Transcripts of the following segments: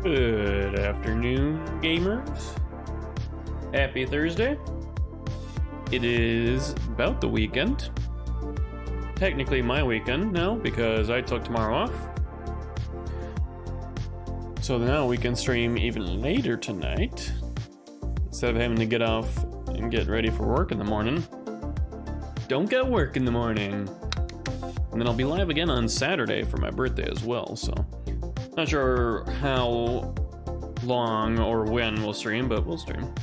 Good afternoon, gamers. Happy Thursday. It is about the weekend. Technically my weekend now because I took tomorrow off. So now we can stream even later tonight instead of having to get off and get ready for work in the morning. Don't get work in the morning. And then I'll be live again on Saturday for my birthday as well, so not sure how long or when we'll stream, but we'll stream.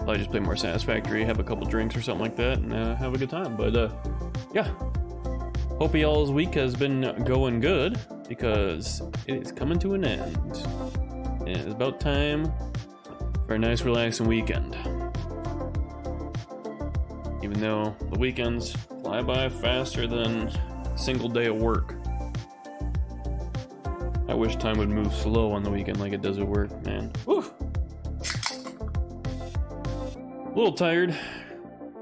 I'll just play more Satisfactory, have a couple drinks or something like that, and have a good time. But yeah, hope y'all's week has been going good because it is coming to an end. And it's about time for a nice relaxing weekend. Even though the weekends fly by faster than a single day of work. I wish time would move slow on the weekend like it does at work, man. Woo! A little tired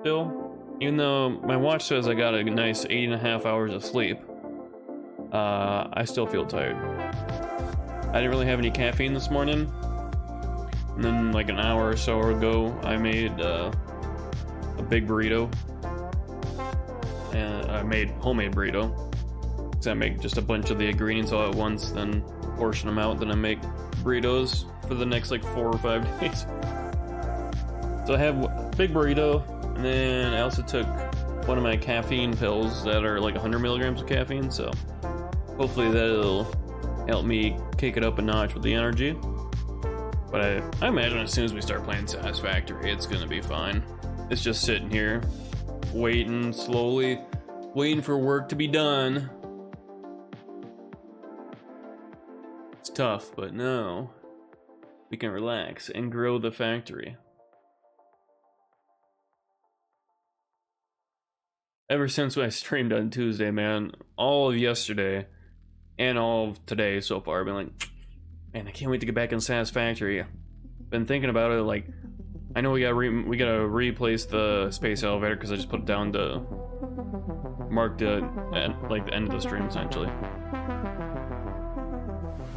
still, even though my watch says I got a nice 8.5 hours of sleep. I still feel tired. I didn't really have any caffeine this morning, and then like an hour or so ago I made a big burrito, and I made homemade burrito. I make just a bunch of the ingredients all at once, then portion them out, then I make burritos for the next like 4 or 5 days. So I have a big burrito, and then I also took one of my caffeine pills that are like 100 milligrams of caffeine, so hopefully that'll help me kick it up a notch with the energy. But I imagine as soon as we start playing Satisfactory, it's gonna be fine. It's just sitting here, waiting slowly, waiting for work to be done. It's tough, but no, we can relax and grow the factory. Ever since I streamed on Tuesday, man, all of yesterday and all of today so far, I've been like, man, I can't wait to get back in Satisfactory. Been thinking about it, like, I know we gotta replace the space elevator because I just put it down to mark the end of the stream essentially.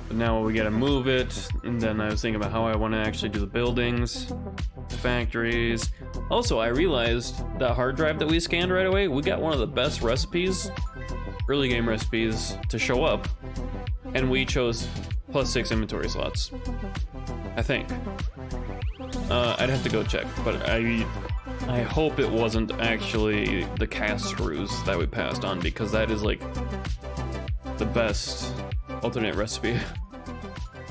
But now we gotta move it, and then I was thinking about how I want to actually do the buildings, the factories. Also, I realized that hard drive that we scanned right away, we got one of the best recipes, early game recipes, to show up, and we chose +6 inventory slots, I think. I'd have to go check, but I hope it wasn't actually the cast screws that we passed on, because that is like the best alternate recipe.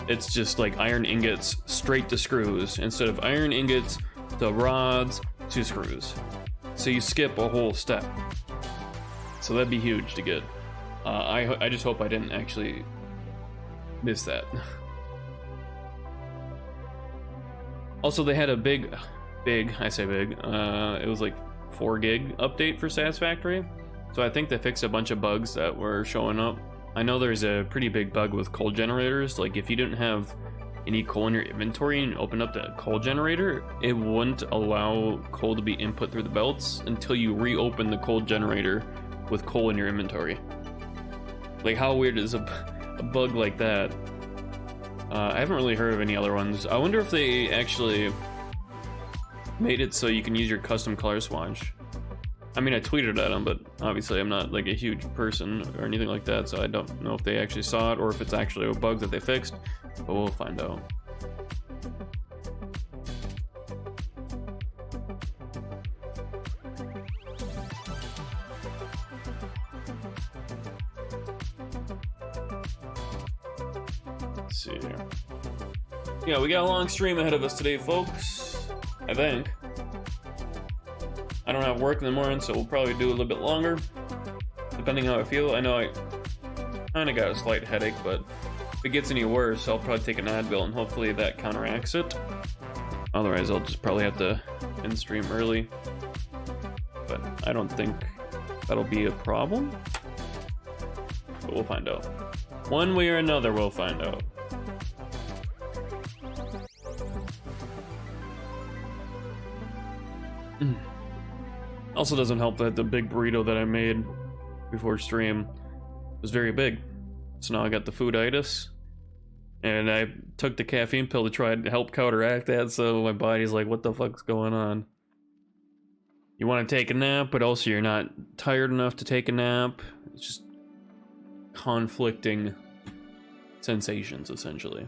It's just like iron ingots straight to screws instead of iron ingots to rods to screws. So you skip a whole step. So that'd be huge to get. I just hope I didn't actually miss that. Also, they had a big, I say big, it was like 4 gig update for Satisfactory. So I think they fixed a bunch of bugs that were showing up. I know there's a pretty big bug with coal generators. Like if you didn't have any coal in your inventory and open up the coal generator, it wouldn't allow coal to be input through the belts until you reopen the coal generator with coal in your inventory. Like how weird is a bug like that? I haven't really heard of any other ones. I wonder if they actually made it so you can use your custom color swatch. I mean, I tweeted at them, but obviously I'm not like a huge person or anything like that, so I don't know if they actually saw it or if it's actually a bug that they fixed, but we'll find out. Let's see here. Yeah, we got a long stream ahead of us today, folks, I think. I don't have work in the morning, so we'll probably do a little bit longer, depending how I feel. I know I kind of got a slight headache, but if it gets any worse, I'll probably take an Advil, and hopefully that counteracts it. Otherwise, I'll just probably have to end stream early, but I don't think that'll be a problem. But we'll find out. One way or another, we'll find out. Also doesn't help that the big burrito that I made before stream was very big. So now I got the fooditis. And I took the caffeine pill to try and help counteract that, so my body's like, what the fuck's going on? You want to take a nap, but also you're not tired enough to take a nap. It's just conflicting sensations, essentially.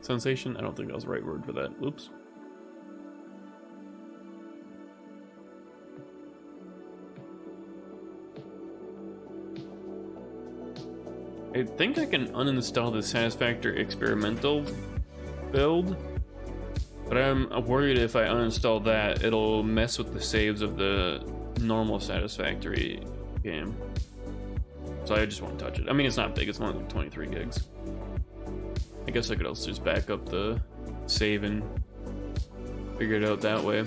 Sensation? I don't think that was the right word for that. Oops. I think I can uninstall the Satisfactory experimental build, but I'm worried if I uninstall that, it'll mess with the saves of the normal Satisfactory game. So I just won't touch it. I mean, it's not big, it's only like 23 gigs. I guess I could also just back up the save and figure it out that way.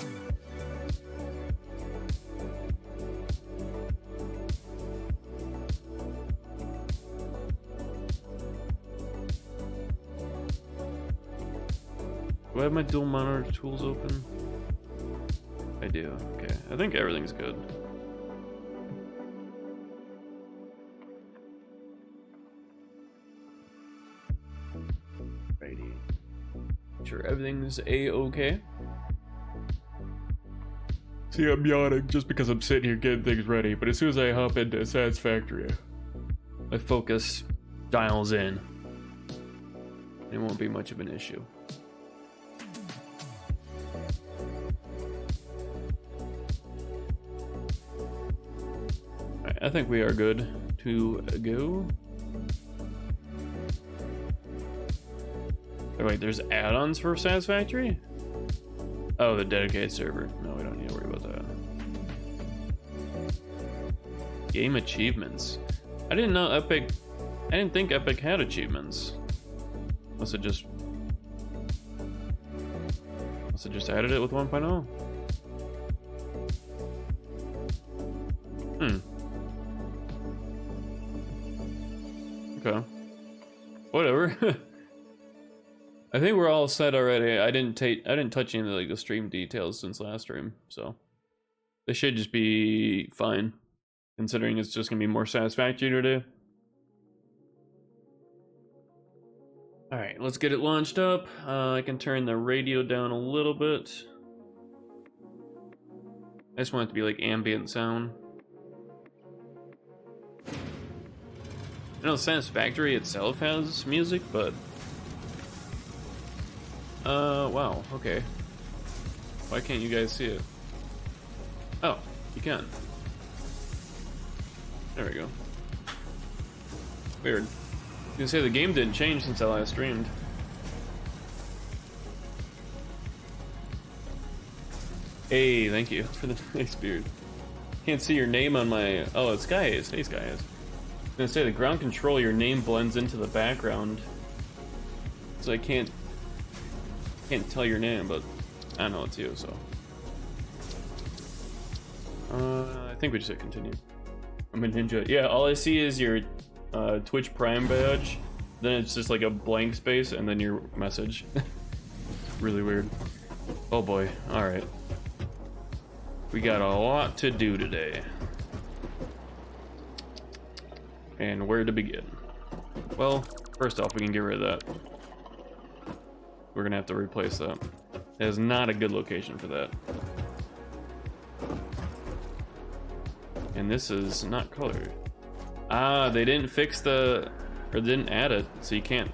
Do I have my dual monitor tools open? I do, okay. I think everything's good. Righty. Sure, everything's A-okay. See, I'm yawning just because I'm sitting here getting things ready, but as soon as I hop into Satisfactory, my focus dials in. It won't be much of an issue. I think we are good to go. Oh, wait, there's add-ons for Satisfactory? Oh, the dedicated server. No, we don't need to worry about that. Game achievements. I didn't know Epic... I didn't think Epic had achievements. Unless it just added it with 1.0. Okay. Whatever. I think we're all set already. I didn't touch any of the stream details since last stream, so they should just be fine, considering it's just gonna be more Satisfactory today. All right, let's get it launched up. I can turn the radio down a little bit. I just want it to be like ambient sound. I know Satisfactory itself has music, but wow, okay. Why can't you guys see it? Oh, you can. There we go. Weird. I was gonna say the game didn't change since I last streamed. Hey, thank you for the nice beard. Can't see your name on my... Oh, it's Skyhaze. Hey, Skyhaze. I was gonna say, the ground control, your name blends into the background. So I can't tell your name, but I know it's you, so. I think we just hit continue. I'm a ninja. Yeah, all I see is your Twitch Prime badge. Then it's just like a blank space, and then your message. Really weird. Oh boy, alright. We got a lot to do today. And where to begin? Well, first off, we can get rid of that. We're gonna have to replace that. It is not a good location for that. And this is not colored. Ah, they didn't fix the... or didn't add it, so you can't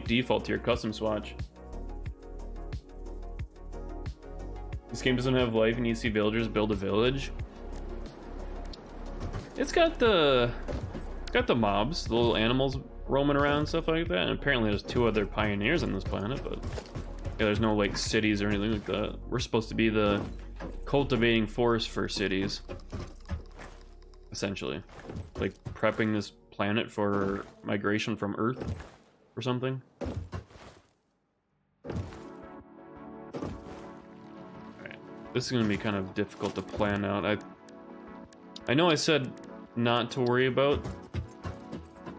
default to your custom swatch. This game doesn't have life and you see villagers build a village. It's got the mobs, the little animals roaming around and stuff like that, and apparently there's 2 other pioneers on this planet, but yeah, there's no like cities or anything like that. We're supposed to be the cultivating force for cities, essentially, like prepping this planet for migration from Earth or something. Alright, this is gonna be kind of difficult to plan out. I know I said not to worry about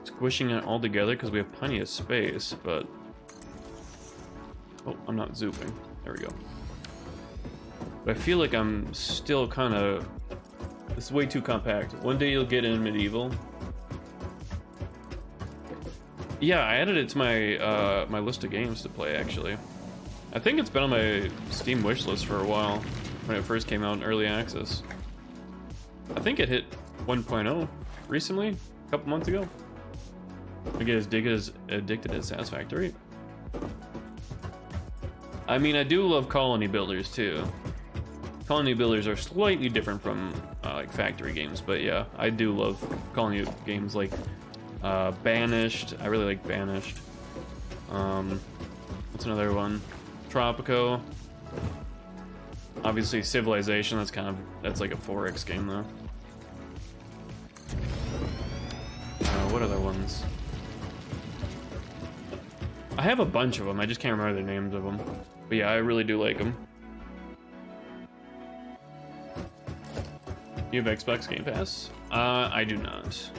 squishing it all together because we have plenty of space, but... Oh, I'm not zooming. There we go. But I feel like I'm still kind of... This is way too compact. One day you'll get in Medieval. Yeah, I added it to my my list of games to play, actually. I think it's been on my Steam wishlist for a while, when it first came out in early access. I think it hit 1.0 recently, a couple months ago. I get as addicted as Satisfactory. I mean, I do love colony builders too. Colony builders are slightly different from like factory games, but yeah, I do love colony games like Banished. I really like Banished. What's another one? Tropico. Obviously Civilization, that's like a 4X game though. What other ones? I have a bunch of them, I just can't remember the names of them. But yeah, I really do like them. You have Xbox Game Pass? I do not.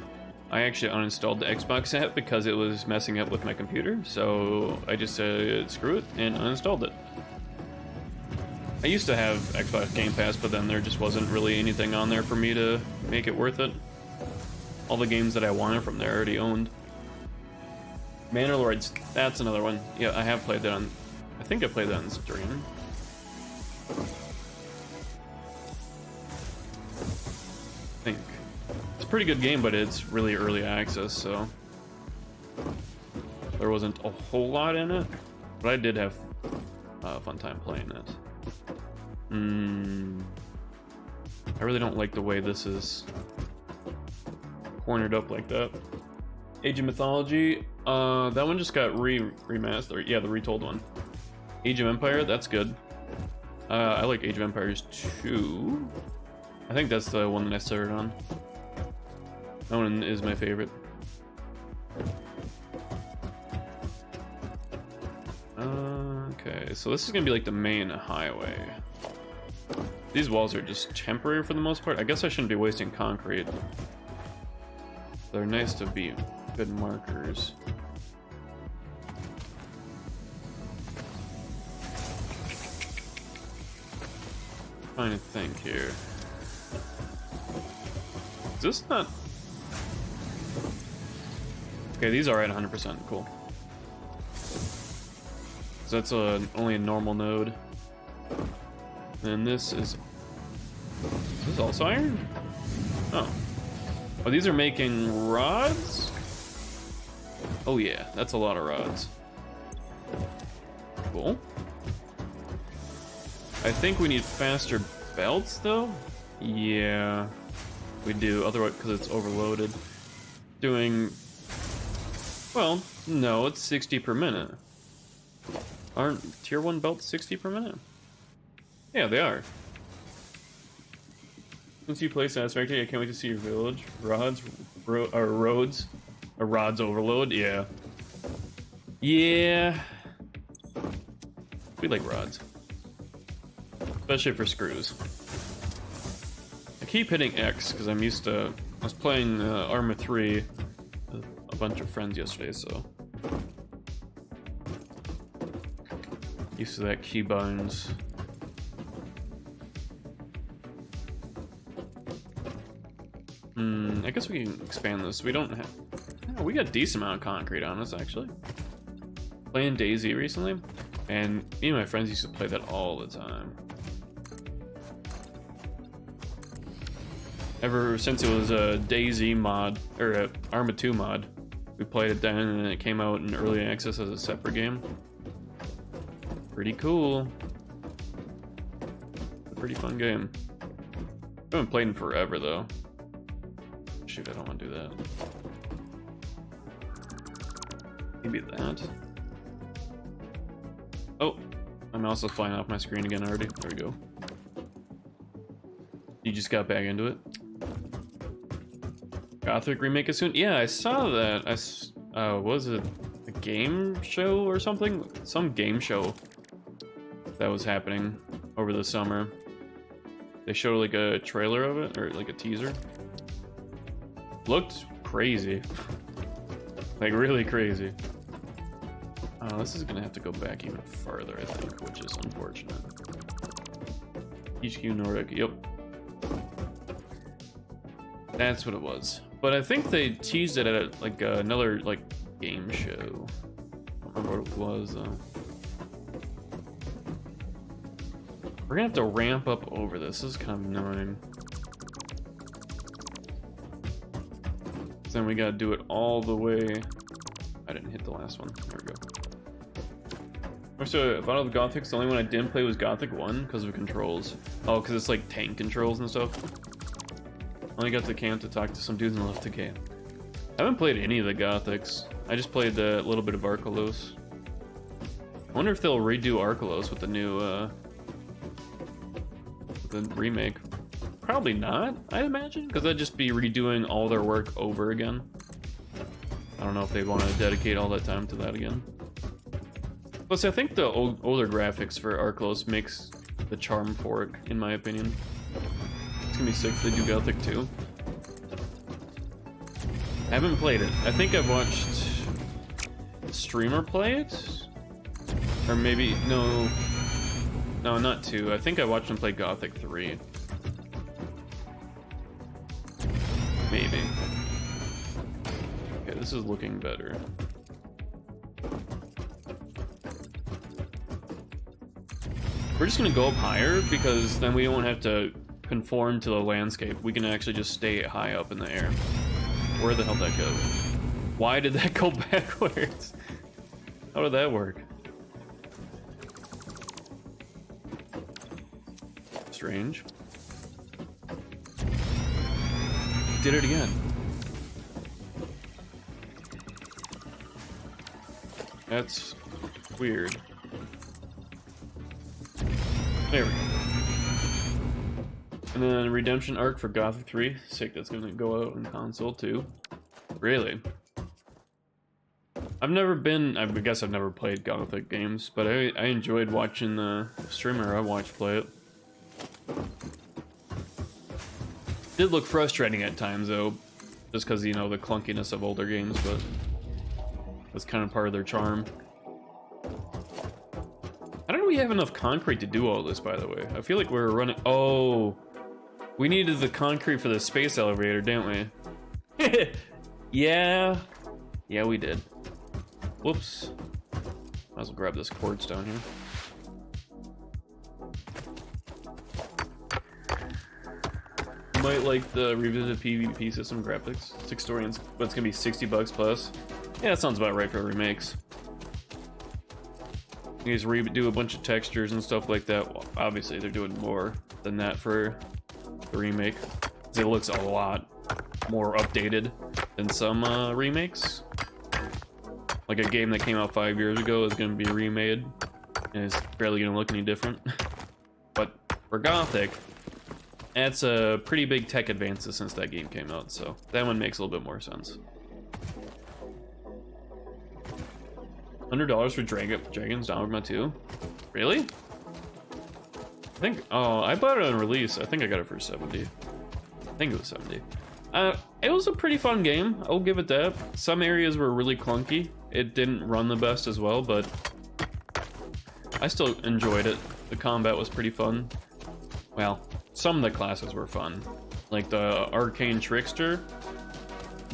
I actually uninstalled the Xbox app because it was messing up with my computer, so I just said screw it and uninstalled it. I used to have Xbox Game Pass, but then there just wasn't really anything on there for me to make it worth it. All the games that I wanted from there I already owned. Manor, that's another one. Yeah, I have played that on... I think I played that on stream. I think. It's a pretty good game, but it's really early access, so... there wasn't a whole lot in it, but I did have a fun time playing it. I really don't like the way this is cornered up like that. Age of Mythology, that one just got remastered. Yeah, the retold one. Age of Empire, that's good. I like Age of Empires 2. I think that's the one that I started on. That one is my favorite. Okay, so this is gonna be like the main highway. These walls are just temporary for the most part. I guess I shouldn't be wasting concrete. They're nice to be good markers. Trying to think here. Is this not... okay, these are at 100%, cool. So that's only a normal node. And this is also iron? Oh. Oh, these are making rods? Oh yeah, that's a lot of rods. Cool. I think we need faster belts though? Yeah, we do, otherwise, because it's overloaded. Doing, well, no, it's 60 per minute. Aren't tier 1 belts 60 per minute? Yeah, they are. Once you play Satisfactory, I can't wait to see your village. Rods overload, yeah. Yeah. We like rods. Especially for screws. I keep hitting X because I'm used to... I was playing Arma 3 with a bunch of friends yesterday, so... used to that keybinds. I guess we can expand this. We don't have... oh, we got a decent amount of concrete on us, actually. Playing DayZ recently, and me and my friends used to play that all the time. Ever since it was a DayZ mod, or a Arma 2 mod, we played it then, and then it came out in early access as a separate game. Pretty cool. A pretty fun game. I haven't played in forever though. Shoot, I don't want to do that. Maybe that. Oh, I'm also flying off my screen again already. There we go. You just got back into it. Gothic remake is soon? Yeah, I saw that. Was it a game show or something? Some game show that was happening over the summer. They showed like a trailer of it, or like a teaser. Looked crazy. Like really crazy. This is gonna have to go back even farther, I think, which is unfortunate. HQ Nordic, yep. That's what it was. But I think they teased it at like another like game show. I don't remember what it was though. We're gonna have to ramp up over this. This is kind of annoying. Then we gotta do it all the way. I didn't hit the last one. There we go. So, if out of the Gothics, the only one I didn't play was Gothic 1 because of controls. Oh, because it's like tank controls and stuff. Only got the camp to talk to some dudes and left the game. I haven't played any of the Gothics. I just played a little bit of Arkelos. I wonder if they'll redo Arkelos with the new, the remake. Probably not, I'd imagine, because that'd just be redoing all their work over again. I don't know if they want to dedicate all that time to that again. Plus, I think the older graphics for Arkelos makes the charm for it, in my opinion. It's gonna be sick if they do Gothic 2. I haven't played it. I think I've watched a streamer play it? Or maybe, no, not 2. I think I watched him play Gothic 3. Maybe. Okay, this is looking better. We're just gonna go up higher because then we won't have to conform to the landscape. We can actually just stay high up in the air. Where the hell did that go? Why did that go backwards? How did that work? Strange. Did it again. That's weird. There we go. And then Redemption Arc for Gothic 3. Sick, that's gonna go out on console too. Really? I've never been, I guess I've never played Gothic games, but I enjoyed watching the streamer I watched play it. Did look frustrating at times though, just because, you know, the clunkiness of older games, but that's kind of part of their charm. How did we have enough concrete to do all this, by the way? I feel like we were running... Oh, we needed the concrete for the space elevator, didn't we? Yeah, we did. Whoops. Might as well grab this quartz down here. Might like the revisited PvP system graphics. 6 stories, but it's gonna be $60 plus. Yeah, that sounds about right for remakes. You guys redo a bunch of textures and stuff like that. Well, obviously, they're doing more than that for the remake. It looks a lot more updated than some remakes. Like a game that came out 5 years ago is going to be remade, and it's barely going to look any different. But for Gothic, that's a pretty big tech advances since that game came out, so that one makes a little bit more sense. $100 for Dragon's Dogma 2? Really? I think, oh, I bought it on release. I think I got it for 70. I think it was 70. It was a pretty fun game. I'll give it that. Some areas were really clunky. It didn't run the best as well, but I still enjoyed it. The combat was pretty fun. Well, some of the classes were fun. Like the Arcane Trickster,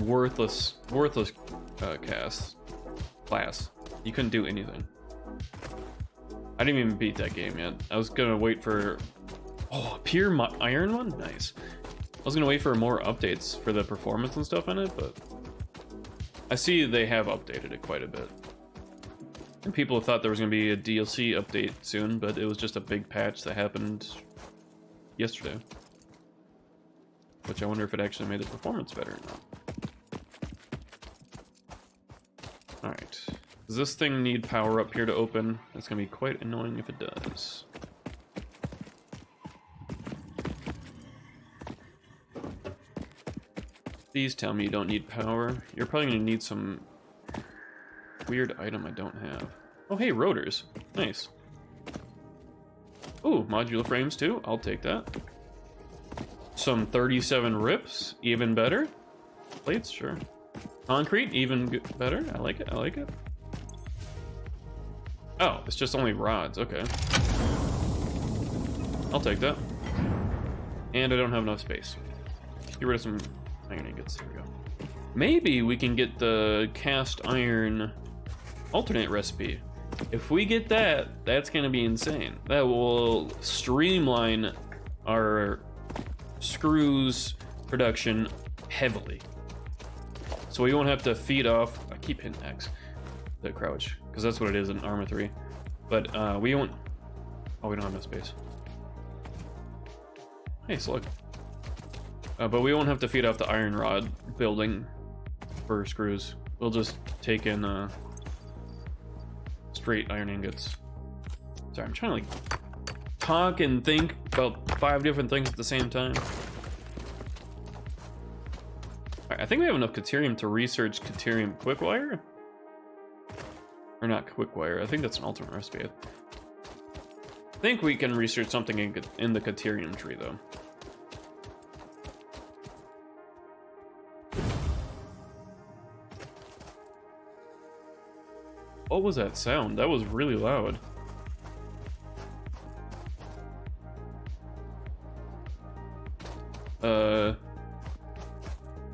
worthless class. You couldn't do anything. I didn't even beat that game yet. I was gonna wait for... Oh, a pure iron one? Nice. I was gonna wait for more updates for the performance and stuff in it, but... I see they have updated it quite a bit. And people have thought there was gonna be a DLC update soon, but it was just a big patch that happened yesterday. Which I wonder if it actually made the performance better or not. Alright. Does this thing need power up here to open? It's gonna be quite annoying if it does. Please tell me you don't need power. You're probably gonna need some weird item I don't have. Oh hey, rotors. Nice. Ooh, modular frames too. I'll take that. Some 37 rips, even better. Plates, sure. Concrete, even better. I like it, I like it. Oh, it's just only rods, okay. I'll take that. And I don't have enough space. Get rid of some iron ingots, here we go. maybe we can get the cast iron alternate recipe. If we get that, that's gonna be insane. That will streamline our screws production heavily. So we won't have to feed off, I keep hitting X, the crouch, because that's what it is in Arma 3. But we won't, oh, we don't have enough space. Hey, slug. But we won't have to feed off the iron rod building for screws. We'll just take in straight iron ingots. Sorry, I'm trying to like talk and think about 5 different things at the same time. Alright, I think we have enough Caterium to research Caterium Quickwire. Or not Quickwire, I think that's an alternate recipe. I think we can research something in the Caterium tree though. What was that sound? That was really loud. Am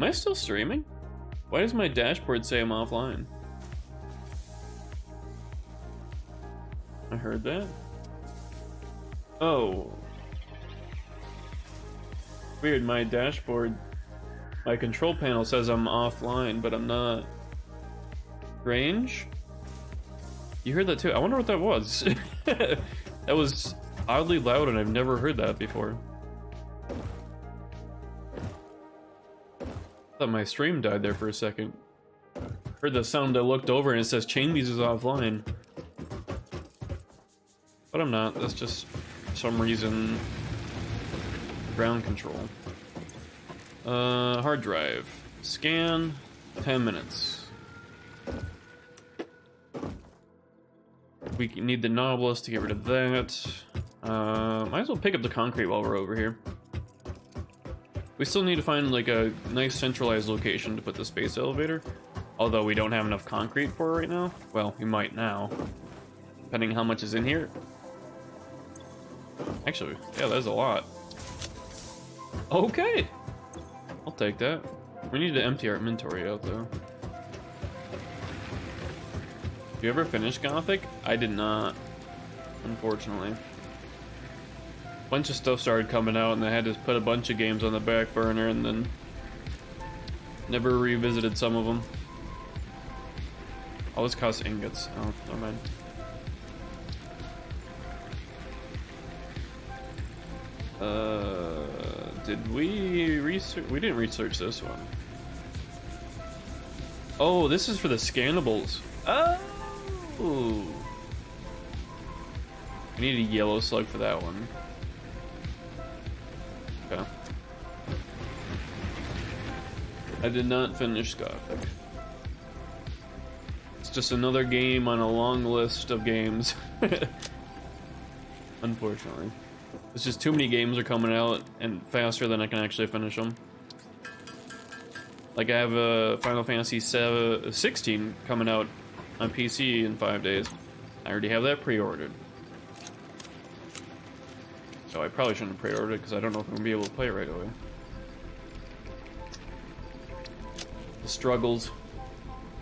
I still streaming? Why does my dashboard say I'm offline? I heard that. Oh. Weird, my dashboard, my control panel says I'm offline, but I'm not. Range? You heard that too? I wonder what that was. That was oddly loud and I've never heard that before. I thought my stream died there for a second. Heard the sound, I looked over and it says Chambiez is offline. But I'm not, that's just for some reason ground control. Hard drive. Scan, 10 minutes. We need the Nautilus to get rid of that. Might as well pick up the concrete while we're over here. We still need to find like a nice centralized location to put the space elevator. Although we don't have enough concrete for it right now. Well, we might now. Depending how much is in here. Actually, yeah, that's a lot. Okay! I'll take that. We need to empty our inventory out though. You ever finish Gothic? I did not, unfortunately. A bunch of stuff started coming out and I had to put a bunch of games on the back burner and then never revisited some of them. All this costs ingots. Oh, never mind. Did we research? We didn't research this one. Oh, this is for the scannables. Oh! I need a yellow slug for that one. Okay. I did not finish Gothic. It's just another game on a long list of games. Unfortunately. It's just too many games are coming out and faster than I can actually finish them. Like I have a Final Fantasy 16 coming out on PC in 5 days. I already have that pre-ordered. So I probably shouldn't have pre-ordered it because I don't know if I'm going to be able to play it right away. The struggles.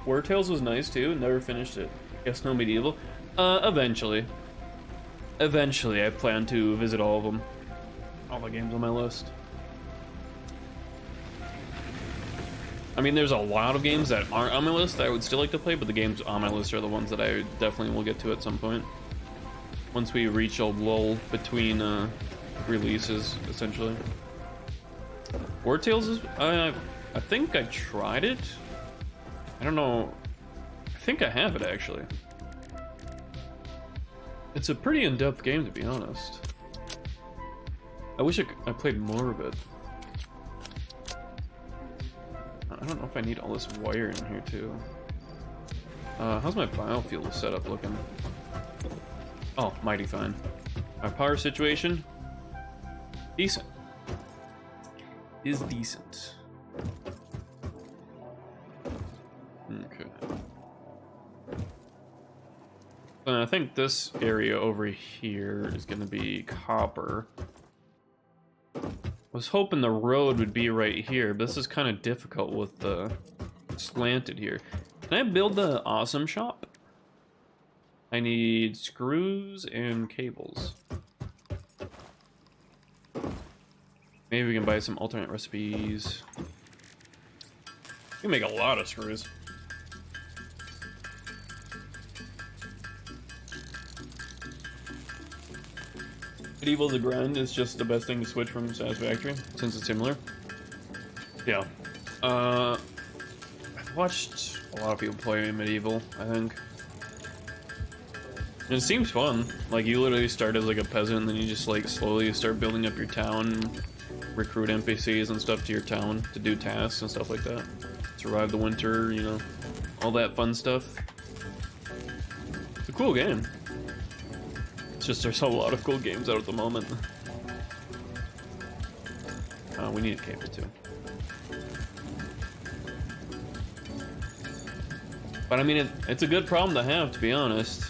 War Tales was nice too, never finished it. Guess no medieval. Eventually. Eventually I plan to visit all of them. All the games on my list. I mean, there's a lot of games that aren't on my list that I would still like to play, but the games on my list are the ones that I definitely will get to at some point. Once we reach a lull between releases, essentially. War Tales is... I think I tried it. I don't know. I think I have it, actually. It's a pretty in-depth game, to be honest. I wish I played more of it. I don't know if I need all this wire in here too. How's my biofuel setup looking? Oh, mighty fine. My power situation? Decent. Is decent. Okay. I think this area over here is gonna be copper. I was hoping the road would be right here, but this is kind of difficult with the slanted here. Can I build the awesome shop? I need screws and cables. Maybe we can buy some alternate recipes. We can make a lot of screws. Medieval to grind is just the best thing to switch from Satisfactory, since it's similar. Yeah. I've watched a lot of people play Medieval, I think. And it seems fun. Like, you literally start as like a peasant, and then you just like slowly start building up your town, recruit NPCs and stuff to your town to do tasks and stuff like that. Survive the winter, you know, all that fun stuff. It's a cool game. It's just there's a lot of cool games out at the moment. We need a cable too. But I mean, it's a good problem to have, to be honest.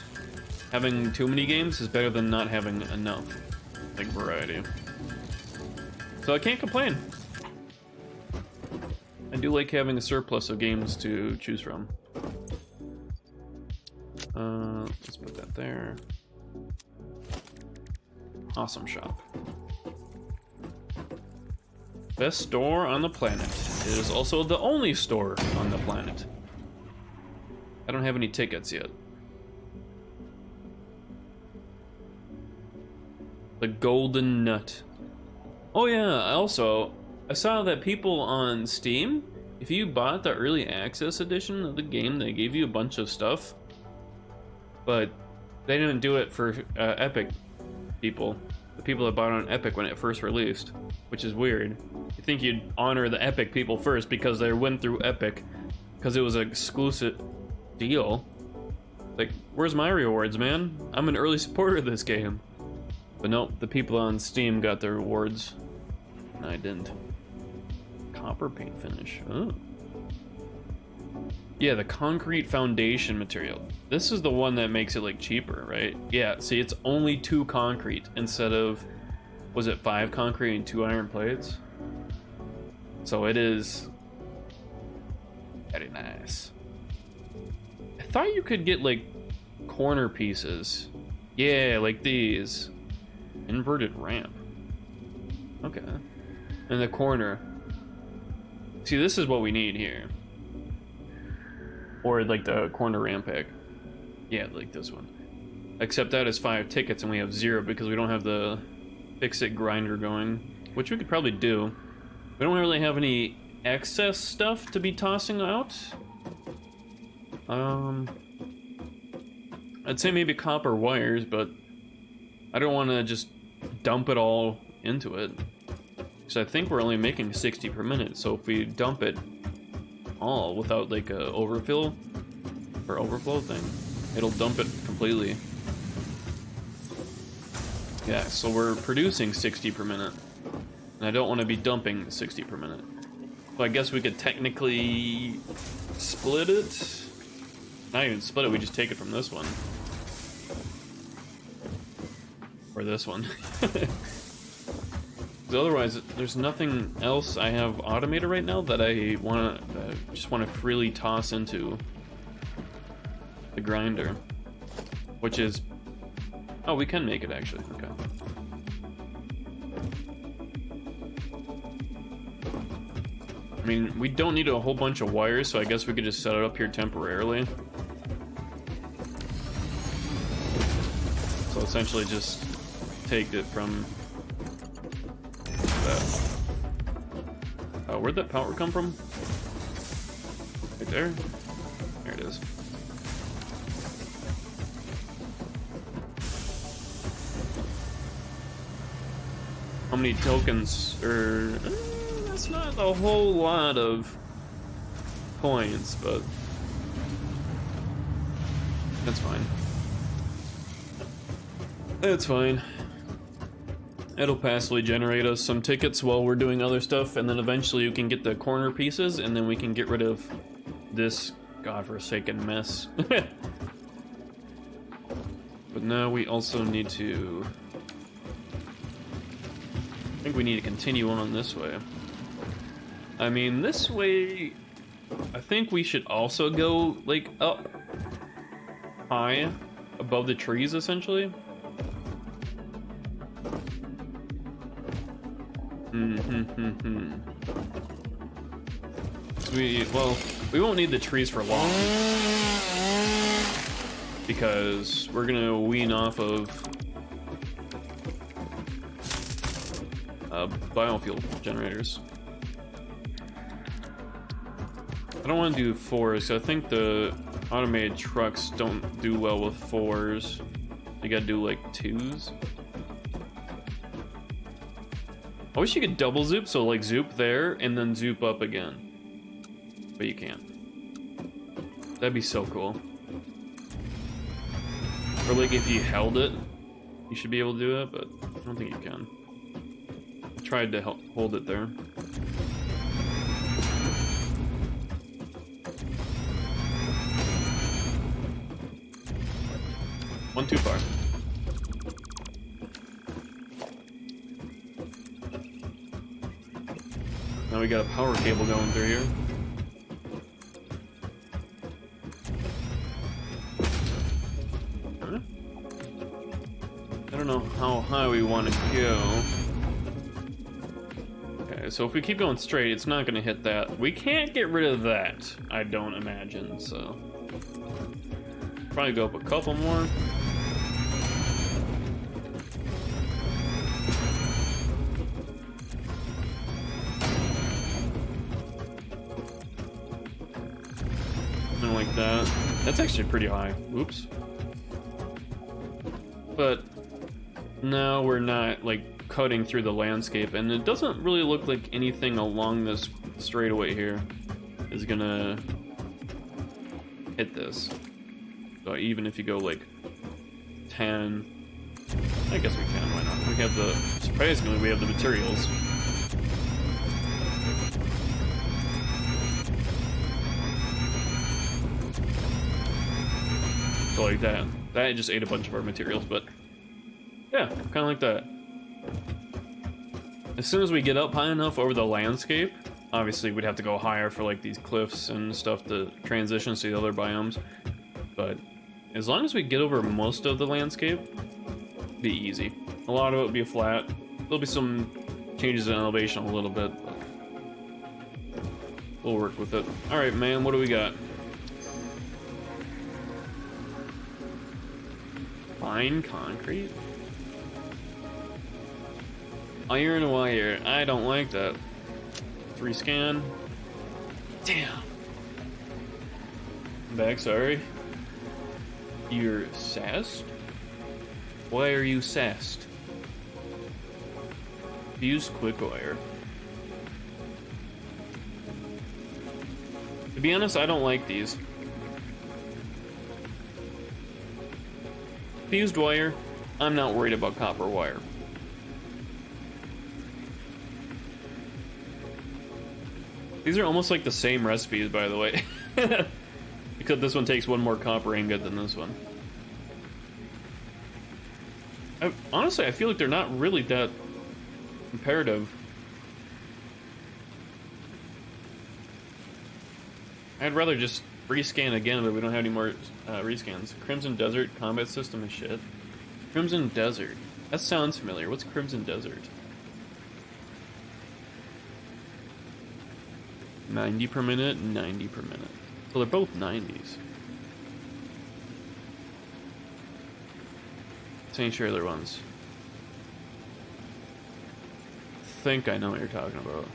Having too many games is better than not having enough, like, variety. So I can't complain. I do like having a surplus of games to choose from. Let's put that there. Awesome shop. Best store on the planet. It is also the only store on the planet. I don't have any tickets yet. The Golden Nut. Oh yeah, also, I saw that people on Steam, if you bought the early access edition of the game, they gave you a bunch of stuff. But they didn't do it for Epic people. The people that bought on Epic when it first released, which is weird. You think you'd honor the Epic people first because they went through Epic, because it was an exclusive deal. Like, where's my rewards, man? I'm an early supporter of this game. But nope, the people on Steam got their rewards. And I didn't. Copper paint finish. Oh. Yeah, the concrete foundation material. This is the one that makes it like cheaper, right? Yeah, see, it's only 2 concrete instead of, was it 5 concrete and 2 iron plates? So it is very nice. I thought you could get like corner pieces. Yeah, like these. Inverted ramp. Okay. In the corner. See, this is what we need here. Or like the corner ramp pack. Yeah, like this one. Except that is 5 tickets and we have 0 because we don't have the fix-it grinder going. Which we could probably do. We don't really have any excess stuff to be tossing out. I'd say maybe copper wires, but I don't want to just dump it all into it. Because I think we're only making 60 per minute, so if we dump it all without like a overfill or overflow thing, it'll dump it completely. Yeah, so we're producing 60 per minute. And I don't want to be dumping 60 per minute. So I guess we could technically split it. Not even split it, we just take it from this one. Or this one. Otherwise, there's nothing else I have automated right now that I just want to freely toss into the grinder. Which is... Oh, we can make it actually, okay. I mean, we don't need a whole bunch of wires, so I guess we could just set it up here temporarily. So essentially just take it from that. Where'd that power come from? Right there? There it is. How many tokens? That's not a whole lot of points, but that's fine. It's fine. It'll passively generate us some tickets while we're doing other stuff, and then eventually you can get the corner pieces, and then we can get rid of this godforsaken mess. But now we also need to... I think we need to continue on this way. I mean, this way I think we should also go like up high above the trees, essentially. We won't need the trees for long because we're gonna wean off of biofuel generators. I don't want to do 4s, so I think the automated trucks don't do well with 4s. You gotta do like 2s. I wish you could double zoop, so like zoop there and then zoop up again. But you can't. That'd be so cool. Or like if you held it, you should be able to do it, but I don't think you can. I tried to hold it there. One too far. Now we got a power cable going through here. Huh? I don't know how high we want to go. Okay, so if we keep going straight, it's not going to hit that. We can't get rid of that, I don't imagine, so... Probably go up a couple more. Like that. That's actually pretty high. Oops. But now we're not like cutting through the landscape, and it doesn't really look like anything along this straightaway here is gonna hit this. So even if you go like 10, I guess we can. Why not? We have the surprisingly we have the materials. So like that. That just ate a bunch of our materials, but yeah, kind of like that. As soon as we get up high enough over the landscape, obviously we'd have to go higher for like these cliffs and stuff to transition to the other biomes. But as long as we get over most of the landscape, it'd be easy. A lot of it will be flat. There'll be some changes in elevation a little bit, but we'll work with it. All right, man, what do we got? Fine concrete? Iron wire. I don't like that. 3 scan. Damn. I'm back, sorry. You're sassed? Why are you sassed? Fused quick wire. To be honest, I don't like these. Fused wire, I'm not worried about copper wire. These are almost like the same recipes, by the way. Because this one takes one more copper ingot than this one. Honestly, I feel like they're not really that comparative. I'd rather just rescan again, but we don't have any more rescans. Crimson Desert combat system is shit. Crimson Desert. That sounds familiar. What's Crimson Desert? 90 per minute, 90 per minute. So they're both 90s. Same trailer ones. I think I know what you're talking about.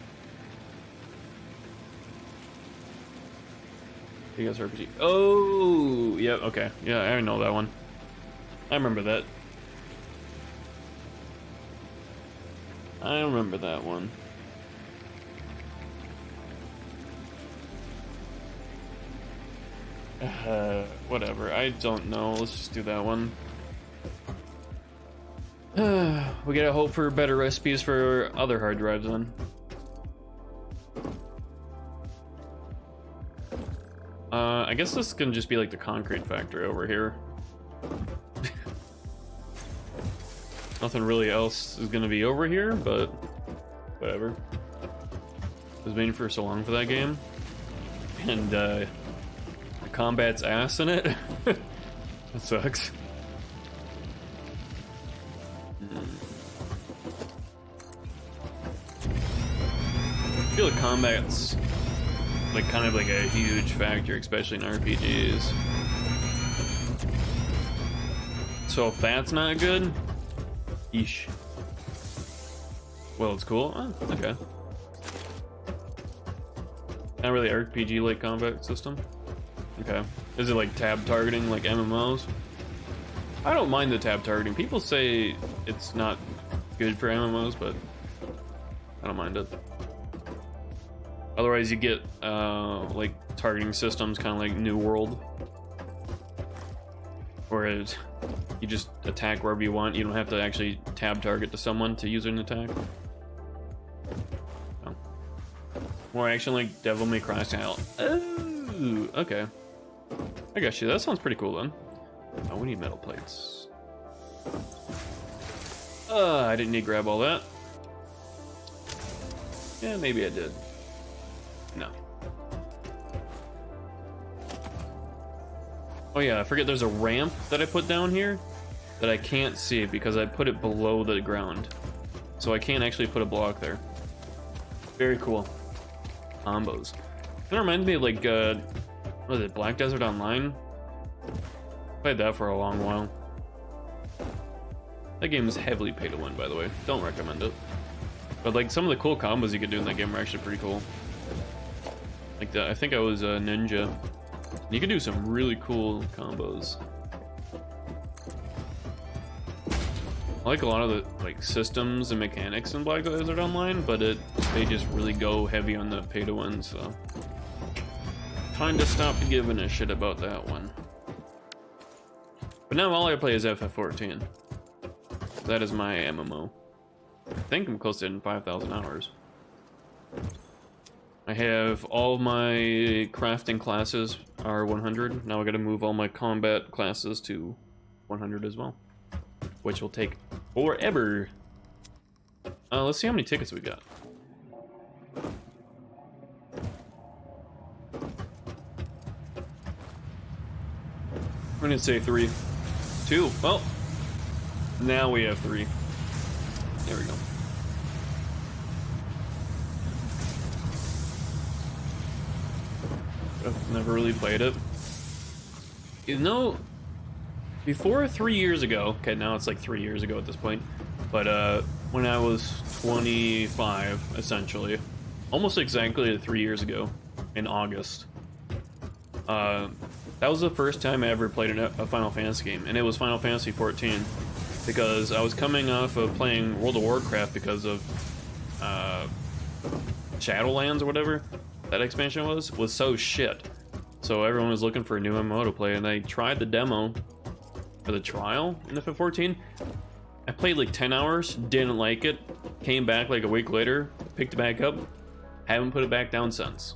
EVGA RPG. Oh, yeah, okay. Yeah, I know that one. I remember that. I remember that one. Whatever. I don't know. Let's just do that one. We gotta hope for better recipes for other hard drives then. I guess this can just be like the concrete factory over here. Nothing really else is gonna be over here, but whatever. I was waiting for so long for that game. and the combat's ass in it. That sucks. I feel like combat's like kind of like a huge factor, especially in RPGs. So if that's not good, yeesh. Well, it's cool. Oh, okay. Not really RPG like combat system. Okay. Is it like tab targeting like MMOs? I don't mind the tab targeting. People say it's not good for MMOs, but I don't mind it. Otherwise, you get like targeting systems, kind of like New World, where you just attack wherever you want. You don't have to actually tab target to someone to use an attack. No. More action like Devil May Cry style. Oh, okay. I got you. That sounds pretty cool then. Oh, we need metal plates. I didn't need to grab all that. Yeah, maybe I did. No. Oh yeah, I forget there's a ramp that I put down here that I can't see because I put it below the ground. So I can't actually put a block there. Very cool. Combos. That reminds me of like, what is it, Black Desert Online? Played that for a long while. That game is heavily pay to win, by the way. Don't recommend it. But like some of the cool combos you could do in that game are actually pretty cool. Like that, I think I was a ninja. You can do some really cool combos. I like a lot of the like systems and mechanics in Black Desert Online, but they just really go heavy on the pay to win, so kinda stopped giving a shit about that one. But now all I play is FF14. That is my MMO. I think I'm close to 5,000 hours. I have all of my crafting classes are 100. Now I gotta move all my combat classes to 100 as well, which will take forever. Let's see how many tickets we got. I'm gonna say 3. 2. Well, now we have 3. There we go. I've never really played it. You know, before 3 years ago, okay, now it's like 3 years ago at this point, but when I was 25, essentially, almost exactly 3 years ago, in August, that was the first time I ever played a Final Fantasy game, and it was Final Fantasy 14, because I was coming off of playing World of Warcraft because of Shadowlands or whatever that expansion was so shit. So everyone was looking for a new MMO to play, and I tried the demo for the trial in FF14. I played like 10 hours, didn't like it, came back like a week later, picked it back up, haven't put it back down since.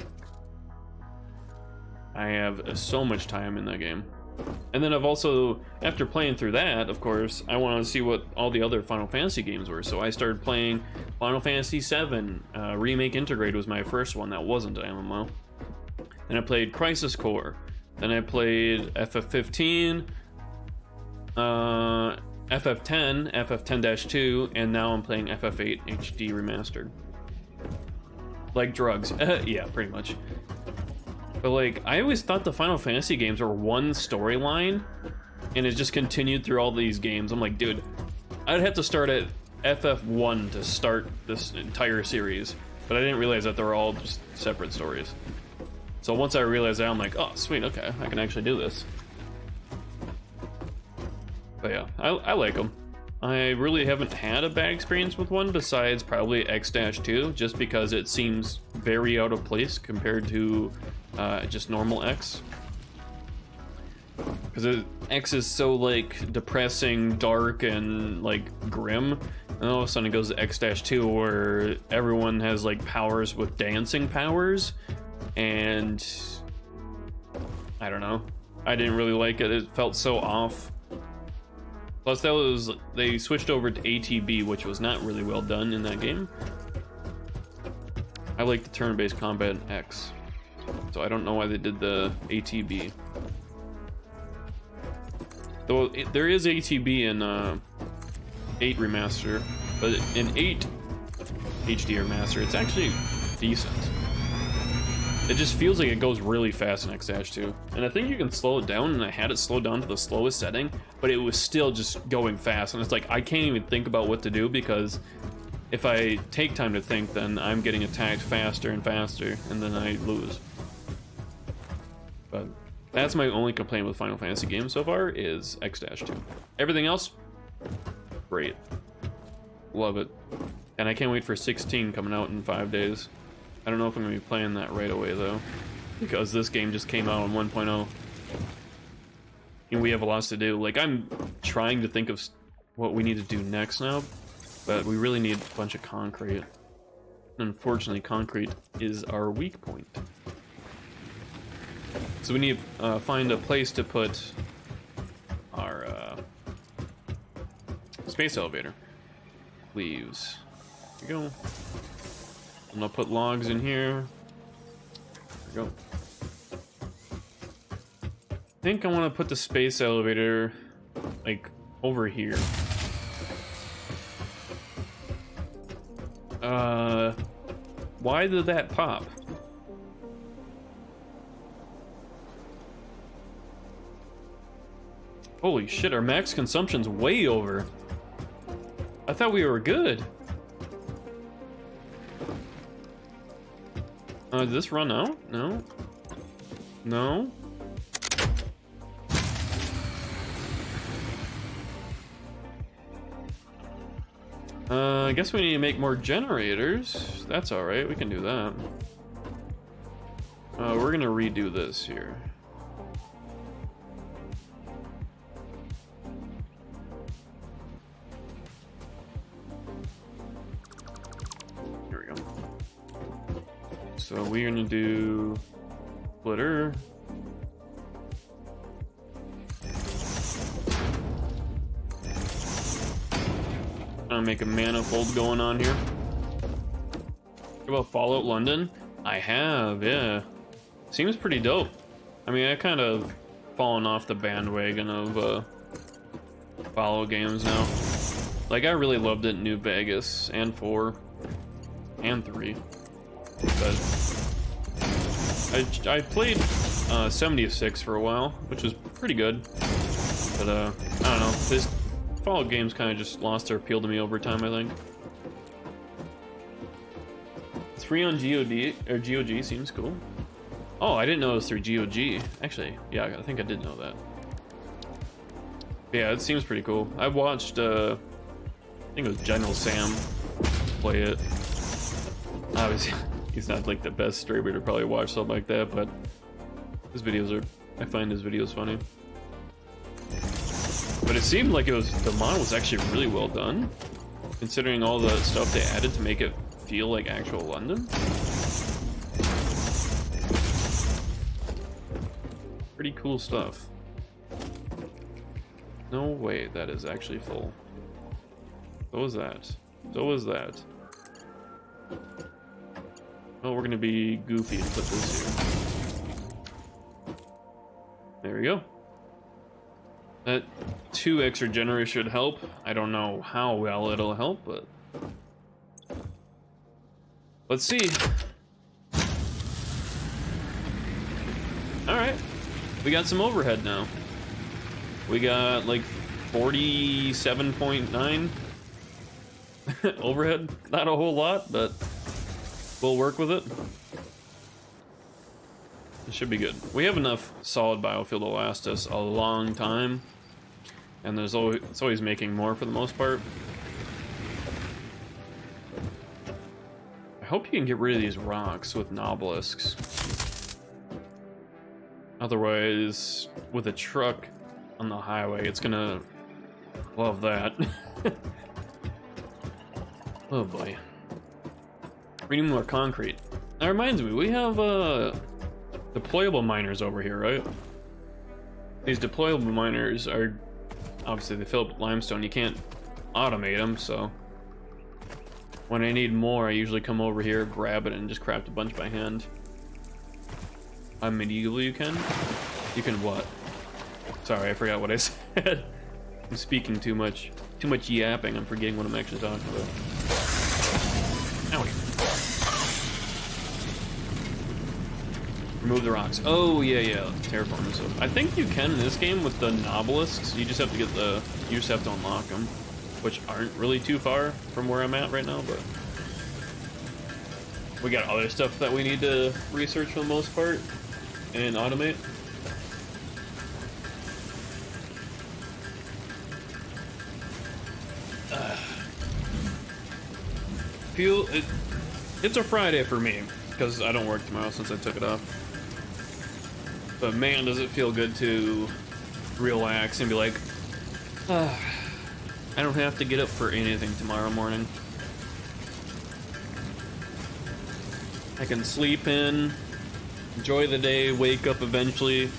I have so much time in that game. And then I've also, after playing through that, of course, I wanted to see what all the other Final Fantasy games were. So I started playing Final Fantasy VII. Remake Integrate was my first one that wasn't an MMO. Then I played Crisis Core. Then I played FF15, FF10, FF10-2, and now I'm playing FF8 HD Remastered. Like drugs. Yeah, pretty much. But like, I always thought the Final Fantasy games were one storyline, and it just continued through all these games. I'm like, dude, I'd have to start at FF1 to start this entire series, but I didn't realize that they were all just separate stories. So once I realized that, I'm like, oh, sweet, okay, I can actually do this. But yeah, I like them. I really haven't had a bad experience with one besides probably X-2, just because it seems very out of place compared to just normal X. Because X is so like depressing, dark, and like grim, and all of a sudden it goes to X-2 where everyone has like powers with dancing powers, and I don't know. I didn't really like it. It felt so off. Plus, they switched over to ATB, which was not really well done in that game. I like the turn-based combat in X. So I don't know why they did the ATB. Though there is ATB in 8 remaster, but in 8 HD remaster, it's actually decent. It just feels like it goes really fast in X-2. And I think you can slow it down, and I had it slowed down to the slowest setting, but it was still just going fast. And it's like, I can't even think about what to do, because if I take time to think, then I'm getting attacked faster and faster, and then I lose. But that's my only complaint with Final Fantasy games so far, is X-2. Everything else, great. Love it. And I can't wait for 16 coming out in 5 days. I don't know if I'm going to be playing that right away, though, because this game just came out on 1.0. And we have a lot to do. Like, I'm trying to think of what we need to do next now, but we really need a bunch of concrete. Unfortunately, concrete is our weak point. So we need to find a place to put our space elevator. Leaves. There we go. I'm gonna put logs in here. There we go. I think I want to put the space elevator like over here. Why did that pop? Holy shit, our max consumption's way over. I thought we were good. Did this run out? No. No. I guess we need to make more generators. That's alright, we can do that. We're gonna redo this here. Here we go. So we're gonna do splitter. Gonna make a manifold going on here. What about Fallout London? I have, yeah. Seems pretty dope. I mean, I kind of fallen off the bandwagon of Fallout games now. Like, I really loved it in New Vegas and 4 and 3. But I played 76 for a while, which was pretty good. But I don't know. This Fallout games kind of just lost their appeal to me over time, I think. 3 on GOD or GOG seems cool. Oh, I didn't know it was through GOG. Actually, yeah, I think I did know that. Yeah, it seems pretty cool. I watched, I think it was General Sam play it. Obviously, he's not like the best streamer to probably watch something like that, but his videos are, I find his videos funny. But it seemed like the model was actually really well done, considering all the stuff they added to make it feel like actual London. Pretty cool stuff. No way that is actually full. So was that. So was that. Well, we're gonna be goofy and put this here. There we go. That 2 extra generators should help. I don't know how well it'll help, but let's see. Alright. We got some overhead now. We got like 47.9 overhead. Not a whole lot, but we'll work with it. It should be good. We have enough solid biofuel to last us a long time. And it's always making more for the most part. I hope you can get rid of these rocks with nobelisks. Otherwise, with a truck on the highway, it's gonna love that. Oh boy. We need more concrete. That reminds me, we have deployable miners over here, right? These deployable miners are, obviously they fill up with limestone. You can't automate them, so when I need more, I usually come over here, grab it, and just craft a bunch by hand. On medieval you can? You can what? Sorry, I forgot what I said. I'm speaking too much yapping. I'm forgetting what I'm actually talking about. Owie. Remove the rocks. Oh yeah, terraforming stuff. I think you can in this game with the nobelisks. You just have to get you just have to unlock them, which aren't really too far from where I'm at right now. But we got other stuff that we need to research for the most part and automate. It's a Friday for me because I don't work tomorrow since I took it off. But man, does it feel good to relax and be like, I don't have to get up for anything tomorrow morning. I can sleep in, enjoy the day, wake up eventually,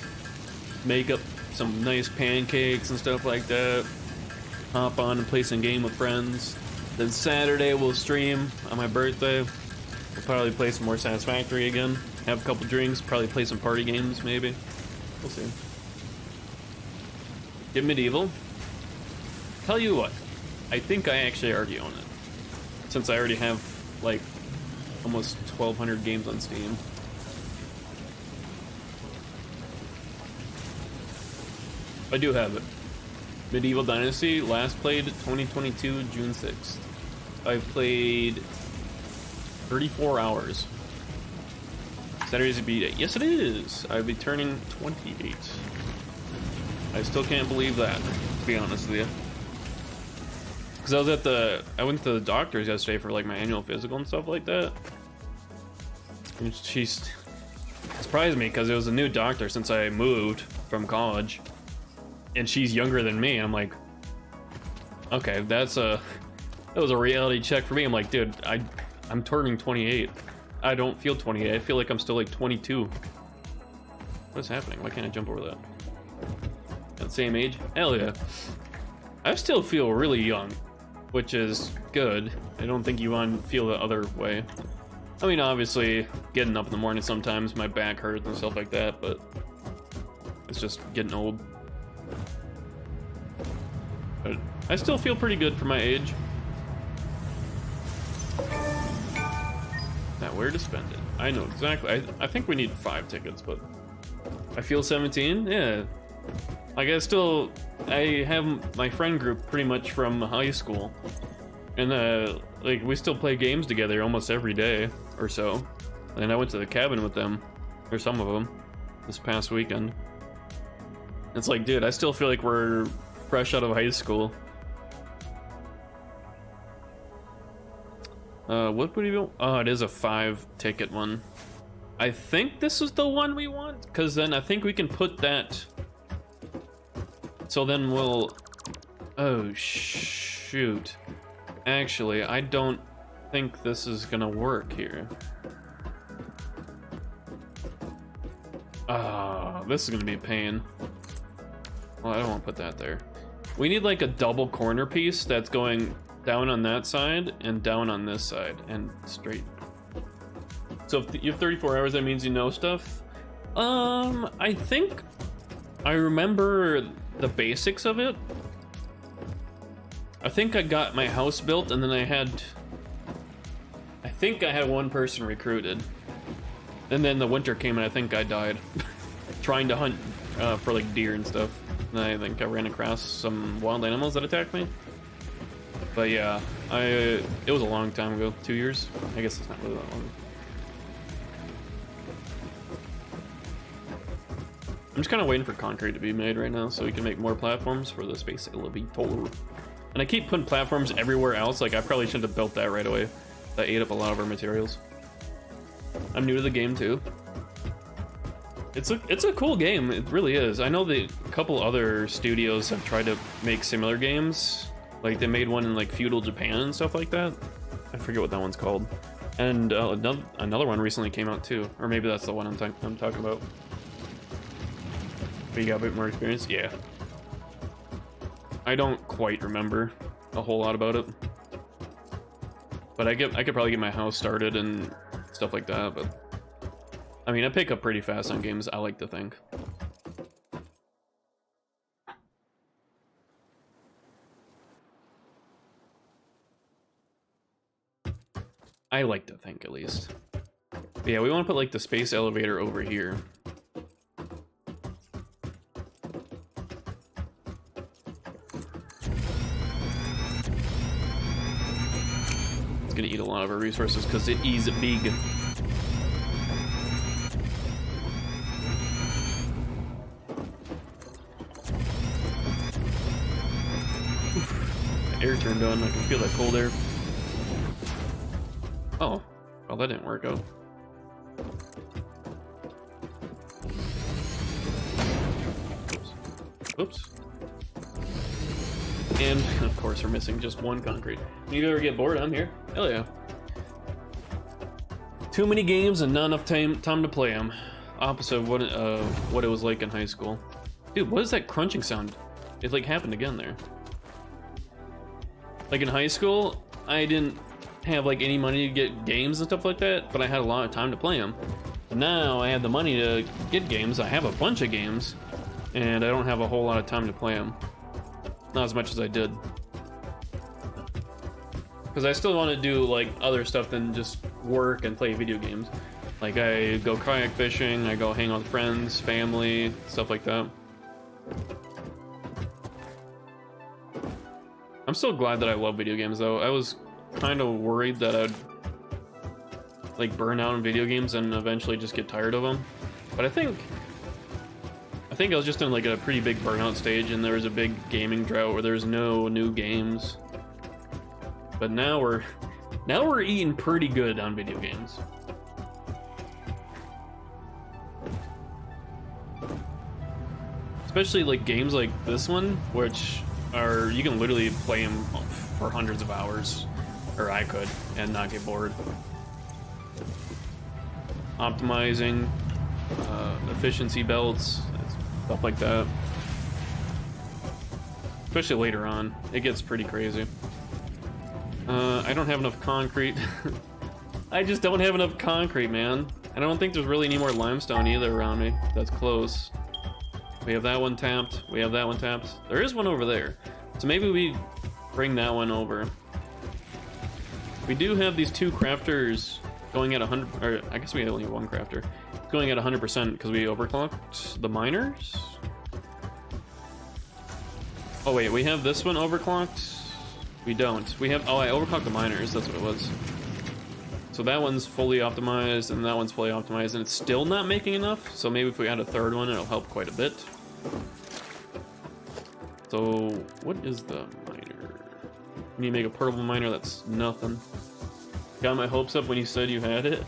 make up some nice pancakes and stuff like that, hop on and play some game with friends. Then Saturday we'll stream on my birthday. We'll probably play some more Satisfactory again, have a couple drinks, probably play some party games maybe. We'll see. Get medieval. Tell you what, I think I actually already own it, since I already have like almost 1,200 games on Steam. I do have it. Medieval Dynasty, last played 2022, June 6th. I've played 34 hours. Saturday's a B-Day. Yes, it is! I'll be turning 28. I still can't believe that, to be honest with you. Because I went to the doctor's yesterday for like my annual physical and stuff like that. And she surprised me because it was a new doctor since I moved from college. And she's younger than me. I'm like, okay, that was a reality check for me. I'm like, dude, I'm turning 28. I don't feel 28. I feel like I'm still like 22. What's happening? Why can't I jump over that? At the same age? Hell yeah. I still feel really young, which is good. I don't think you want to feel the other way. I mean, obviously, getting up in the morning sometimes my back hurts and stuff like that, but it's just getting old. But I still feel pretty good for my age. Now, where to spend it? I know exactly. I think we need 5 tickets, but I feel 17. Yeah, like I have my friend group pretty much from high school, and like we still play games together almost every day or so. And I went to the cabin with them, or some of them, this past weekend. It's like, dude, I still feel like we're fresh out of high school. What would you? Oh, it is a 5-ticket one. I think this is the one we want, because then I think we can put that. So then we'll. Oh shoot! Actually, I don't think this is gonna work here. This is gonna be a pain. Well, I don't want to put that there. We need like a double corner piece that's going down on that side and down on this side and straight. So if you have 34 hours, that means you know stuff. I think I remember the basics of it. I think I got my house built, and then I think I had one person recruited. And then the winter came and I think I died trying to hunt for like deer and stuff. And I think I ran across some wild animals that attacked me. But yeah, it was a long time ago, 2 years. I guess it's not really that long. I'm just kind of waiting for concrete to be made right now so we can make more platforms for the Space Elevator. And I keep putting platforms everywhere else. Like, I probably shouldn't have built that right away. That ate up a lot of our materials. I'm new to the game too. It's a cool game, it really is. I know that a couple other studios have tried to make similar games. Like they made one in like feudal Japan and stuff like that. I forget what that one's called. And another one recently came out too. Or maybe that's the one I'm talking about. But you got a bit more experience? Yeah. I don't quite remember a whole lot about it. But I could probably get my house started and stuff like that, but I mean, I pick up pretty fast on games, I like to think. I like to think, at least. But yeah, we want to put like the space elevator over here. It's gonna eat a lot of our resources because it is big. Air turned on, I can feel that cold air. Oh, well that didn't work out. Oops. And of course we're missing just one concrete. When you ever get bored, I'm here. Hell yeah. Too many games and not enough time to play them. Opposite of what it was like in high school. Dude, what is that crunching sound? It like happened again there. Like in high school, I didn't have like any money to get games and stuff like that, but I had a lot of time to play them. But now I have the money to get games. I have a bunch of games, and I don't have a whole lot of time to play them. Not as much as I did. Because I still want to do like other stuff than just work and play video games. Like I go kayak fishing, I go hang out with friends, family, stuff like that. I'm still glad that I love video games though. I was kind of worried that I'd like burn out in video games and eventually just get tired of them. But I think I was just in like a pretty big burnout stage, and there was a big gaming drought where there's no new games. But now we're eating pretty good on video games. Especially like games like this one, which are, you can literally play them for hundreds of hours, or I could, and not get bored. Optimizing, efficiency belts, stuff like that. Especially later on, it gets pretty crazy. I don't have enough concrete. I just don't have enough concrete, man. I don't think there's really any more limestone either around me. That's close. We have that one tapped. We have that one tapped. There is one over there. So maybe we bring that one over. We do have these two crafters going at 100, or I guess we only have one crafter. It's going at 100% because we overclocked the miners. Oh wait, we have this one overclocked? We don't. We have, oh, I overclocked the miners, that's what it was. So that one's fully optimized, and that one's fully optimized, and it's still not making enough. So maybe if we add a third one, it'll help quite a bit. So, what is the miner? We need to make a portable miner, that's nothing. Got my hopes up when you said you had it.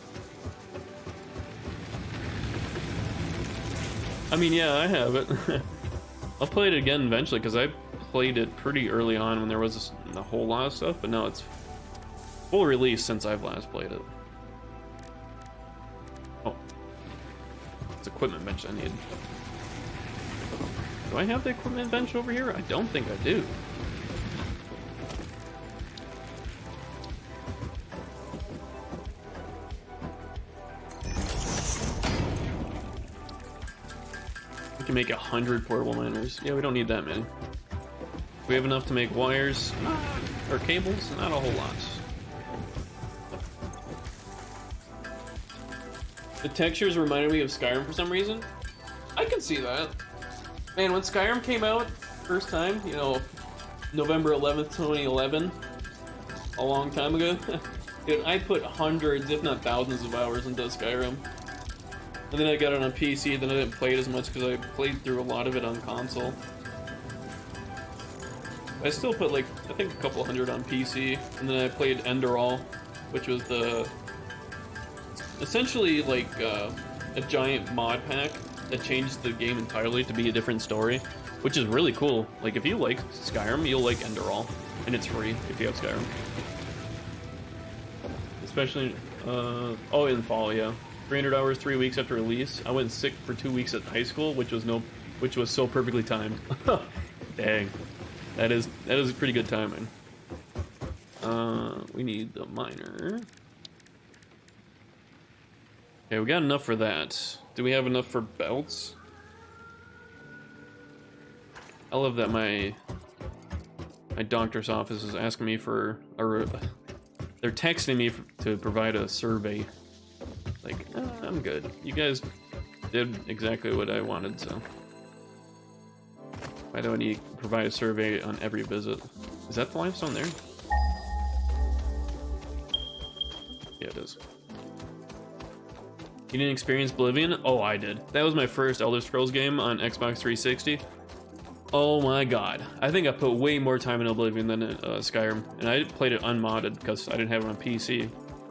I mean, yeah, I have it. I'll play it again eventually, because I played it pretty early on when there was a whole lot of stuff, but now it's full release since I've last played it. Oh. It's equipment bench I need. Do I have the equipment bench over here? I don't think I do. We can make 100 portable miners. Yeah, we don't need that many. We have enough to make wires or cables, not a whole lot. The textures reminded me of Skyrim for some reason. I can see that. Man, when Skyrim came out first time, you know, November 11th, 2011, a long time ago, dude, I put hundreds, if not thousands of hours into Skyrim. And then I got it on PC, then I didn't play it as much because I played through a lot of it on console. I still put like, I think a couple hundred on PC, and then I played Enderall, which was the, essentially like a giant mod pack that changed the game entirely to be a different story, which is really cool. Like if you like Skyrim, you'll like Enderall, and it's free if you have Skyrim. Especially, oh, in fall, yeah. 300 hours, 3 weeks after release. I went sick for 2 weeks at high school, which was so perfectly timed. Dang. That is pretty good timing. We need the miner. Okay, we got enough for that. Do we have enough for belts? I love that my doctor's office is asking me for, or they're texting me to provide a survey. Like, I'm good. You guys did exactly what I wanted, so. Why do I need to provide a survey on every visit? Is that the limestone there? Yeah, it is. You didn't experience Oblivion? Oh, I did. That was my first Elder Scrolls game on Xbox 360. Oh my god. I think I put way more time in Oblivion than in Skyrim. And I played it unmodded because I didn't have it on PC.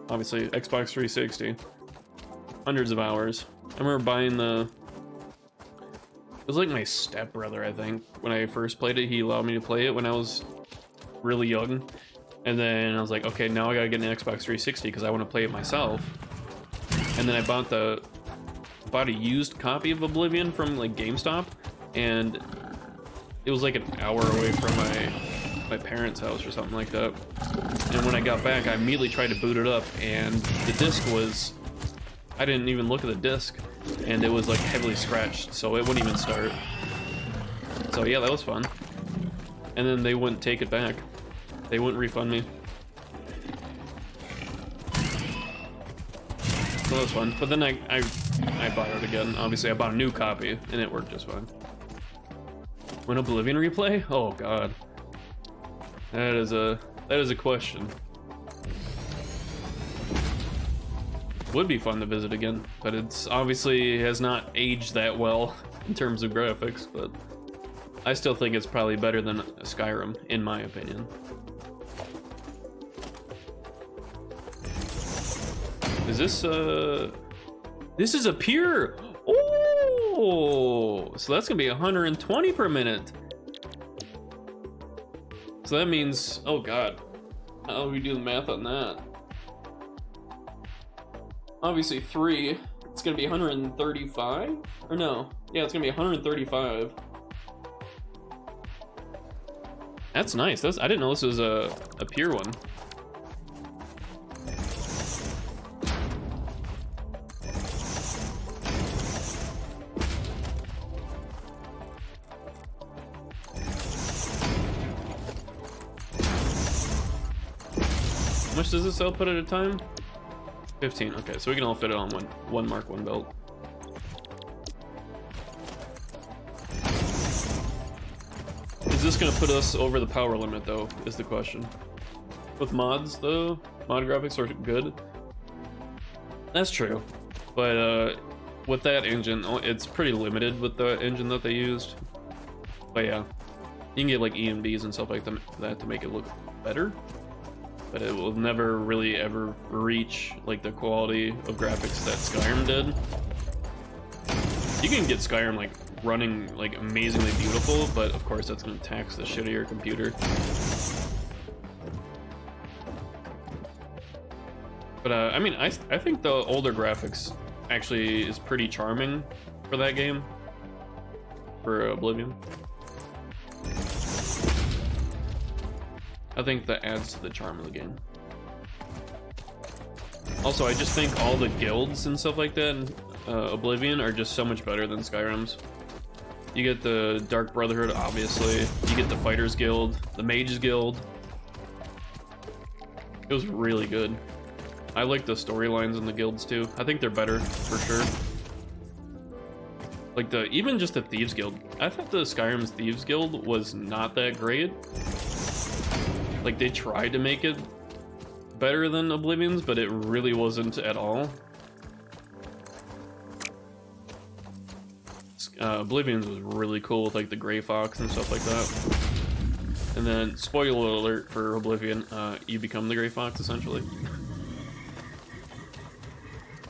Obviously, Xbox 360. Hundreds of hours. I remember buying the... It was like my stepbrother, I think. When I first played it, he allowed me to play it when I was really young. And then I was like, okay, now I gotta get an Xbox 360 because I want to play it myself. And then I bought a used copy of Oblivion from like GameStop, and it was like an hour away from my parents' house or something like that. And when I got back, I immediately tried to boot it up, and the disc was, I didn't even look at the disc, and it was like heavily scratched, so it wouldn't even start. So yeah, that was fun. And then they wouldn't take it back. They wouldn't refund me. So that was fun. But then I bought it again. Obviously, I bought a new copy, and it worked just fine. When Oblivion replay? Oh god, that is a question. Would be fun to visit again, but it's obviously has not aged that well in terms of graphics. But I still think it's probably better than Skyrim, in my opinion. Is this this is a pure. Oh, so that's gonna be 120 per minute. So that means, oh god, how do we do the math on that? Obviously 3, it's gonna be 135, or no? Yeah, it's gonna be 135. That's nice. I didn't know this was a pure one. How much does this output at a time? 15. Okay, so we can all fit it on one Mark 1 belt. Is this gonna put us over the power limit though, is the question. With mods though, mod graphics are good. That's true, but with that engine, it's pretty limited with the engine that they used. But yeah, you can get like AMDs and stuff like that to make it look better. But it will never really ever reach like the quality of graphics that Skyrim did. You can get Skyrim like running like amazingly beautiful, but of course that's gonna tax the shit out of your computer. But I mean, I think the older graphics actually is pretty charming for that game, for Oblivion. I think that adds to the charm of the game. Also, I just think all the guilds and stuff like that in Oblivion are just so much better than Skyrim's. You get the Dark Brotherhood, obviously. You get the Fighters Guild, the Mages Guild. It was really good. I like the storylines in the guilds too. I think they're better, for sure. Like even just the Thieves Guild. I thought the Skyrim's Thieves Guild was not that great. Like, they tried to make it better than Oblivion's, but it really wasn't at all. Oblivion's was really cool with, like, the Gray Fox and stuff like that. And then, spoiler alert for Oblivion, you become the Gray Fox, essentially.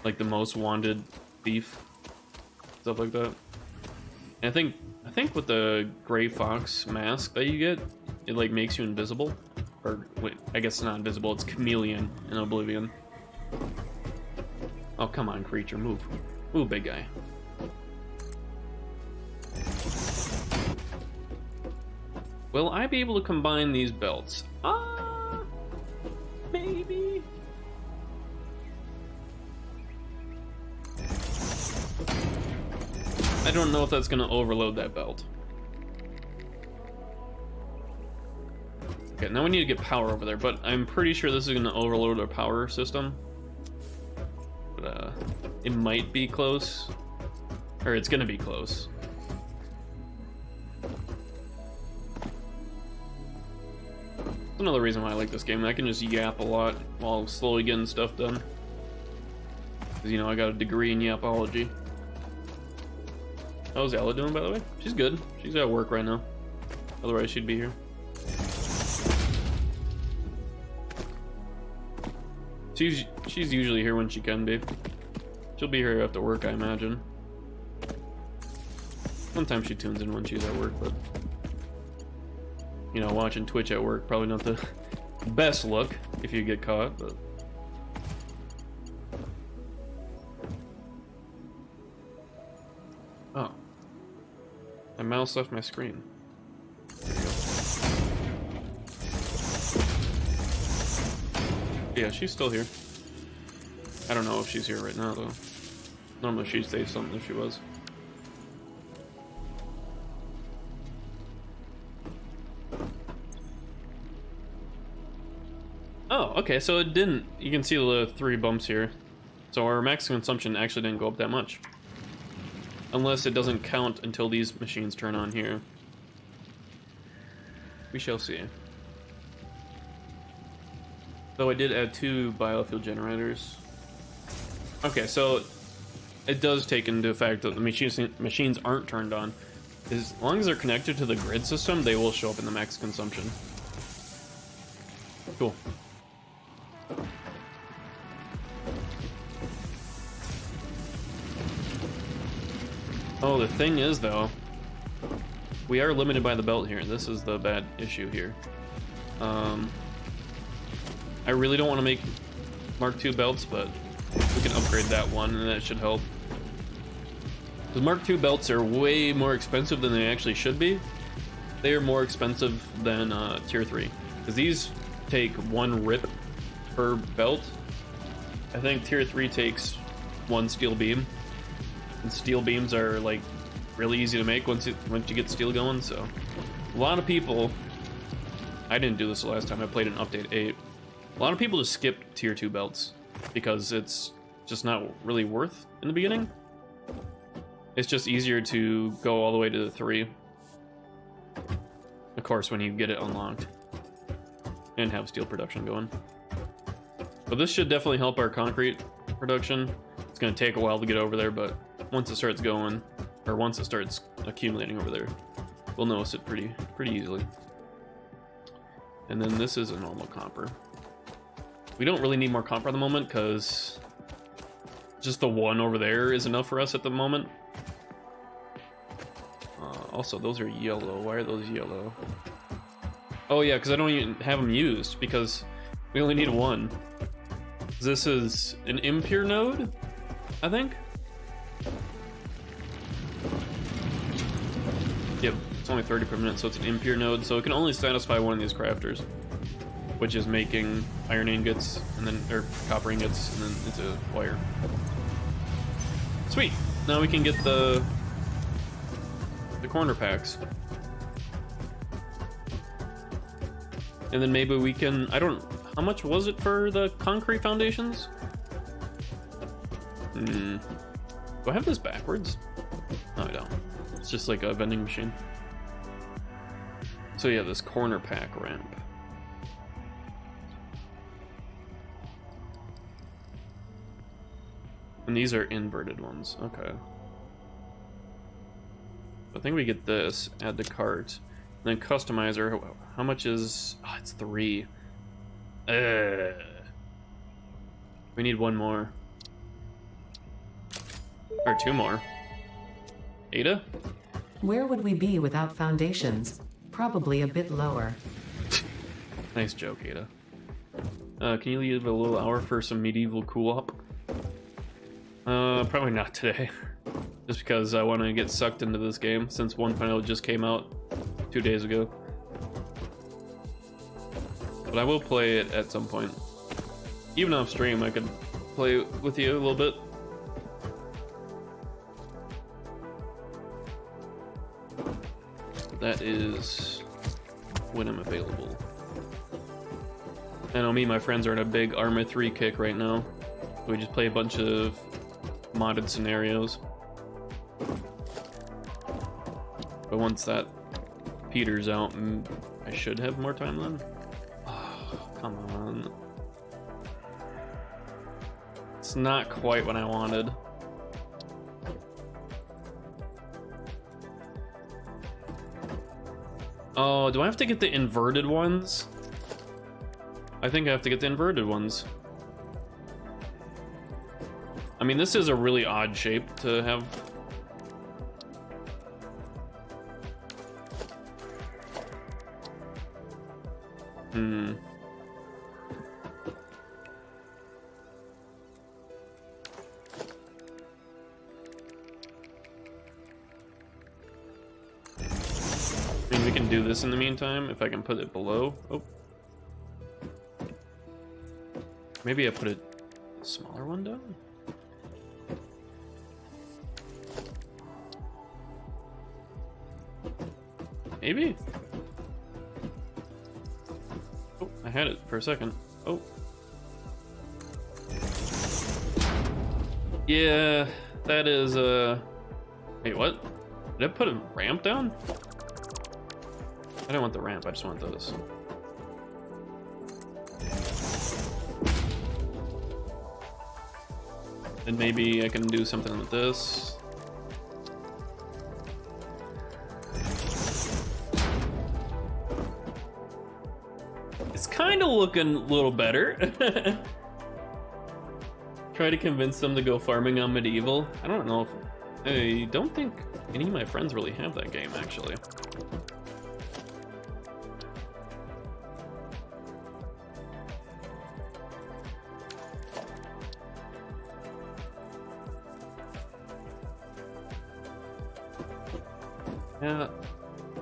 Like, the most wanted thief. Stuff like that. And I think with the Gray Fox mask that you get, it, like, makes you invisible. Or, wait, I guess it's not invisible, it's chameleon in Oblivion. Oh, come on, creature, move. Move, big guy. Will I be able to combine these belts? Maybe. don't know if that's gonna overload that belt. Okay, now we need to get power over there, but I'm pretty sure this is gonna overload our power system. But it might be close, or it's gonna be close. That's another reason why I like this game. I can just yap a lot while slowly getting stuff done. Because, you know, I got a degree in yapology. How's Ella doing, by the way? She's good. She's at work right now. Otherwise, she'd be here. She's usually here when she can be. She'll be here after work, I imagine. Sometimes she tunes in when she's at work, but... You know, watching Twitch at work, probably not the best look if you get caught, but... Oh. My mouse left my screen. There you go. Yeah, she's still here. I don't know if she's here right now, though. Normally she'd say something if she was. Oh, okay, so it didn't... You can see the 3 bumps here. So our max consumption actually didn't go up that much. Unless it doesn't count until these machines turn on here. We shall see. Though I did add 2 biofuel generators. Okay, so it does take into effect that the machines aren't turned on. As long as they're connected to the grid system, they will show up in the max consumption. Cool. Oh, the thing is, though, we are limited by the belt here. This is the bad issue here. I really don't want to make Mark II belts, but we can upgrade that one, and that should help. Because Mark II belts are way more expensive than they actually should be. They are more expensive than Tier 3. Because these take 1 rip per belt. I think Tier 3 takes 1 steel beam. And steel beams are like really easy to make once you get steel going, so a lot of people, I didn't do this the last time I played in Update 8. A lot of people just skip Tier 2 belts because it's just not really worth in the beginning. It's just easier to go all the way to the 3. Of course, when you get it unlocked and have steel production going. But this should definitely help our concrete production. It's going to take a while to get over there, but once it starts going, or once it starts accumulating over there, we'll notice it pretty easily. And then this is a normal copper. We don't really need more copper at the moment because just the 1 over there is enough for us at the moment. Also, those are yellow. Why are those yellow? Oh yeah, because I don't even have them used because we only need 1. This is an impure node, I think. Yep, it's only 30 per minute, so it's an impure node, so it can only satisfy one of these crafters, which is making iron ingots, and then, or copper ingots, and then into wire. Sweet! Now we can get the corner packs. And then maybe we can, how much was it for the concrete foundations? Do I have this backwards? No, I don't. It's just like a vending machine. So yeah, this corner pack ramp. And these are inverted ones, okay. I think we get this, add the cart, then customizer. How much is, oh, it's 3. We need 1 more. Or 2 more. Ada? Where would we be without foundations? Probably a bit lower. Nice joke, Ada. Can you leave a little hour for some medieval cool-up? Probably not today. Just because I want to get sucked into this game since 1.0 just came out 2 days ago. But I will play it at some point. Even off stream, I could play with you a little bit. that is when I'm available. I know me and my friends are in a big Arma 3 kick right now. We just play a bunch of modded scenarios. But once that peters out, I should have more time then. Oh, come on. It's not quite what I wanted. Oh, do I have to get the inverted ones? I think I have to get the inverted ones. I mean, this is a really odd shape to have. I mean, we can do this in the meantime, if I can put it below. Oh. Maybe I put a smaller one down? Maybe? Oh, I had it for a second. Oh. Yeah, that is, wait, what? Did I put a ramp down? I don't want the ramp, I just want those. And maybe I can do something with this. It's kind of looking a little better. Try to convince them to go farming on Medieval. I don't know if... I don't think any of my friends really have that game, actually. Yeah,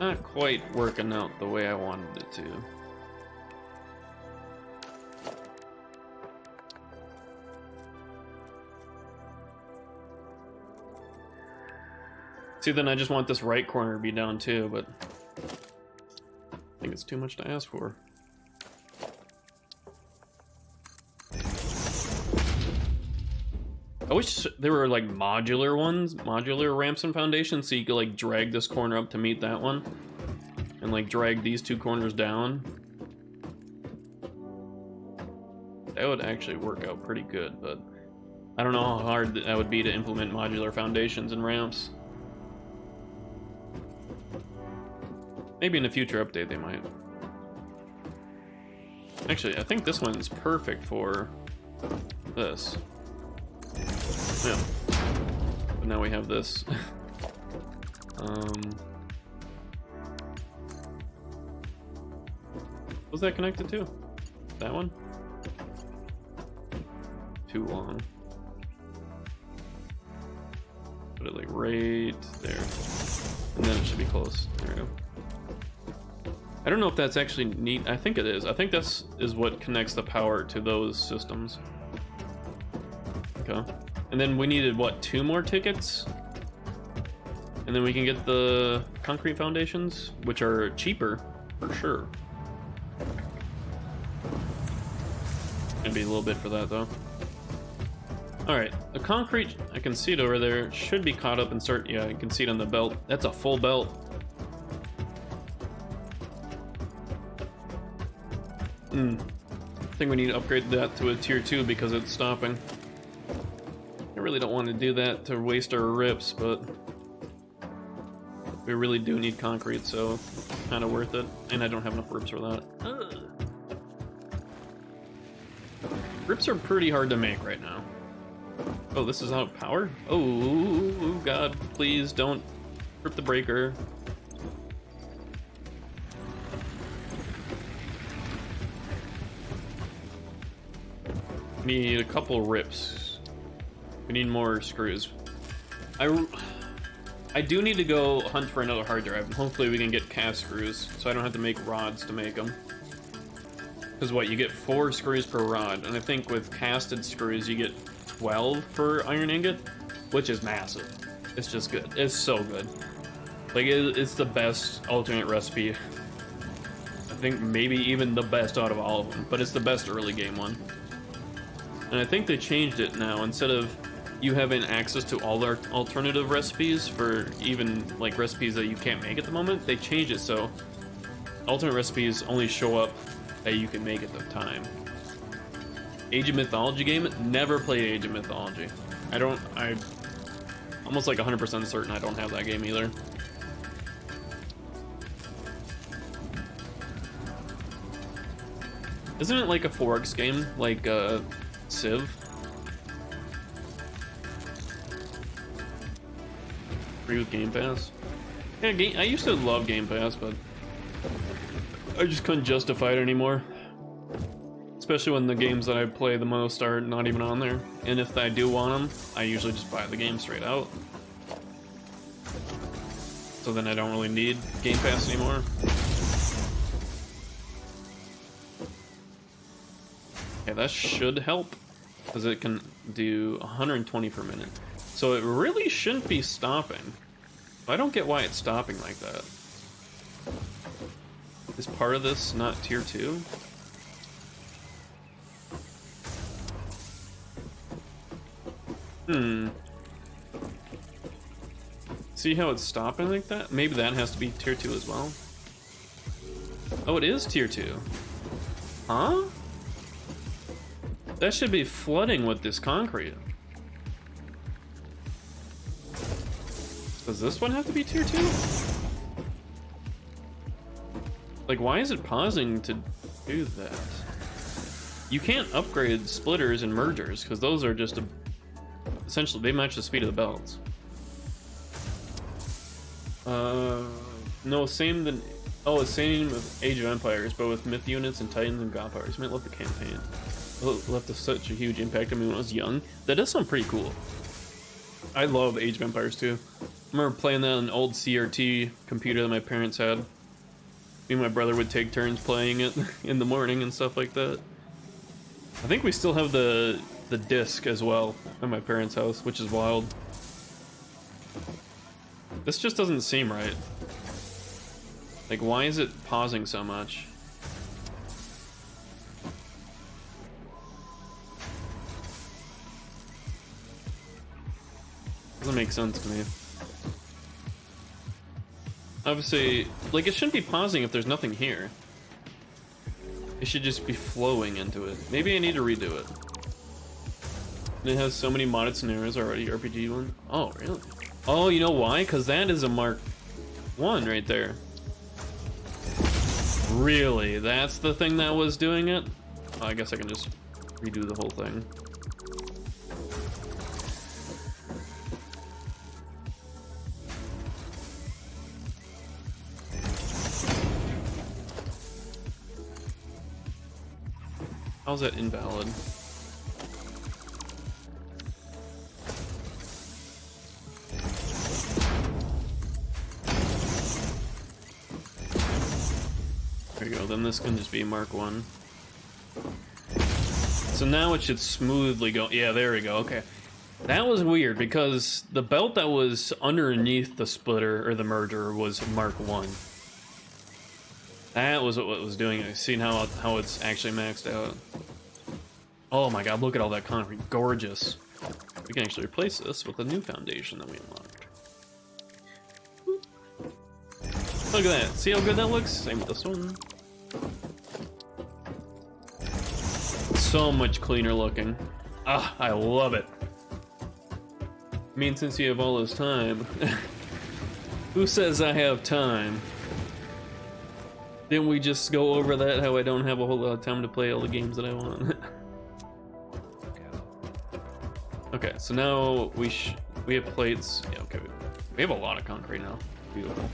not quite working out the way I wanted it to. See, then I just want this right corner to be down too, but I think it's too much to ask for. I wish there were like modular ones, modular ramps and foundations, so you could like drag this corner up to meet that one, and like drag these two corners down. That would actually work out pretty good, but I don't know how hard that would be to implement modular foundations and ramps. Maybe in a future update they might. Actually, I think this one is perfect for this. Yeah. But now we have this. Was that connected to? That one? Too long. Put it like right there. And then it should be close. There we go. I don't know if that's actually neat. I think it is. I think this is what connects the power to those systems. Okay. And then we needed, what, 2 more tickets? And then we can get the concrete foundations, which are cheaper, for sure. Gonna be a little bit for that, though. Alright, the concrete, I can see it over there, should be caught up and start, yeah, you can see it on the belt. That's a full belt. I think we need to upgrade that to a tier 2 because it's stopping. I really don't want to do that to waste our rips, but we really do need concrete, so it's kind of worth it. And I don't have enough rips for that. Ugh. Rips are pretty hard to make right now. Oh, this is out of power? Oh, God, please don't rip the breaker. We need a couple rips. We need more screws. I do need to go hunt for another hard drive, and hopefully we can get cast screws, so I don't have to make rods to make them. Because what, you get 4 screws per rod, and I think with casted screws you get 12 per iron ingot, which is massive. It's just good. It's so good. Like, it's the best alternate recipe. I think maybe even the best out of all of them, but it's the best early game one. And I think they changed it now. Instead of you having access to all their alternative recipes for even like recipes that you can't make at the moment, they changed it so alternate recipes only show up that you can make at the time. Age of Mythology game, never played Age of Mythology. I'm almost like 100% certain I don't have that game either. Isn't it like a 4X game, like Civ? Free with Game Pass? Yeah, I used to love Game Pass, but I just couldn't justify it anymore. Especially when the games that I play the most are not even on there. And if I do want them, I usually just buy the game straight out. So then I don't really need Game Pass anymore. Okay, that should help, because it can do 120 per minute. So it really shouldn't be stopping. I don't get why it's stopping like that. Is part of this not tier 2? See how it's stopping like that? Maybe that has to be tier 2 as well. Oh, it is tier 2. Huh? That should be flooding with this concrete. Does this one have to be tier 2? Like, why is it pausing to do that? You can't upgrade splitters and mergers, because those are just essentially, they match the speed of the belts. No, same than... Oh, it's same with Age of Empires, but with Myth units and Titans and God Powers. You might love the campaign. It left such a huge impact on me when I was young. That does sound pretty cool. I love Age of Empires too. I remember playing that on an old CRT computer that my parents had. Me and my brother would take turns playing it in the morning and stuff like that. I think we still have the disc as well at my parents' house, which is wild. This just doesn't seem right. Like, why is it pausing so much? Doesn't make sense to me. Obviously, like, it shouldn't be pausing if there's nothing here. It should just be flowing into it. Maybe I need to redo it. And it has so many modded scenarios already, RPG one. Oh, really? Oh, you know why? Because that is a Mark 1 right there. Really? That's the thing that was doing it? Oh, I guess I can just redo the whole thing. How's that invalid? There you go, then this can just be Mark 1. So now it should smoothly go. Yeah, there we go, okay. That was weird because the belt that was underneath the splitter or the merger was Mark 1. That was what was doing it. Seeing how it's actually maxed out. Oh my god, look at all that concrete. Gorgeous. We can actually replace this with a new foundation that we unlocked. Look at that. See how good that looks? Same with this one. So much cleaner looking. Ah, I love it. I mean, since you have all this time. Who says I have time? Didn't we just go over that, how I don't have a whole lot of time to play all the games that I want? Okay, so now we have plates. Yeah, okay, we have a lot of concrete now. Beautiful.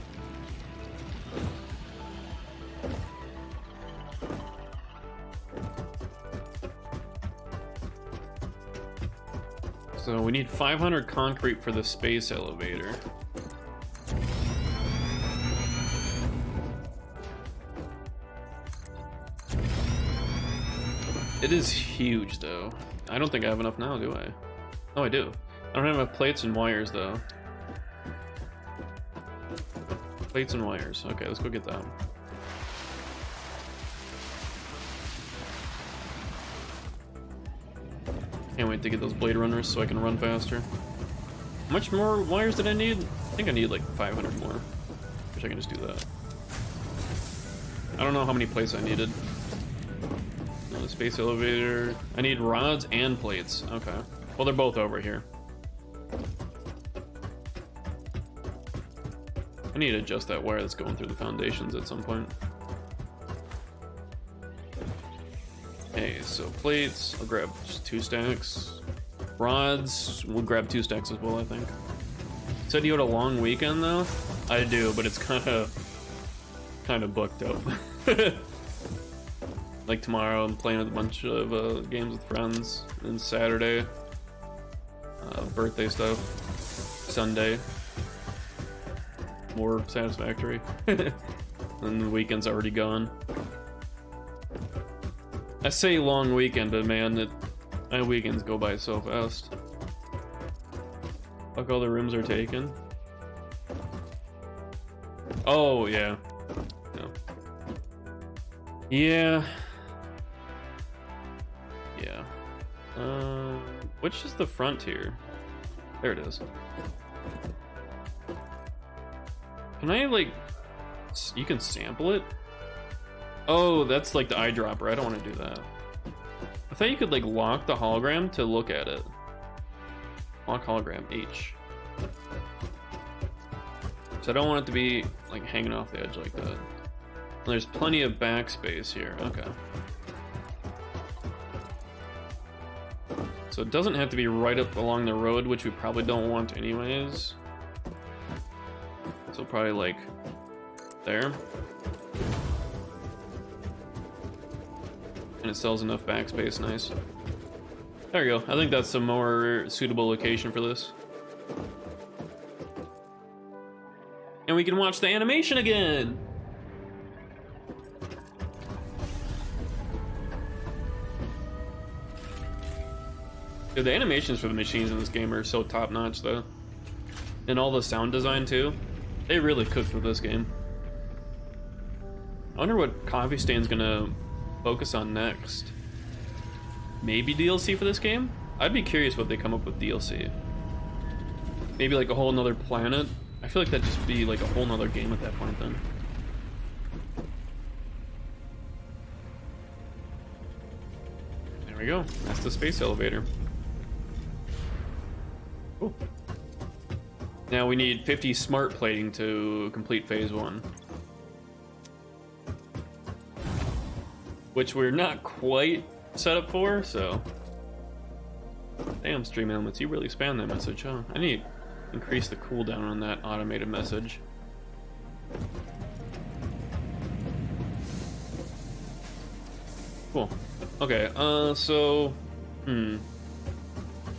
So we need 500 concrete for the space elevator. It is huge, though. I don't think I have enough now, do I? Oh, I do. I don't have enough plates and wires, though. Plates and wires. Okay, let's go get that. Can't wait to get those blade runners so I can run faster. How much more wires did I need? I think I need like 500 more. Wish I can just do that. I don't know how many plates I needed. No, the space elevator. I need rods and plates. Okay. Well, they're both over here. I need to adjust that wire that's going through the foundations at some point. Okay, so plates, I'll grab just 2 stacks. Rods, we'll grab 2 stacks as well, I think. Said you had a long weekend though? I do, but it's kind of booked up. Like tomorrow, I'm playing with a bunch of games with friends, and Saturday, birthday stuff. Sunday, more Satisfactory. And the weekend's already gone. I say long weekend, but man, my weekends go by so fast. Fuck, all the rooms are taken. Oh, yeah. No. Yeah. Yeah. Which is the frontier? There it is. Can I, like... You can sample it? Oh, that's like the eyedropper. I don't want to do that. I thought you could like lock the hologram to look at it. Lock hologram H. So I don't want it to be like hanging off the edge like that. There's plenty of backspace here. Okay. So it doesn't have to be right up along the road, which we probably don't want anyways. So probably like there. And it sells enough backspace, nice. There you go. I think that's a more suitable location for this. And we can watch the animation again! Dude, the animations for the machines in this game are so top-notch, though. And all the sound design, too. They really cooked with this game. I wonder what Coffee Stain's gonna focus on next. Maybe DLC for this game? I'd be curious what they come up with DLC. Maybe like a whole nother planet? I feel like that'd just be like a whole nother game at that point then. There we go. That's the space elevator. Cool. Now we need 50 smart plating to complete phase 1. Which we're not quite set up for, so. Damn, Stream Elements, you really spammed that message, huh? I need to increase the cooldown on that automated message. Cool. Okay, so,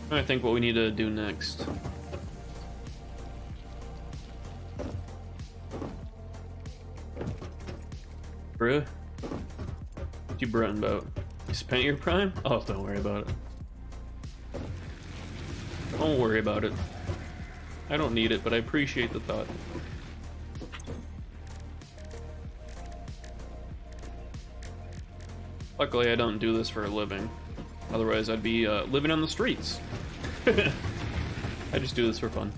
I think what we need to do next. Bruh? What you brutting about? You spent your prime? Oh, don't worry about it. Don't worry about it. I don't need it, but I appreciate the thought. Luckily, I don't do this for a living. Otherwise, I'd be living on the streets. I just do this for fun.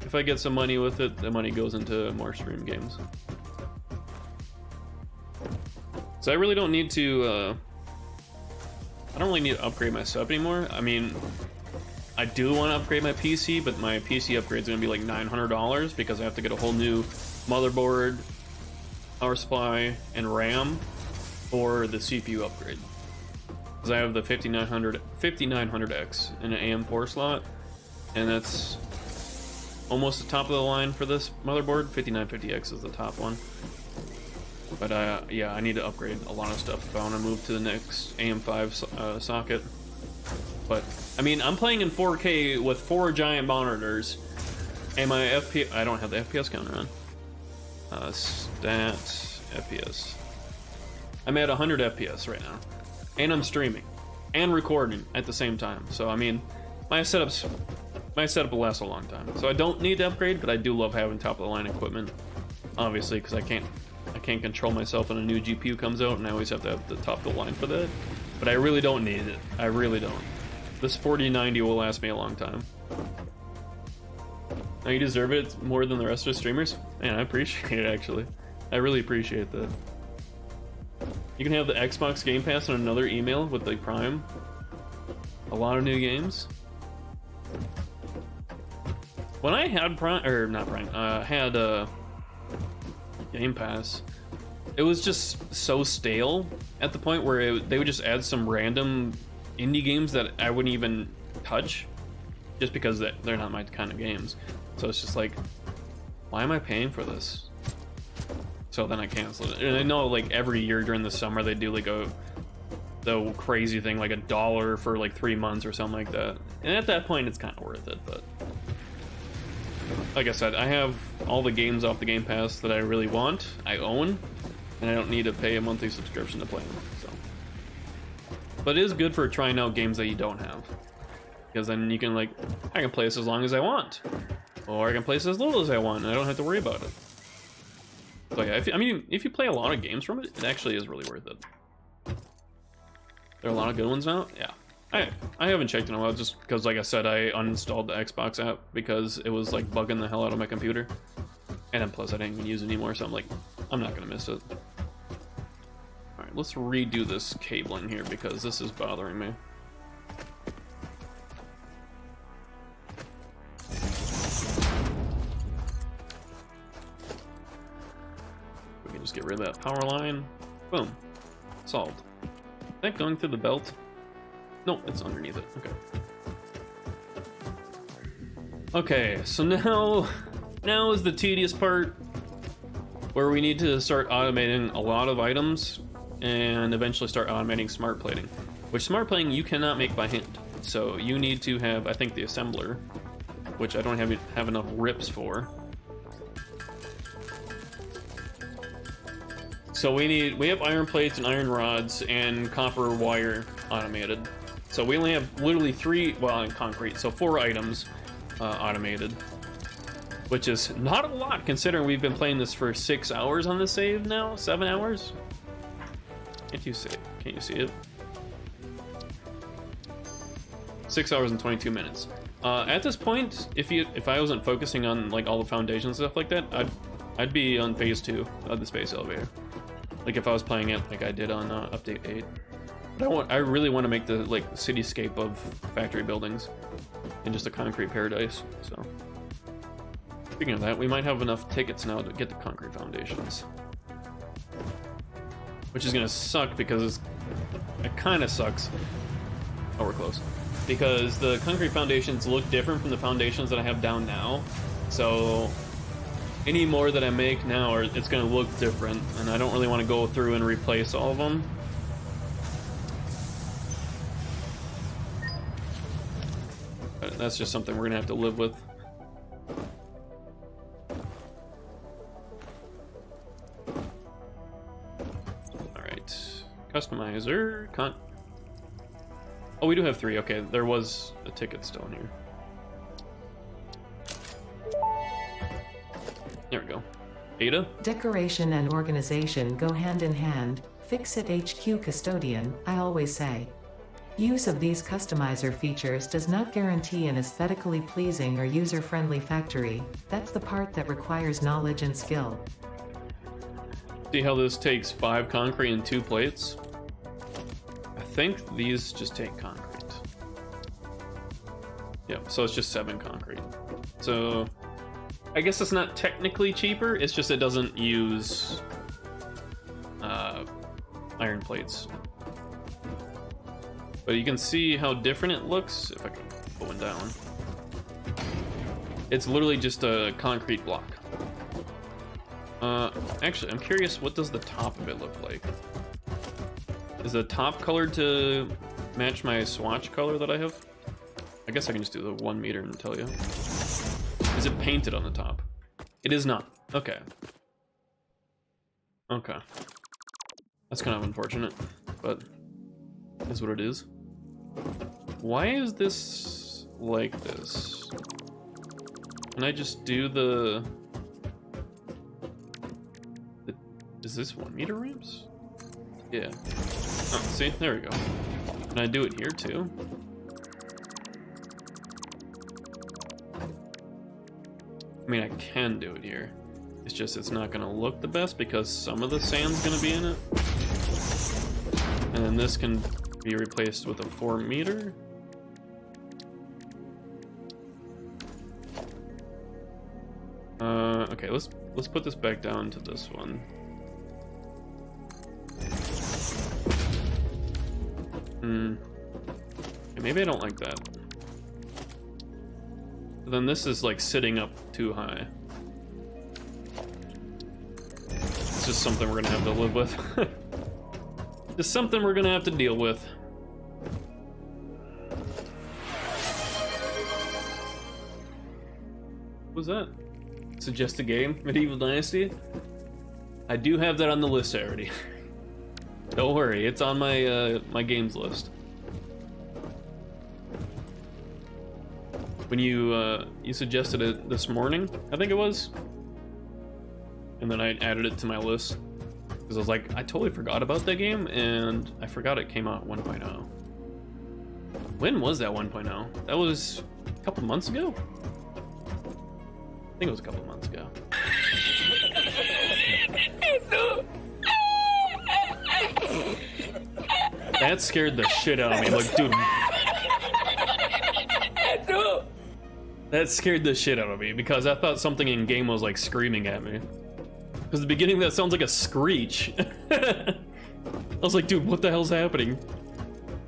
If I get some money with it, the money goes into more stream games. So I really don't need to, I don't really need to upgrade my setup anymore. I mean, I do want to upgrade my PC, but my PC upgrade is going to be like $900 because I have to get a whole new motherboard, power supply, and RAM for the CPU upgrade. Because I have the 5900X in an AM4 slot, and that's almost the top of the line for this motherboard. 5950X is the top one. But yeah, I need to upgrade a lot of stuff if I want to move to the next AM5 socket. But, I mean, I'm playing in 4K with 4 giant monitors, and my FPS, I don't have the FPS counter on. Stats, FPS. I'm at 100 FPS right now. And I'm streaming, and recording at the same time. So, I mean, my setup's my setup will last a long time. So I don't need to upgrade, but I do love having top of the line equipment. Obviously, because I can't control myself when a new GPU comes out, and I always have to have the top of the line for that. But I really don't need it. I really don't. This 4090 will last me a long time. Now you deserve it more than the rest of the streamers. Man, I appreciate it actually. I really appreciate that. You can have the Xbox Game Pass on another email with the Prime. A lot of new games. When I had Prime, or not Prime, had Game Pass, it was just so stale at the point where they would just add some random indie games that I wouldn't even touch, just because they're not my kind of games. So it's just like, why am I paying for this? So then I canceled it. And I know like every year during the summer they do like the crazy thing, like $1 for like 3 months or something like that. And at that point it's kind of worth it, but like I said, I have all the games off the Game Pass that I really want, I own, and I don't need to pay a monthly subscription to play them. So, but it is good for trying out games that you don't have, because then you can like, I can play this as long as I want, or I can play this as little as I want, and I don't have to worry about it. So yeah, if you play a lot of games from it, it actually is really worth it. There are a lot of good ones now. Yeah. I haven't checked in a while, just because, like I said, I uninstalled the Xbox app because it was like bugging the hell out of my computer, and then plus I didn't even use it anymore, so I'm like, I'm not gonna miss it. All right, let's redo this cabling here because this is bothering me. We can just get rid of that power line. Boom, solved. Is that going through the belt? No, it's underneath it. Okay. Okay, so now is the tedious part where we need to start automating a lot of items and eventually start automating smart plating. Which smart plating you cannot make by hand. So you need to have, I think, the assembler, which I don't have enough rips for. So we have iron plates and iron rods and copper wire automated. So we only have literally 3, well, in concrete, so 4 items automated, which is not a lot considering we've been playing this for 6 hours on the save now, 7 hours. Can't you see it? 6 hours and 22 minutes. At this point, if I wasn't focusing on like all the foundations and stuff like that, I'd be on phase 2 of the space elevator. Like if I was playing it like I did on update 8. But I really want to make the like cityscape of factory buildings in just a concrete paradise. So speaking of that, we might have enough tickets now to get the concrete foundations, which is gonna suck because it kind of sucks. Oh, we're close. Because the concrete foundations look different from the foundations that I have down now. So any more that I make now, it's gonna look different, and I don't really want to go through and replace all of them. But that's just something we're gonna have to live with. All right, customizer, oh, we do have 3. Okay, there was a ticket still in here. There we go. Ada? Decoration and organization go hand in hand. Fix it HQ custodian, I always say. Use of these customizer features does not guarantee an aesthetically pleasing or user-friendly factory. That's the part that requires knowledge and skill. See how this takes 5 concrete and 2 plates? I think these just take concrete. Yep, so it's just 7 concrete. So I guess it's not technically cheaper, it's just it doesn't use iron plates. But you can see how different it looks if I can put one down. It's literally just a concrete block. Actually, I'm curious, what does the top of it look like? Is the top colored to match my swatch color that I have? I guess I can just do the 1 meter and tell you. Is it painted on the top? It is not. Okay. Okay. That's kind of unfortunate, but is what it is. Why is this like this. Can I just do the is this 1 meter ramps? Yeah. Oh, see, there we go. Can I do it here too? I mean, I can do it here. It's just it's not gonna look the best because some of the sand's gonna be in it. And then this can be replaced with a 4 meter. Okay, let's put this back down to this one. Okay, maybe I don't like that. But then this is like sitting up too high. It's just something we're gonna have to live with. Just something we're gonna have to deal with. What was that? Suggest a game? Medieval Dynasty? I do have that on the list already. Don't worry, it's on my my games list. When you suggested it this morning, I think it was, and then I added it to my list because I was like, I totally forgot about that game, and I forgot it came out 1.0. When was that 1.0? That was a couple months ago? I think it was a couple months ago. That scared the shit out of me. Like, dude. That scared the shit out of me because I thought something in game was like screaming at me. Because the beginning that sounds like a screech. I was like, dude, what the hell's happening?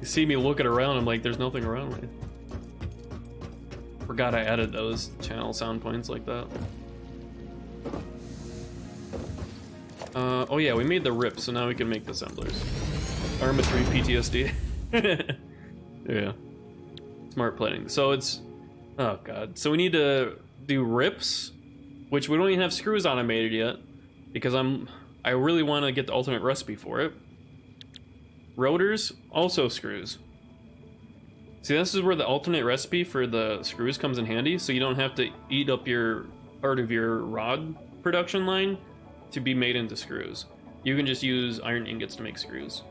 You see me looking around, I'm like, there's nothing around me. Forgot I added those channel sound points like that. Oh yeah, we made the rip, so now we can make the assemblers. Arma 3 PTSD. Yeah. Smart planning. So it's... Oh god. So we need to do rips, which we don't even have screws automated yet, because I really want to get the alternate recipe for it. Rotors, also screws. See, this is where the alternate recipe for the screws comes in handy, so you don't have to eat up your part of your rod production line to be made into screws. You can just use iron ingots to make screws.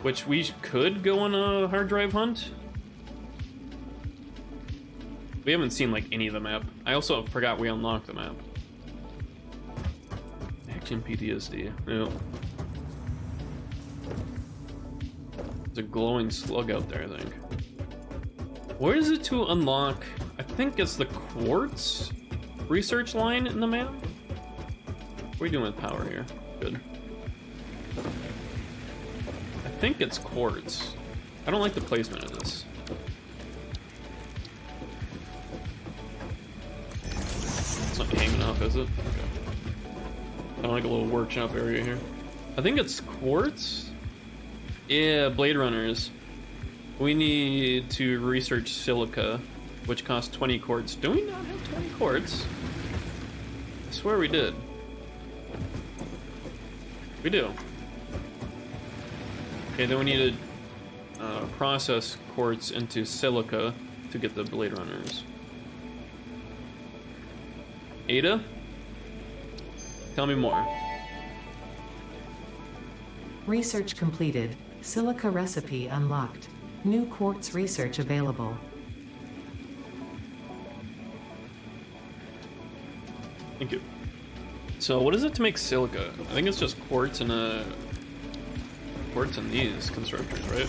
Which we could go on a hard drive hunt. We haven't seen like any of the map. I also forgot we unlocked the map. Action PTSD. Yep. There's a glowing slug out there, I think. Where is it to unlock? I think it's the quartz research line in the map. What are we doing with power here? Good. I think it's quartz. I don't like the placement of this. It's not hanging off, is it? Okay. I don't like a little workshop area here. I think it's quartz. Yeah, Blade Runners. We need to research silica, which costs 20 quartz. Do we not have 20 quartz? I swear we did. We do. Okay, then we need to process quartz into silica to get the Blade Runners. Ada? Tell me more. Research completed. Silica recipe unlocked. New quartz research available. Thank you. So what is it to make silica? I think it's just quartz and quartz in these constructors, right?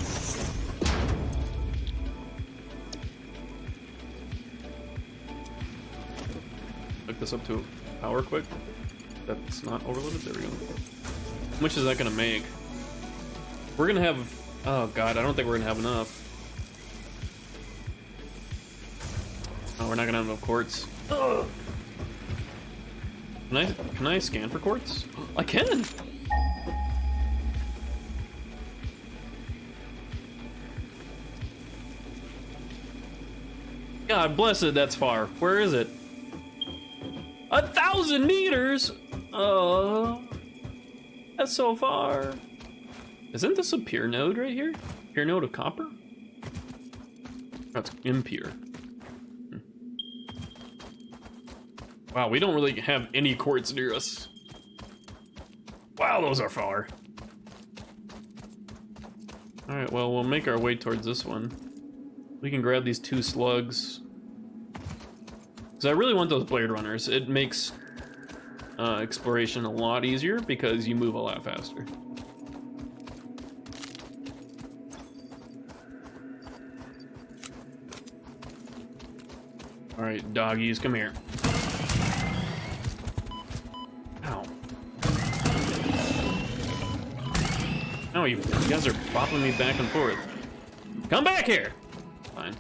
Hook this up to power quick. That's not overloaded. There we go. How much is that gonna make? We're gonna have... Oh god, I don't think we're gonna have enough. Oh, we're not gonna have enough quartz. Ugh. Can I scan for quartz? I can! God bless it, that's far. Where is it? 1,000 meters? Oh, that's so far. Isn't this a pure node right here? Pure node of copper? That's impure. Wow, we don't really have any quartz near us. Wow, those are far. Alright, well, we'll make our way towards this one. We can grab these 2 slugs. Because I really want those Blade Runners. It makes exploration a lot easier because you move a lot faster. Alright, doggies, come here. Ow. No, you guys are bopping me back and forth. Come back here! Fine.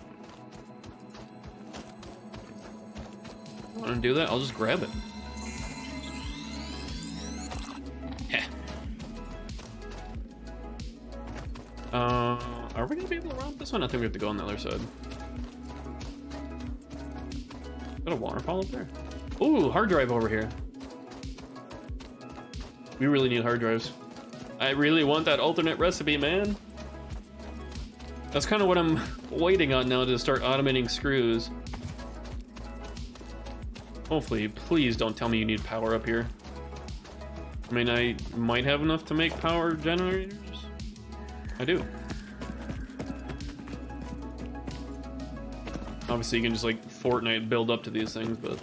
I want to do that, I'll just grab it. Heh. Are we gonna be able to round this one? I think we have to go on the other side. Got a waterfall up there? Ooh, hard drive over here. We really need hard drives. I really want that alternate recipe, man. That's kind of what I'm waiting on now to start automating screws. Hopefully, please don't tell me you need power up here. I mean, I might have enough to make power generators. I do. Obviously, you can just like Fortnite build up to these things, but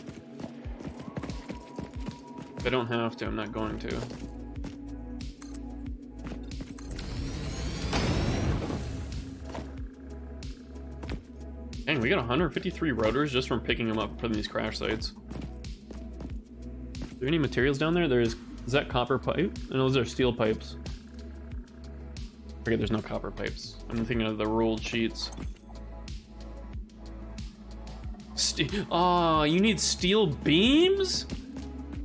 if I don't have to, I'm not going to. Dang, we got 153 rotors just from picking them up from these crash sites. Are there any materials down there? Is that copper pipe? No, those are steel pipes. I forget there's no copper pipes. I'm thinking of the rolled sheets. Aw, you need steel beams?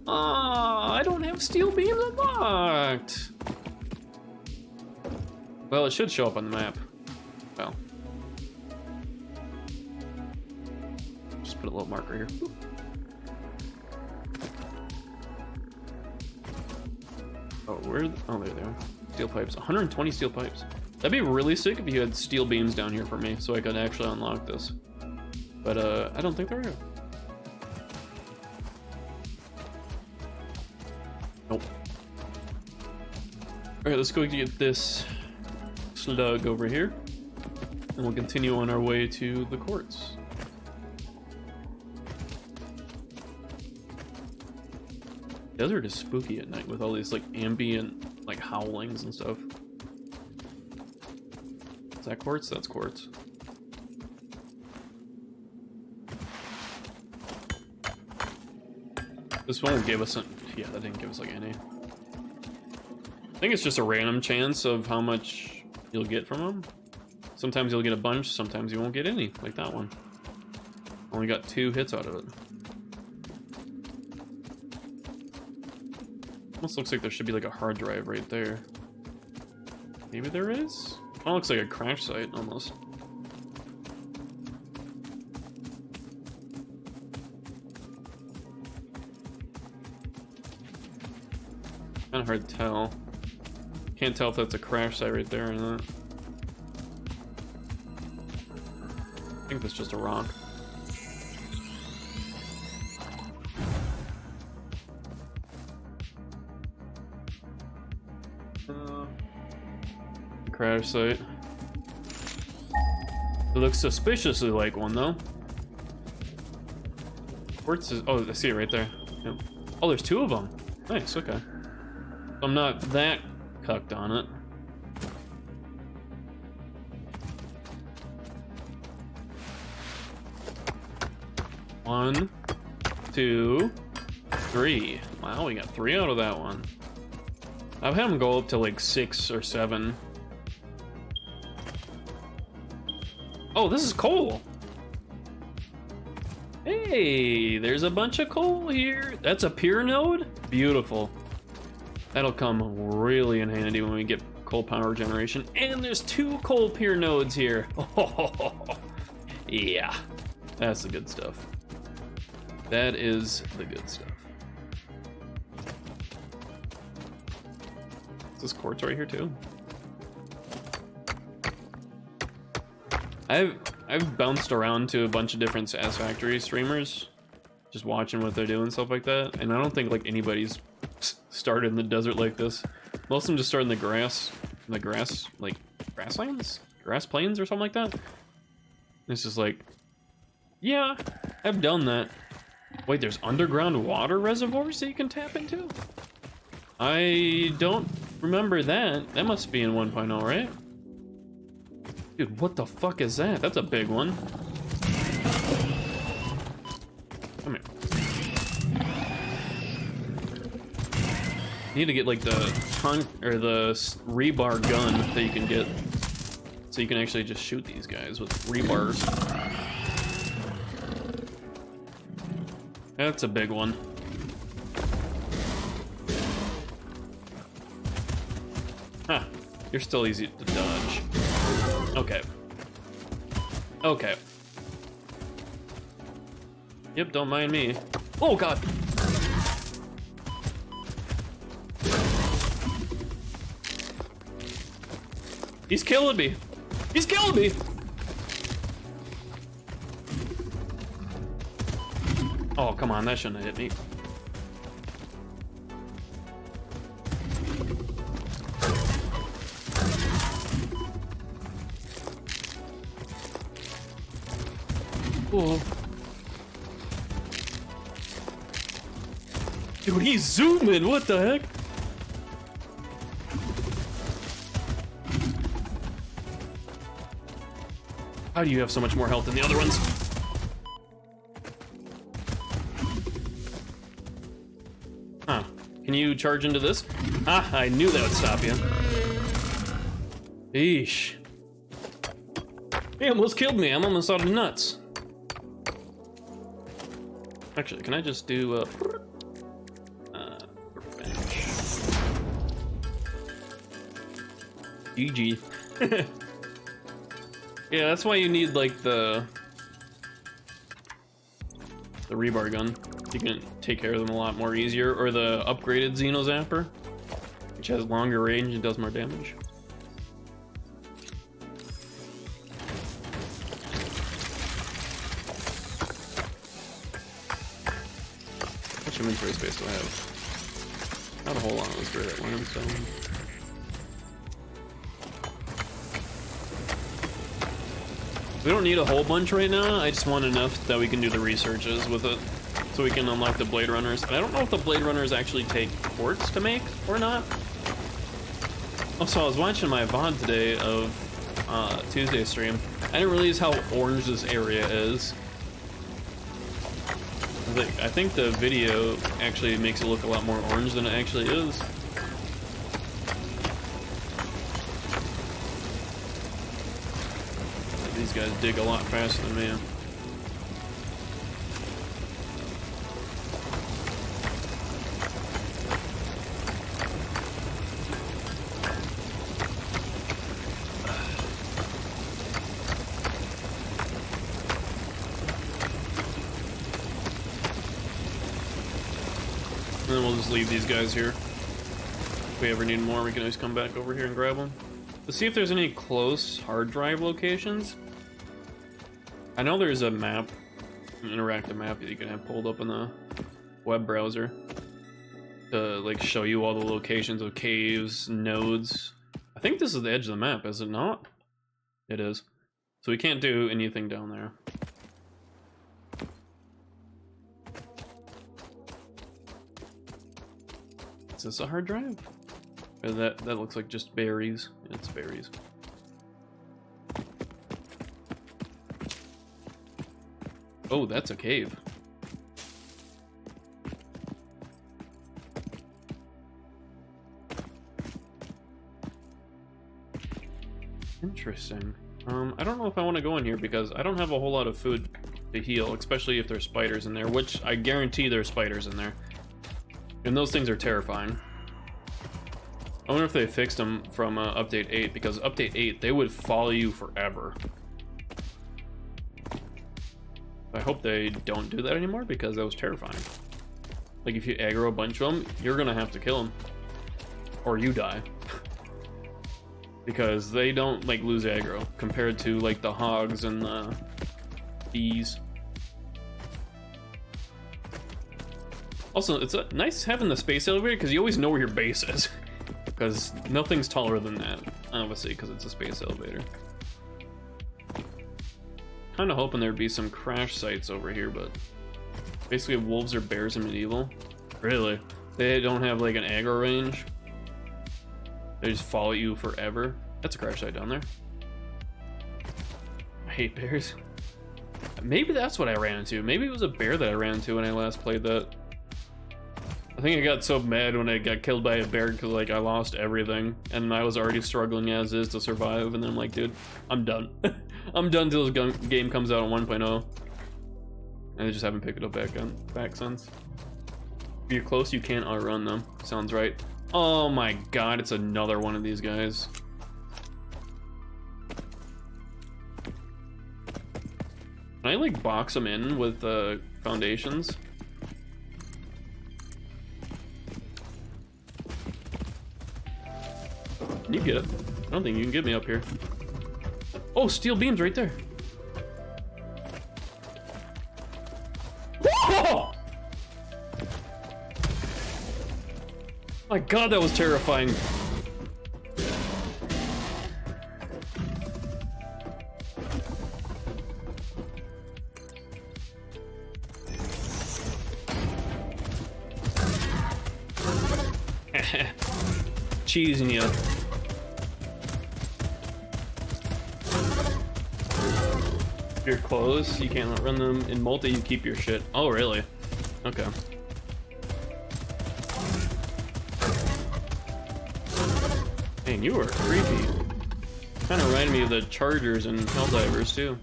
Aw, I don't have steel beams unlocked. Well, it should show up on the map. Well. Just put a little marker here. Oop. Oh, oh, there they are. Steel pipes, 120 steel pipes. That'd be really sick if you had steel beams down here for me so I could actually unlock this. But I don't think there are. Nope. Alright, let's go get this slug over here. And we'll continue on our way to the quartz. Desert is spooky at night with all these like ambient like howlings and stuff. Is that quartz? That's quartz. This won't give us yeah, that didn't give us like any. I think it's just a random chance of how much you'll get from them. Sometimes you'll get a bunch, sometimes you won't get any, like that one. Only got 2 hits out of it. Almost looks like there should be like a hard drive right there. Maybe there is? Oh, looks like a crash site almost. Kind of hard to tell. Can't tell if that's a crash site right there or not. I think that's just a rock. Crash site. It looks suspiciously like one though. Quartz is, oh, I see it right there. Yep. Oh, there's 2 of them. Nice, okay. I'm not that cucked on it. One, 2, 3. Wow, we got 3 out of that one. I've had them go up to like 6 or 7. Oh, this is coal. Hey, there's a bunch of coal here. That's a pure node? Beautiful. That'll come really in handy when we get coal power generation. And there's 2 coal pure nodes here. Oh, yeah, that's the good stuff. That is the good stuff. Is this quartz right here too? I've bounced around to a bunch of different Satisfactory streamers, just watching what they're doing, stuff like that. And I don't think like anybody's started in the desert like this. Most of them just start in the grass, like grasslands, grass plains or something like that. It's just like, yeah, I've done that. Wait, there's underground water reservoirs that you can tap into? I don't remember that. That must be in 1.0, right? Dude, what the fuck is that? That's a big one. Come here. You need to get like the rebar gun that you can get, so you can actually just shoot these guys with rebars. That's a big one. Huh. You're still easy to dodge. Okay. Okay. Yep, don't mind me. Oh, God! He's killing me! He's killing me! Oh, come on, that shouldn't have hit me. Oh. Dude, he's zooming, what the heck? How do you have so much more health than the other ones? Huh. Can you charge into this? Ah, I knew that would stop you. Eesh. He almost killed me. I'm almost out of nuts. Actually, can I just do GG. Yeah, that's why you need like the rebar gun. You can take care of them a lot more easier, or the upgraded Xeno Zapper, which has longer range and does more damage. How much inventory space do I have? Not a whole lot. Let's grab that limestone. We don't need a whole bunch right now. I just want enough that we can do the researches with it, so we can unlock the Blade Runners. And I don't know if the Blade Runners actually take quartz to make or not. Also, I was watching my VOD today of Tuesday stream. I didn't realize how orange this area is. I think the video actually makes it look a lot more orange than it actually is. These guys dig a lot faster than me. And then we'll just leave these guys here. If we ever need more, we can always come back over here and grab them. Let's see if there's any close hard drive locations. I know there's a map, an interactive map that you can have pulled up in the web browser to like show you all the locations of caves, nodes. I think this is the edge of the map, is it not? It is. So we can't do anything down there. Is this a hard drive? Or that looks like just berries. It's berries. Oh, that's a cave. Interesting. I don't know if I want to go in here because I don't have a whole lot of food to heal, especially if there's spiders in there, which I guarantee there's spiders in there. And those things are terrifying. I wonder if they fixed them from update 8, because update 8, they would follow you forever. I hope they don't do that anymore, because that was terrifying. Like, if you aggro a bunch of them, you're gonna have to kill them. Or you die. because they don't like lose aggro compared to like the hogs and the bees. Also, it's nice having the space elevator because you always know where your base is, because nothing's taller than that, obviously, because it's a space elevator. Kind of hoping there'd be some crash sites over here, but basically wolves or bears in medieval. Really? They don't have like an aggro range? They just follow you forever? That's a crash site down there. I hate bears. Maybe that's what I ran into. Maybe it was a bear that I ran into when I last played that. I think I got so mad when I got killed by a bear because like I lost everything and I was already struggling as is to survive, and then I'm like, dude, I'm done. I'm done till this game comes out on 1.0. And I just haven't picked it up back since. If you're close, you can't outrun them. Sounds right. Oh my god, it's another one of these guys. Can I like box them in with foundations? Can you get it? I don't think you can get me up here. Oh, steel beams right there. Whoa! My god, that was terrifying. Cheesing you. If you're close, you can't run them. In multi, you keep your shit. Oh, really? Okay. Man, you were creepy. Kind of reminded me of the Chargers and Helldivers, too.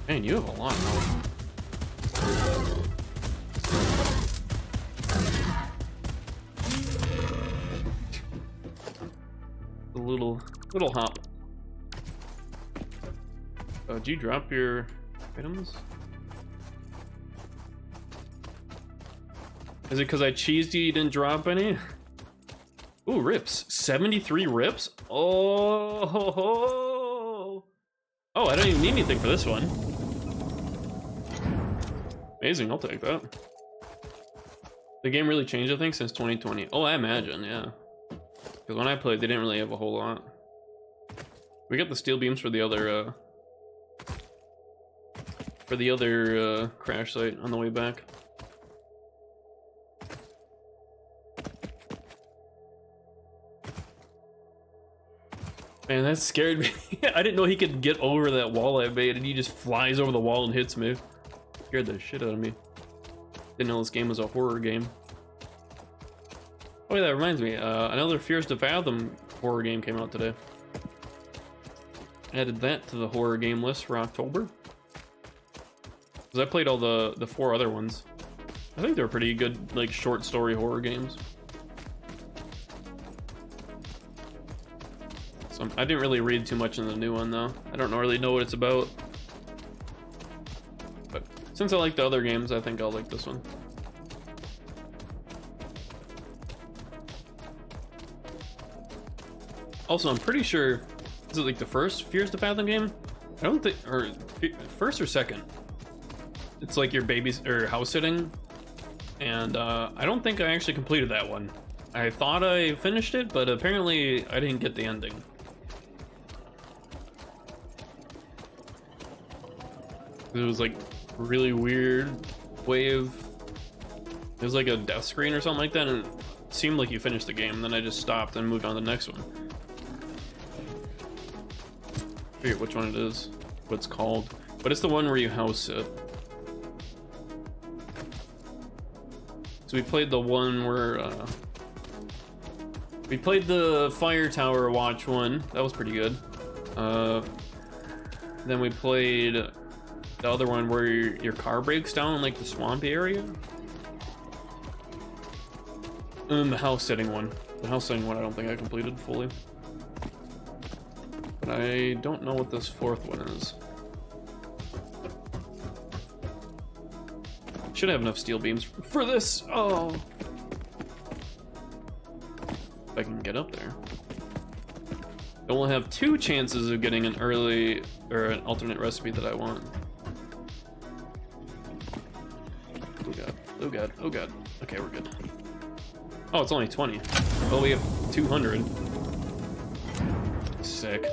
Man, you have a lot of health. A little hop. Did you drop your items? Is it because I cheesed you didn't drop any? Ooh, rips. 73 rips? Oh, ho, ho. Oh, I don't even need anything for this one. Amazing, I'll take that. The game really changed, I think, since 2020. Oh, I imagine, yeah. Because when I played, they didn't really have a whole lot. We got the steel beams for the other, crash site on the way back. Man, that scared me. I didn't know he could get over that wall I made, and he just flies over the wall and hits me. Scared the shit out of me. Didn't know this game was a horror game. Oh yeah, that reminds me. Another Fears to Fathom horror game came out today. Added that to the horror game list for October. Because I played all the 4 other ones. I think they're pretty good, like, short story horror games. So I didn't really read too much in the new one, though. I don't really know what it's about. But since I like the other games, I think I'll like this one. Also, I'm pretty sure, is it like the first Fears to Fathom game? I don't think, or first or second. It's like your baby's or house sitting, and I don't think I actually completed that one. I thought I finished it, but apparently I didn't get the ending. It was like really weird way of, it was like a death screen or something like that, and it seemed like you finished the game, and then I just stopped and moved on to the next one. I forget which one it is, what it's called, but it's the one where you house sit. So we played the one where we played the fire tower watch one. That was pretty good. Then we played the other one where your car breaks down in like the swampy area. And then the house sitting one. The house sitting one I don't think I completed fully. But I don't know what this 4th one is. Should have enough steel beams for this. Oh. If I can get up there. Then we'll have 2 chances of getting an early or an alternate recipe that I want. Oh god, oh god, oh god. Okay, we're good. Oh, it's only 20. Well, we have 200. Sick.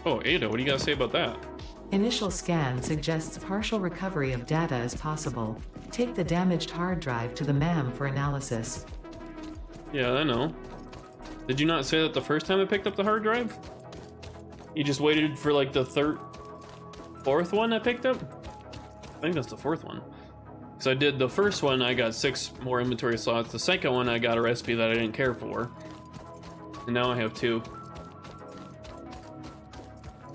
Oh, Ada, what do you gotta say about that? Initial scan suggests partial recovery of data is possible. Take the damaged hard drive to the MAM for analysis. Yeah, I know. Did you not say that the first time I picked up the hard drive? You just waited for like the 4th one I picked up? I think that's the 4th one. So I did the first one, I got 6 more inventory slots. The second one, I got a recipe that I didn't care for. And now I have 2.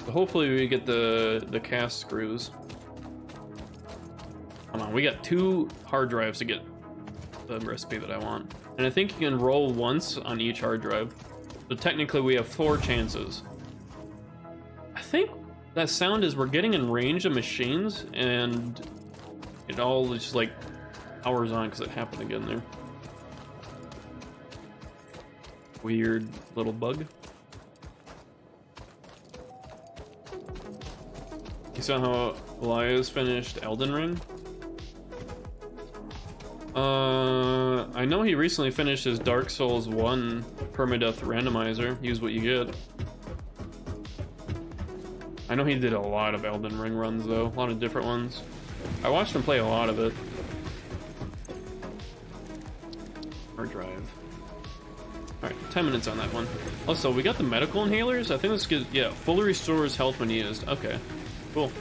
So hopefully we get the cast screws. Come on, we got 2 hard drives to get the recipe that I want. And I think you can roll once on each hard drive. So technically we have 4 chances. I think that sound is we're getting in range of machines and it all just like powers on because it happened again there. Weird little bug. You saw how Elias finished Elden Ring? I know he recently finished his Dark Souls 1 permadeath randomizer. Use what you get. I know he did a lot of Elden Ring runs though, a lot of different ones. I watched him play a lot of it. Hard drive. Alright, 10 minutes on that one. Also, we got the medical inhalers. I think this gives, yeah, fully restores health when used. Okay, cool.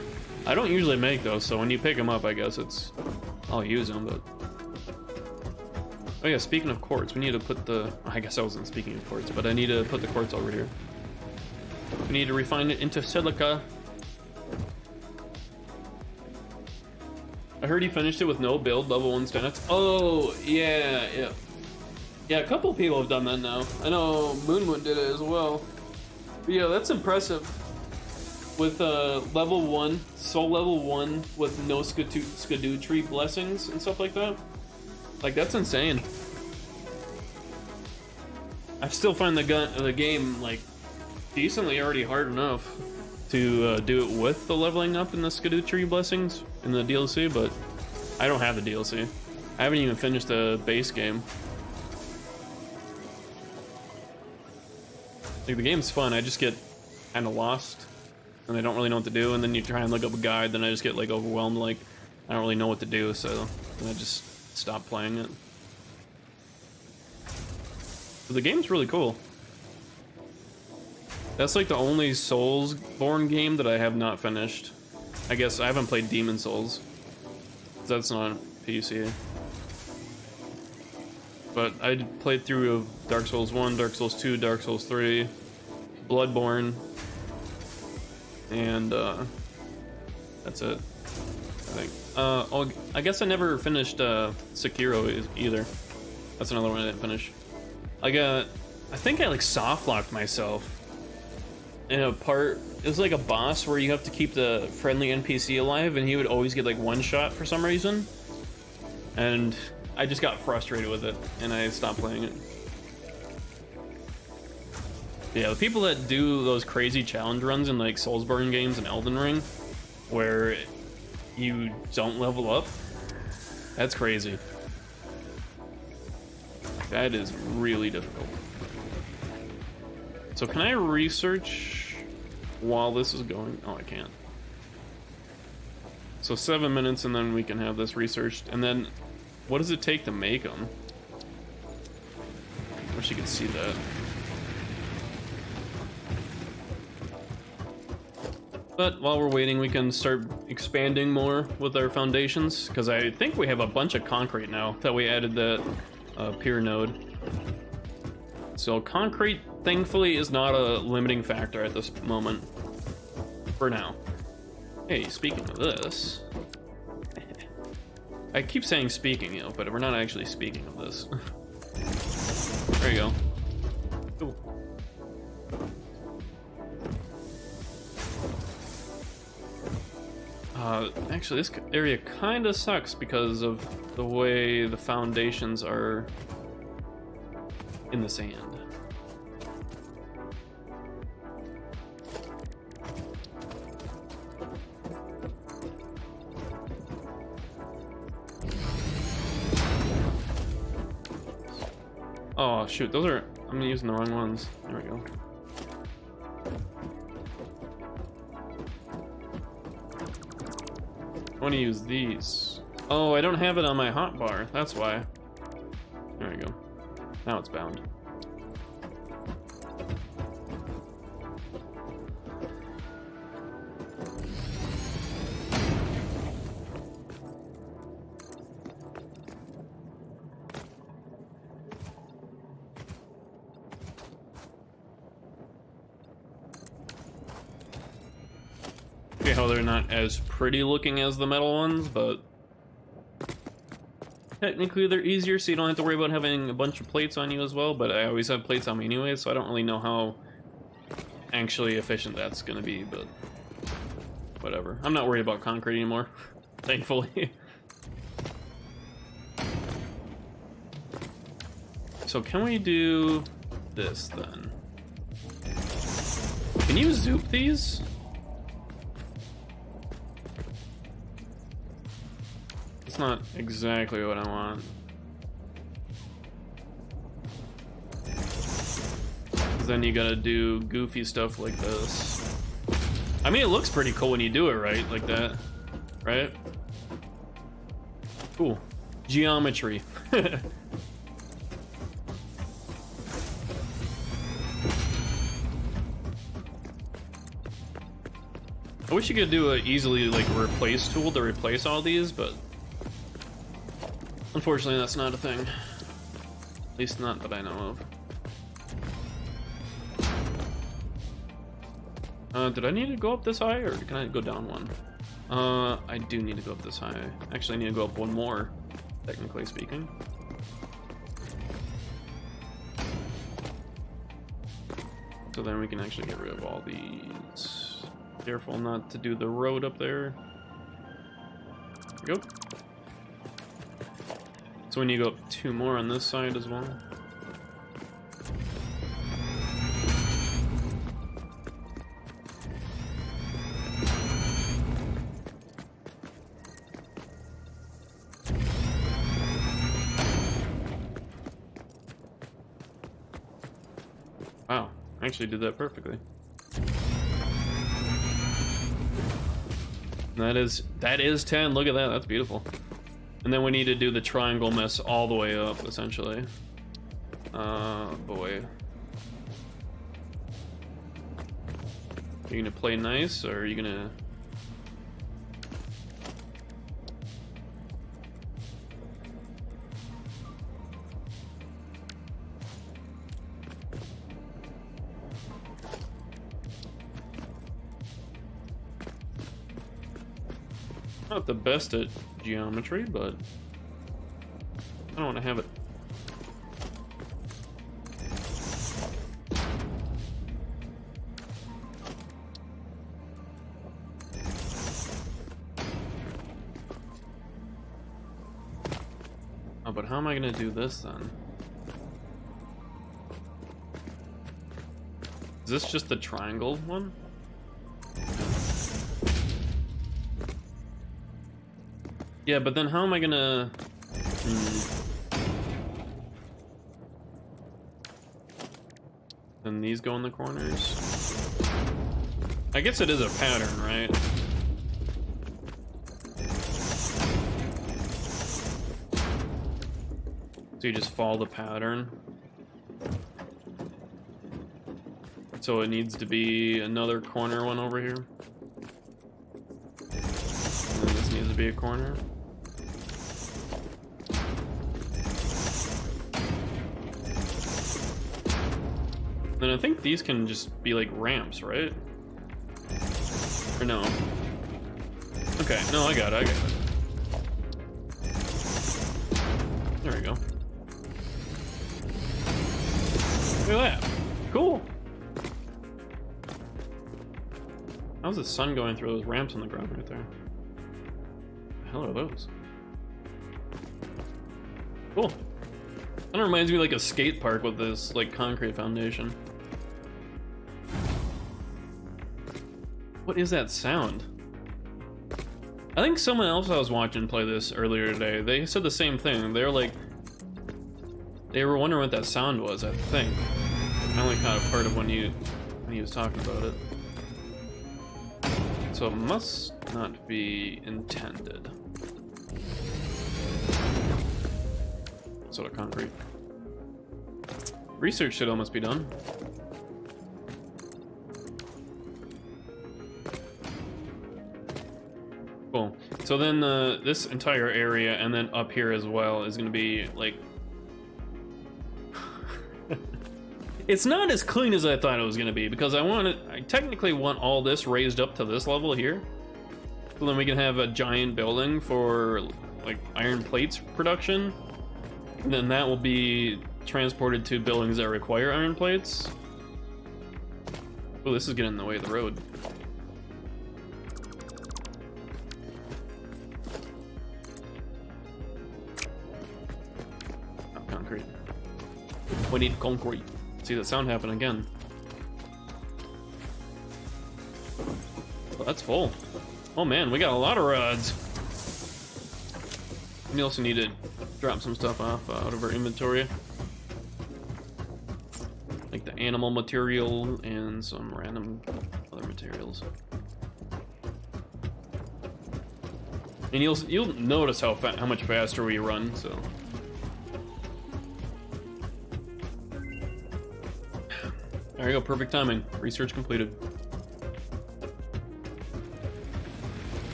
I don't usually make those, so when you pick them up, I guess it's... I'll use them, but... Oh yeah, speaking of quartz, we need to put the... I guess I wasn't speaking of quartz, but I need to put the quartz over here. We need to refine it into silica. I heard he finished it with no build, level 1 stats. Oh, yeah. Yeah, a couple people have done that now. I know Moonwood did it as well. But yeah, that's impressive. With level 1, soul level 1 with no skidoo tree blessings and stuff like that. Like, that's insane. I still find the game, like, decently already hard enough to do it with the leveling up and the skidoo tree blessings in the DLC, but I don't have the DLC. I haven't even finished the base game. Like, the game's fun, I just get kind of lost and I don't really know what to do, and then you try and look up a guide, then I just get like overwhelmed, like I don't really know what to do, so I just stop playing it. But the game's really cool. That's like the only Soulsborne game that I have not finished. I guess I haven't played Demon Souls. That's not PC. But I played through Dark Souls 1, Dark Souls 2, Dark Souls 3, Bloodborne, and that's it, I think. Oh, I guess I never finished Sekiro either. That's another one I didn't finish. I think I like soft locked myself in a part. It was like a boss where you have to keep the friendly NPC alive, and he would always get like one shot for some reason, and I just got frustrated with it and I stopped playing it. Yeah, the people that do those crazy challenge runs in like Soulsborne games and Elden Ring where you don't level up, that's crazy. That is really difficult. So can I research while this is going? Oh, I can't. So 7 minutes and then we can have this researched. And then what does it take to make them? I wish you could see that. But while we're waiting, we can start expanding more with our foundations, because I think we have a bunch of concrete now that we added that pier node. So concrete, thankfully, is not a limiting factor at this moment. For now. Hey, speaking of this... I keep saying speaking, you know, but we're not actually speaking of this. There you go. Ooh. Actually, this area kind of sucks because of the way the foundations are in the sand. Oh shoot, those are, I'm using the wrong ones. There we go. I want to use these. Oh, I don't have it on my hotbar. That's why. There we go. Now it's bound. Okay, how they're not as pretty looking as the metal ones, but technically they're easier, so you don't have to worry about having a bunch of plates on you as well, but I always have plates on me anyway, so I don't really know how actually efficient that's gonna be, but whatever. I'm not worried about concrete anymore, thankfully. So can we do this then? Can you zoop these? It's not exactly what I want. Then you gotta do goofy stuff like this. I mean, it looks pretty cool when you do it right, like that, right? Cool. Geometry. I wish you could do a easily like replace tool to replace all these, but unfortunately that's not a thing. At least not that I know of. Did I need to go up this high, or can I go down one? I do need to go up this high. Actually, I need to go up one more, technically speaking. So then we can actually get rid of all these. Careful not to do the road up there. There we go. So we need to go up two more on this side as well. Wow, I actually did that perfectly. That is 10. Look at that. That's beautiful. And then we need to do the triangle mess all the way up, essentially. Boy. Are you gonna play nice, or are you gonna... Not the best at geometry, but I don't want to have it. Oh, but how am I going to do this then? Is this just the triangle one? Yeah, but then how am I gonna... Then these go in the corners? I guess it is a pattern, right? So you just follow the pattern. So it needs to be another corner one over here. And then this needs to be a corner. Then I think these can just be like ramps, right? Or no? Okay, no, I got it, There we go. Look at that. Cool. How's the sun going through those ramps on the ground right there? What the hell are those? Cool. Kind of reminds me of like a skate park with this like concrete foundation. What is that sound? I think someone else I was watching play this earlier today, they said the same thing. They were like, they were wondering what that sound was, I think. I only kind of heard it when he was talking about it. So it must not be intended. Sort of concrete. Research should almost be done. Cool. So then this entire area and then up here as well is going to be like... It's not as clean as I thought it was going to be because I technically want all this raised up to this level here. So then we can have a giant building for like iron plates production. And then that will be transported to buildings that require iron plates. Oh, this is getting in the way of the road. Oh, concrete. We need concrete. See that sound happen again. Well, that's full. Oh man, we got a lot of rods. We also need to drop some stuff off out of our inventory. Like the animal material and some random other materials. And you'll notice how much faster we run, so. There you go, perfect timing. Research completed.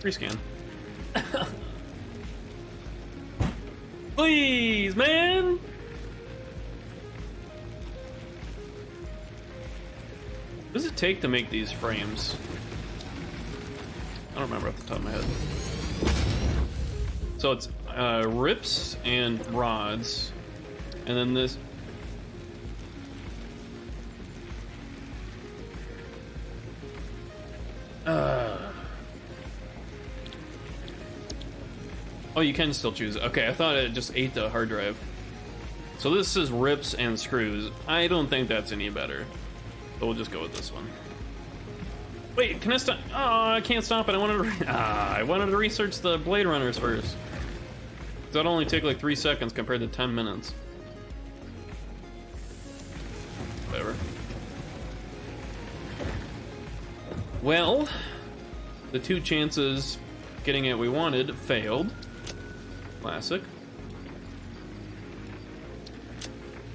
Rescan. Please, man! What does it take to make these frames? I don't remember off the top of my head. So it's rips and rods, and then this. Oh, you can still choose. Okay, I thought it just ate the hard drive. So this is rips and screws. I don't think that's any better. But we'll just go with this one. Wait, can I stop? Oh, I can't stop it. I wanted to research the Blade Runners first. That'll only take like 3 seconds compared to 10 minutes. Whatever. Well, the 2 chances getting it we wanted failed. Classic.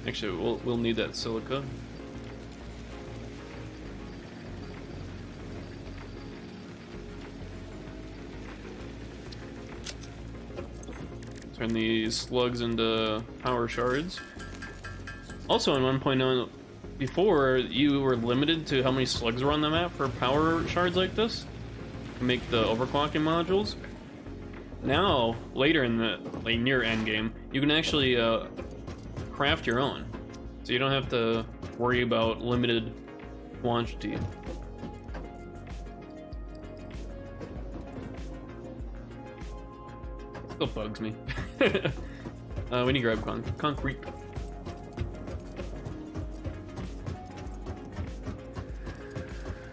Actually, we'll need that silica. Turn these slugs into power shards. Also, in 1.0, before you were limited to how many slugs were on the map for power shards like this to make the overclocking modules. Now, later in the near end game, you can actually craft your own, so you don't have to worry about limited quantity. Still bugs me. We need to grab concrete.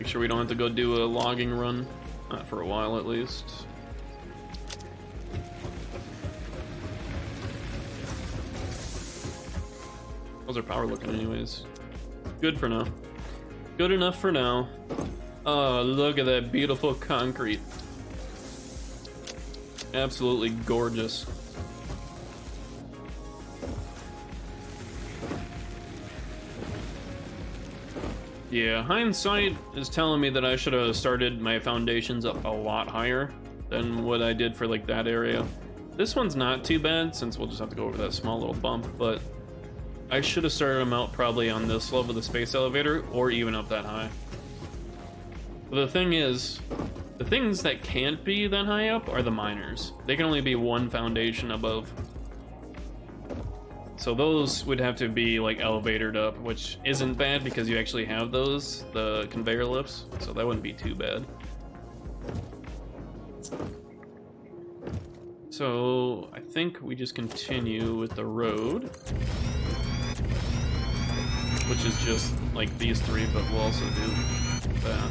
Make sure we don't have to go do a logging run, not for a while at least. How's our power looking anyways? Good for now. Good enough for now. Oh, look at that beautiful concrete. Absolutely gorgeous. Yeah, hindsight is telling me that I should have started my foundations up a lot higher than what I did for like that area. This one's not too bad since we'll just have to go over that small little bump, but I should have started them out probably on this level of the space elevator or even up that high. But the thing is, the things that can't be that high up are the miners. They can only be 1 foundation above. So those would have to be like elevatored up, which isn't bad because you actually have those, the conveyor lifts, so that wouldn't be too bad. So I think we just continue with the road, which is just like these three, but we'll also do that.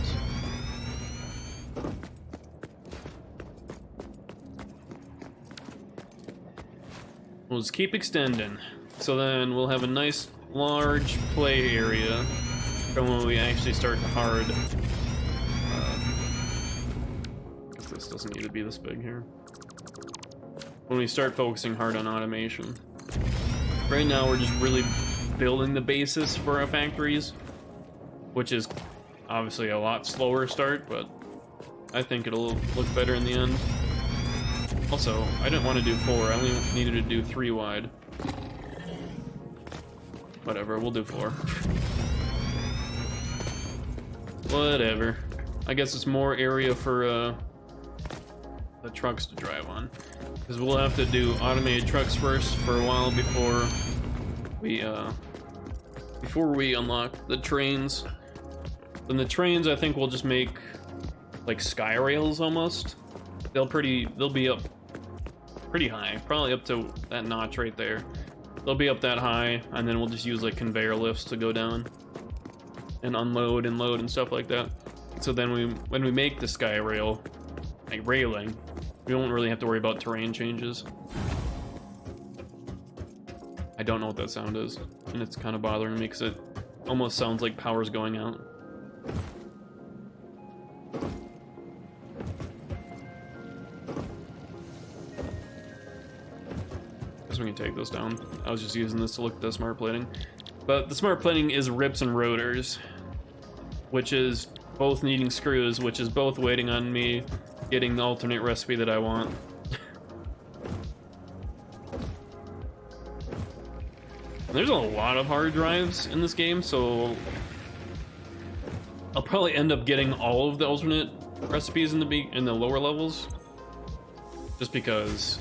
We'll just keep extending. So then we'll have a nice large play area from when we actually start hard. This doesn't need to be this big here. When we start focusing hard on automation. Right now we're just really building the basis for our factories, which is obviously a lot slower start, but I think it'll look better in the end. Also, I didn't want to do 4, I only needed to do 3 wide. Whatever, we'll do 4. Whatever. I guess it's more area for the trucks to drive on. Because we'll have to do automated trucks first for a while before we unlock the trains. Then the trains, I think we'll just make like sky rails almost. They'll be up pretty high, probably up to that notch right there. They'll be up that high, and then we'll just use like conveyor lifts to go down and unload and load and stuff like that. So then when we make the sky rail, like railing, we won't really have to worry about terrain changes. I don't know what that sound is, and it's kind of bothering me because it almost sounds like power's going out. Guess we can take this down. I was just using this to look at the smart plating. But the smart plating is rips and rotors, which is both needing screws, which is both waiting on me getting the alternate recipe that I want. There's a lot of hard drives in this game, so I'll probably end up getting all of the alternate recipes in the lower levels, just because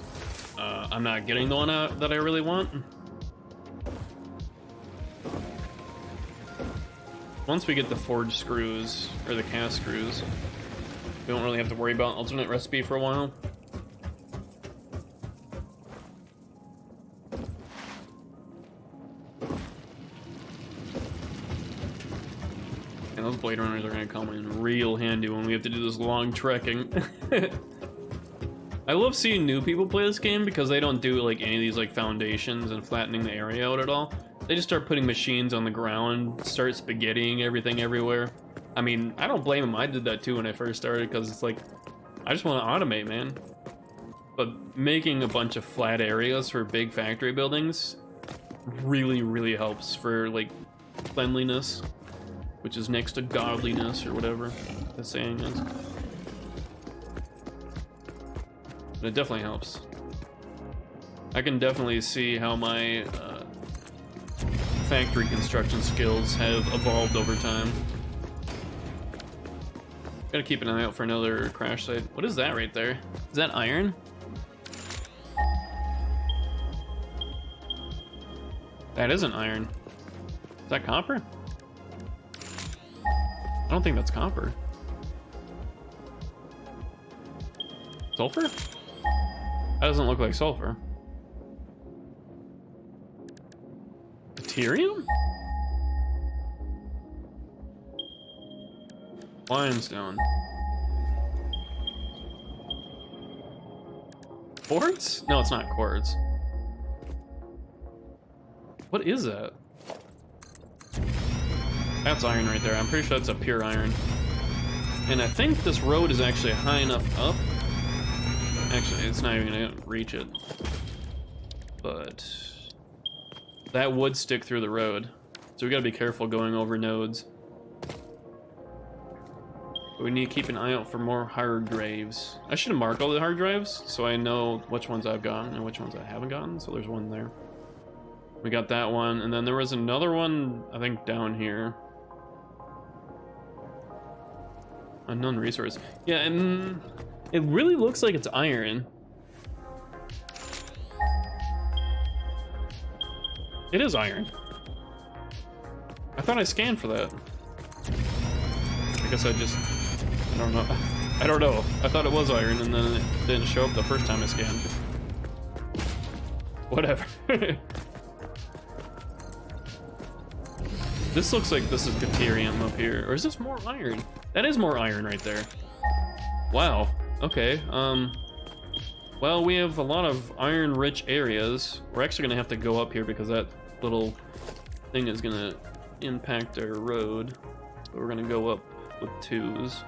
I'm not getting the one that I really want. Once we get the forged screws, or the cast screws, we don't really have to worry about alternate recipe for a while. And those blade runners are gonna come in real handy when we have to do this long trekking. I love seeing new people play this game because they don't do like any of these like foundations and flattening the area out at all. They just start putting machines on the ground, start spaghettiing everything everywhere. I mean, I don't blame them. I did that too when I first started because it's like, I just want to automate, man. But making a bunch of flat areas for big factory buildings really, really helps for like cleanliness, which is next to godliness or whatever the saying is. But it definitely helps. I can definitely see how my factory construction skills have evolved over time. Gotta keep an eye out for another crash site. What is that right there? Is that iron? That isn't iron. Is that copper? I don't think that's copper. Sulfur? That doesn't look like sulfur. Deuterium? Limestone. Quartz? No, it's not quartz. What is that? That's iron right there. I'm pretty sure that's a pure iron. And I think this road is actually high enough up. Actually, it's not even gonna reach it. But that would stick through the road. So we gotta be careful going over nodes. But we need to keep an eye out for more hard drives. I should have marked all the hard drives so I know which ones I've gotten and which ones I haven't gotten. So there's one there. We got that one, and then there was another one, I think, down here. Unknown resource. Yeah, and it really looks like it's iron. It is iron. I thought I scanned for that. I guess I don't know. I don't know. I thought it was iron, and then it didn't show up the first time I scanned. Whatever. This looks like this is deuterium up here. Or is this more iron? That is more iron right there. Wow. Okay. Well, we have a lot of iron-rich areas. We're actually gonna have to go up here because that little thing is gonna impact our road. So we're gonna go up with 2s.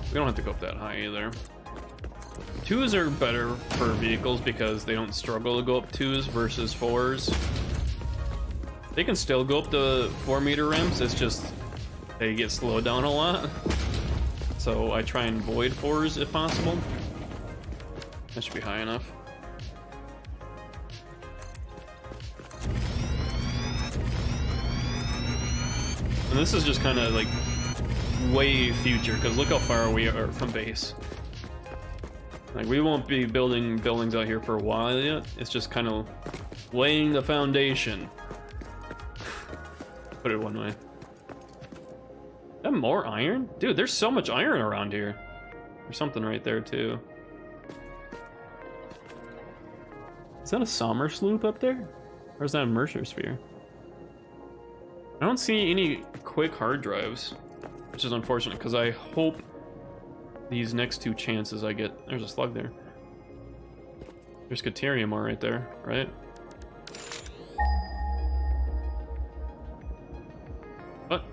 We don't have to go up that high either. 2s are better for vehicles because they don't struggle to go up 2s versus 4s. They can still go up the 4-meter ramps, it's just they get slowed down a lot. So I try and avoid 4s if possible. That should be high enough. And this is just kind of like way future, because look how far we are from base. Like, we won't be building buildings out here for a while yet. It's just kind of laying the foundation. Put it one way. That more iron? Dude, there's so much iron around here. There's something right there too. Is that a Sommer sloop up there? Or is that a Mercer sphere? I don't see any quick hard drives, which is unfortunate because I hope these next 2 chances I get. There's a slug there. There's deuterium ore right there, right? What?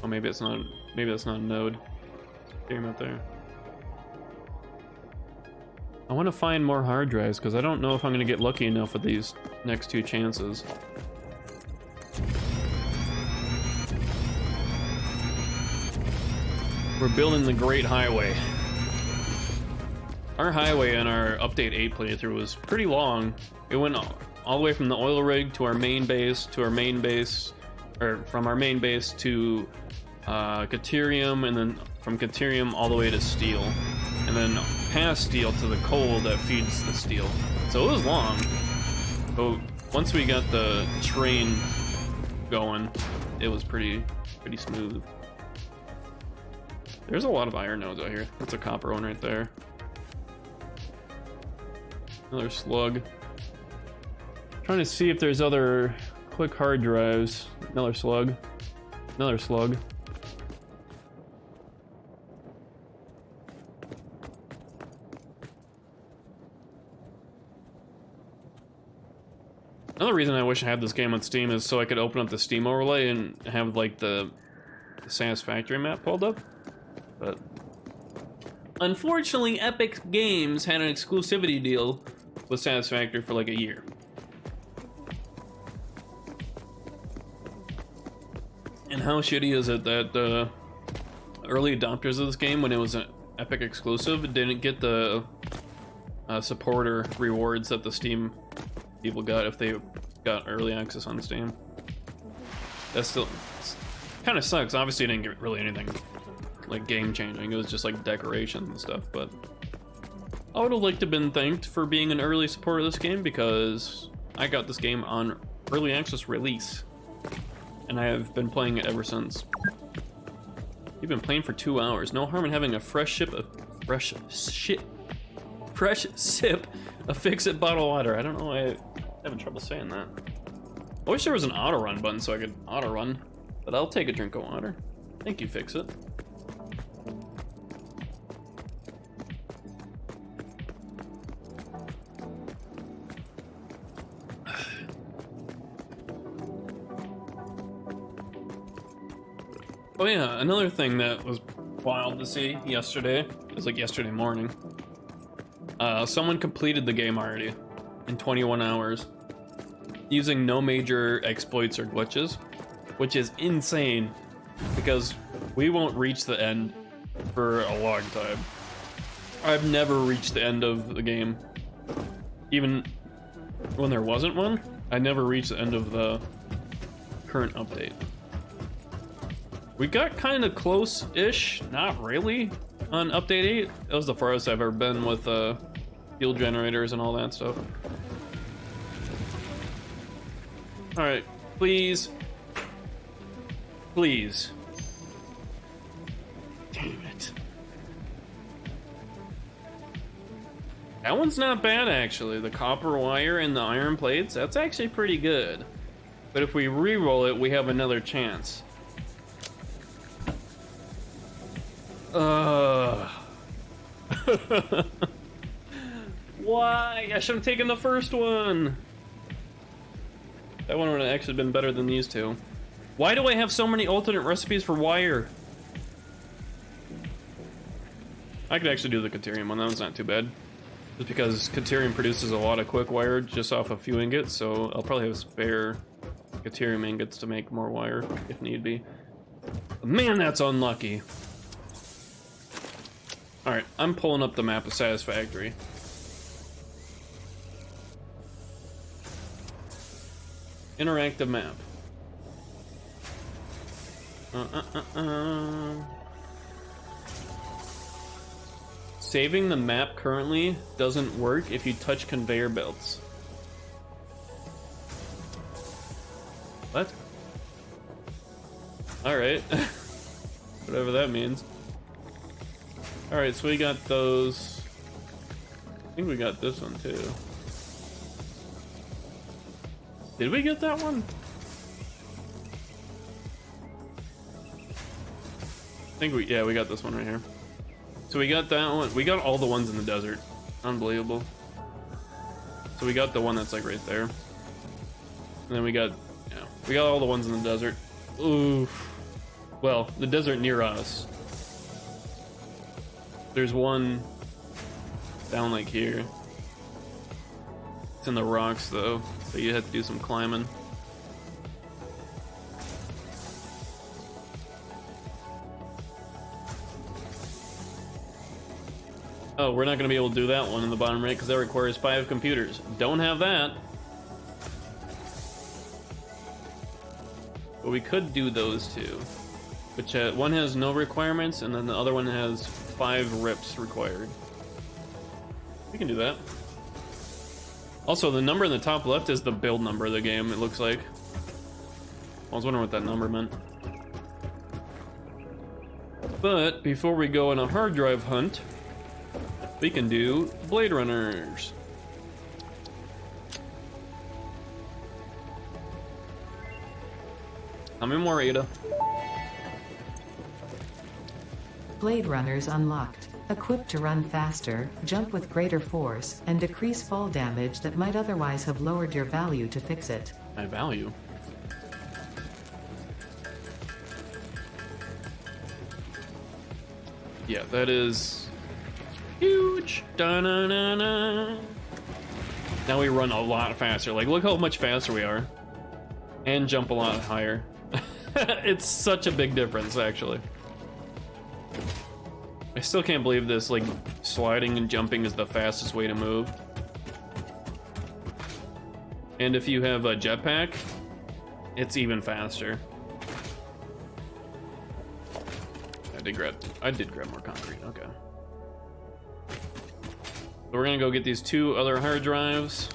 Oh, maybe it's not. Maybe that's not a node. Deuterium out there. I want to find more hard drives because I don't know if I'm going to get lucky enough with these next 2 chances. We're building the Great Highway. Our highway in our Update 8 playthrough was pretty long. It went all the way from the oil rig to our main base, or from our main base to deuterium, and then from deuterium all the way to steel. And then past steel to the coal that feeds the steel. So it was long. But once we got the train going, it was pretty smooth. There's a lot of iron nodes out here. That's a copper one right there. Another slug. Trying to see if there's other quick hard drives. Another slug. Another slug. Another reason I wish I had this game on Steam is so I could open up the Steam overlay and have like the Satisfactory map pulled up. But unfortunately, Epic Games had an exclusivity deal with Satisfactory for like a year. And how shitty is it that the early adopters of this game, when it was an Epic exclusive, didn't get the supporter rewards that the Steam people got if they got early access on Steam. That still kind of sucks. Obviously, it didn't get really anything like game changing. It was just like decorations and stuff. But I would have liked to have been thanked for being an early supporter of this game because I got this game on early access release, and I have been playing it ever since. You've been playing for 2 hours. No harm in having a fresh sip of fix-it bottled water. I don't know why I'm having trouble saying that. I wish there was an auto run button so I could auto run, but I'll take a drink of water. Thank you, Fix It. Oh yeah, another thing that was wild to see yesterday, it was like yesterday morning. Someone completed the game already in 21 hours using no major exploits or glitches, which is insane because we won't reach the end for a long time. I've never reached the end of the game. Even when there wasn't one, I never reached the end of the current update. We got kind of close-ish, not really, on Update 8. That was the farthest I've ever been with fuel generators and all that stuff. Alright, please. Please. Damn it. That one's not bad, actually. The copper wire and the iron plates, that's actually pretty good. But if we re-roll it, we have another chance. Why? I should have taken the first one. That one would have actually been better than these two. Why do I have so many alternate recipes for wire? I could actually do the Caterium one, that one's not too bad. Just because Caterium produces a lot of quick wire just off a few ingots, so I'll probably have spare Caterium ingots to make more wire if need be. But man, that's unlucky. Alright, I'm pulling up the map of Satisfactory. Interactive map. Saving the map currently doesn't work if you touch conveyor belts. What? Alright. Whatever that means. Alright, so we got those. I think we got this one too. Did we get that one? I think yeah, we got this one right here. So we got that one. We got all the ones in the desert. Unbelievable. So we got the one that's like right there. And then we got all the ones in the desert. Oof. Well, the desert near us. There's one down like here. It's in the rocks though, so you have to do some climbing. Oh, we're not gonna be able to do that one in the bottom right because that requires 5 computers. Don't have that. But we could do those two. Which one has no requirements and then the other one has 5 rips required. We can do that. Also, the number in the top left is the build number of the game, it looks like. I was wondering what that number meant. But before we go on a hard drive hunt, we can do Blade Runners. How many more, Ada? Blade Runners unlocked. Equipped to run faster, jump with greater force, and decrease fall damage that might otherwise have lowered your value to fix it. My value? Yeah, that is huge. Da-na-na-na. Now we run a lot faster. Like, look how much faster we are. And jump a lot higher. It's such a big difference, actually. I still can't believe this, like, sliding and jumping is the fastest way to move. And if you have a jetpack, it's even faster. I did grab more concrete, okay. So we're gonna go get these 2 other hard drives.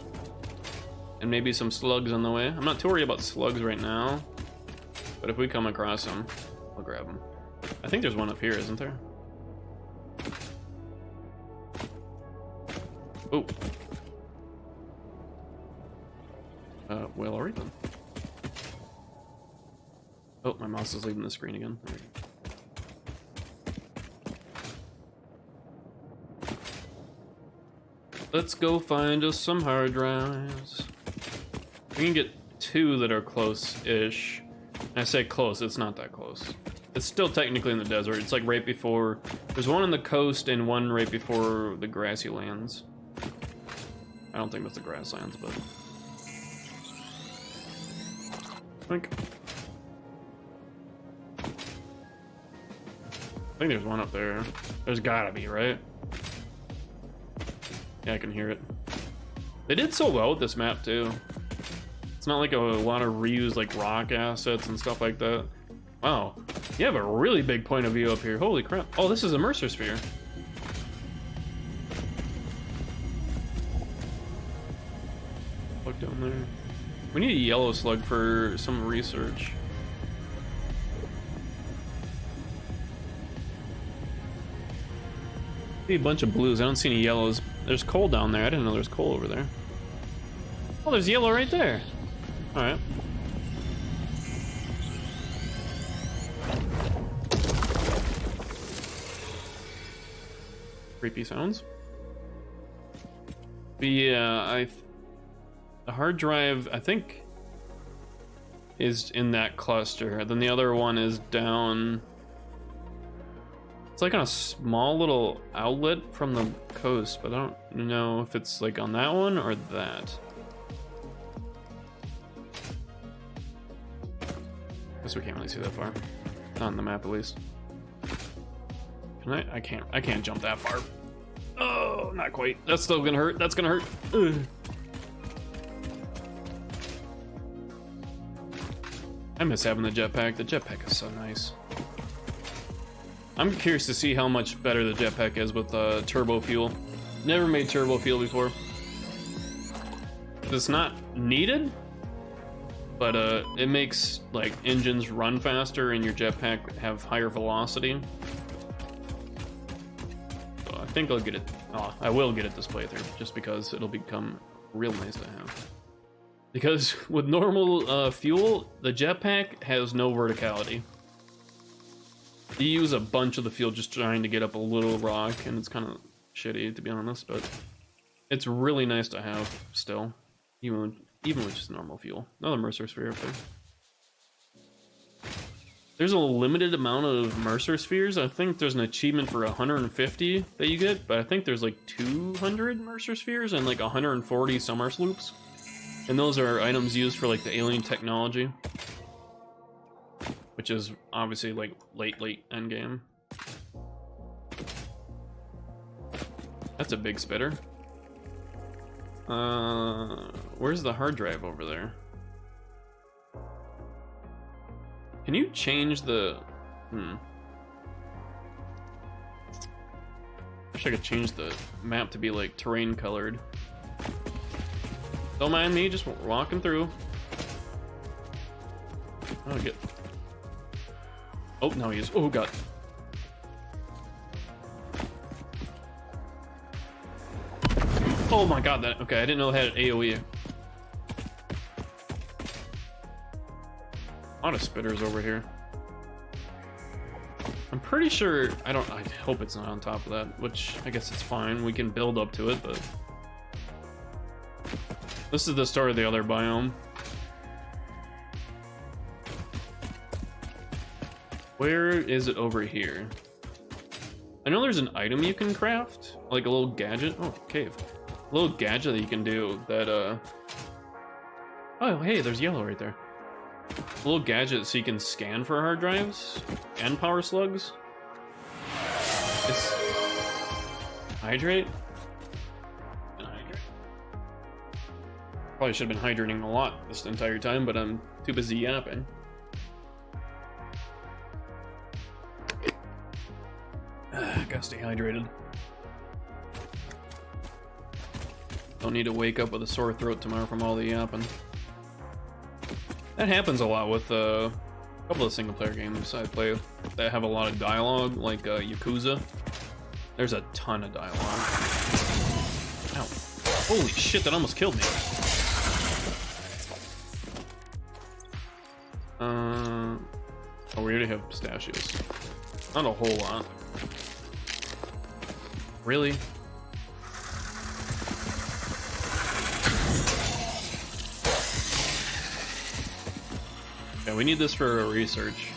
And maybe some slugs on the way. I'm not too worried about slugs right now. But if we come across them, I'll grab them. I think there's one up here, isn't there? Oh. Well, alright then. Oh, my mouse is leaving the screen again. There we go. Let's go find us some hard drives. We can get 2 that are close-ish. I say close, it's not that close. It's still technically in the desert. It's like right before... There's one on the coast and one right before the grassy lands. I don't think that's the grasslands, but... I think there's one up there. There's gotta be, right? Yeah, I can hear it. They did so well with this map, too. It's not like a lot of reused, like, rock assets and stuff like that. Wow. You have a really big point of view up here. Holy crap. Oh, this is a Mercer Sphere. Look down there. We need a yellow slug for some research. See a bunch of blues. I don't see any yellows. There's coal down there. I didn't know there was coal over there. Oh, there's yellow right there. All right. Creepy sounds. But yeah, the hard drive, I think, is in that cluster. Then the other one is down. It's like on a small little outlet from the coast, but I don't know if it's like on that one or that. Guess we can't really see that far. Not on the map, at least. Can I can't jump that far. Oh, not quite. That's still gonna hurt. That's gonna hurt. Ugh. I miss having the jetpack. The jetpack is so nice. I'm curious to see how much better the jetpack is with turbo fuel. Never made turbo fuel before. It's not needed, but it makes like engines run faster and your jetpack have higher velocity. So I think I'll get it. Oh, I will get it this playthrough just because it'll become real nice to have. Because with normal fuel, the jetpack has no verticality. You use a bunch of the fuel just trying to get up a little rock, and it's kind of shitty, to be honest, but it's really nice to have still, even with just normal fuel. Another Mercer Sphere up there. There's a limited amount of Mercer Spheres. I think there's an achievement for 150 that you get, but I think there's like 200 Mercer Spheres and like 140 Summer Sloops. And those are items used for like the alien technology, which is obviously like late endgame. That's a big spitter. Where's the hard drive over there? Can you change the... Wish I could change the map to be like terrain colored. Don't mind me, just walking through. Oh, good. Oh, no, he is. Oh, God. Oh my God, that. Okay, I didn't know it had an AoE. A lot of spitters over here. I'm pretty sure. I hope it's not on top of that, which I guess it's fine. We can build up to it, but. This is the start of the other biome. Where is it over here? I know there's an item you can craft, like a little gadget. Oh, cave. A little gadget that you can do that, Oh, hey, there's yellow right there. A little gadget so you can scan for hard drives and power slugs. It's... Hydrate? Probably should have been hydrating a lot this entire time, but I'm too busy yapping. Gotta stay hydrated. Don't need to wake up with a sore throat tomorrow from all the yapping. That happens a lot with a couple of single player games I play that have a lot of dialogue, like Yakuza. There's a ton of dialogue. Ow. Holy shit, that almost killed me. Oh, we already have pistachios. Not a whole lot. Really? Yeah, we need this for research.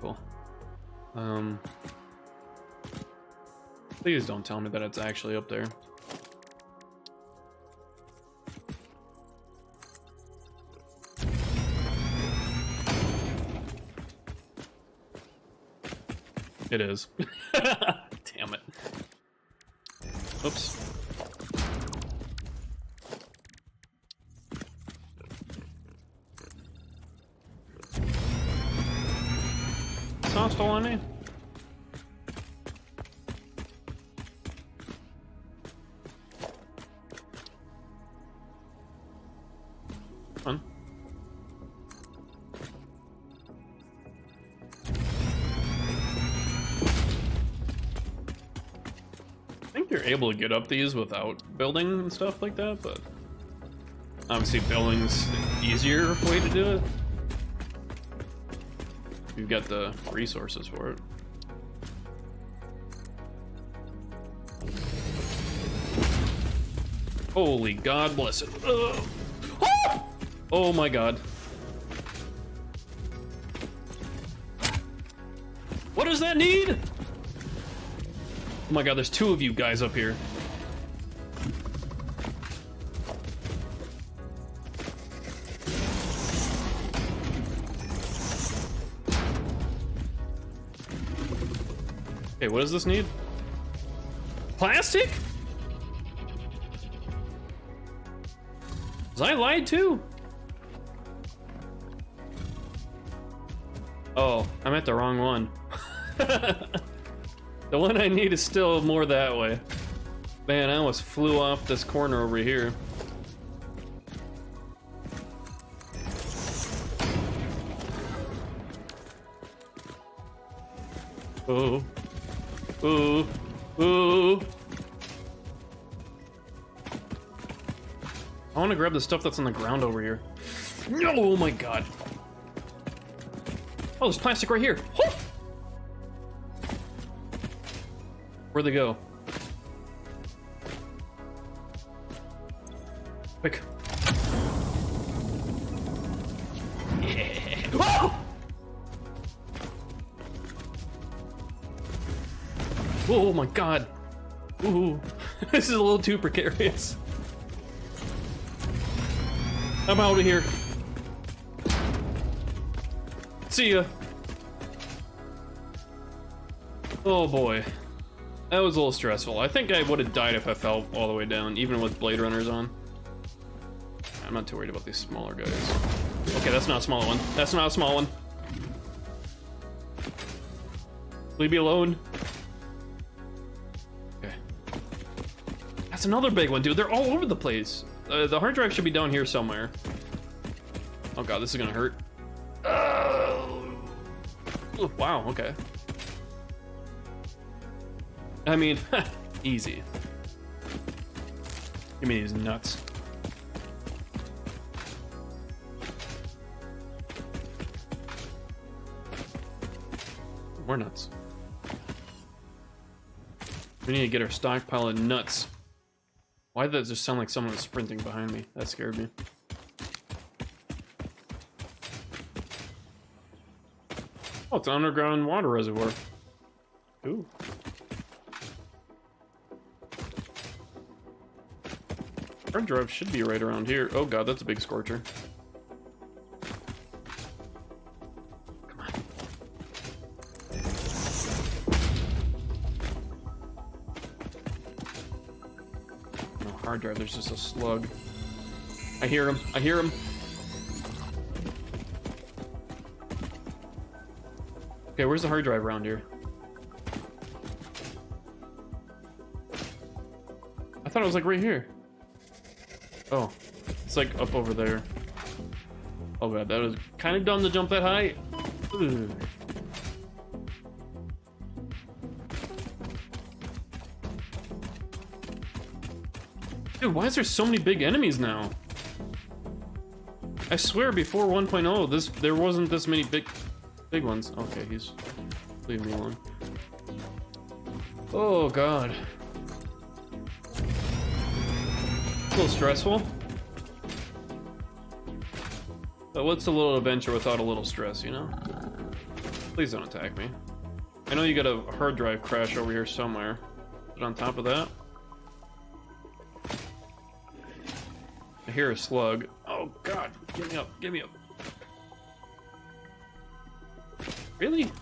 Cool. Please don't tell me that it's actually up there. It is. Damn it. Oops. It's hostile on me. Fun. you're able to get up these without building and stuff like that, but obviously building's the easier way to do it. You've got the resources for it. Holy God bless it. Ah! Oh my God. What does that need? Oh my God, there's two of you guys up here. Okay, what does this need? Plastic? Was I lied to? Oh, I'm at the wrong one. The one I need is still more that way. Man, I almost flew off this corner over here. Oh. Ooh. Ooh. I want to grab the stuff that's on the ground over here. No! Oh my God. Oh, there's plastic right here. Oh! Where'd they go? Quick. Yeah. Oh! Oh my God. Ooh. This is a little too precarious. I'm out of here. See ya. Oh boy. That was a little stressful. I think I would have died if I fell all the way down, even with Blade Runners on. I'm not too worried about these smaller guys. Okay, that's not a small one. That's not a small one. Leave me alone. Okay. That's another big one, dude. They're all over the place. The hard drive should be down here somewhere. Oh God, this is gonna hurt. Oh, wow, okay. I mean, easy. Give me these nuts. More nuts. We need to get our stockpile of nuts. Why did that just sound like someone was sprinting behind me? That scared me. Oh, it's an underground water reservoir. Ooh. Hard drive should be right around here. Oh God, that's a big scorcher. Come on. No hard drive, there's just a slug. I hear him, I hear him. Okay, where's the hard drive around here? I thought it was like right here. Oh, it's like up over there. Oh God, that was kind of dumb to jump that high. Ugh. Dude, why is there so many big enemies now? I swear before 1.0, there wasn't this many big ones. Okay, he's leaving me alone. Oh God. A little stressful. But what's a little adventure without a little stress, you know? Please don't attack me. I know you got a hard drive crash over here somewhere. But on top of that, I hear a slug. Oh God, get me up, get me up. Really?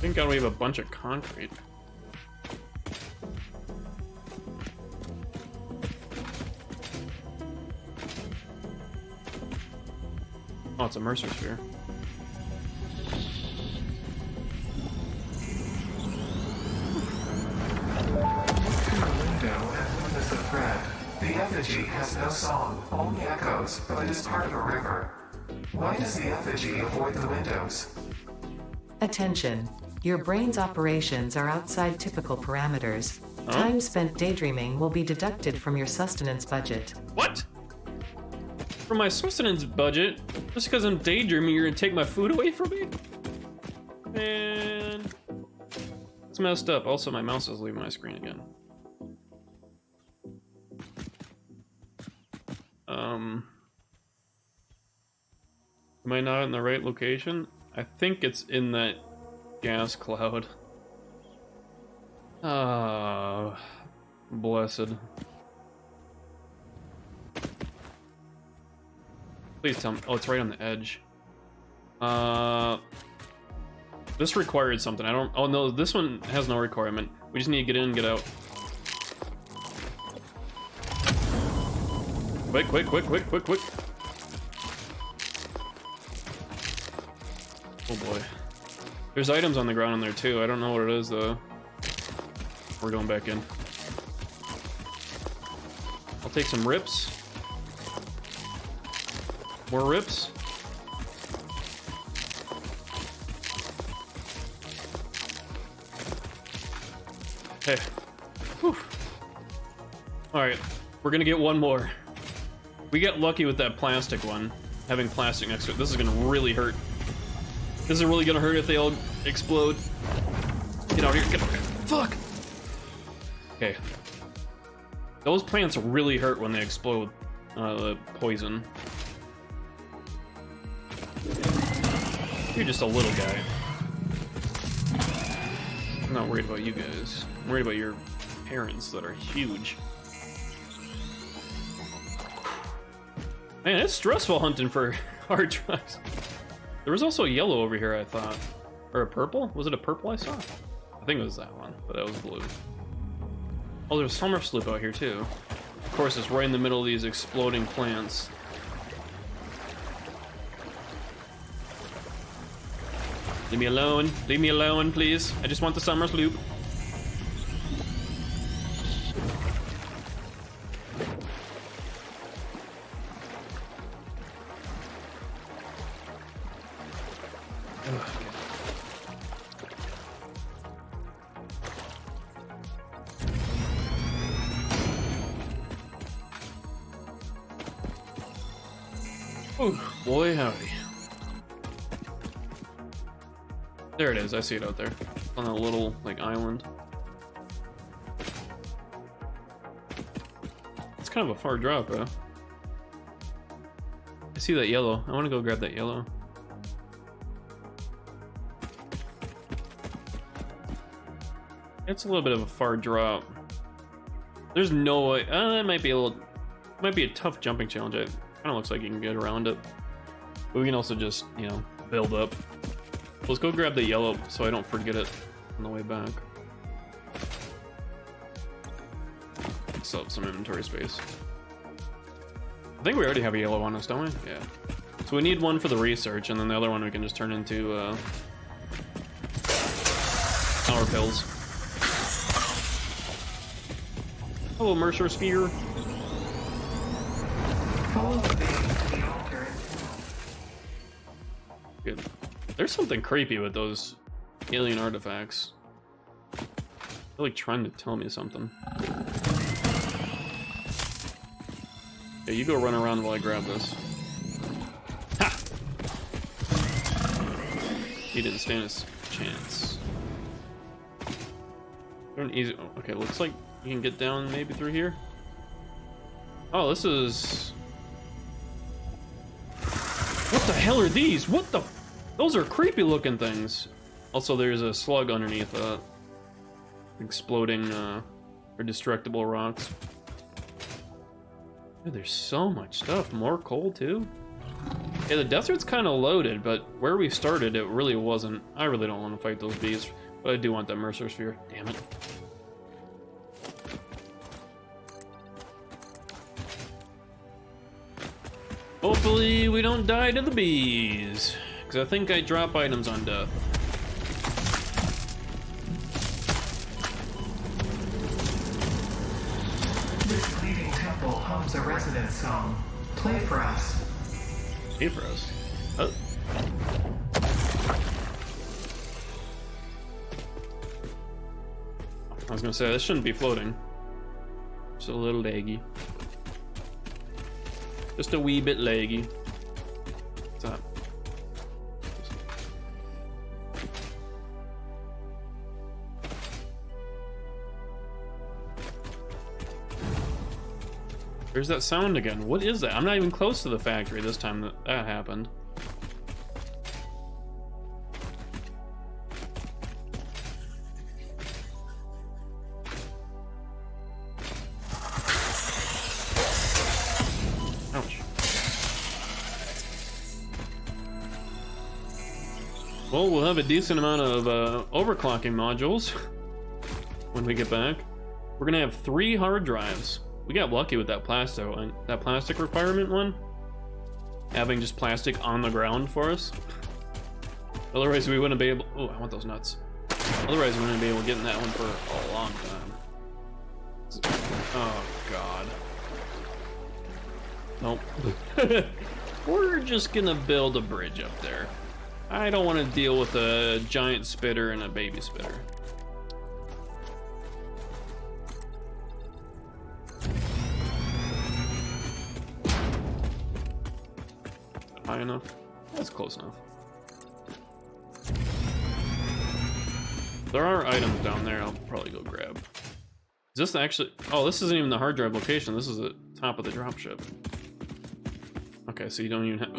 Thank God we have a bunch of concrete. Oh, it's a Mercer sphere. The effigy has no song, only echoes, but it is part of a river. Why does the effigy avoid the windows? Attention. Your brain's operations are outside typical parameters. Time spent daydreaming will be deducted from your sustenance budget. What? From my sustenance budget? Just because I'm daydreaming, you're gonna take my food away from me? Man. It's messed up. Also, my mouse is leaving my screen again. Am I not in the right location? I think it's in that gas cloud. Ah, blessed. Please tell me. Oh, it's right on the edge. This required something. I don't. Oh no, this one has no requirement. We just need to get in and get out. Quick, quick, quick, quick, quick, quick. Oh boy. There's items on the ground in there too. I don't know what it is though. We're going back in. I'll take some rips. More rips. Hey. Whew. Alright, we're gonna get one more. We got lucky with that plastic one. Having plastic next to it. This is gonna really hurt. This is really gonna hurt if they all explode. Get out here, get out here. Fuck! Okay. Those plants really hurt when they explode. The poison. You're just a little guy. I'm not worried about you guys. I'm worried about your parents that are huge. Man, it's stressful hunting for hard drives. There was also a yellow over here, I thought. Or a purple? Was it a purple I saw? I think it was that one, but that was blue. Oh, there's summer sloop out here too. Of course, it's right in the middle of these exploding plants. Leave me alone. Leave me alone, please. I just want the summer sloop. Ooh, boy howdy. There it is, I see it out there. On a little, like, island. It's kind of a far drop, though. I see that yellow. I want to go grab that yellow. It's a little bit of a far drop. There's no way. It might be a little. Might be a tough jumping challenge. It kind of looks like you can get around it. But we can also just, you know, build up. Let's go grab the yellow so I don't forget it on the way back. Still have some inventory space. I think we already have a yellow on us, don't we? Yeah. So we need one for the research, and then the other one we can just turn into power pills. Hello, Mercer Sphere. Good. There's something creepy with those alien artifacts. They're like trying to tell me something. Yeah, you go run around while I grab this. Ha! He didn't stand a chance. Easy. Oh, okay, looks like you can get down maybe through here. Oh, this is. What the hell are these? What the? Those are creepy looking things. Also, there's a slug underneath exploding or destructible rocks. Dude, there's so much stuff. More coal too. Yeah, the desert's kind of loaded, but where we started, it really wasn't. I really don't want to fight those beasts, but I do want that Mercer Sphere. Damn it. Hopefully we don't die to the bees, because I think I drop items on death. This leading temple hums a resident song. Play for us. Play for us? Oh. was gonna say, this shouldn't be floating. Just a little laggy. Just a wee bit laggy. What's up? There's that sound again. What is that? I'm not even close to the factory this time that happened. Ouch. Well, we'll have a decent amount of overclocking modules when we get back. We're gonna have 3 hard drives. We got lucky with that plastic requirement one. Having just plastic on the ground for us. Otherwise we wouldn't be able, oh, I want those nuts. Otherwise we wouldn't be able to get in that one for a long time. Oh God. Nope. We're just gonna build a bridge up there. I don't want to deal with a giant spitter and a baby spitter. High enough? That's close enough. There are items down there I'll probably go grab. Is this actually... Oh, this isn't even the hard drive location. This is the top of the dropship. Okay, so you don't even have...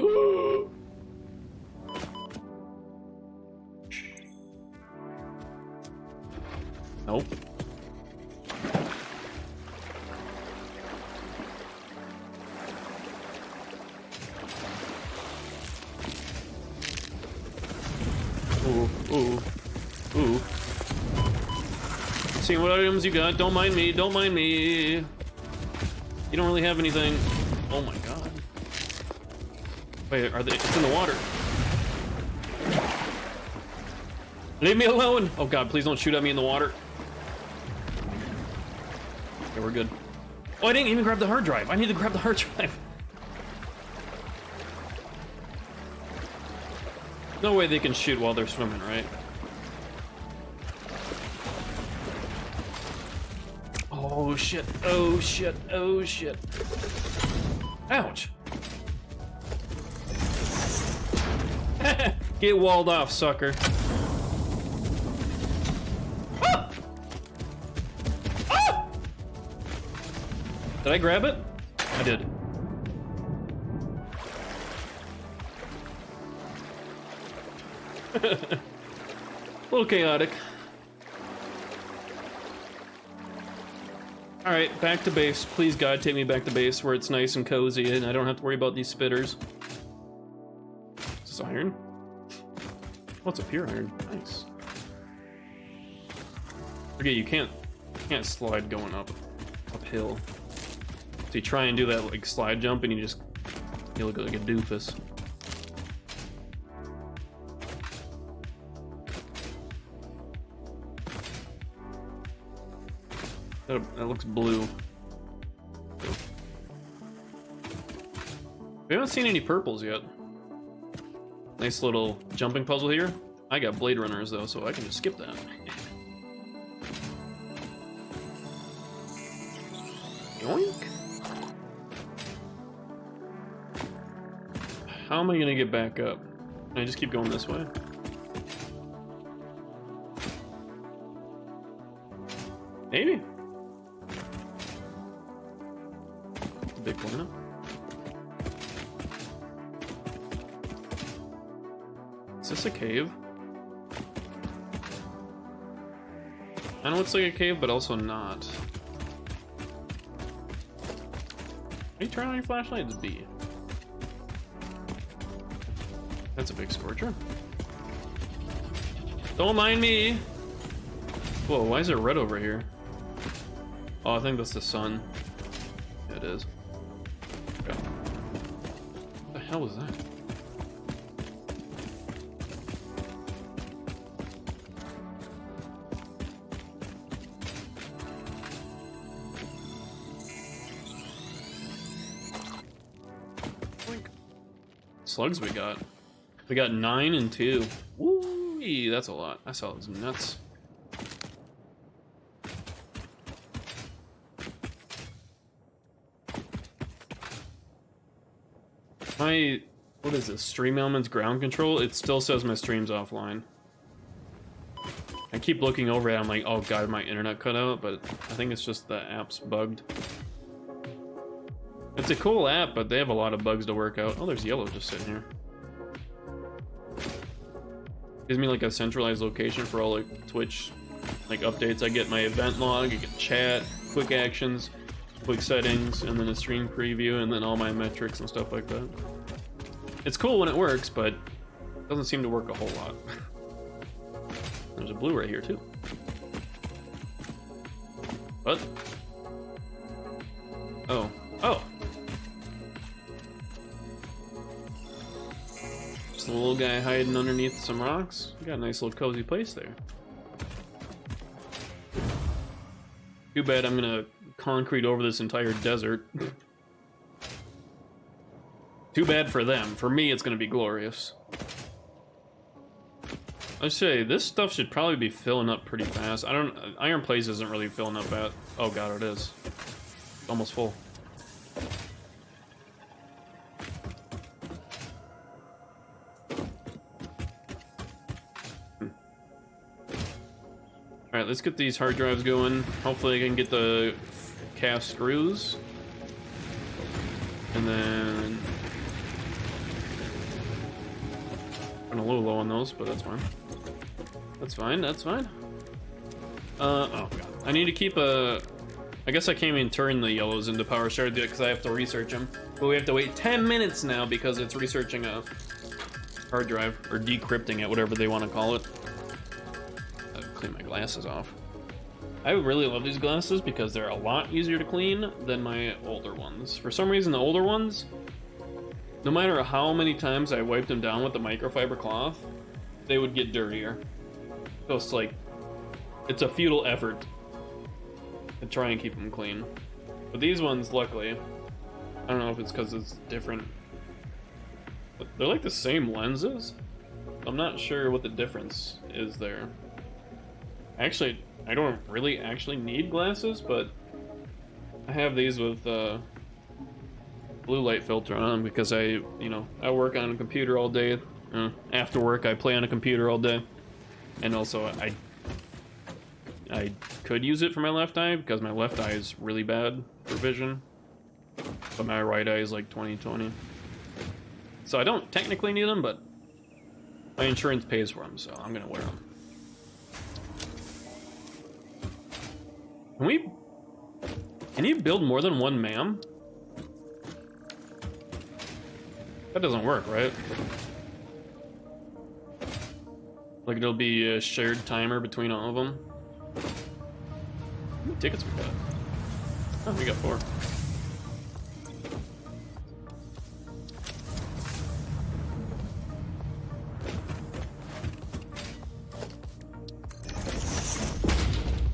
Nope. Ooh, ooh, ooh. See what items you got. Don't mind me, don't mind me. You don't really have anything. Oh my God. Wait, are they? It's in the water. Leave me alone. Oh God, please don't shoot at me in the water. Okay, we're good. Oh, I didn't even grab the hard drive. I need to grab the hard drive. No way they can shoot while they're swimming, right? Oh shit, oh shit, oh shit. Ouch. Get walled off, sucker. Ah! Ah! Did I grab it? I did. A little chaotic. Alright, back to base. Please, God, take me back to base where it's nice and cozy and I don't have to worry about these spitters. Is this iron? What's up here, iron? Nice. Okay, you can't slide going uphill. So you try and do that like slide jump and you look like a doofus. That looks blue. We haven't seen any purples yet. Nice little jumping puzzle here. I got Blade Runners though, so I can just skip that. Yoink! How am I gonna get back up? Can I just keep going this way? Maybe. Big corner. Is this a cave? I know it's like a cave, but also not. Are you turning on your flashlight? It's B. That's a big scorcher. Don't mind me! Whoa, why is it red over here? Oh, I think that's the sun. Yeah, it is. Okay. What the hell was that? Slugs we got. We got 9 and 2. Woo! That's a lot. I saw those nuts. My, what is this? Stream Elements ground control? It still says my stream's offline. I keep looking over it, I'm like, oh god, my internet cut out, but I think it's just the app's bugged. It's a cool app, but they have a lot of bugs to work out. Oh, there's yellow just sitting here. Gives me like a centralized location for all like Twitch like updates. I get my event log, I get chat, quick actions, quick settings, and then a stream preview, and then all my metrics and stuff like that. It's cool when it works, but it doesn't seem to work a whole lot. There's a blue right here too. What? Oh. Oh! Just a little guy hiding underneath some rocks. You got a nice little cozy place there. Too bad I'm gonna concrete over this entire desert. Too bad for them. For me, it's gonna be glorious. I say this stuff should probably be filling up pretty fast. Iron Place isn't really filling up at. Oh god, it is. It's almost full. All right, let's get these hard drives going. Hopefully, I can get the cast screws, and then I'm a little low on those, but that's fine. That's fine, that's fine. Oh god. I need to keep a... I guess I can't even turn the yellows into power shard because I have to research them. But we have to wait 10 minutes now because it's researching a hard drive, or decrypting it, whatever they want to call it. I'll clean my glasses off. I really love these glasses because they're a lot easier to clean than my older ones. For some reason, the older ones, no matter how many times I wiped them down with the microfiber cloth, they would get dirtier. So it's like, it's a futile effort to try and keep them clean. But these ones, luckily, I don't know if it's because it's different, but they're like the same lenses. I'm not sure what the difference is there. Actually, I don't really actually need glasses, but I have these with blue light filter on because I work on a computer all day. After work, I play on a computer all day. And also, I could use it for my left eye because my left eye is really bad for vision, but my right eye is like 20/20. So I don't technically need them, but my insurance pays for them, so I'm gonna wear them. Can you build more than one MAM? That doesn't work, right? Like it'll be a shared timer between all of them. How many tickets we got? Oh, we got 4.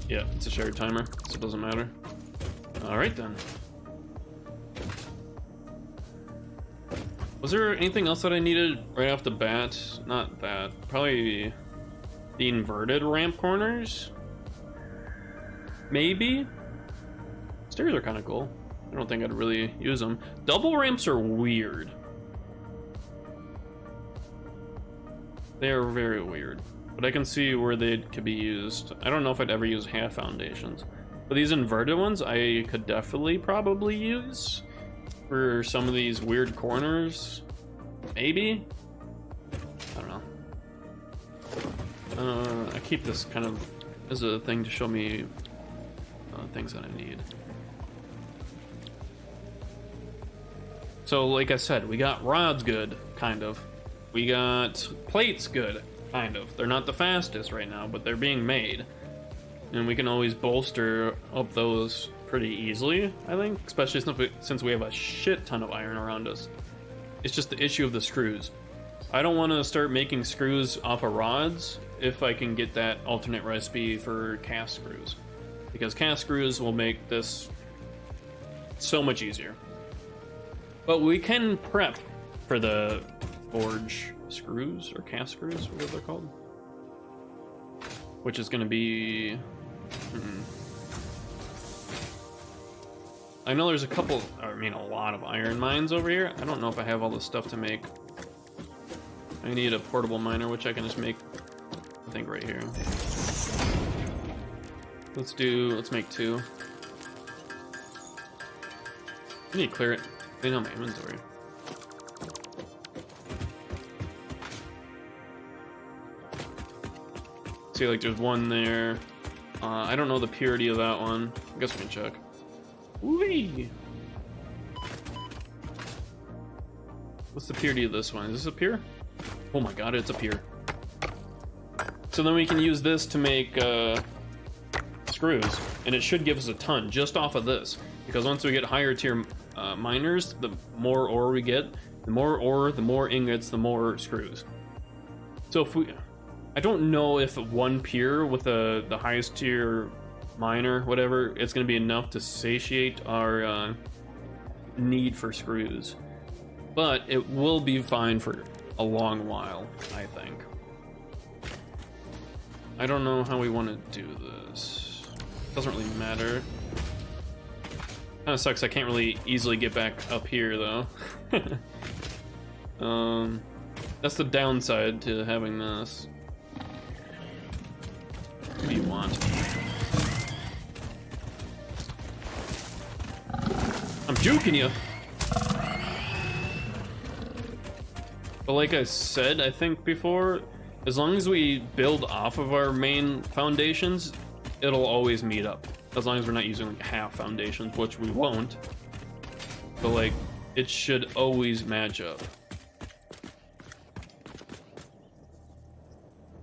Yeah, it's a shared timer, so it doesn't matter. Alright then. Was there anything else that I needed right off the bat? Not that. Probably the inverted ramp corners? Maybe? Stairs are kind of cool. I don't think I'd really use them. Double ramps are weird. They are very weird. But I can see where they could be used. I don't know if I'd ever use half foundations. But these inverted ones, I could definitely probably use for some of these weird corners. Maybe? I don't know. I keep this kind of as a thing to show me things that I need. So, like I said, we got rods good, kind of. We got plates good, kind of. They're not the fastest right now, but they're being made. And we can always bolster up those pretty easily, I think. Especially since we have a shit ton of iron around us. It's just the issue of the screws. I don't want to start making screws off of rods if I can get that alternate recipe for cast screws. Because cast screws will make this so much easier. But we can prep for the forge screws, or cast screws, whatever they're called. Which is going to be... I know there's a couple, I mean a lot of iron mines over here. I don't know if I have all the stuff to make. I need a portable miner, which I can just make, I think, right here. Let's make 2. I need to clear it. Clean out my inventory. See, like, there's one there. I don't know the purity of that one. I guess we can check. Whee! What's the purity of this one? Is this a pure? Oh my god, it's a pure. So then we can use this to make screws, and it should give us a ton just off of this. Because once we get higher tier miners, the more ore we get, the more ore, the more ingots, the more screws. So if we, I don't know if one pure with the highest tier miner, whatever, it's going to be enough to satiate our need for screws. But it will be fine for a long while, I think. I don't know how we want to do this. Doesn't really matter. Kind of sucks I can't really easily get back up here though. That's the downside to having this. What do you want? I'm juking you. But like I said, I think before, as long as we build off of our main foundations, it'll always meet up. As long as we're not using like half foundations, which we won't. But like, it should always match up.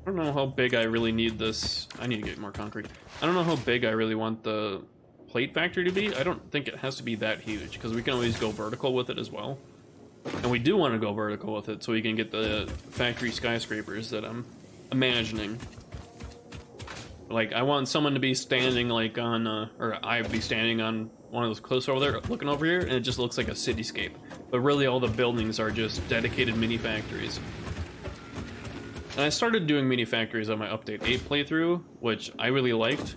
I don't know how big I really need this. I need to get more concrete. I don't know how big I really want the plate factory to be. I don't think it has to be that huge, because we can always go vertical with it as well. And we do want to go vertical with it so we can get the factory skyscrapers that I'm imagining. Like, I want someone to be standing like on, or I'd be standing on one of those cliffs over there, looking over here, and it just looks like a cityscape. But really all the buildings are just dedicated mini factories. And I started doing mini factories on my Update 8 playthrough, which I really liked.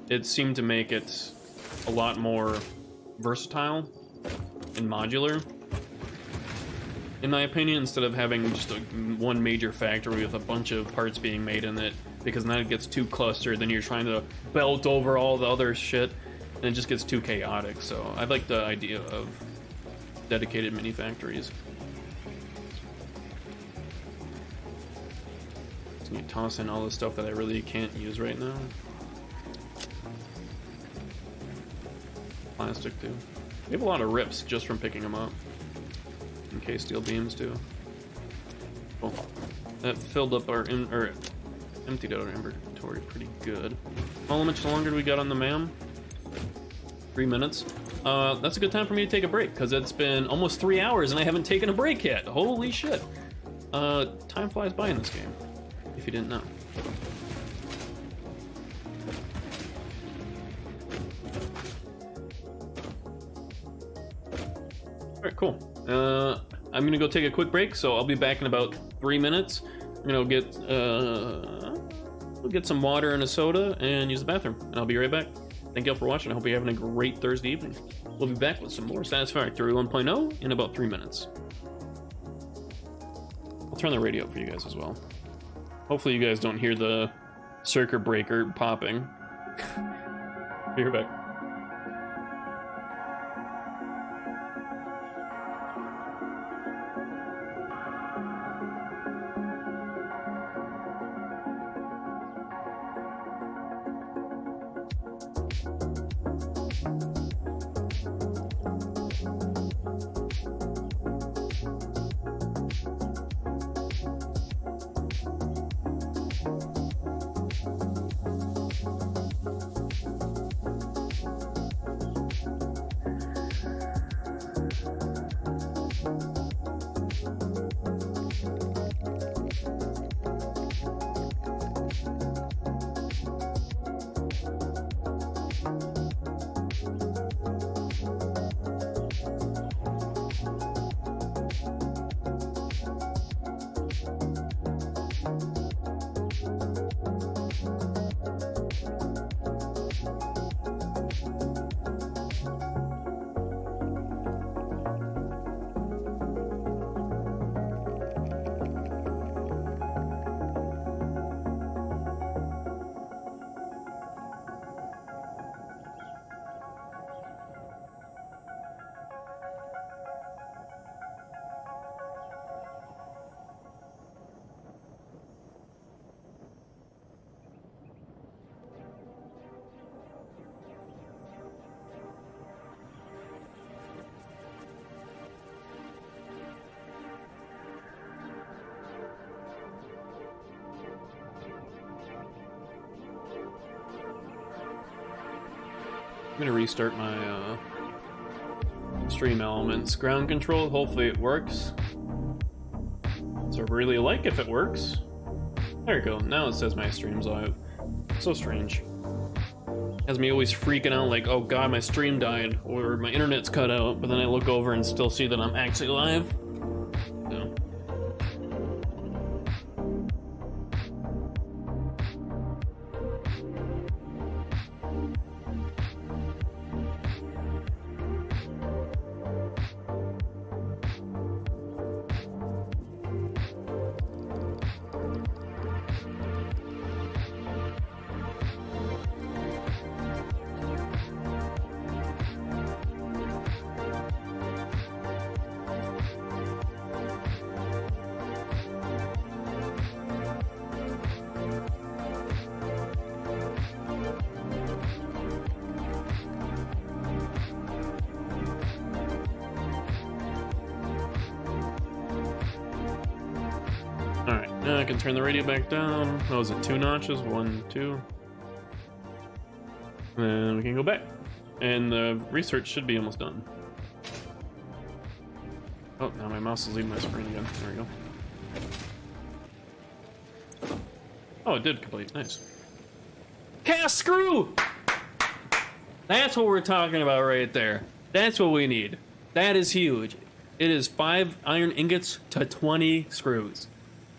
It seemed to make it a lot more versatile and modular, in my opinion, instead of having just one major factory with a bunch of parts being made in it, because then it gets too clustered, then you're trying to belt over all the other shit, and it just gets too chaotic. So I like the idea of dedicated mini factories. So you toss in all the stuff that I really can't use right now. Plastic too. We have a lot of rips just from picking them up. And K steel beams too. Cool. That filled up our emptied out our inventory pretty good. How much longer do we got on the MAM? 3 minutes. That's a good time for me to take a break, because it's been almost 3 hours and I haven't taken a break yet. Holy shit. Time flies by in this game, if you didn't know. Alright, cool. I'm gonna go take a quick break, so I'll be back in about 3 minutes. I'm gonna get some water and a soda and use the bathroom, and I'll be right back. Thank you all for watching. I hope you're having a great Thursday evening. We'll be back with some more Satisfactory 1.0 in about 3 minutes. I'll turn the radio up for you guys as well. Hopefully you guys don't hear the circuit breaker popping. Be right back. gonna restart my stream elements. Ground control, hopefully it works. So I really like if it works. There you go, now it says my stream's live. So strange. Has me always freaking out like, oh god, my stream died, or my internet's cut out, but then I look over and still see that I'm actually live. No. I can turn the radio back down. Oh, is it 2 notches? 1, 2. And then we can go back. And the research should be almost done. Oh, now my mouse is leaving my screen again. There we go. Oh, it did complete. Nice. Cast screw! That's what we're talking about right there. That's what we need. That is huge. It is 5 iron ingots to 20 screws.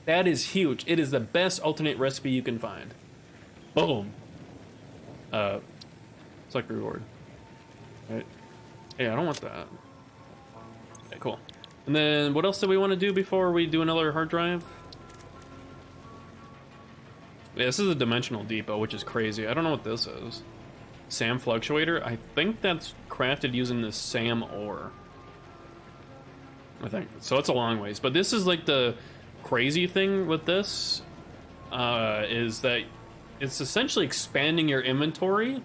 That is huge. It is the best alternate recipe you can find. Boom. Select reward. Right. Hey, I don't want that. Okay, cool. And then what else do we want to do before we do another hard drive? Yeah, this is a dimensional depot, which is crazy. I don't know what this is. SAM fluctuator? I think that's crafted using the SAM ore. I think. So it's a long ways. But this is like the crazy thing with this is that it's essentially expanding your inventory.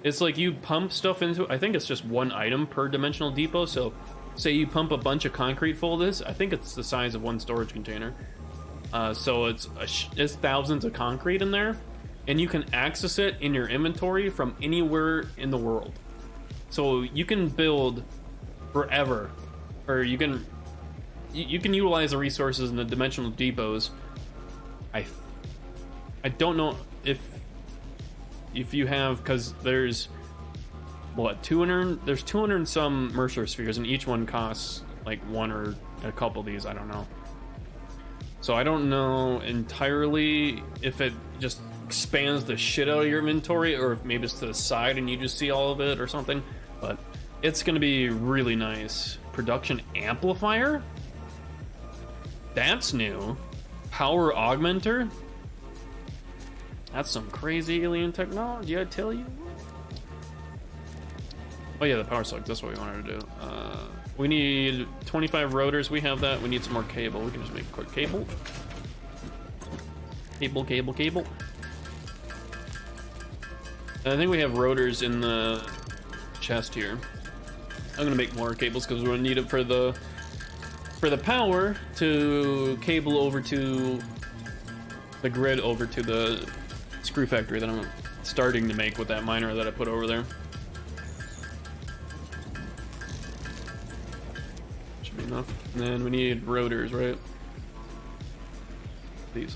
It's like you pump stuff into, I think it's just 1 item per dimensional depot. So say you pump a bunch of concrete full of this, I think it's the size of 1 storage container. So it's thousands of concrete in there, and you can access it in your inventory from anywhere in the world. So you can build forever, or you can utilize the resources in the dimensional depots. I don't know if you have, because there's what, 200, there's 200 and some Mercer spheres, and each one costs like 1 or a couple of these, I don't know. So I don't know entirely if it just expands the shit out of your inventory, or if maybe it's to the side and you just see all of it or something, but it's gonna be really nice. Production amplifier? That's new. Power augmenter? That's some crazy alien technology, I tell you. Oh yeah, the power slug, that's what we wanted to do. We need 25 rotors, we have that. We need some more cable. We can just make a quick cable. Cable. And I think we have rotors in the chest here. I'm gonna make more cables because we're gonna need it for the power to cable over to the grid, over to the screw factory that I'm starting to make with that miner that I put over there. Should be enough. And then we need rotors, right? These.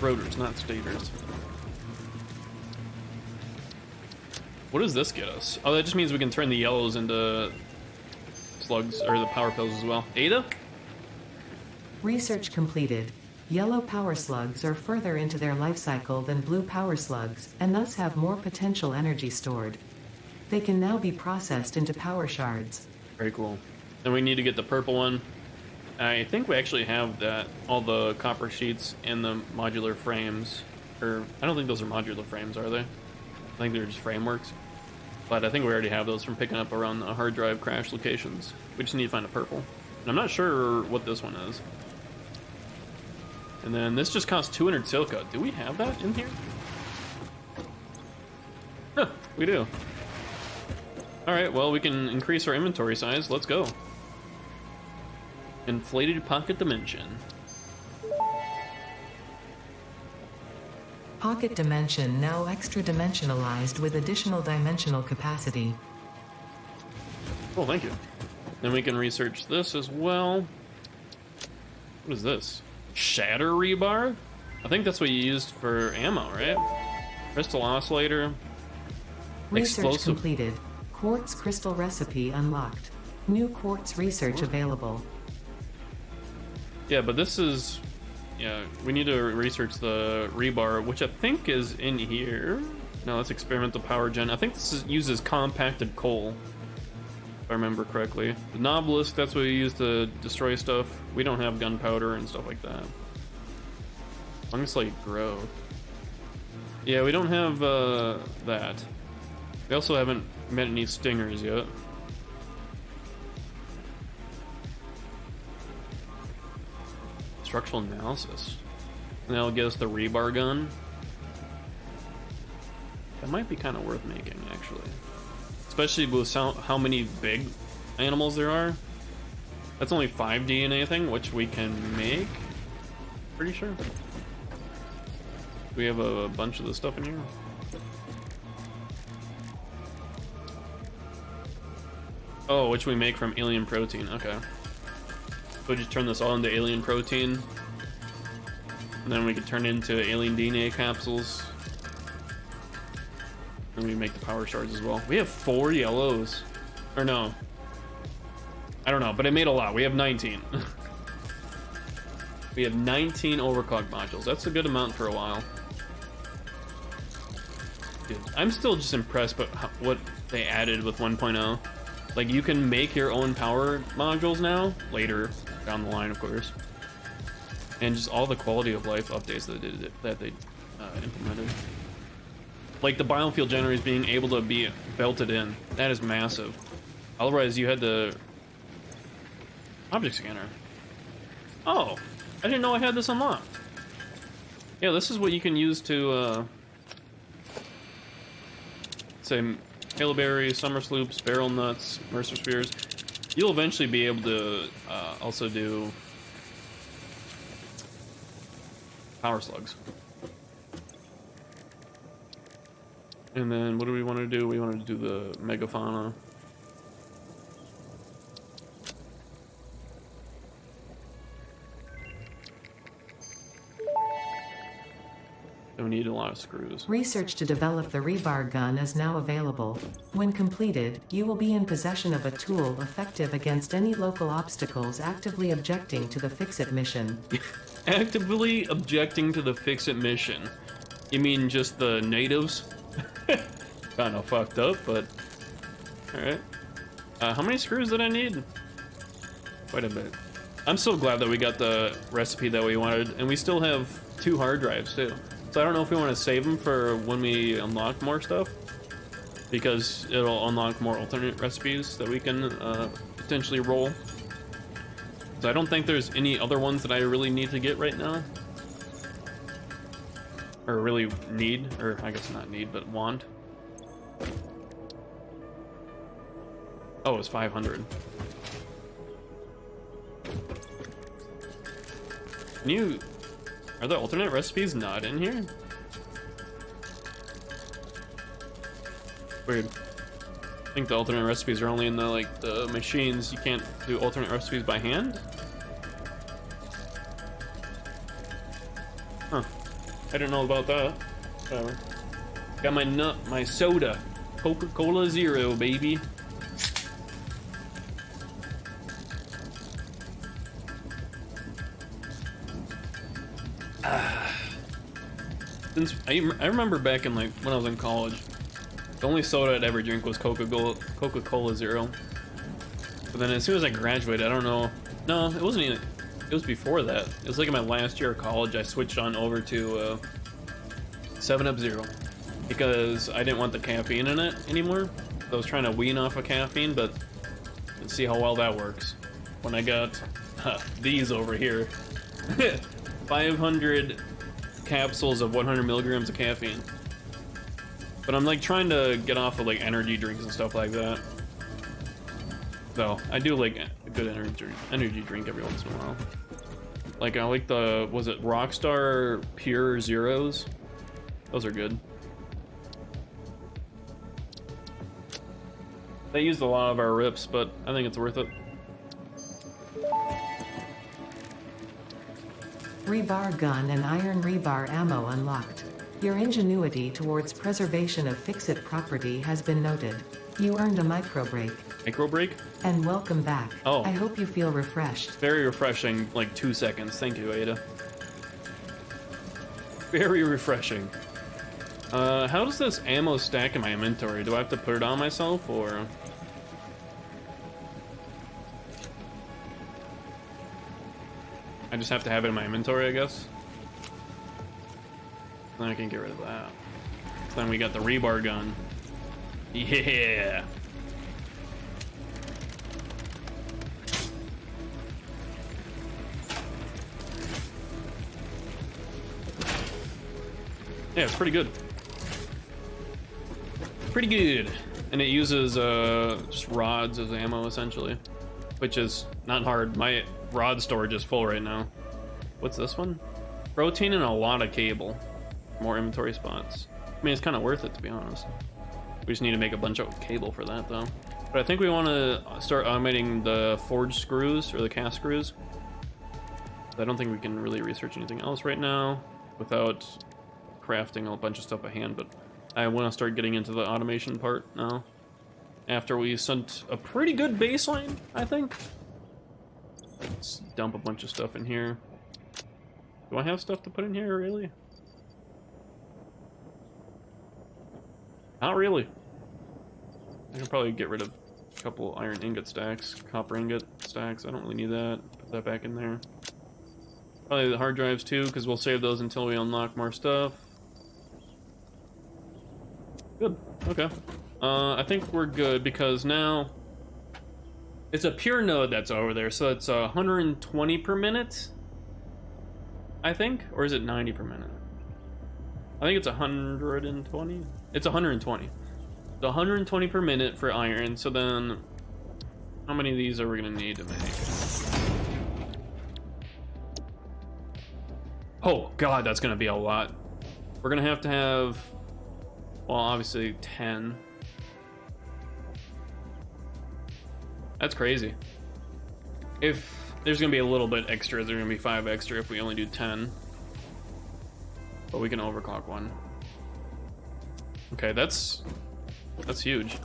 Rotors, not stators. What does this get us? Oh, that just means we can turn the yellows into slugs, or the power pills as well. Ada? Research completed. Yellow power slugs are further into their life cycle than blue power slugs, and thus have more potential energy stored. They can now be processed into power shards. Very cool. Then we need to get the purple one. I think we actually have that, all the copper sheets and the modular frames. Or, I don't think those are modular frames, are they? I think they're just frameworks. But I think we already have those from picking up around the hard drive crash locations. We just need to find a purple. And I'm not sure what this one is. And then this just costs 200 silica. Do we have that in here? Huh, we do. Alright, well, we can increase our inventory size. Let's go. Inflated pocket dimension. Pocket dimension now extra dimensionalized with additional dimensional capacity. Oh, thank you. Then we can research this as well. What is this? Shatter rebar? I think that's what you used for ammo, right? Crystal oscillator. Research Explosive. completed. Quartz crystal recipe unlocked. New quartz research available. Yeah, but this is... Yeah, we need to research the rebar, which I think is in here. No, that's experimental power gen. I think this uses compacted coal, if I remember correctly. The Novelist, that's what we use to destroy stuff. We don't have gunpowder and stuff like that. Fungus like growth. Yeah, we don't have that. We also haven't met any stingers yet. Structural analysis. And that'll get us the rebar gun. That might be kind of worth making, actually. Especially with how many big animals there are. That's only 5D and anything, which we can make. Pretty sure. We have a bunch of the stuff in here. Oh, which we make from alien protein. Okay. So we just turn this all into alien protein. And then we can turn it into alien DNA capsules. And we make the power shards as well. We have 4 yellows. Or no. I don't know, but it made a lot. We have 19. We have 19 overclock modules. That's a good amount for a while. Dude, I'm still just impressed by what they added with 1.0. Like, you can make your own power modules now, later down the line, of course. And just all the quality of life updates that they implemented. Like the biofuel generators being able to be belted in. That is massive. Otherwise, you had the object scanner. Oh, I didn't know I had this unlocked. Yeah, this is what you can use to, say, Haleberry, Summer Sloops, Barrel Nuts, Mercer Spheres. You'll eventually be able to also do Power Slugs. And then what do we want to do? We want to do the Megafauna. And we need a lot of screws. Research to develop the rebar gun is now available. When completed, you will be in possession of a tool effective against any local obstacles actively objecting to the Fix-It mission. Actively objecting to the Fix-It mission. You mean just the natives? Kinda fucked up, but... Alright. How many screws did I need? Quite a bit. I'm so glad that we got the recipe that we wanted, and we still have 2 hard drives too. So I don't know if we want to save them for when we unlock more stuff, because it'll unlock more alternate recipes that we can potentially roll. So I don't think there's any other ones that I really need to get right now. Or really need, or I guess not need, but want. Oh, it's 500. Are the alternate recipes not in here? Weird. I think the alternate recipes are only in the, like, the machines. You can't do alternate recipes by hand? Huh. I didn't know about that. Whatever. Got my soda. Coca-Cola Zero, baby. Since I remember back in, like, when I was in college, the only soda I'd ever drink was Coca-Cola Zero. But then as soon as I graduated, I don't know. No, it wasn't even. It was before that. It was like in my last year of college. I switched on over to 7-Up Zero because I didn't want the caffeine in it anymore. So I was trying to wean off of caffeine, but let's see how well that works. When I got these over here, 500 capsules of 100 milligrams of caffeine. But I'm like trying to get off of like energy drinks and stuff like that. Though I do like a good energy drink every once in a while. Like I like the, was it Rockstar Pure Zeros? Those are good. They used a lot of our rips, but I think it's worth it. Rebar gun and iron rebar ammo unlocked. Your ingenuity towards preservation of fix-it property has been noted. You earned a micro break. Micro break? And welcome back. Oh. I hope you feel refreshed. Very refreshing, like 2 seconds. Thank you, Ada. Very refreshing. How does this ammo stack in my inventory? Do I have to put it on myself, or...? I just have to have it in my inventory, I guess. Then I can get rid of that. So then we got the rebar gun. Yeah! Yeah, it's pretty good. Pretty good. And it uses just rods as ammo, essentially. Which is not hard. My rod storage is full right now. What's this one? Protein and a lot of cable. More inventory spots. I mean, it's kind of worth it, to be honest. We just need to make a bunch of cable for that, though. But I think we want to start automating the forged screws, or the cast screws. I don't think we can really research anything else right now without crafting a bunch of stuff by hand, but I want to start getting into the automation part now. After we sent a pretty good baseline, I think. Let's dump a bunch of stuff in here. Do I have stuff to put in here, really? Not really. I can probably get rid of a couple iron ingot stacks, copper ingot stacks. I don't really need that. Put that back in there. Probably the hard drives too, because we'll save those until we unlock more stuff. Good. Okay. I think we're good because now it's a pure node that's over there, so it's 120 per minute, I think, or is it 90 per minute? I think it's 120. It's 120. It's 120 per minute for iron. So then, how many of these are we gonna need to make? Oh God, that's gonna be a lot. We're gonna have to have, well, obviously 10. That's crazy. If there's gonna be a little bit extra, there's gonna be 5 extra if we only do 10. But we can overclock one. Okay, that's huge.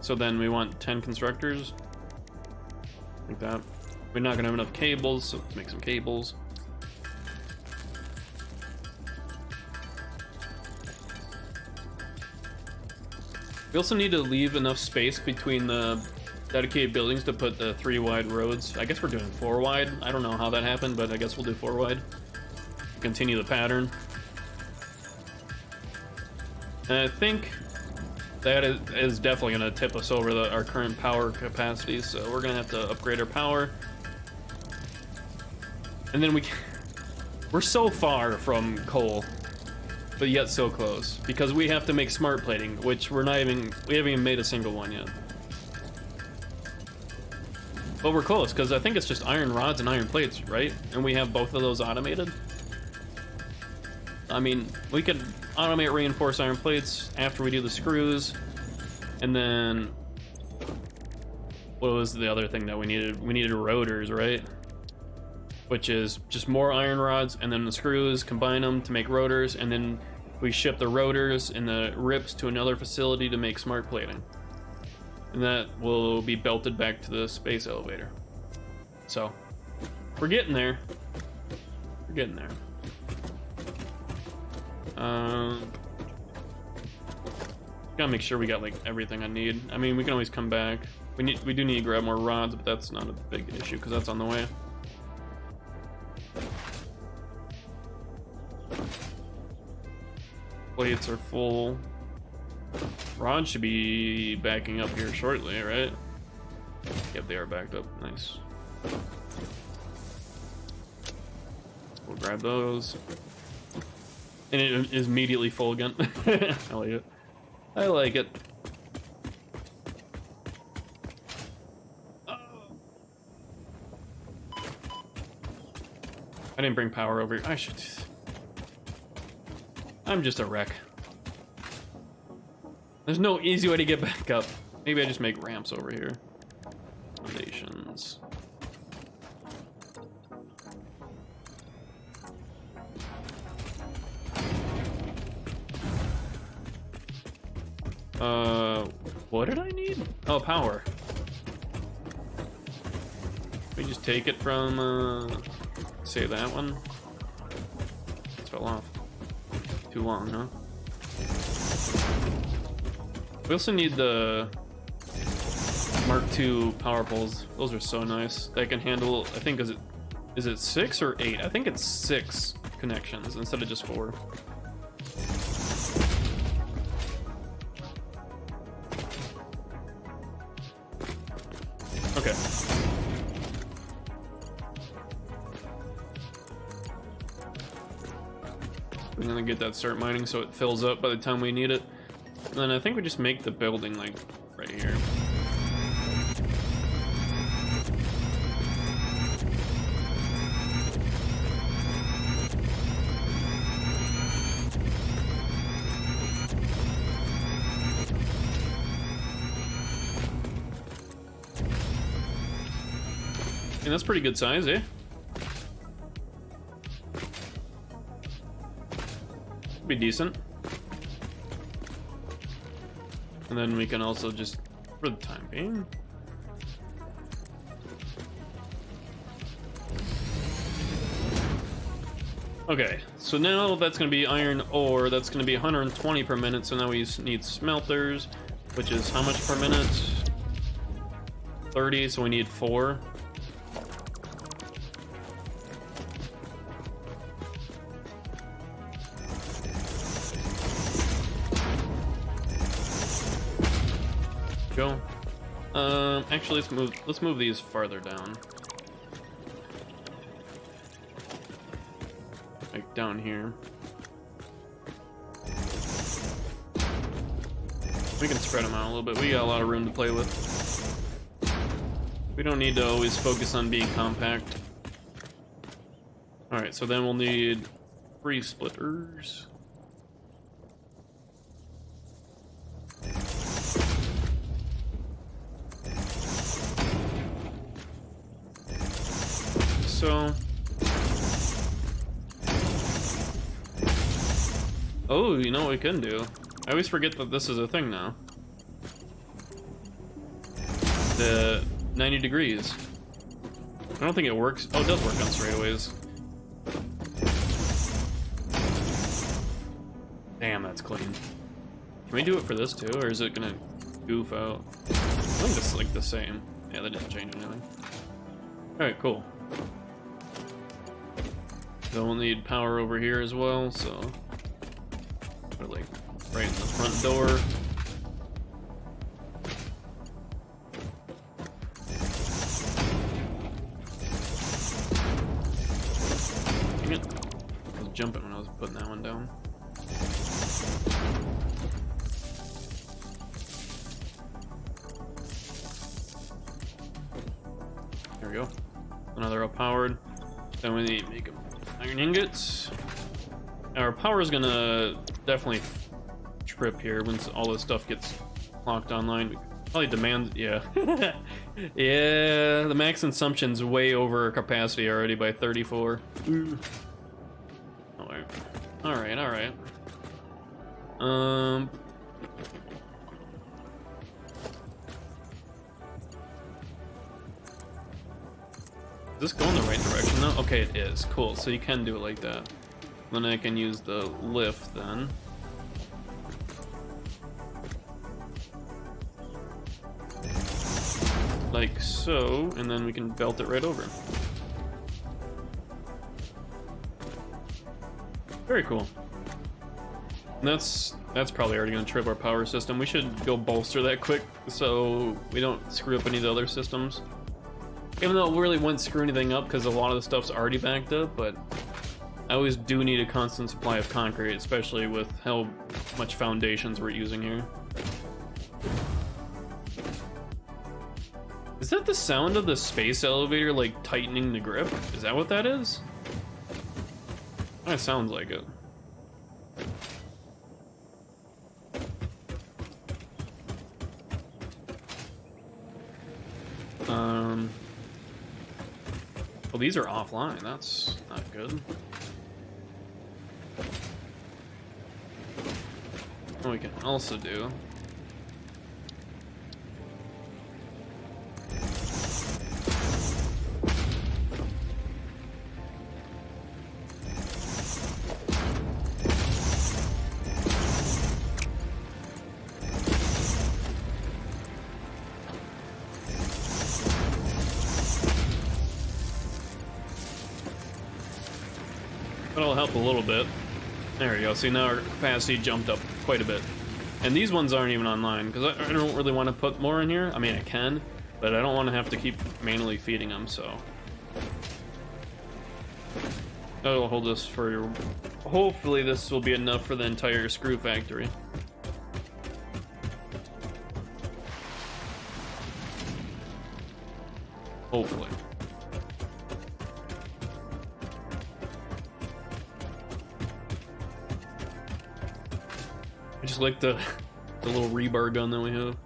So then we want 10 constructors. Like that. We're not gonna have enough cables, so let's make some cables. We also need to leave enough space between the dedicated buildings to put the 3 wide roads. I guess we're doing 4 wide. I don't know how that happened, but I guess we'll do 4 wide. Continue the pattern. And I think that is definitely going to tip us over our current power capacity, so we're going to have to upgrade our power. And then we're so far from coal, but yet so close, because we have to make smart plating, which we haven't even made a single one yet. But we're close, because I think it's just iron rods and iron plates, right? And we have both of those automated. I mean, we could automate reinforced iron plates after we do the screws, and then what was the other thing that we needed? We needed rotors, right? Which is just more iron rods, and then the screws, combine them to make rotors, and then we ship the rotors and the rips to another facility to make smart plating. And that will be belted back to the space elevator. So, we're getting there. We're getting there. Gotta make sure we got like everything I need. I mean, we can always come back. We do need to grab more rods, but that's not a big issue because that's on the way. Plates are full. Rods should be backing up here shortly, right? Yep, they are backed up. Nice. We'll grab those. And it is immediately full again. I like it. I like it. I didn't bring power over here. I should. I'm just a wreck. There's no easy way to get back up. Maybe I just make ramps over here. Foundations. What did I need? Oh, power. We just take it from, say that one. It fell off. Too long, huh? We also need the Mark II power poles. Those are so nice. They can handle, I think, is it 6 or 8? I think it's 6 connections instead of just 4. Okay. We're gonna get that start mining so it fills up by the time we need it. And then I think we just make the building like right here. And that's pretty good size, eh? Be decent. And then we can also just, for the time being, okay, so now that's going to be iron ore. That's going to be 120 per minute. So now we need smelters, which is how much per minute? 30, so we need 4. Go. Actually, let's move these farther down. Like down here. We can spread them out a little bit. We got a lot of room to play with. We don't need to always focus on being compact. Alright, so then we'll need 3 splitters. So, oh, you know what we can do? I always forget that this is a thing now. The 90 degrees. I don't think it works. Oh, it does work on straightaways. Damn, that's clean. Can we do it for this too, or is it gonna goof out? I think it's like the same. Yeah, that didn't change anything. Alright, cool. We'll need power over here as well, so put it like right in the front door. Dang it. I was jumping when I was putting that one down. There we go. Another up powered. Then we need to make them iron ingots. Our power is gonna definitely trip here once all this stuff gets locked online. Probably demand, yeah. Yeah, the max consumption's way over capacity already by 34. Alright. Is this going the right direction though? Okay, it is. Cool, so you can do it like that. Then I can use the lift then. Like so, and then we can belt it right over. Very cool. And that's probably already gonna trip our power system. We should go bolster that quick so we don't screw up any of the other systems. Even though it really wouldn't screw anything up because a lot of the stuff's already backed up, but I always do need a constant supply of concrete, especially with how much foundations we're using here. Is that the sound of the space elevator, like, tightening the grip? Is that what that is? That sounds like it. Well, these are offline. That's not good. What we can also do. That'll help a little bit. There we go. See, now our capacity jumped up quite a bit. And these ones aren't even online, because I don't really want to put more in here. I mean, I can, but I don't want to have to keep manually feeding them, so. That'll hold us for... Hopefully this will be enough for the entire screw factory. Hopefully. I just like the little rebar gun that we have.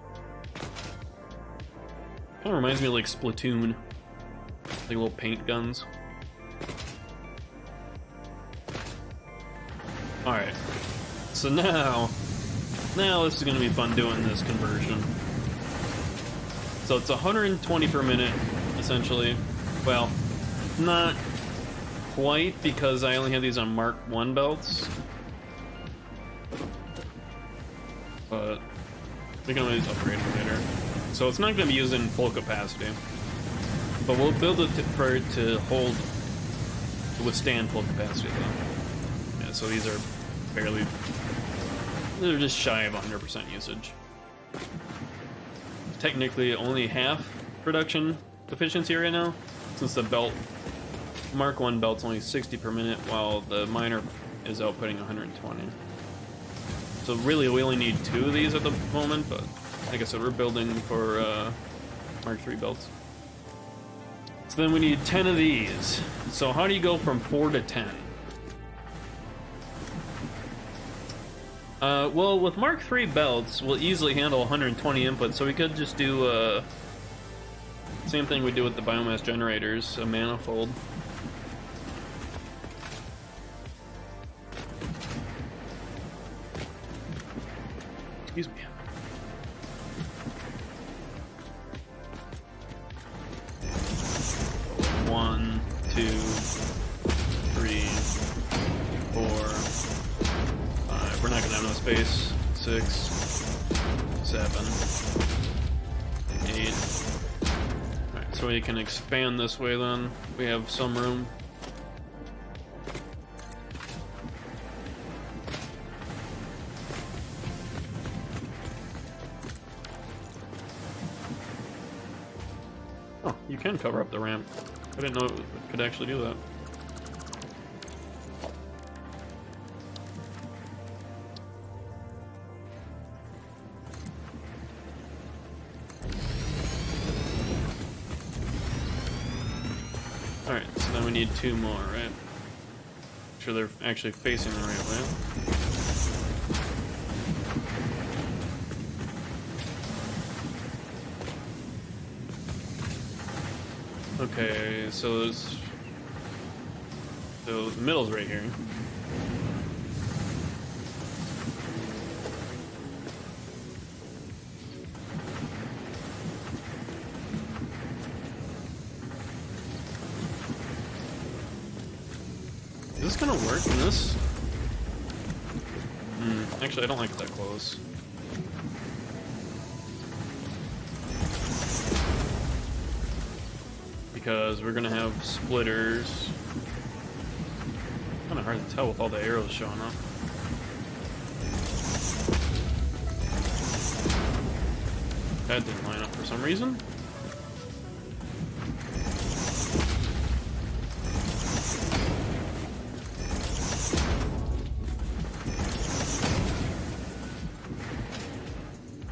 Kind of reminds me of like Splatoon, like little paint guns. All right, so now this is gonna be fun doing this conversion. So it's 120 per minute, essentially. Well, not quite, because I only have these on Mark 1 belts. But we can always upgrade it later. So it's not going to be used in full capacity, but we'll build it for it to hold, to withstand full capacity though. Yeah, so these are barely, they're just shy of 100% usage. Technically only half production efficiency right now, since the belt, Mark 1 belt's only 60 per minute, while the minor is outputting 120. So really, we only need 2 of these at the moment, but like I said, we're building for Mark 3 belts. So then we need 10 of these. So how do you go from 4 to 10? Well, with Mark 3 belts, we'll easily handle 120 input, so we could just do same thing we do with the biomass generators, a manifold. Excuse me. One, 2, 3, 4, 5. We're not gonna have enough space. 6, 7, 8. Alright, so we can expand this way then. We have some room. Oh, you can cover up the ramp. I didn't know it could actually do that. Alright, so then we need 2 more, right? Make sure they're actually facing the right way. Okay, so the middle's right here. Is this gonna work in this? Actually, I don't like it that close. Because we're gonna have splitters. Kind of hard to tell with all the arrows showing up. That didn't line up for some reason.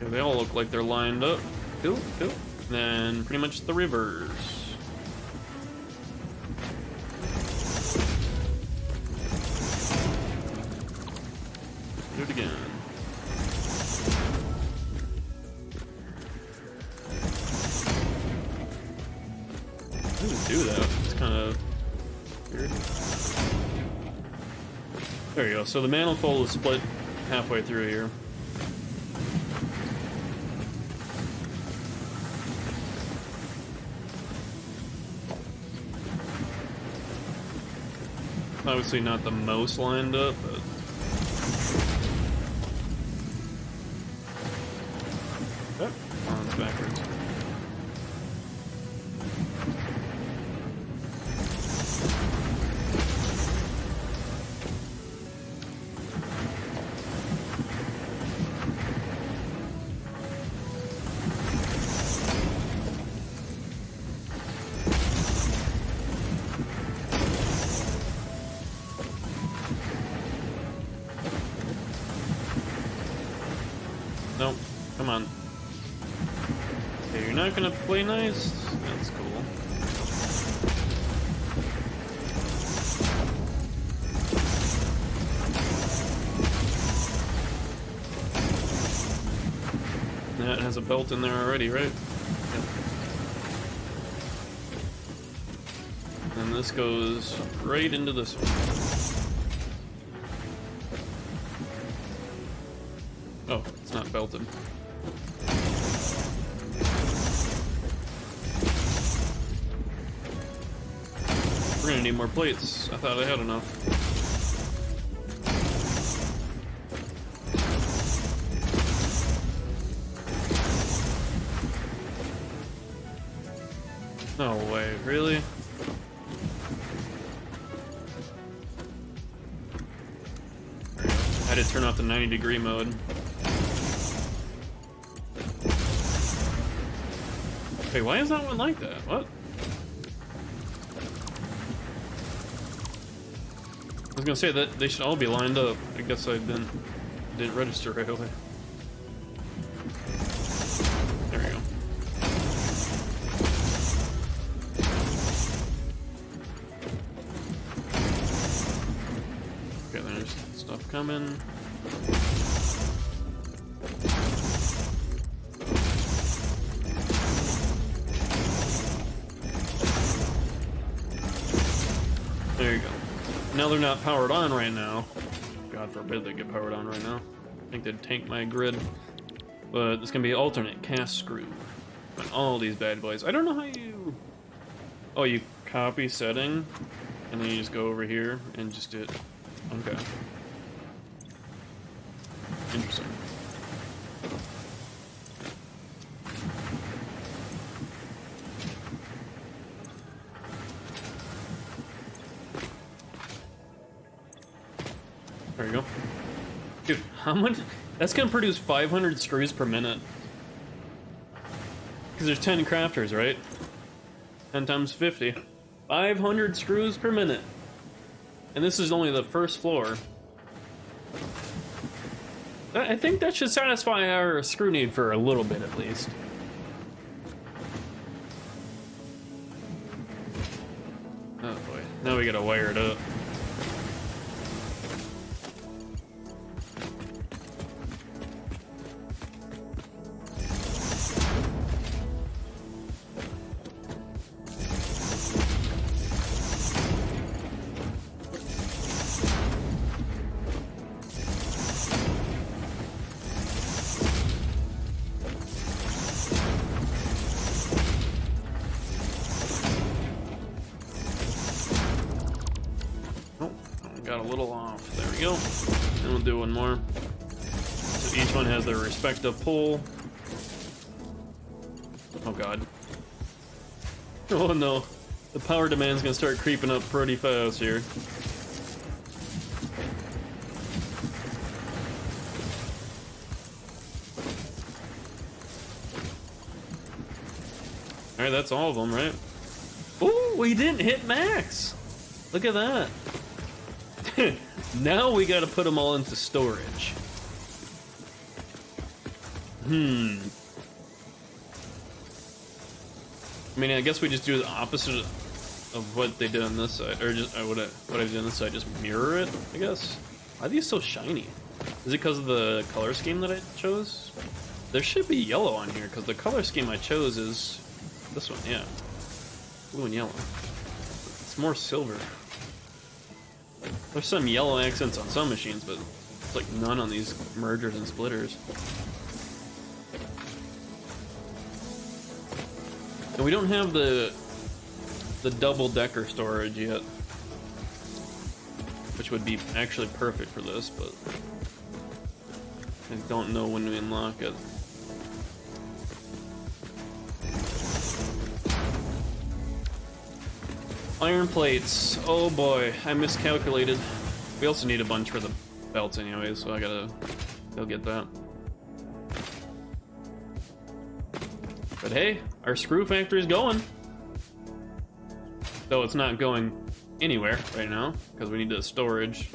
Yeah, they all look like they're lined up. Cool, cool. Then pretty much the reverse. Do it again. What does it do? do that. It's kind of weird. There you go. So the manifold is split halfway through here. Obviously not the most lined up, but oh, it's backwards. Nope, come on. Okay, you're not gonna play nice? That's cool. Yeah, it has a belt in there already, right? Yep. And this goes right into this one. Oh, it's not belted. We're gonna need more plates. I thought I had enough. No way, really? There we go. I had to turn off the 90-degree mode. Hey, why is that one like that? What? I was gonna say that they should all be lined up. I guess I didn't register right away. There we go. Okay, there's stuff coming. There you go. Now they're not powered on right now. God forbid they get powered on right now. I think they'd tank my grid. But it's gonna be alternate cast screw on all these bad boys. I don't know how you... Oh, you copy setting, and then you just go over here and just do it. Okay. Interesting. There you go. Dude, how much? That's gonna produce 500 screws per minute. Because there's 10 crafters, right? 10 times 50. 500 screws per minute. And this is only the first floor. I think that should satisfy our screw need for a little bit at least. Oh boy, now we gotta wire it up. Got a little off. There we go. And we'll do one more. So each one has their respective pull. Oh god. Oh no. The power demand's gonna start creeping up pretty fast here. Alright, that's all of them, right? Ooh, we didn't hit max! Look at that. Now we gotta put them all into storage. I mean, I guess we just do the opposite of what they did on this side, or just what I did on this side, just mirror it, I guess. Why are these so shiny? Is it because of the color scheme that I chose? There should be yellow on here, because the color scheme I chose is this one, yeah. Blue and yellow. It's more silver. There's some yellow accents on some machines, but it's like none on these mergers and splitters. And we don't have the double-decker storage yet, which would be actually perfect for this, but I don't know when we unlock it. Iron plates. Oh boy, I miscalculated. We also need a bunch for the belts anyway, so I gotta go get that. But hey, our screw factory's going. Though it's not going anywhere right now, because we need the storage.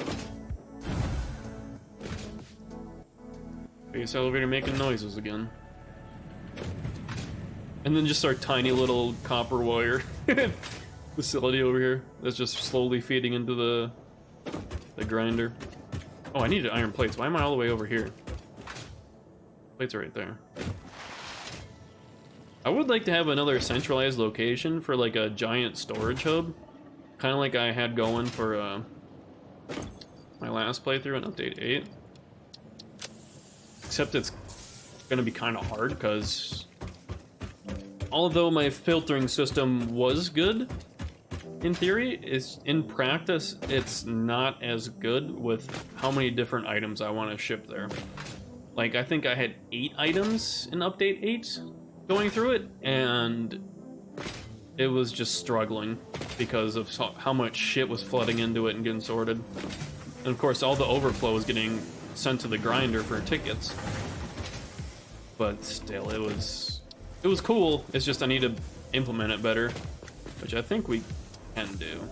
Base elevator making noises again. And then just our tiny little copper wire facility over here that's just slowly feeding into the grinder. Oh, I needed iron plates. Why am I all the way over here? Plates are right there. I would like to have another centralized location for like a giant storage hub, kind of like I had going for my last playthrough in update 8. Except it's gonna be kind of hard because although my filtering system was good in theory, in practice it's not as good with how many different items I want to ship there. Like I think I had 8 items in update 8 going through it, and it was just struggling because of how much shit was flooding into it and getting sorted. And of course all the overflow was getting sent to the grinder for tickets. But still, it was cool. It's just I need to implement it better, which I think we can do.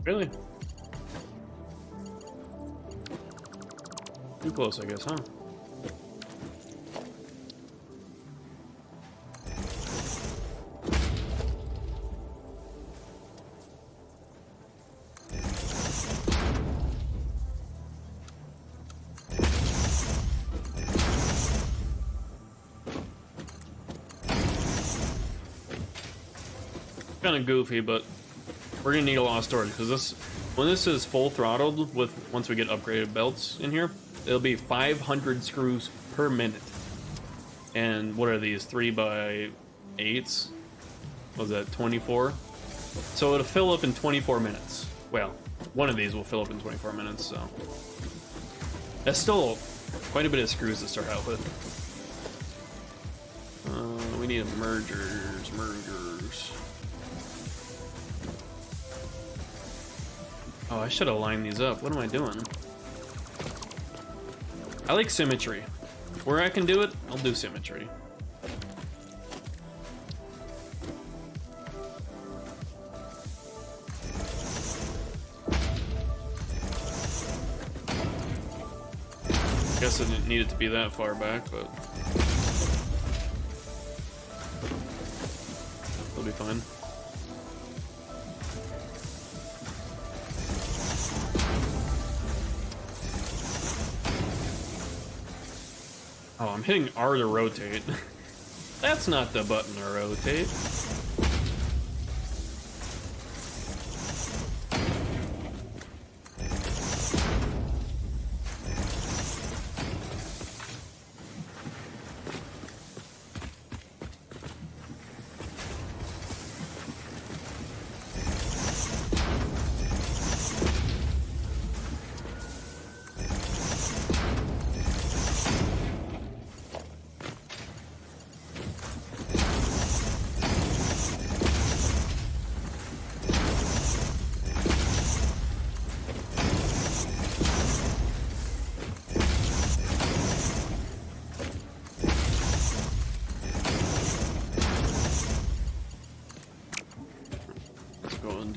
Really? Too close, I guess, huh? Kind of goofy, but we're gonna need a lot of storage because when this is full throttled with once we get upgraded belts in here, it'll be 500 screws per minute. And what are these 3x8s? Was that 24? So it'll fill up in 24 minutes. Well, one of these will fill up in 24 minutes. So that's still quite a bit of screws to start out with. We need mergers. Oh, I should have lined these up. What am I doing? I like symmetry. Where I can do it, I'll do symmetry. Guess I didn't need it to be that far back, but it'll be fine. Oh, I'm hitting R to rotate. That's not the button to rotate.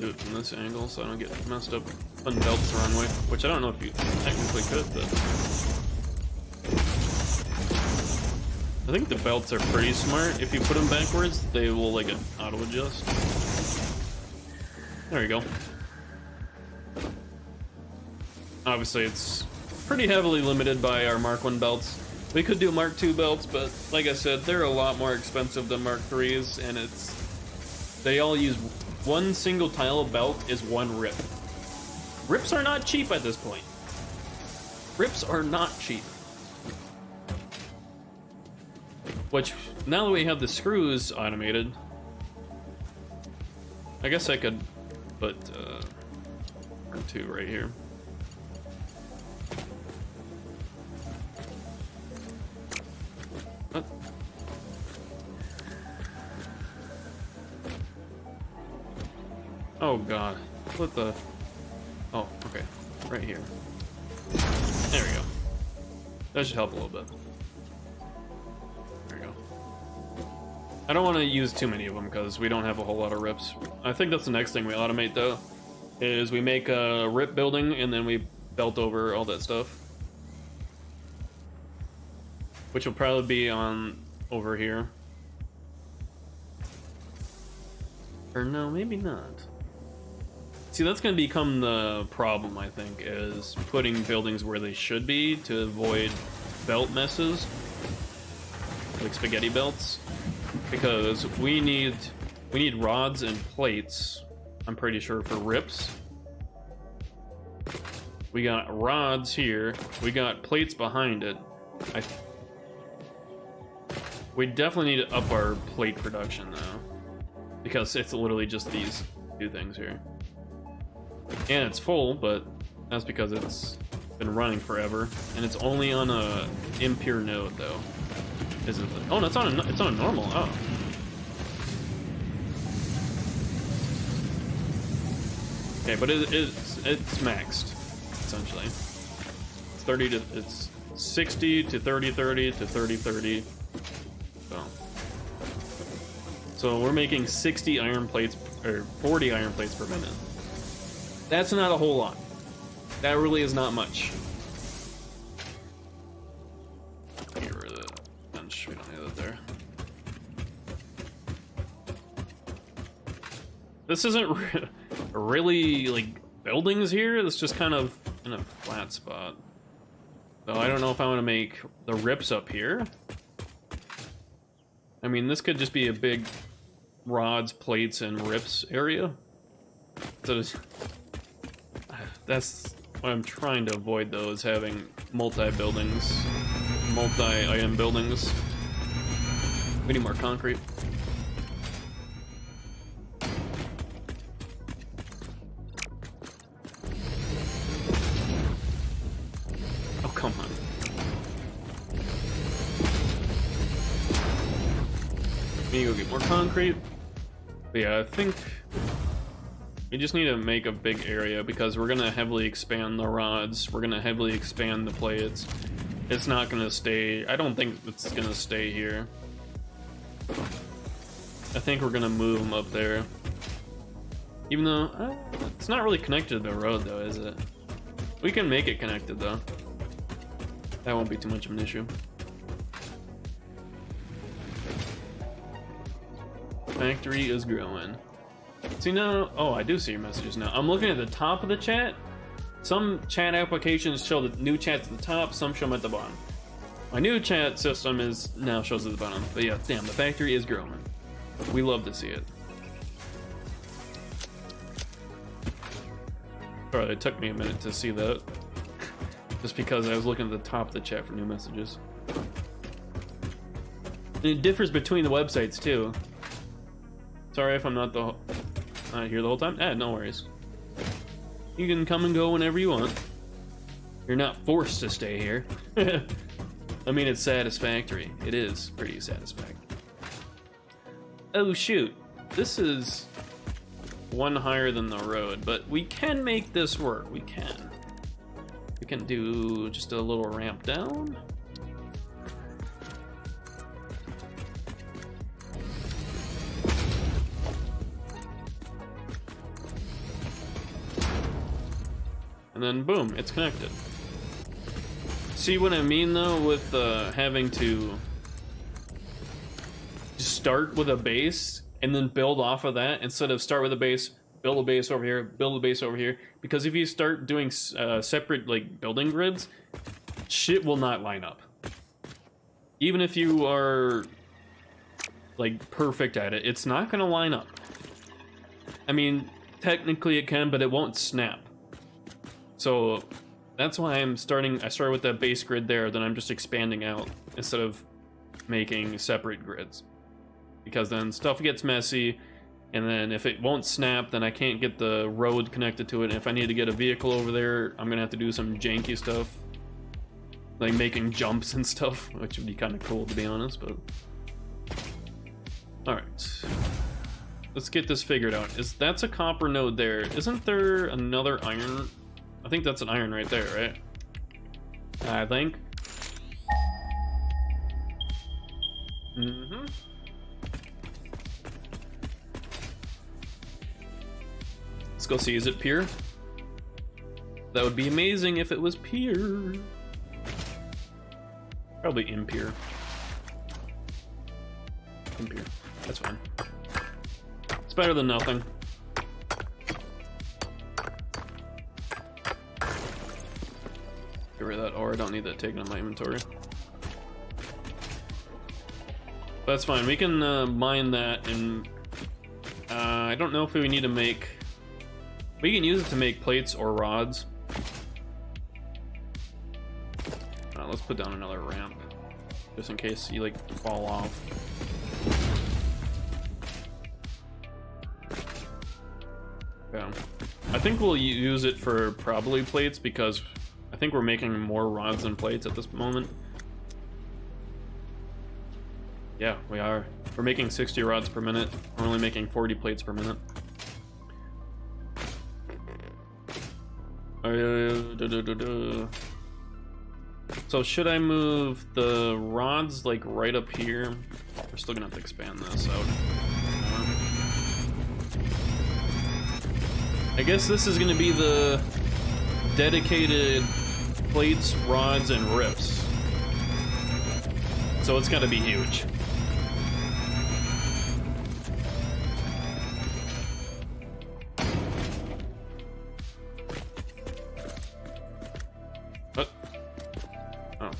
do it from this angle so I don't get messed up putting belts the wrong way. Which I don't know if you technically could, but I think the belts are pretty smart. If you put them backwards, they will like auto adjust. There you go. Obviously, it's pretty heavily limited by our Mark 1 belts. We could do Mark 2 belts, but like I said, they're a lot more expensive than Mark 3s, and they all use one single tile belt is one rip. Rips are not cheap at this point. Rips are not cheap. Which, now that we have the screws automated, I guess I could put Mark 2 right here. What? Oh god. What the? Oh, okay. Right here. There we go. That should help a little bit. There we go. I don't want to use too many of them because we don't have a whole lot of rips. I think that's the next thing we automate though, is we make a rip building and then we belt over all that stuff. Which will probably be on over here. Or no, maybe not. See, that's going to become the problem, I think, is putting buildings where they should be to avoid belt messes. Like spaghetti belts. Because we need rods and plates, I'm pretty sure, for rips. We got rods here. We got plates behind it. We definitely need to up our plate production, though. Because it's literally just these two things here. And it's full, but that's because it's been running forever. And it's only on a impure node, though. Is it? Oh, no, it's on a normal. Oh. Okay, but it's maxed, essentially. It's 60 to 30-30 to 30-30. So we're making 60 iron plates, or 40 iron plates per minute. That's not a whole lot. That really is not much. Get rid of the bench. We don't need that there. This isn't really like buildings here. It's just kind of in a flat spot. So I don't know if I want to make the rips up here. I mean, this could just be a big rods, plates, and rips area. So that's what I'm trying to avoid, though, is having multi-buildings, multi-item buildings. We need more concrete. Oh, come on. We need to go get more concrete. But yeah, I think we just need to make a big area because we're gonna heavily expand the rods. We're gonna heavily expand the plates. It's not gonna stay. I don't think it's gonna stay here. I think we're gonna move them up there. Even though it's not really connected to the road, though, is it? We can make it connected, though. That won't be too much of an issue. Factory is growing. See now, oh, I do see your messages now. I'm looking at the top of the chat. Some chat applications show the new chats at the top, some show them at the bottom. My new chat system now shows at the bottom. But yeah, damn, the factory is growing. We love to see it. Alright, it took me a minute to see that. Just because I was looking at the top of the chat for new messages. And it differs between the websites too. Sorry if I'm not here the whole time. No worries. You can come and go whenever you want. You're not forced to stay here. I mean, it's satisfactory. It is pretty satisfactory. Oh shoot, this is one higher than the road, but we can make this work. We can do just a little ramp down. and then boom, it's connected. See what I mean though with having to start with a base and then build off of that instead of start with a base, build a base over here, build a base over here. Because if you start doing separate like building grids, shit will not line up. Even if you are like perfect at it, it's not gonna line up. I mean, technically it can, but it won't snap. So that's why I started with that base grid there, then I'm just expanding out instead of making separate grids. Because then stuff gets messy, and then if it won't snap, then I can't get the road connected to it. And if I need to get a vehicle over there, I'm gonna have to do some janky stuff, like making jumps and stuff, which would be kind of cool to be honest, but... Alright. Let's get this figured out. That's a copper node there. Isn't there another iron? I think that's an iron right there, right? I think. Mm-hmm. Let's go see, is it pure? That would be amazing if it was pure. Probably impure. Impure. That's fine. It's better than nothing. Get rid of that ore. I don't need that taken on my inventory. That's fine. We can mine that, and I don't know if we need to make... We can use it to make plates or rods. Let's put down another ramp, just in case you like fall off. Yeah, I think we'll use it for probably plates because I think we're making more rods than plates at this moment. Yeah, we are. We're making 60 rods per minute. We're only making 40 plates per minute. So should I move the rods like right up here? We're still gonna have to expand this out. I guess this is gonna be the dedicated plates, rods, and rips. So it's gotta be huge. What? Oh.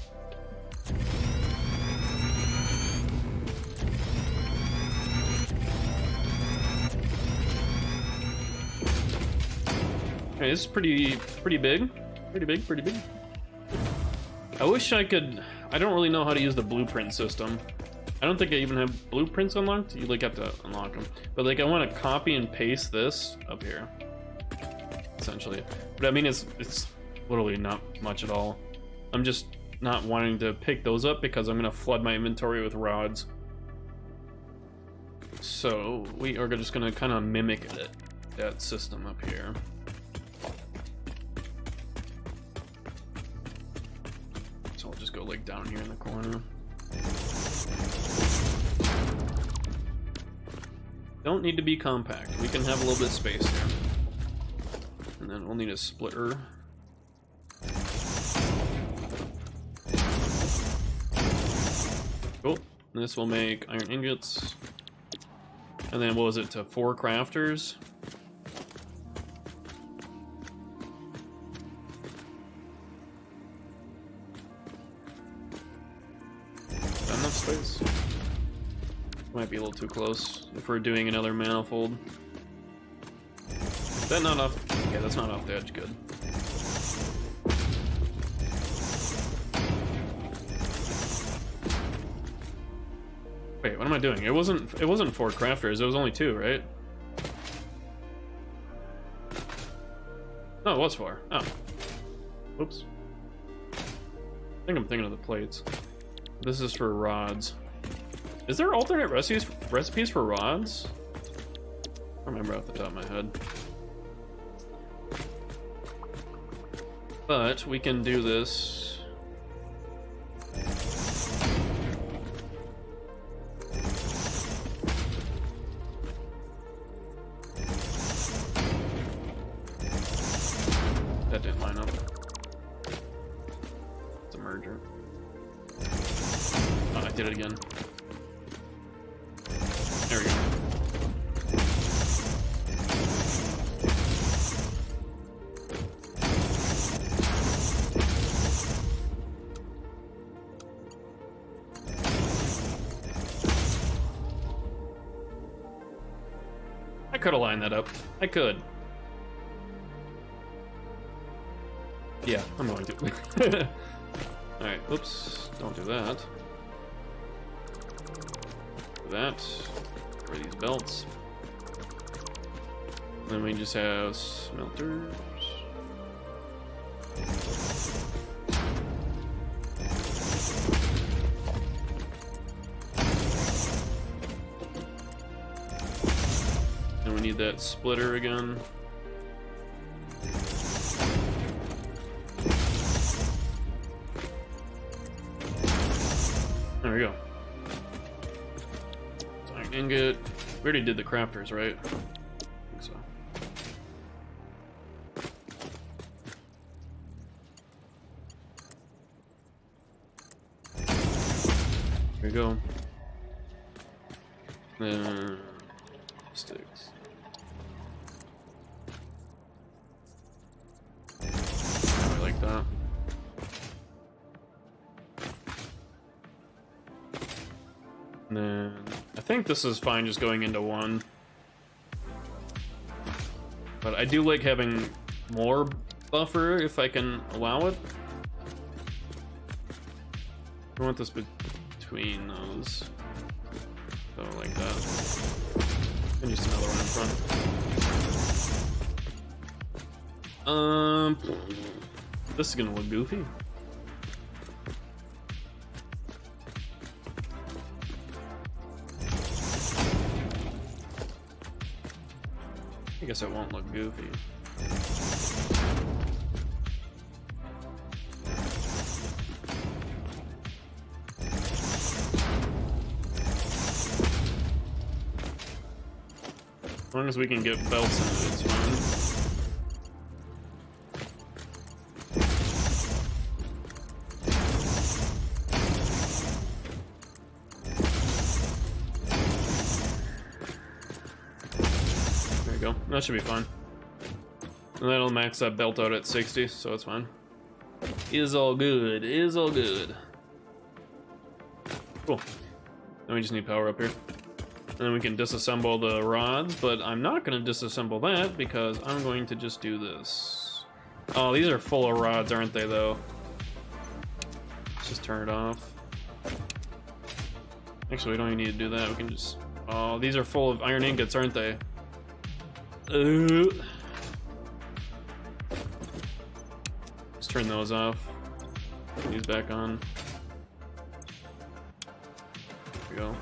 Okay, this is pretty big. Pretty big. I wish I could... I don't really know how to use the blueprint system. I don't think I even have blueprints unlocked. You like have to unlock them. But like I want to copy and paste this up here, essentially. But I mean it's literally not much at all. I'm just not wanting to pick those up because I'm gonna flood my inventory with rods. So we are just gonna kind of mimic that system up here. So I'll just go like down here in the corner. Don't need to be compact. We can have a little bit of space here. And then we'll need a splitter. Cool. And this will make iron ingots. And then what was it, to 4 crafters? Enough space. Might be a little too close if we're doing another manifold. Is that not off? Yeah, that's not off the edge. Good. Wait, what am I doing? It wasn't 4 crafters. It was only 2, right? No, it was 4. Oh. Oops. I think I'm thinking of the plates. This is for rods. Is there alternate recipes for rods? I don't remember off the top of my head. But we can do this. That didn't line up. did it again. There we go. I could have lined that up. I could. Yeah, I'm going to. Alright, oops. Don't do that. Do that. For these belts. Then we just have smelters. And we need that splitter again. There we go. So I can get. We already did the crafters, right? I think so. Here we go. Then sticks. I like that. And then I think this is fine just going into one. But I do like having more buffer if I can allow it. I want this between those. So like that. And just another one in front. This is gonna look goofy. I guess it won't look goofy. As long as we can get belts into it, it's fine. There you go. That should be fine. And that'll max that belt out at 60, so it's fine. Is all good. Is all good. Cool. Then we just need power up here. And then we can disassemble the rods, but I'm not going to disassemble that because I'm going to just do this. Oh, these are full of rods, aren't they, though? Let's just turn it off. Actually, we don't even need to do that. We can just... Oh, these are full of iron ingots, aren't they? Let's turn those off. Put these back on. There we go.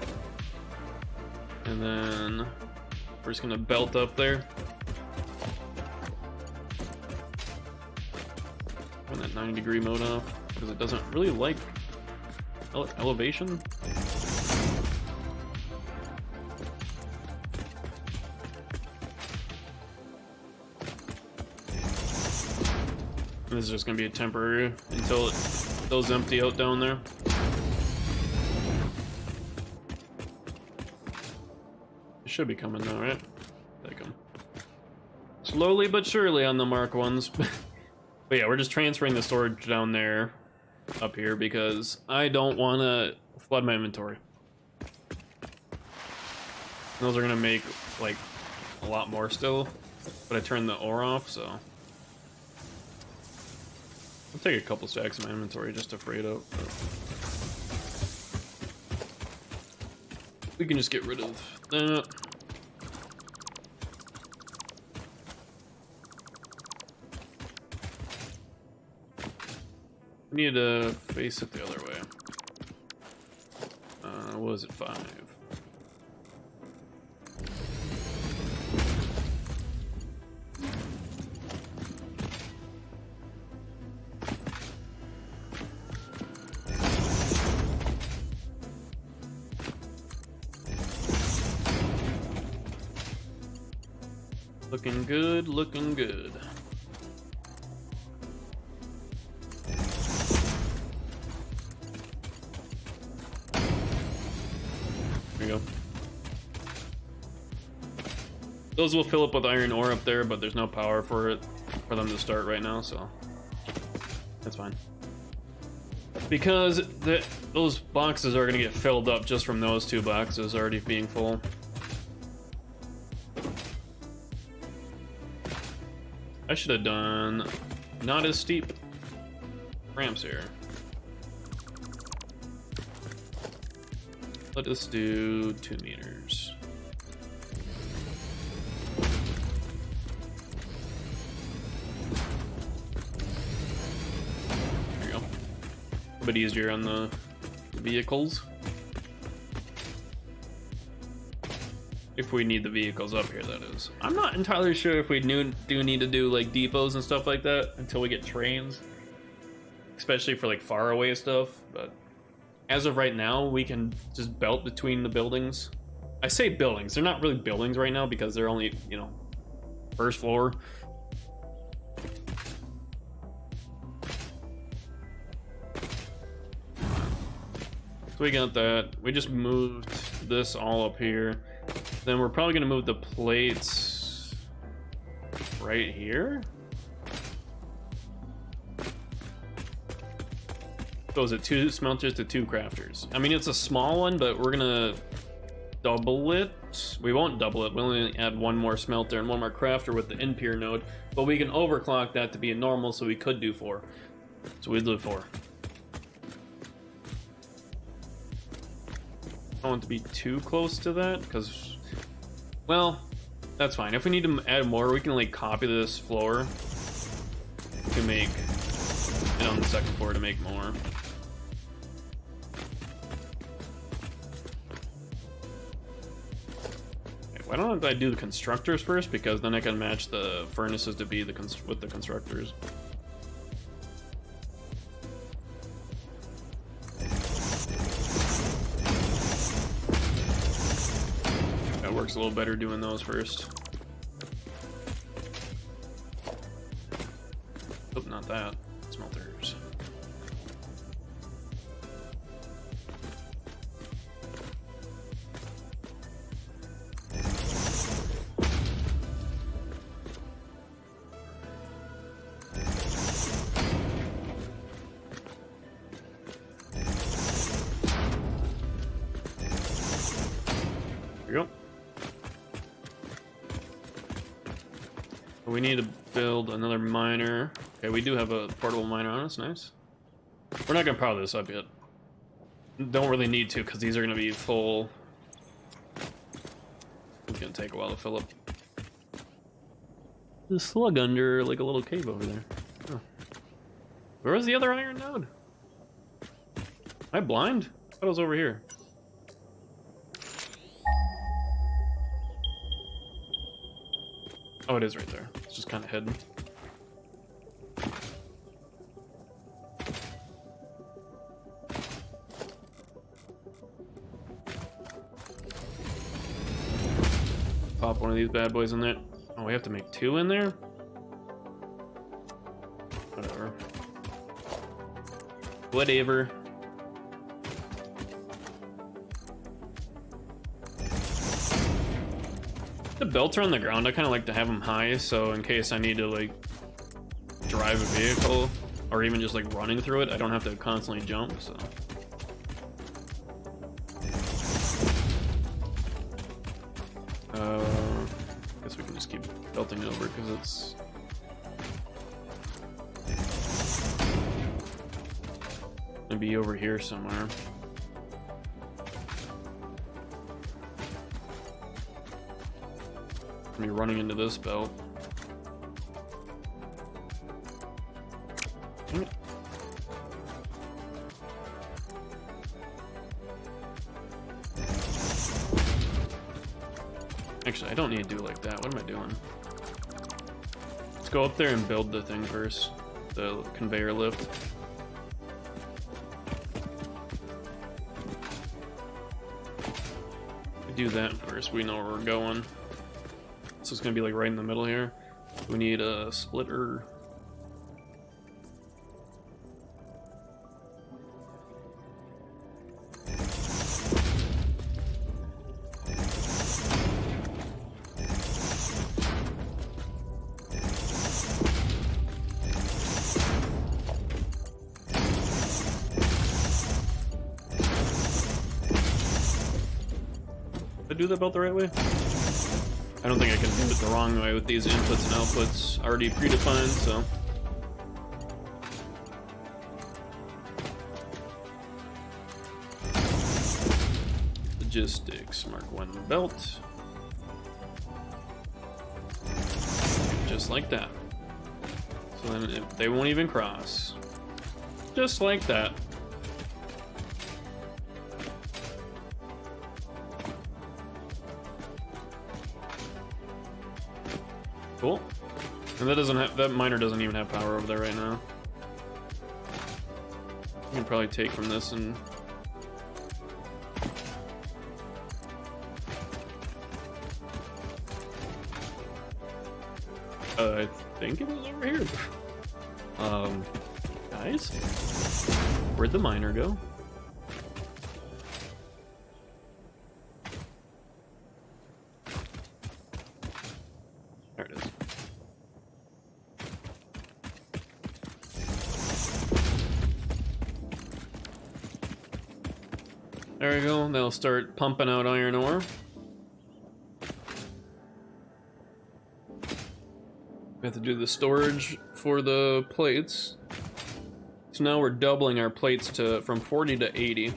And then we're just gonna belt up there. Turn that 90-degree mode off because it doesn't really like elevation. And this is just gonna be a temporary until it goes empty out down there. Should be coming now, right? Take them. Slowly but surely on the Mark ones. But yeah, we're just transferring the storage down there, up here, because I don't want to flood my inventory. Those are gonna make like a lot more still, but I turned the ore off, so I'll take a couple stacks of my inventory just to free it up. But we can just get rid of that. We need to face it the other way. What was it, 5? Looking good, looking good. go. Those will fill up with iron ore up there, but there's no power for them to start right now, so that's fine. Because those boxes are going to get filled up just from those 2 boxes already being full. I should have done not as steep ramps here. Let us do 2 meters. There you go. A bit easier on the vehicles. If we need the vehicles up here, that is. I'm not entirely sure if we do need to do like depots and stuff like that until we get trains, especially for like far away stuff, but as of right now, we can just belt between the buildings. I say buildings, they're not really buildings right now because they're only, you know, first floor. So we got that. We just moved this all up here. Then we're probably gonna move the plates right here. Goes at 2 smelters to 2 crafters. I mean, it's a small one, but we're gonna double it. We won't double it. We'll only add 1 more smelter and 1 more crafter with the in-peer node, but we can overclock that to be a normal, so we could do 4. So we'd do 4. I don't want to be too close to that, because, well, that's fine. If we need to add more, we can like copy this floor to make it on the 2nd floor to make more. Okay, why don't I do the constructors first, because then I can match the furnaces to be with the constructors. Works a little better doing those first. Oh, not that. Smelters. There we go. We need to build another miner. Okay, we do have a portable miner on us, nice. We're not gonna power this up yet. Don't really need to, because these are gonna be full. It's gonna take a while to fill up. There's a slug under like a little cave over there. Oh. Where was the other iron node? Am I blind? I thought it was over here. Oh, it is right there. It's just kind of hidden. Pop one of these bad boys in there. Oh, we have to make 2 in there? Whatever. Whatever. The belts are on the ground. I kind of like to have them high, so in case I need to like drive a vehicle or even just like running through it, I don't have to constantly jump. So guess we can just keep belting it over because it's gonna be over here somewhere. Me running into this belt. Actually, I don't need to do like that. What am I doing? Let's go up there and build the thing first. The conveyor lift. We do that first. We know where we're going. So it's gonna be like right in the middle here. We need a splitter. I do that belt the right way? I don't think I can do it the wrong way with these inputs and outputs already predefined, so. Logistics, Mark 1 belt. Just like that. So then they won't even cross. Just like that. Cool. And that doesn't have, that miner doesn't even have power over there right now. You can probably take from this and I think it was over here. Guys, where'd the miner go? There it is. There we go. They'll start pumping out iron ore. We have to do the storage for the plates. So now we're doubling our plates to from 40 to 80.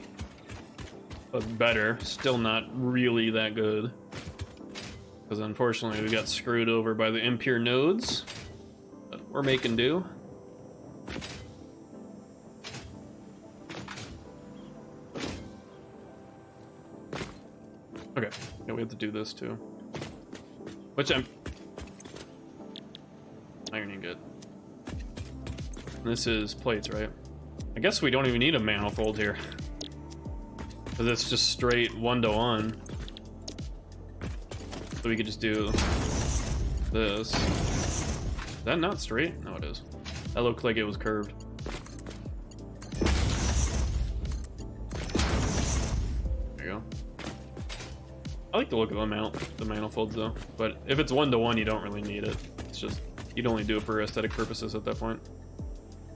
But better. Still not really that good. Because unfortunately we got screwed over by the impure nodes. But we're making do. Okay, yeah, we have to do this too. Which I'm ironing good. This is plates, right? I guess we don't even need a manifold here. Because it's just straight 1-to-1. So we could just do this. Is that not straight? No, it is. That looked like it was curved. There you go. I like the look of the manifolds though. But if it's 1-to-1, you don't really need it. It's just, you'd only do it for aesthetic purposes at that point.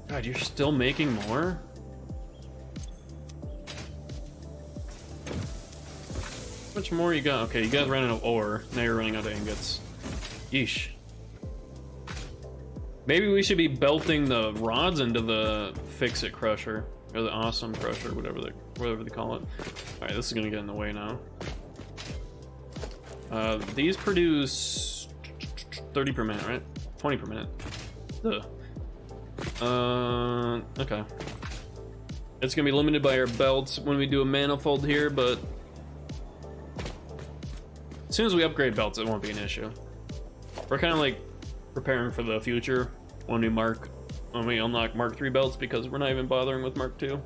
God, you're still making more? How much more you got? Okay, you guys ran out of ore. Now you're running out of ingots. Yeesh. Maybe we should be belting the rods into the fix-it crusher. Or the awesome crusher, whatever they call it. Alright, this is gonna get in the way now. These produce 30 per minute, right? 20 per minute. Ugh. Okay. It's gonna be limited by our belts when we do a manifold here, but as soon as we upgrade belts, it won't be an issue. We're kind of like preparing for the future when we unlock Mark 3 belts, because we're not even bothering with Mark 2.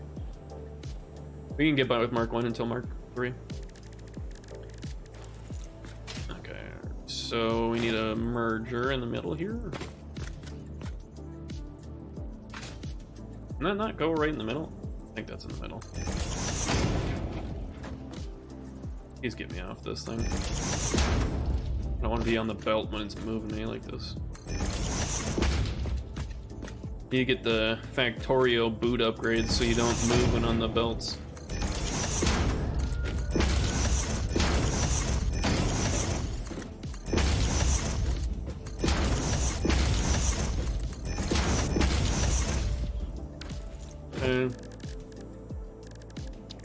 We can get by with Mark 1 until Mark 3. Okay, so we need a merger in the middle here. Can that not go right in the middle? I think that's in the middle. Please get me off this thing. I don't want to be on the belt when it's moving me like this. You get the Factorio boot upgrades so you don't move when on the belts.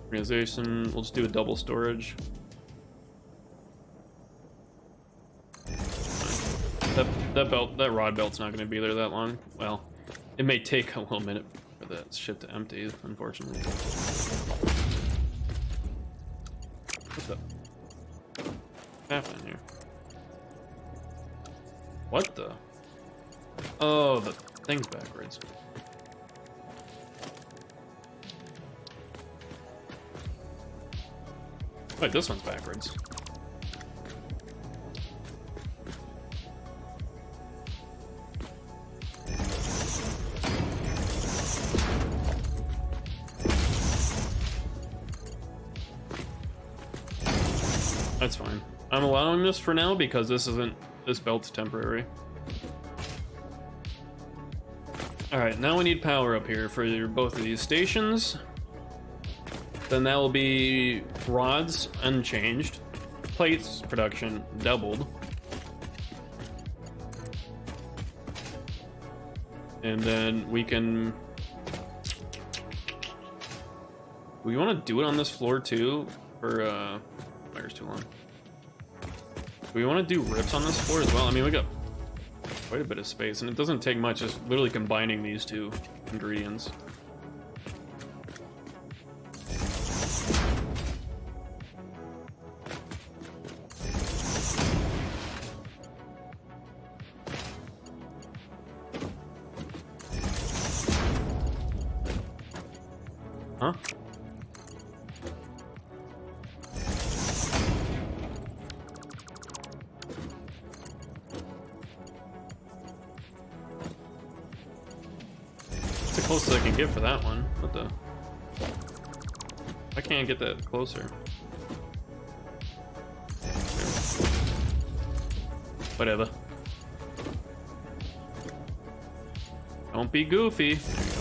Organization, we'll just do a double storage. That rod belt's not going to be there that long. Well, it may take a little minute for that shit to empty, unfortunately. What's up? What's happening here? What the? Oh, the thing's backwards. Wait, this one's backwards. That's fine. I'm allowing this for now because this belt's temporary. Alright, now we need power up here for both of these stations. Then that will be rods unchanged. plates production doubled. And then we can... We want to do it on this floor too, for, fire's too long. Do we want to do rips on this floor as well? I mean, we got quite a bit of space, and it doesn't take much, just literally combining these two ingredients. Huh? It's the closest I can get for that one. What the? I can't get that closer. Whatever. Don't be goofy. There you go.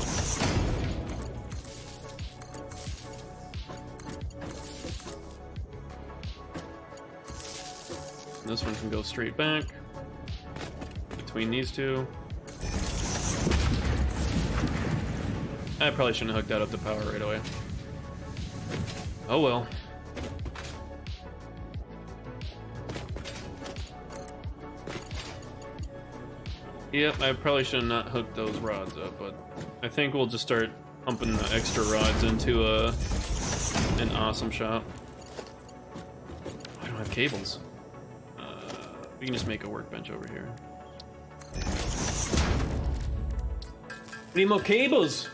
This one can go straight back between these two. I probably shouldn't have hooked that up to power right away. Oh well. Yep, I probably should have not hooked those rods up, but I think we'll just start pumping the extra rods into an awesome shop. I don't have cables. We can just make a workbench over here. We need more cables!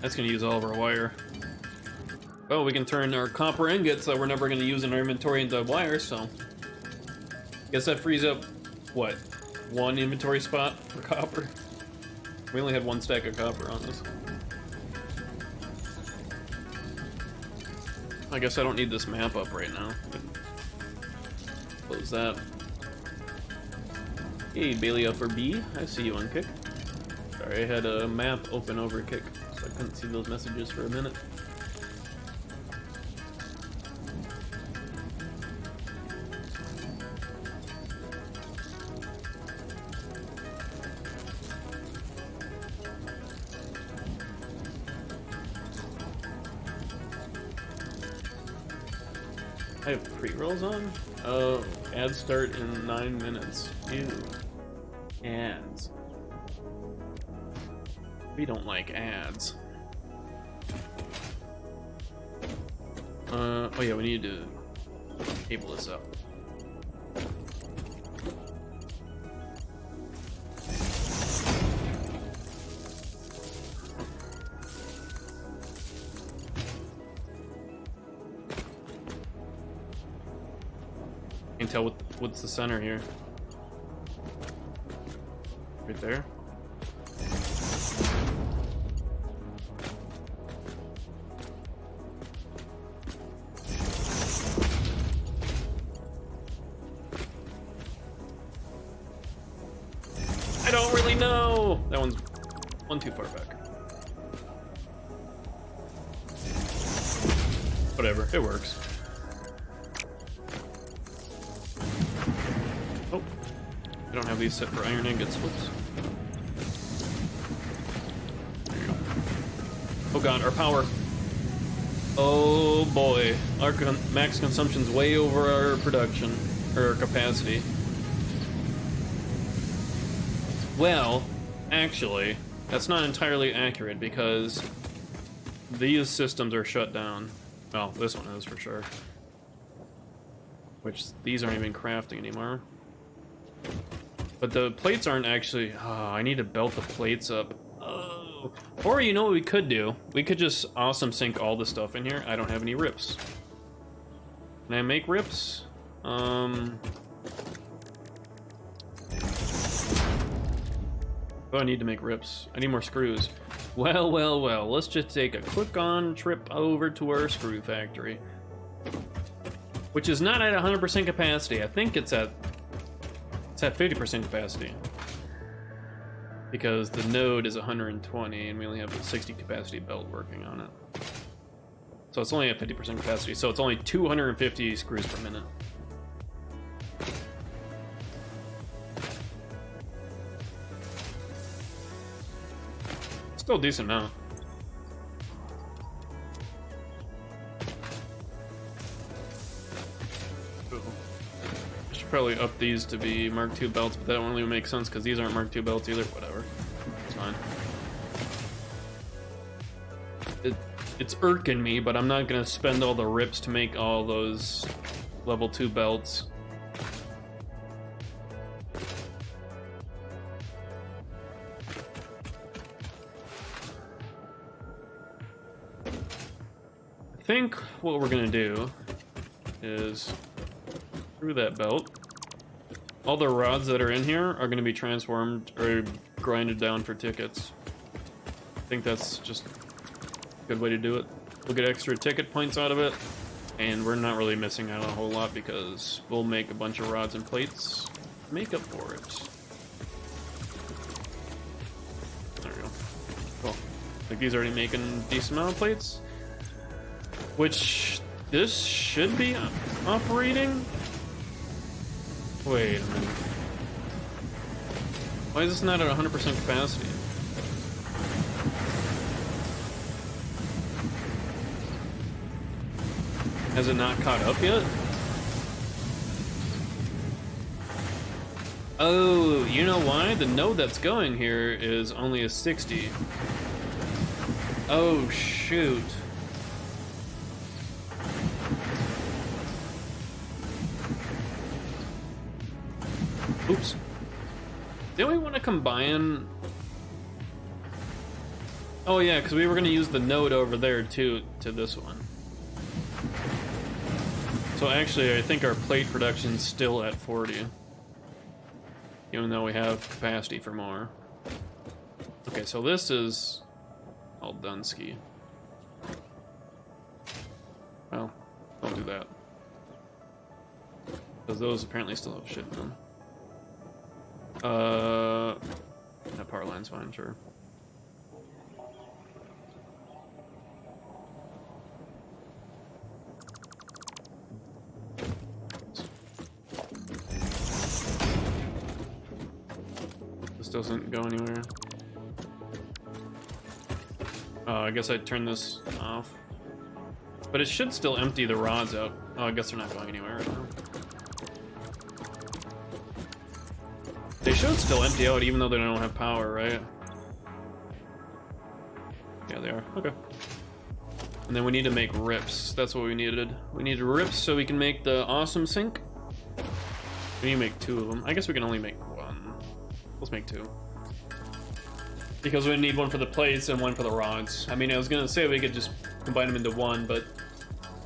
That's gonna use all of our wire. Oh, we can turn our copper ingots that we're never going to use in our inventory into wire, so... Guess that frees up, what, one inventory spot for copper? We only had one stack of copper on this. I guess I don't need this map up right now. Close that. Hey, Bailey Upper B, I see you on Kick. Sorry, I had a map open over Kick, so I couldn't see those messages for a minute. I have pre-rolls on? Oh, ads start in 9 minutes. Ew. Ads. We don't like ads. Oh yeah, we need to cable this up. Can tell what's the center here. Right there. I don't really know. That one's one too far back. Whatever, it works. I don't have these set for iron ingots. Whoops. There you go. Oh god, our power. Oh boy. Our max consumption's way over our production, or our capacity. Well, actually, that's not entirely accurate because these systems are shut down. Well, this one is for sure. Which, these aren't even crafting anymore. But the plates aren't actually... Oh, I need to belt the plates up. Oh. Or you know what we could do? We could just awesome sink all the stuff in here. I don't have any rips. Can I make rips? Oh, I need to make rips. I need more screws. Well, well, well. Let's just take a quick on trip over to our screw factory. which is not at 100% capacity. I think it's at 50% capacity because the node is 120 and we only have a 60 capacity belt working on it. So it's only at 50% capacity, so it's only 250 screws per minute. Still a decent amount. I should probably up these to be Mark II belts, but that don't really make sense because these aren't Mark II belts either. Whatever. It's fine. It's irking me, but I'm not gonna spend all the rips to make all those level 2 belts. I think what we're gonna do is through that belt, all the rods that are in here are gonna be transformed or grinded down for tickets. I think that's just a good way to do it. We'll get extra ticket points out of it, and we're not really missing out on a whole lot because we'll make a bunch of rods and plates to make up for it. There we go. Cool. Like these are already making a decent amount of plates, which this should be operating. Wait a minute. Why is this not at 100% capacity? Has it not caught up yet? Oh, you know why? The node that's going here is only a 60. Oh, shoot. Oops. Didn't we want to combine? Oh yeah, because we were going to use the node over there too, to this one. So actually, I think our plate production's still at 40. Even though we have capacity for more. Okay, so this is all Dunsky. Well, don't do that. Because those apparently still have shit in them. That power line's fine, sure. This doesn't go anywhere. I guess I'd turn this off. But it should still empty the rods out. Oh, I guess they're not going anywhere right now. They should still empty out even though they don't have power, right? Yeah, they are. Okay. And then we need to make rips. That's what we needed. We needed rips so we can make the awesome sink. We need to make 2 of them. I guess we can only make 1. Let's make 2. Because we need one for the plates and one for the rods. I mean, I was gonna say we could just combine them into one, but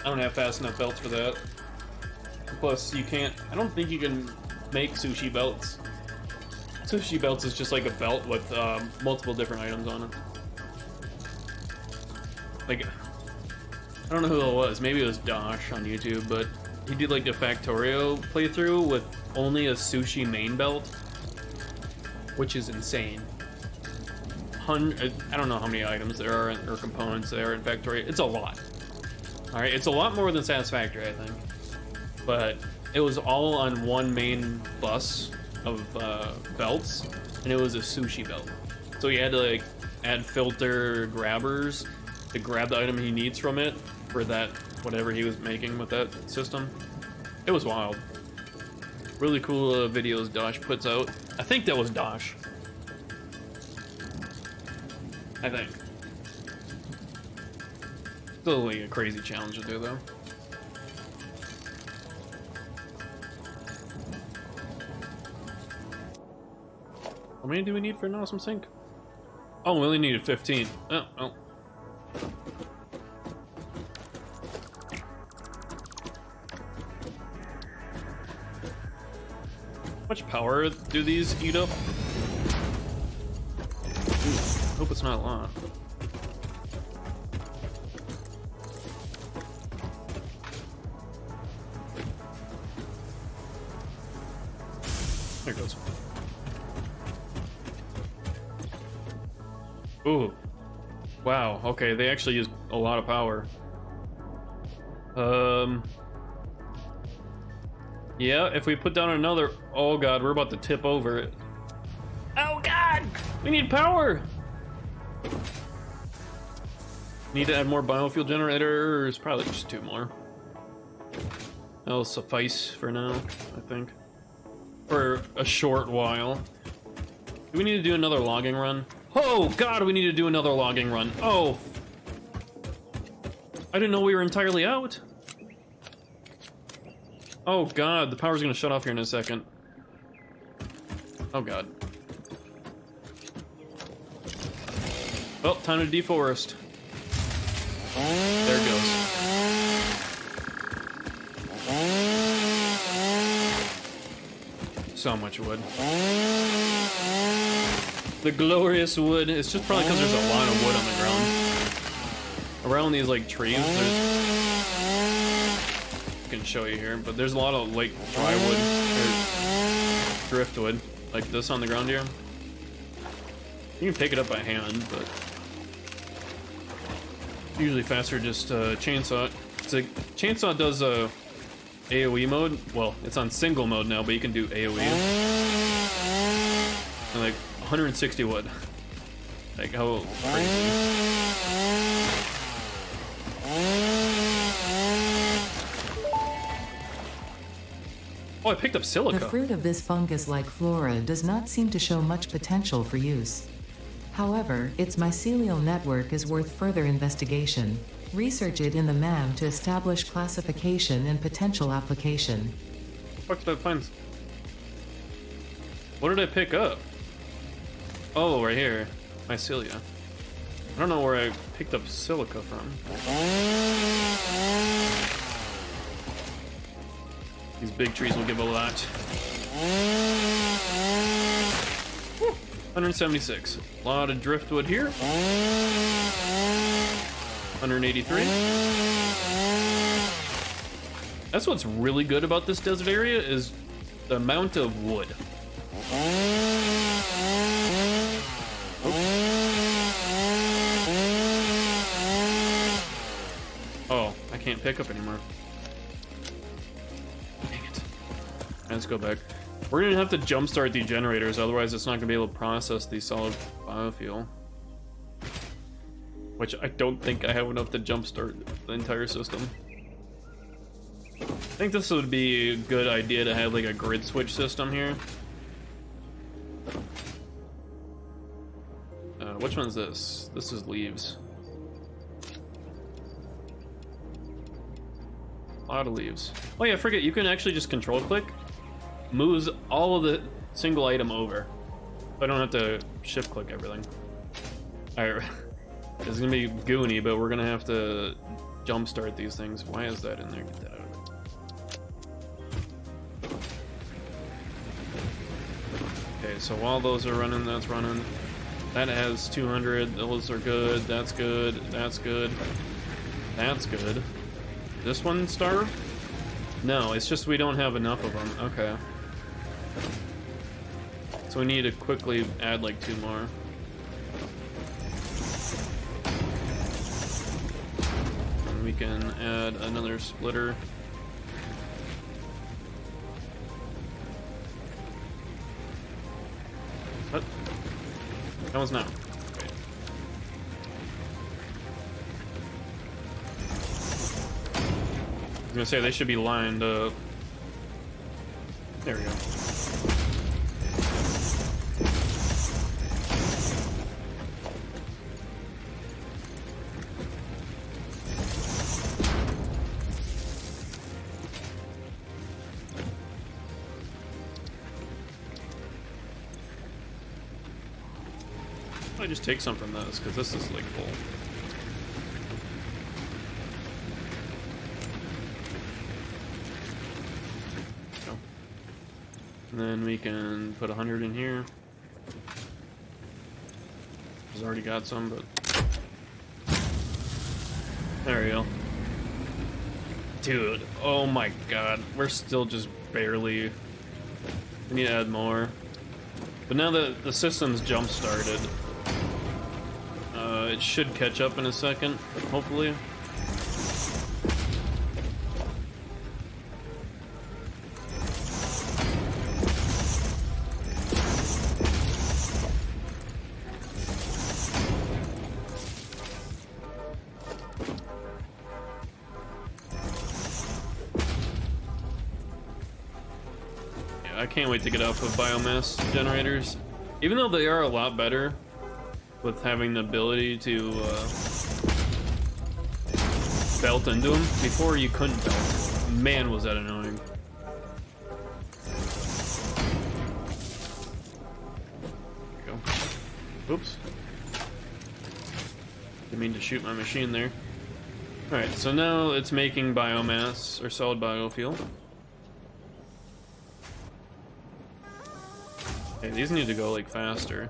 I don't have fast enough belts for that. Plus, you can't... I don't think you can make sushi belts. Sushi belts is just like a belt with multiple different items on it. Like, I don't know who it was. Maybe it was Dosh on YouTube, but he did like a Factorio playthrough with only a sushi main belt, which is insane. I don't know how many items there are or components there in Factorio. It's a lot. All right, it's a lot more than Satisfactory, I think. But it was all on one main bus of belts, and it was a sushi belt. So he had to like add filter grabbers to grab the item he needs from it for that whatever he was making with that system. It was wild. Really cool videos Dosh puts out. I think that was Dosh. I think. Still like a crazy challenge to do though. How many do we need for an awesome sink? Oh, we only needed 15. Oh, well. How much power do these eat up? Ooh, hope it's not a lot. There it goes. Ooh. Wow, okay, they actually use a lot of power. Yeah, if we put down another... Oh god, we're about to tip over it. Oh god! We need power! Need to add more biofuel generators. Probably just 2 more. That'll suffice for now, I think. For a short while. Do we need to do another logging run? Oh god, we need to do another logging run. Oh. I didn't know we were entirely out. Oh god, the power's gonna shut off here in a second. Oh god. Well, time to deforest. There it goes. So much wood. The glorious wood. It's just probably because there's a lot of wood on the ground. Around these like trees, there's... I can show you here, but there's a lot of like dry wood or driftwood, like this on the ground here. You can pick it up by hand, but it's usually faster just chainsaw. It's a chainsaw does a AOE mode. Well, it's on single mode now, but you can do AOE. And like 160 wood. Like how crazy. Oh, I picked up silica. The fruit of this fungus-like flora does not seem to show much potential for use. However, its mycelial network is worth further investigation. Research it in the MAM to establish classification and potential application. What did I find? What did I pick up? Oh, right here. Mycelia. I don't know where I picked up silica from. These big trees will give a lot. Woo, 176. A lot of driftwood here. 183. That's what's really good about this desert area is the amount of wood. Oh, I can't pick up anymore. Dang it. Let's go back. We're gonna have to jumpstart the generators, otherwise it's not gonna be able to process the solid biofuel. Which I don't think I have enough to jumpstart the entire system. I think this would be a good idea to have like a grid switch system here. Which one's this? This is leaves. A lot of leaves. Oh yeah, forget, you can actually just control click. Moves all of the single item over. So I don't have to shift click everything. Alright, it's gonna be goony, but we're gonna have to jumpstart these things. Why is that in there? Get that out of there. Okay, so while those are running, that's running. That has 200, those are good, that's good, that's good. That's good. This one starve? No, it's just we don't have enough of them. Okay. So we need to quickly add like 2 more. And we can add another splitter. What? That one's not. Wait. I was gonna say they should be lined up. There we go. I just take some from this because this is like full. So. And then we can put 100 in here. He's already got some, but there we go. Dude, oh my god, we're still just barely We need to add more. But now that the system's jump started, it should catch up in a second, hopefully. I can't wait to get off of biomass generators, even though they are a lot better with having the ability to belt into them. Before you couldn't belt. Man, was that annoying. There we go. Oops. Didn't mean to shoot my machine there. Alright, so now it's making biomass, or solid biofuel. Okay, these need to go like faster.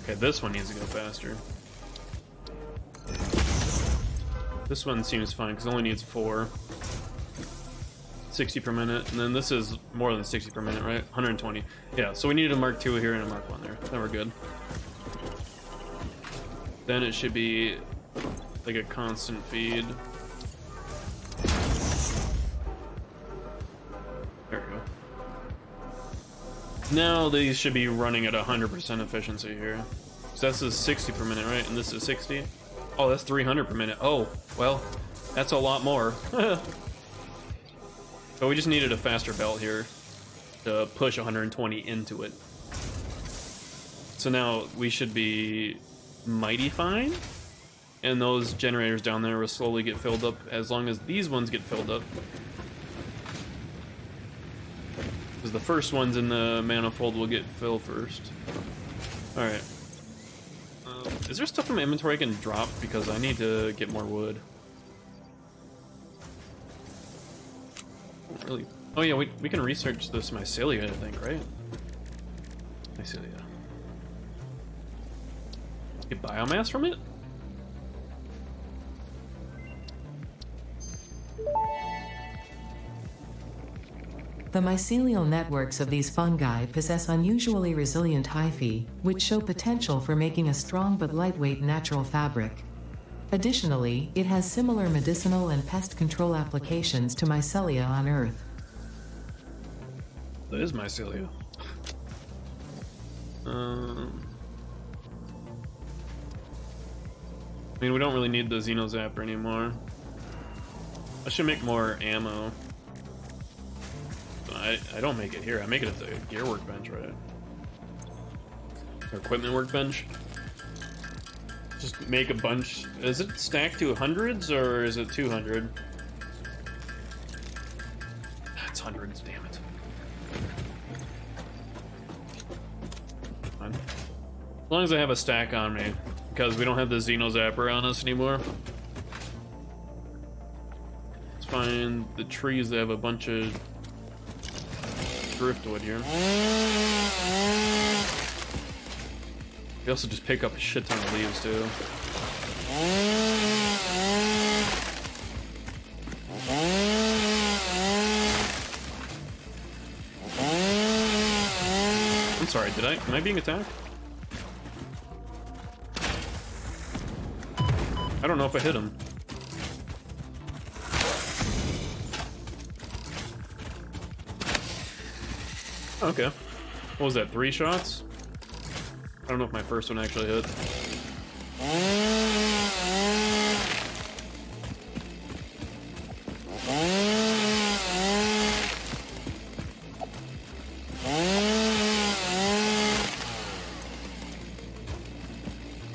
Okay, this one needs to go faster. This one seems fine because it only needs 4. 60 per minute, and then this is more than 60 per minute, right? 120. Yeah, so we needed a Mark II here and a Mark I there. Then we're good. Then it should be like a constant feed. There we go. Now these should be running at 100% efficiency here. So this is 60 per minute, right? And this is 60. Oh, that's 300 per minute. Oh, well, that's a lot more. So we just needed a faster belt here to push 120 into it. So now we should be mighty fine. And those generators down there will slowly get filled up as long as these ones get filled up. Because the first ones in the manifold will get filled first. Alright. Is there stuff in my inventory I can drop? Because I need to get more wood. Really? Oh yeah, we can research this mycelia, I think, right? Mycelia. Get biomass from it? The mycelial networks of these fungi possess unusually resilient hyphae, which show potential for making a strong but lightweight natural fabric. Additionally, it has similar medicinal and pest control applications to mycelia on Earth. That is mycelia. I mean, we don't really need the Xenozapper anymore. I should make more ammo. I don't make it here. I make it at the gear workbench, right? Or equipment workbench. Just make a bunch. Is it stacked to hundreds or is it 200? It's hundreds, damn it. Fine. As long as I have a stack on me, because we don't have the Xenozapper on us anymore. Let's find the trees that have a bunch of driftwood here. We also just pick up a shit ton of leaves too. I'm sorry, am I being attacked? I don't know if I hit him. Okay. What was that, 3 shots? I don't know if my first one actually hit.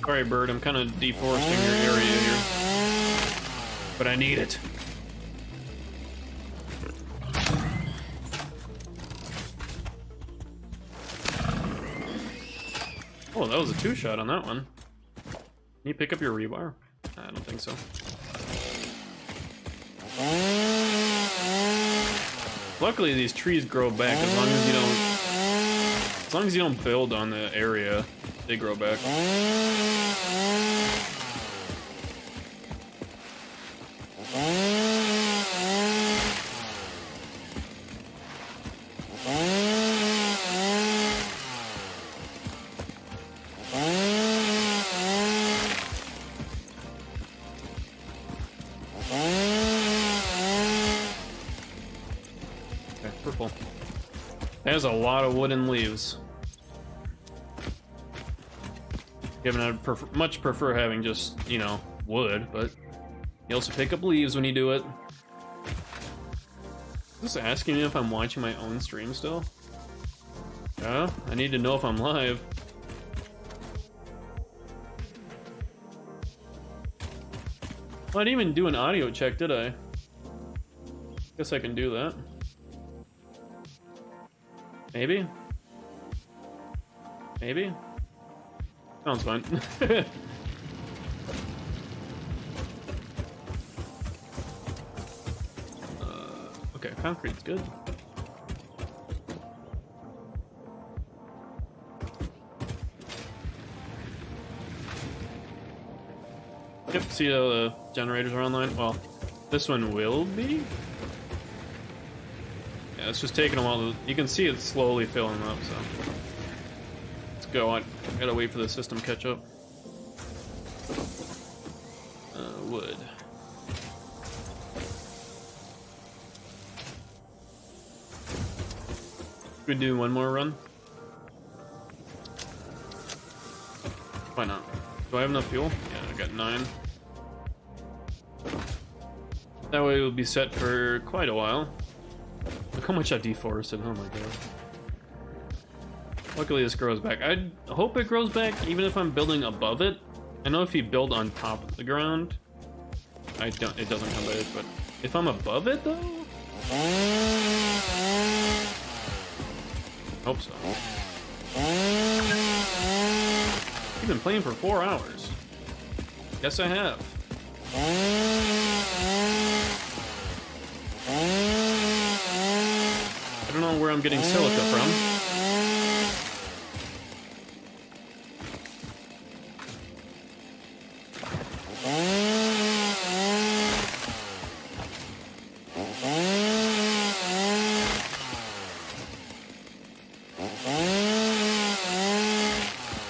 Sorry, bird, I'm kind of deforesting your area here. But I need it. Oh, that was a 2-shot on that one. Can you pick up your rebar? I don't think so. Luckily, these trees grow back as long as you don't build on the area, they grow back. Has a lot of wooden leaves. Given I'd much prefer having just, you know, wood, but you also pick up leaves when you do it. Just asking me if I'm watching my own stream still? Yeah, I need to know if I'm live. Well, I didn't even do an audio check, did I? Guess I can do that. Maybe? Maybe? Sounds fine. Okay, concrete's good. Yep, see how the generators are online? Well, this one will be? Yeah, it's just taking a while to... You can see it's slowly filling up, so... Let's go on. I gotta wait for the system to catch up. Wood. We do one more run? Why not? Do I have enough fuel? Yeah, I got 9. That way it will be set for quite a while. Look how much I deforested, oh my god. Luckily this grows back. I hope it grows back even if I'm building above it. I know if you build on top of the ground, it doesn't come back, but if I'm above it though? Hope so. You've been playing for 4 hours. Yes, I have. I don't know where I'm getting silica from.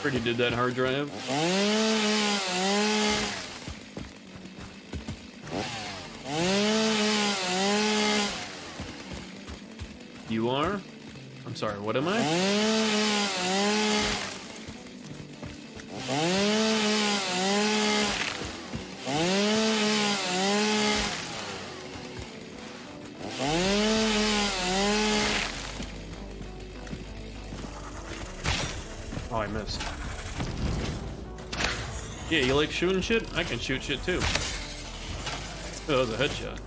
Pretty did that hard drive. You are? I'm sorry, what am I? Oh, I missed. Yeah, you like shooting shit? I can shoot shit too. Oh, that was a headshot.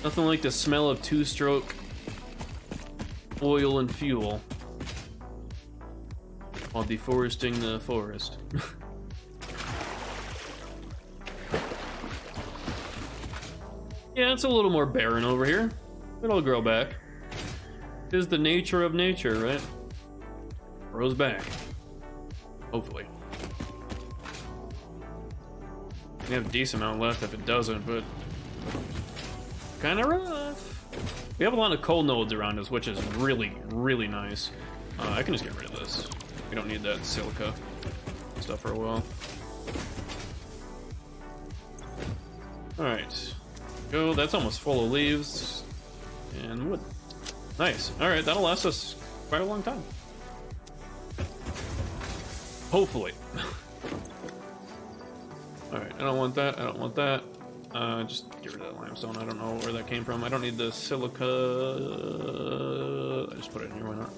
Nothing like the smell of 2-stroke oil and fuel while deforesting the forest. Yeah, it's a little more barren over here. It'll grow back. It is the nature of nature, right? Grows back. Hopefully. We have a decent amount left if it doesn't, but kind of rough. We have a lot of coal nodes around us, which is really, really nice. I can just get rid of this. We don't need that silica stuff for a while. Alright. Go, that's almost full of leaves and wood. Nice. Alright, that'll last us quite a long time. Hopefully. Alright, I don't want that, I don't want that. Just get rid of that limestone. I don't know where that came from. I don't need the silica. I just put it in here, why not?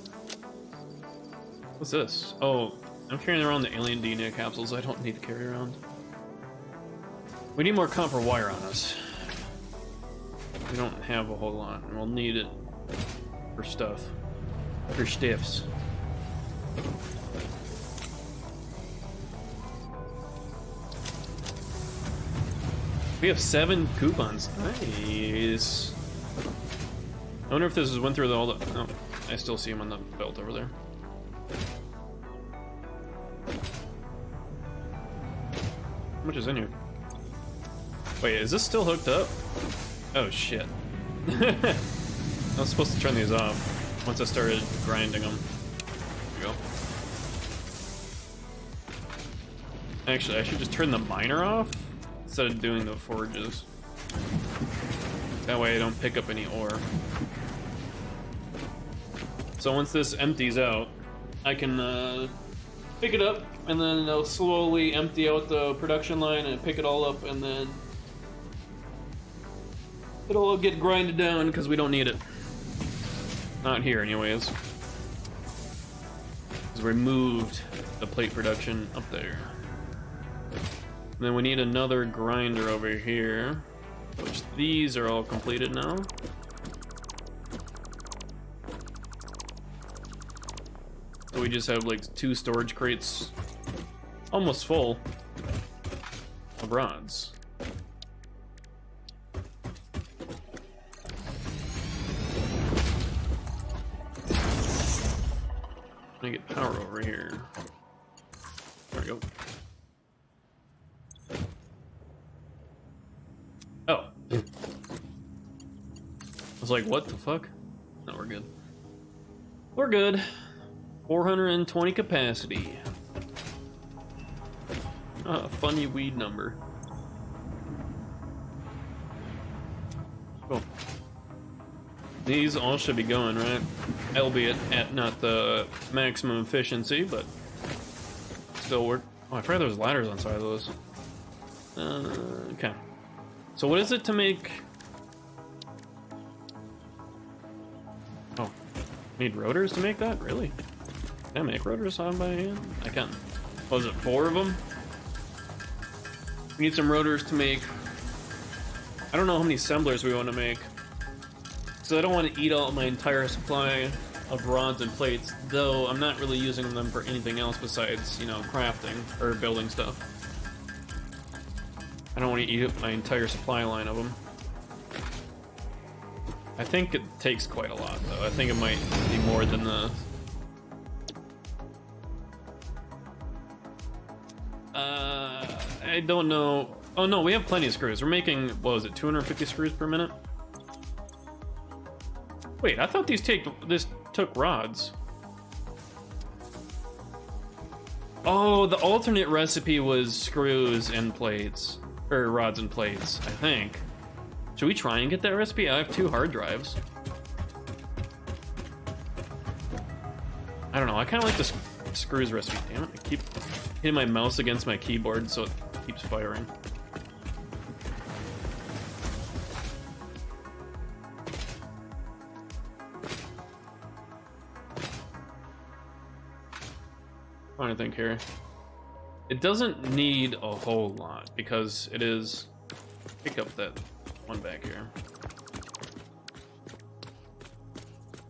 What's this? Oh, I'm carrying around the alien DNA capsules I don't need to carry around. We need more copper wire on us. We don't have a whole lot, and we'll need it for stuff. For stiffs. We have 7 coupons. Nice. I wonder if this is went through all the... Oh, I still see them on the belt over there. How much is in here? Wait, is this still hooked up? Oh shit. I was supposed to turn these off once I started grinding them. There we go. Actually, I should just turn the miner off instead of doing the forges. That way I don't pick up any ore. So once this empties out, I can pick it up, and then it'll slowly empty out the production line and pick it all up, and then it'll all get grinded down because we don't need it. Not here anyways. Because we moved the plate production up there. And then we need another grinder over here, which these are all completed now. So we just have like 2 storage crates almost full of rods. Let me get power over here. There we go. Oh. I was like, what the fuck? No, we're good. We're good. 420 capacity. Ah, funny weed number. Cool. These all should be going, right? Albeit at not the maximum efficiency, but still work. Oh, I forgot there's ladders on side of those. Okay. So what is it to make... Oh, need rotors to make that? Really? Can I make rotors on by hand? I can. Was it 4 of them? We need some rotors to make... I don't know how many assemblers we want to make. So I don't want to eat out my entire supply of rods and plates, though I'm not really using them for anything else besides, you know, crafting or building stuff. I don't want to eat up my entire supply line of them. I think it takes quite a lot, though. I think it might be more than the... I don't know. Oh no, we have plenty of screws. We're making, what was it, 250 screws per minute? Wait, I thought this took rods. Oh, the alternate recipe was screws and plates. Or rods and plates, I think. Should we try and get that recipe? I have 2 hard drives. I don't know, I kind of like the screws recipe. Damn it, I keep hitting my mouse against my keyboard so it keeps firing. I think here. It doesn't need a whole lot because it is... Pick up that one back here.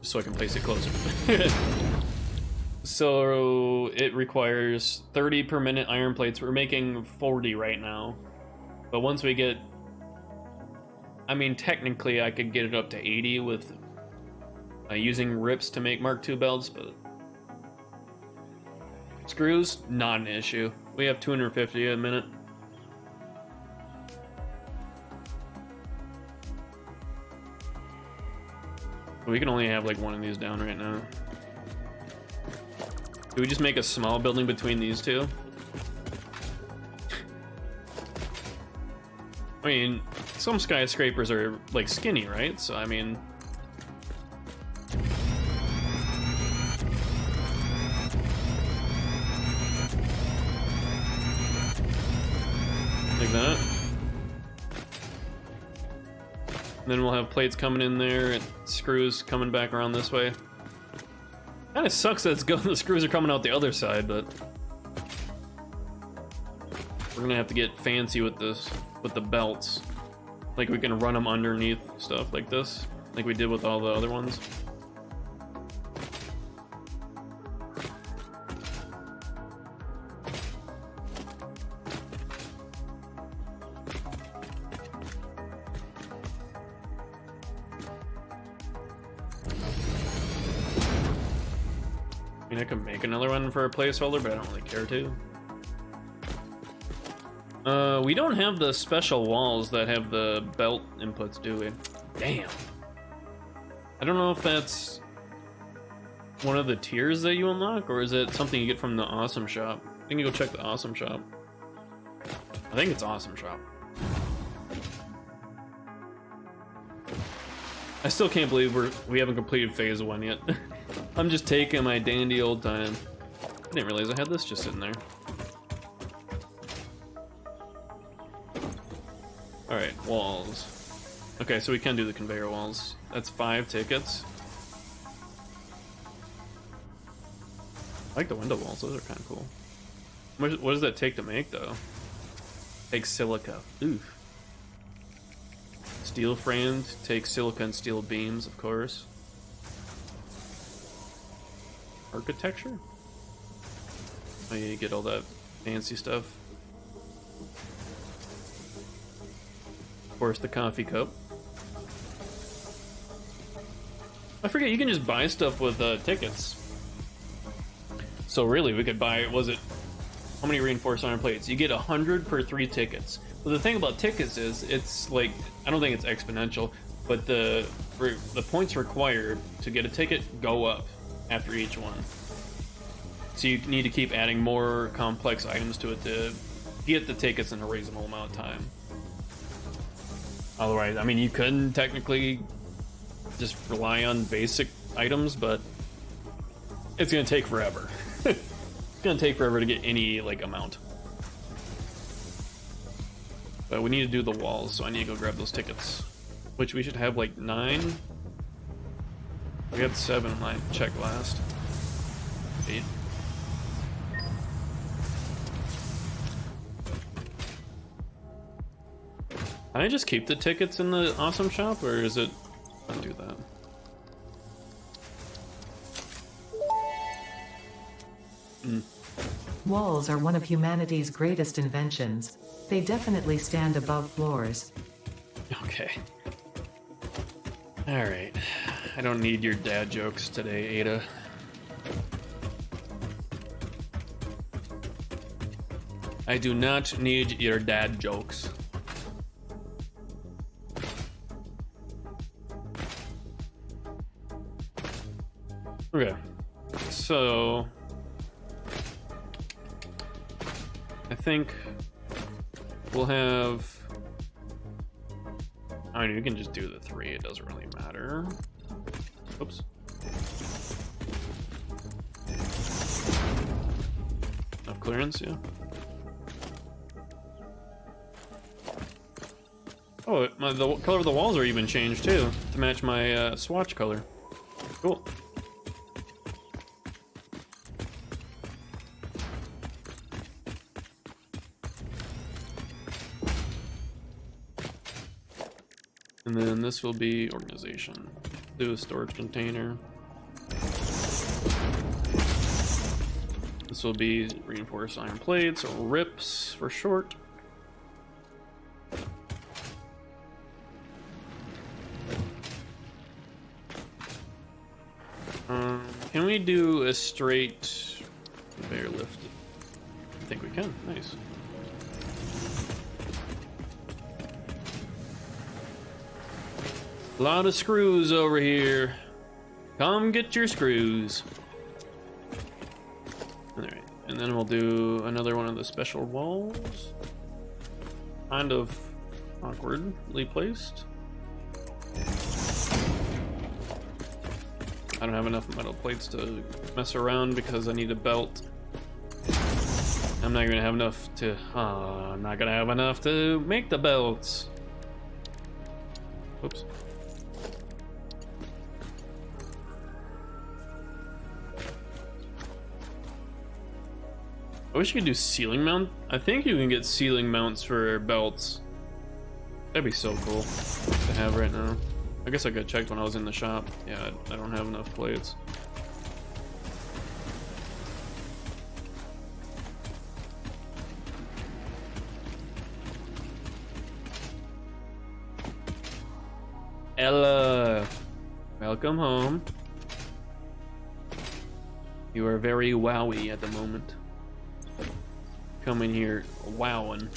Just so I can place it closer. So it requires 30 per minute iron plates. We're making 40 right now. But once we get... I mean, technically I could get it up to 80 with using rips to make Mark II belts, but... Screws, not an issue. We have 250 a minute. We can only have like 1 of these down right now. Do we just make a small building between these 2? I mean, some skyscrapers are like skinny, right? So I mean... Like that. And then we'll have plates coming in there and screws coming back around this way. Kind of sucks that the screws are coming out the other side, but we're gonna have to get fancy with this, with the belts. Like we can run them underneath stuff like this, like we did with all the other ones. I mean, I could make another one for a placeholder, but I don't really care to. We don't have the special walls that have the belt inputs, do we? Damn. I don't know if that's one of the tiers that you unlock, or is it something you get from the Awesome Shop? I think you go check the Awesome Shop. I think it's awesome shop. I still can't believe we haven't completed phase 1 yet. I'm just taking my dandy old time. I didn't realize I had this just sitting there. Alright, walls. Okay, so we can do the conveyor walls. That's 5 tickets. I like the window walls, those are kind of cool. What does that take to make, though? Takes silica. Oof. Steel framed, takes silica and steel beams, of course. Architecture? Oh yeah, you get all that fancy stuff. Of course, the coffee cup. I forget, you can just buy stuff with tickets. So really, we could buy, was it, how many reinforced iron plates? You get 100 per 3 tickets. But the thing about tickets is, it's like, I don't think it's exponential, but the points required to get a ticket go up after each one. So you need to keep adding more complex items to it to get the tickets in a reasonable amount of time. Otherwise, I mean, you could technically just rely on basic items, but it's gonna take forever. It's gonna take forever to get any like amount. But we need to do the walls, so I need to go grab those tickets, which we should have like 9. We had 7 when I checked last. 8. Can I just keep the tickets in the awesome shop, or is it not do that? Walls are one of humanity's greatest inventions. They definitely stand above floors. Okay. Alright. I don't need your dad jokes today, Ada. I do not need your dad jokes. Okay. So I think we'll have, I mean, you can just do the 3, it doesn't really matter. Oops. Enough clearance, yeah. Oh, the color of the walls are even changed too, to match my swatch color. Cool. And then this will be organization. Do a storage container. This will be reinforced iron plates, or RIPs for short. Can we do a straight conveyor lift? I think we can. Nice. A lot of screws over here. Come get your screws. Alright, and then we'll do another one of the special walls. Kind of awkwardly placed. I don't have enough metal plates to mess around because I need a belt. I'm not gonna have enough to, I'm not gonna have enough to make the belts. Oops. I wish you could do ceiling mount. I think you can get ceiling mounts for belts. That'd be so cool to have right now. I guess I got checked when I was in the shop. Yeah, I don't have enough plates. Ella, welcome home. You are very wowy at the moment. Come in here wowing.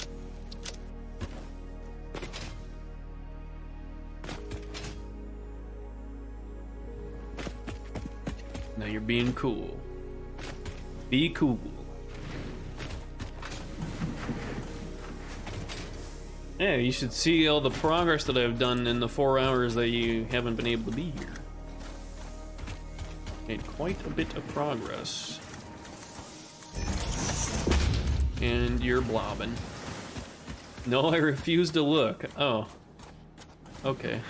Now you're being cool. Be cool. Yeah, you should see all the progress that I've done in the 4 hours that you haven't been able to be here. Made quite a bit of progress. And you're blobbing. No, I refuse to look. Oh. Okay.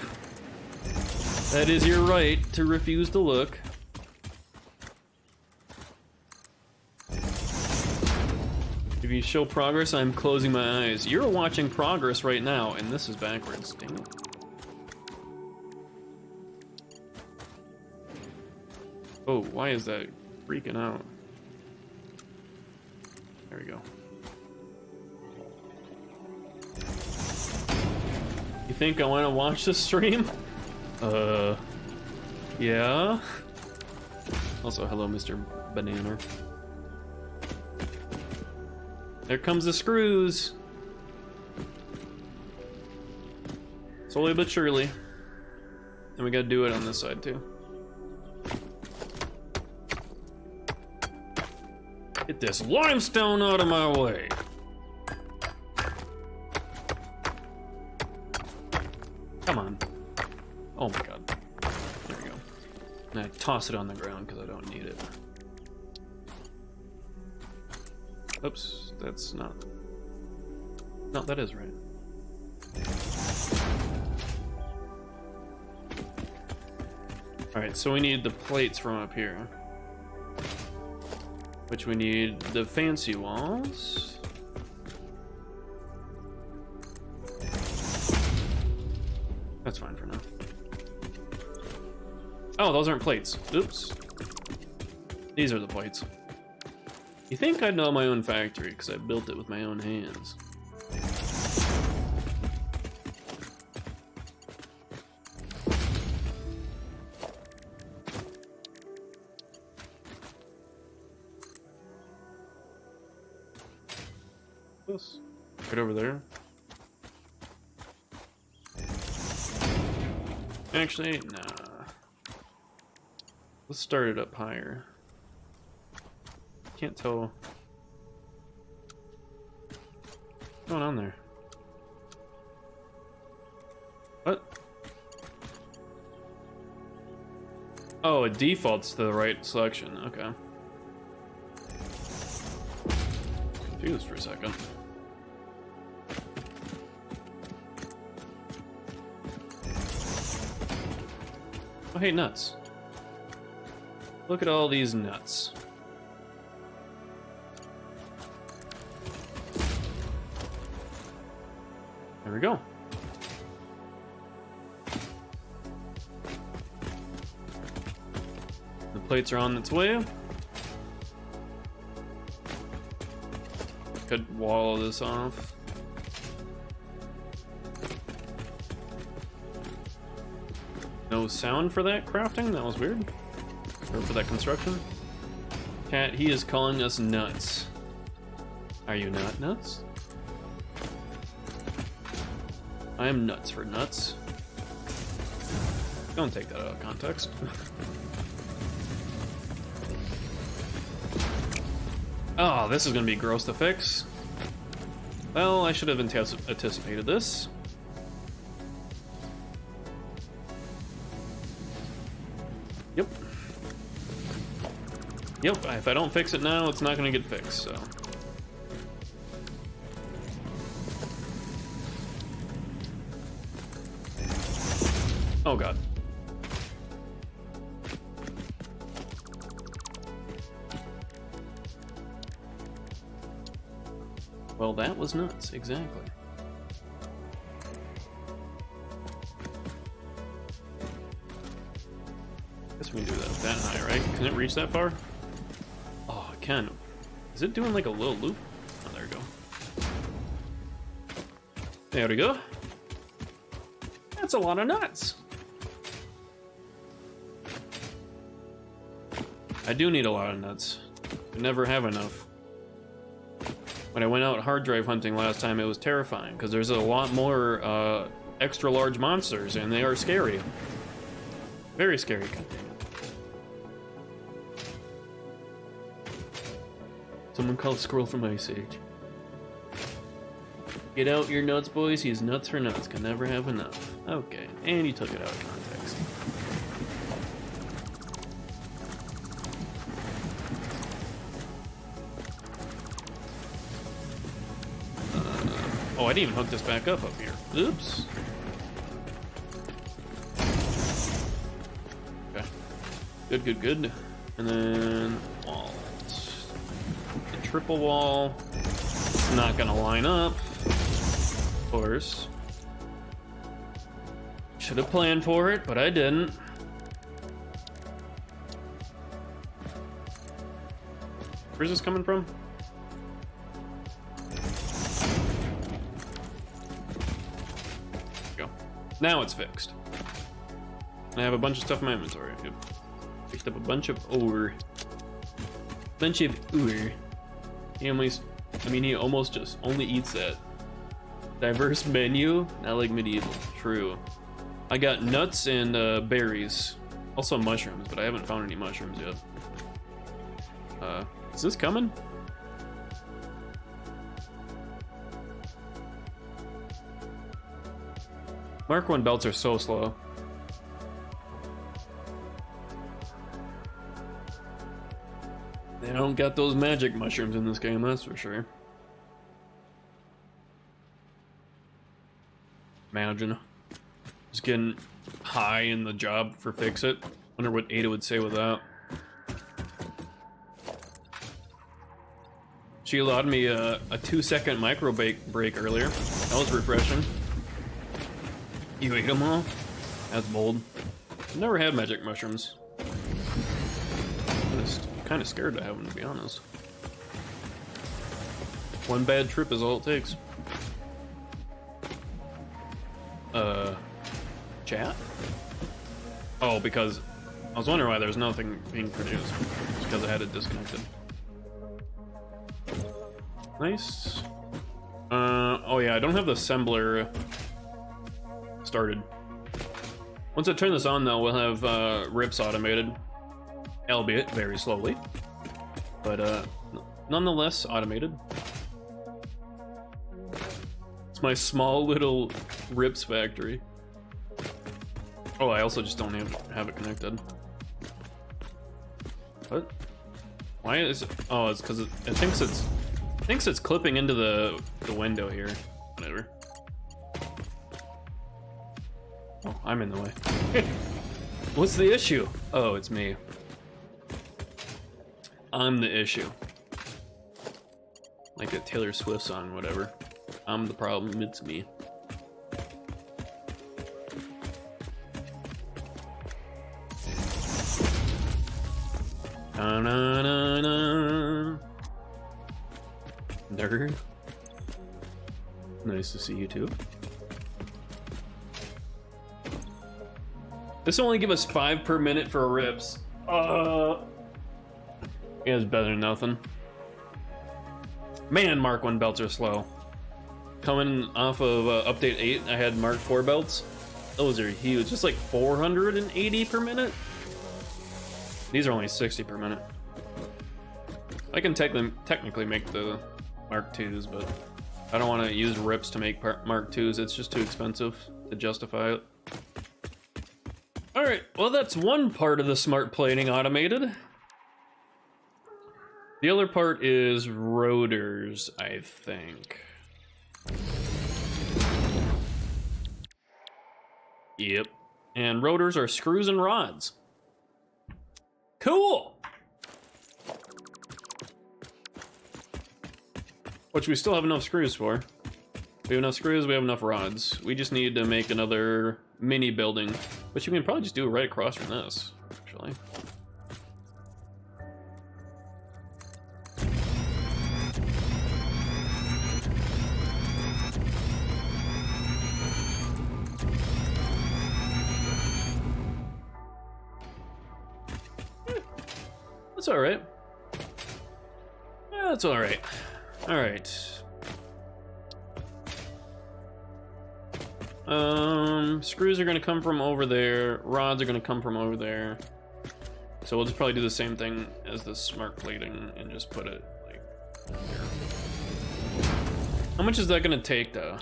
That is your right to refuse to look. If you show progress, I'm closing my eyes. You're watching progress right now, and this is backwards. Dang it. Oh, why is that freaking out? There we go. You think I want to watch this stream? Yeah. Also, hello, Mr. Banana. There comes the screws. Slowly but surely. And we gotta do it on this side too. Get this limestone out of my way. Come on. Oh my god. There we go. And I toss it on the ground because I don't need it. Oops, that's not... No, that is right. Alright, so we need the plates from up here. Which we need the fancy walls. That's fine for now. Oh, those aren't plates. Oops. These are the plates. You think I'd know my own factory, because I built it with my own hands. This. Right over there. Actually, nah. Let's start it up higher. Can't tell what's going on there. What? Oh, it defaults to the right selection. Okay. Confused for a second. Oh, hey, nuts. Look at all these nuts. There we go. The plates are on its way. Could wall this off. No sound for that crafting? That was weird. Or for that construction. Cat, he is calling us nuts. Are you not nuts? I am nuts for nuts. Don't take that out of context. Oh, this is gonna be gross to fix. Well, I should have anticipated this. Yep. Yep, if I don't fix it now, it's not gonna get fixed, so. Oh god. Well, that was nuts, exactly. Guess we can do that high, right? Can it reach that far? Oh, it can. Is it doing like a little loop? Oh, there we go. There we go. That's a lot of nuts. I do need a lot of nuts. I never have enough. When I went out hard drive hunting last time, it was terrifying because there's a lot more extra large monsters and they are scary. Very scary. Someone called Squirrel from Ice Age. Get out your nuts, boys. He's nuts for nuts. Can never have enough. Okay, and he took it out of context. Oh, I didn't even hook this back up here. Oops. Okay. Good, good, good. And then wall. The triple wall. Not gonna line up. Of course. Should have planned for it, but I didn't. Where's this coming from? Go. Now it's fixed. I have a bunch of stuff in my inventory. Yep. Picked up a bunch of ore. He almost just only eats that. Diverse menu, not like medieval. True. I got nuts and berries. Also mushrooms, but I haven't found any mushrooms yet. Is this coming? Mark 1 belts are so slow. They don't got those magic mushrooms in this game, that's for sure. Imagine just getting high in the job for fix it. Wonder what Ada would say with that. She allowed me a 2-second micro break earlier. That was refreshing. You ate them all? That's bold. I've never had magic mushrooms. I'm just kind of scared to have them, to be honest. One bad trip is all it takes. Chat? Oh, because I was wondering why there's nothing being produced. It's because I had it disconnected. Nice. Oh yeah, I don't have the assembler started. Once I turn this on though, we'll have rips automated. Albeit very slowly. But nonetheless automated. It's my small little rips factory. Oh, I also just don't have it connected. What? Why is it? Oh, it's because it thinks it's clipping into the window here. Whatever. Oh, I'm in the way. What's the issue? Oh, it's me. I'm the issue. Like a Taylor Swift song, whatever. I'm the problem, it's me. Na na na na. Nerd. Nice to see you too. This will only give us 5 per minute for rips. Yeah, it's better than nothing. Man, Mark 1 belts are slow. Coming off of update 8, I had Mark 4 belts. Those are huge. Just like 480 per minute. These are only 60 per minute. I can technically make the Mark 2s, but I don't want to use rips to make Mark 2s. It's just too expensive to justify it. Alright, well that's one part of the smart plating automated. The other part is rotors, I think. Yep. And rotors are screws and rods. Cool! Which we still have enough screws for. We have enough screws, we have enough rods. We just need to make another mini building, which you can probably just do right across from this, actually. That's all right. Yeah, that's all right. All right. Screws are gonna come from over there. Rods are gonna come from over there. So we'll just probably do the same thing as the smart plating and just put it like here. How much is that gonna take though?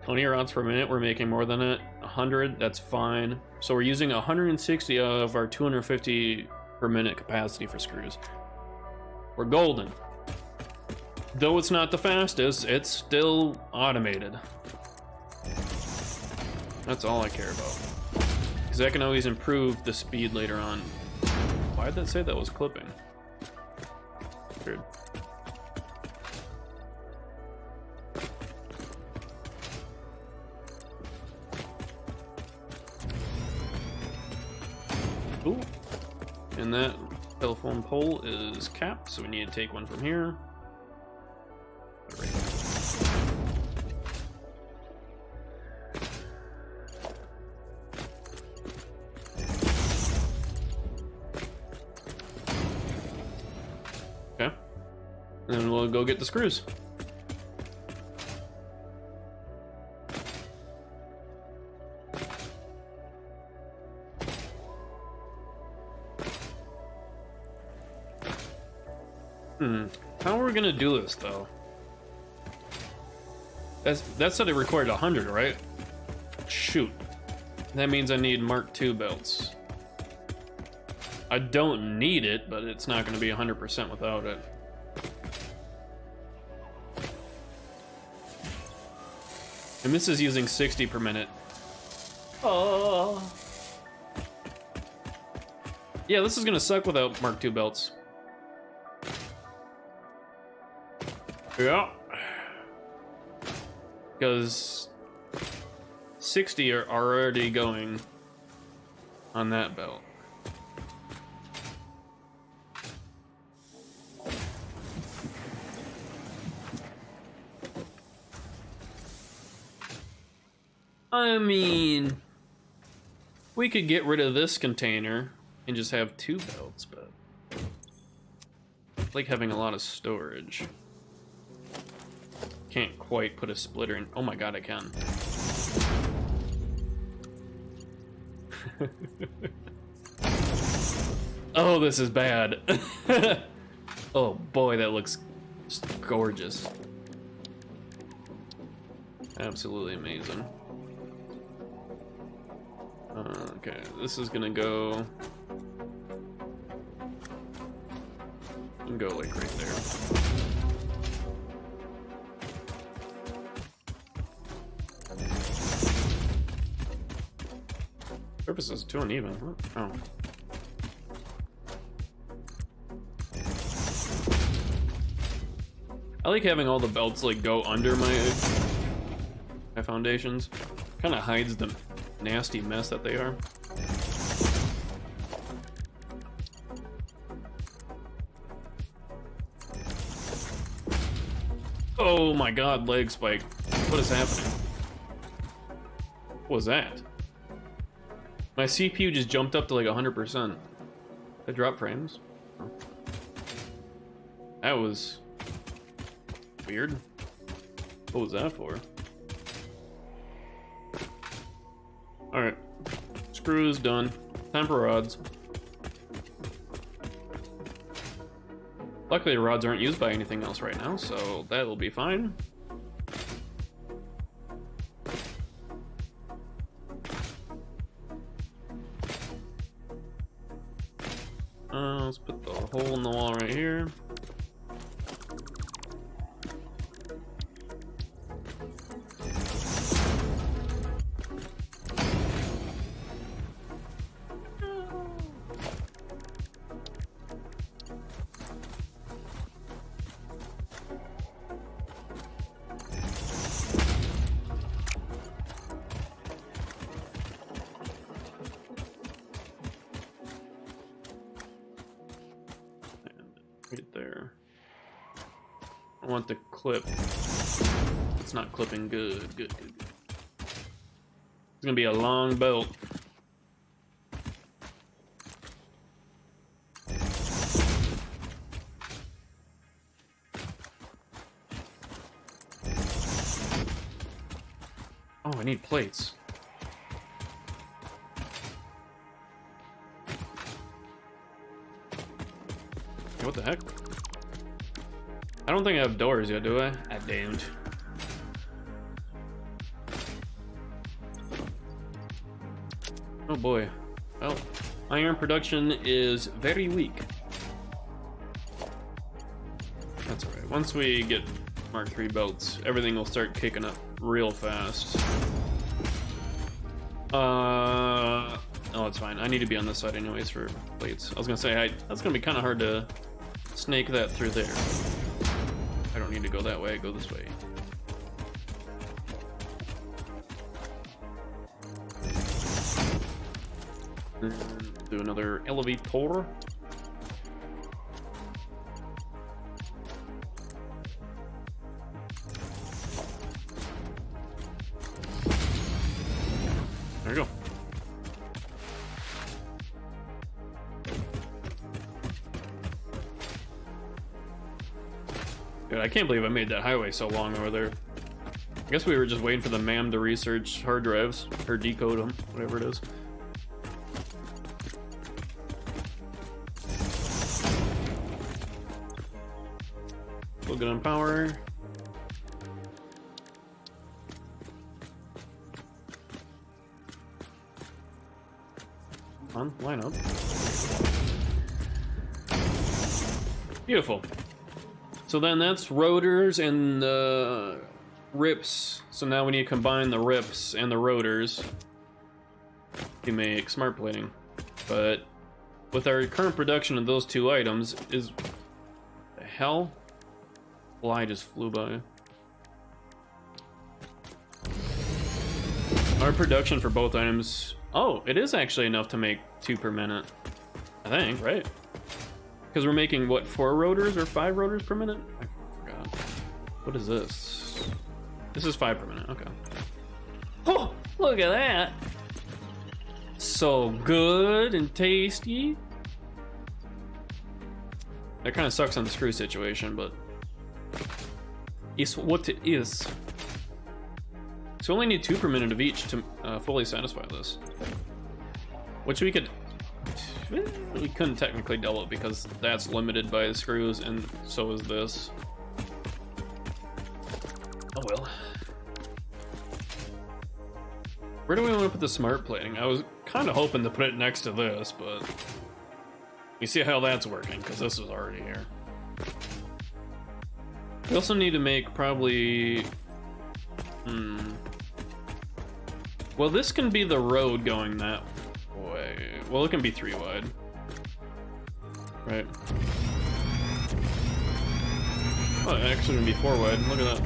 20 rods per minute, we're making more than it. 100, that's fine. So we're using 160 of our 250 per minute capacity for screws. We're golden. Though it's not the fastest, it's still automated. That's all I care about. Because I can always improve the speed later on. Why did that say that was clipping? Weird. Ooh. And that telephone pole is capped, so we need to take one from here. Right there. Okay. And then we'll go get the screws. How are we gonna do this though? That said it required 100, right? Shoot. That means I need Mark II belts. I don't need it, but it's not gonna be 100% without it. And this is using 60 per minute. Oh. Yeah, this is gonna suck without Mark II belts. Yeah. Because 60 are already going on that belt. I mean, we could get rid of this container and just have 2 belts, but I like having a lot of storage. Can't quite put a splitter in. Oh my god, I can. Oh, this is bad. Oh boy, that looks just gorgeous. Absolutely amazing. Okay, this is gonna go... and go like right there. Surface is too uneven. Oh. I like having all the belts like go under my foundations. Kind of hides the nasty mess that they are. Oh my god, leg spike. What is happening? What was that? My CPU just jumped up to like 100%. I dropped frames. Oh. That was weird. What was that for? Alright. Screws done. Time for rods. Luckily, rods aren't used by anything else right now, so that'll be fine. Let's put the hole in the wall right here. Right there. I want the clip. It's not clipping good. Good. It's gonna be a long belt. Oh, I need plates. What the heck? I don't think I have doors yet, do I? I don't. Oh boy. Well, iron production is very weak. That's alright. Once we get Mark III belts, everything will start kicking up real fast. Oh, it's fine. I need to be on this side anyways for plates. I was gonna say, that's gonna be kind of hard to snake that through there. I don't need to go that way, go this way. And do another elevator. There we go. Dude, I can't believe I made that highway so long over there. I guess we were just waiting for the MAM to research hard drives, or decode them, whatever it is. Still good on power. On, line up. Beautiful. So then that's rotors and rips. So now we need to combine the rips and the rotors to make smart plating. But with our current production of those two items, is the hell? Fly just flew by. Our production for both items. Oh, it is actually enough to make 2 per minute. I think, right? Because we're making, what, 4 rotors or 5 rotors per minute? I forgot. What is this? This is 5 per minute, okay. Oh, look at that! So good and tasty. That kind of sucks on the screw situation, but it's what it is. So we only need 2 per minute of each to fully satisfy this. Which we could... We couldn't technically double it because that's limited by the screws, and so is this. Oh well. Where do we want to put the smart plating? I was kind of hoping to put it next to this, but... You see how that's working, because this is already here. We also need to make probably... Well, this can be the road going that way. Well, it can be 3 wide. Right. Oh, it actually can be 4 wide. Look at that.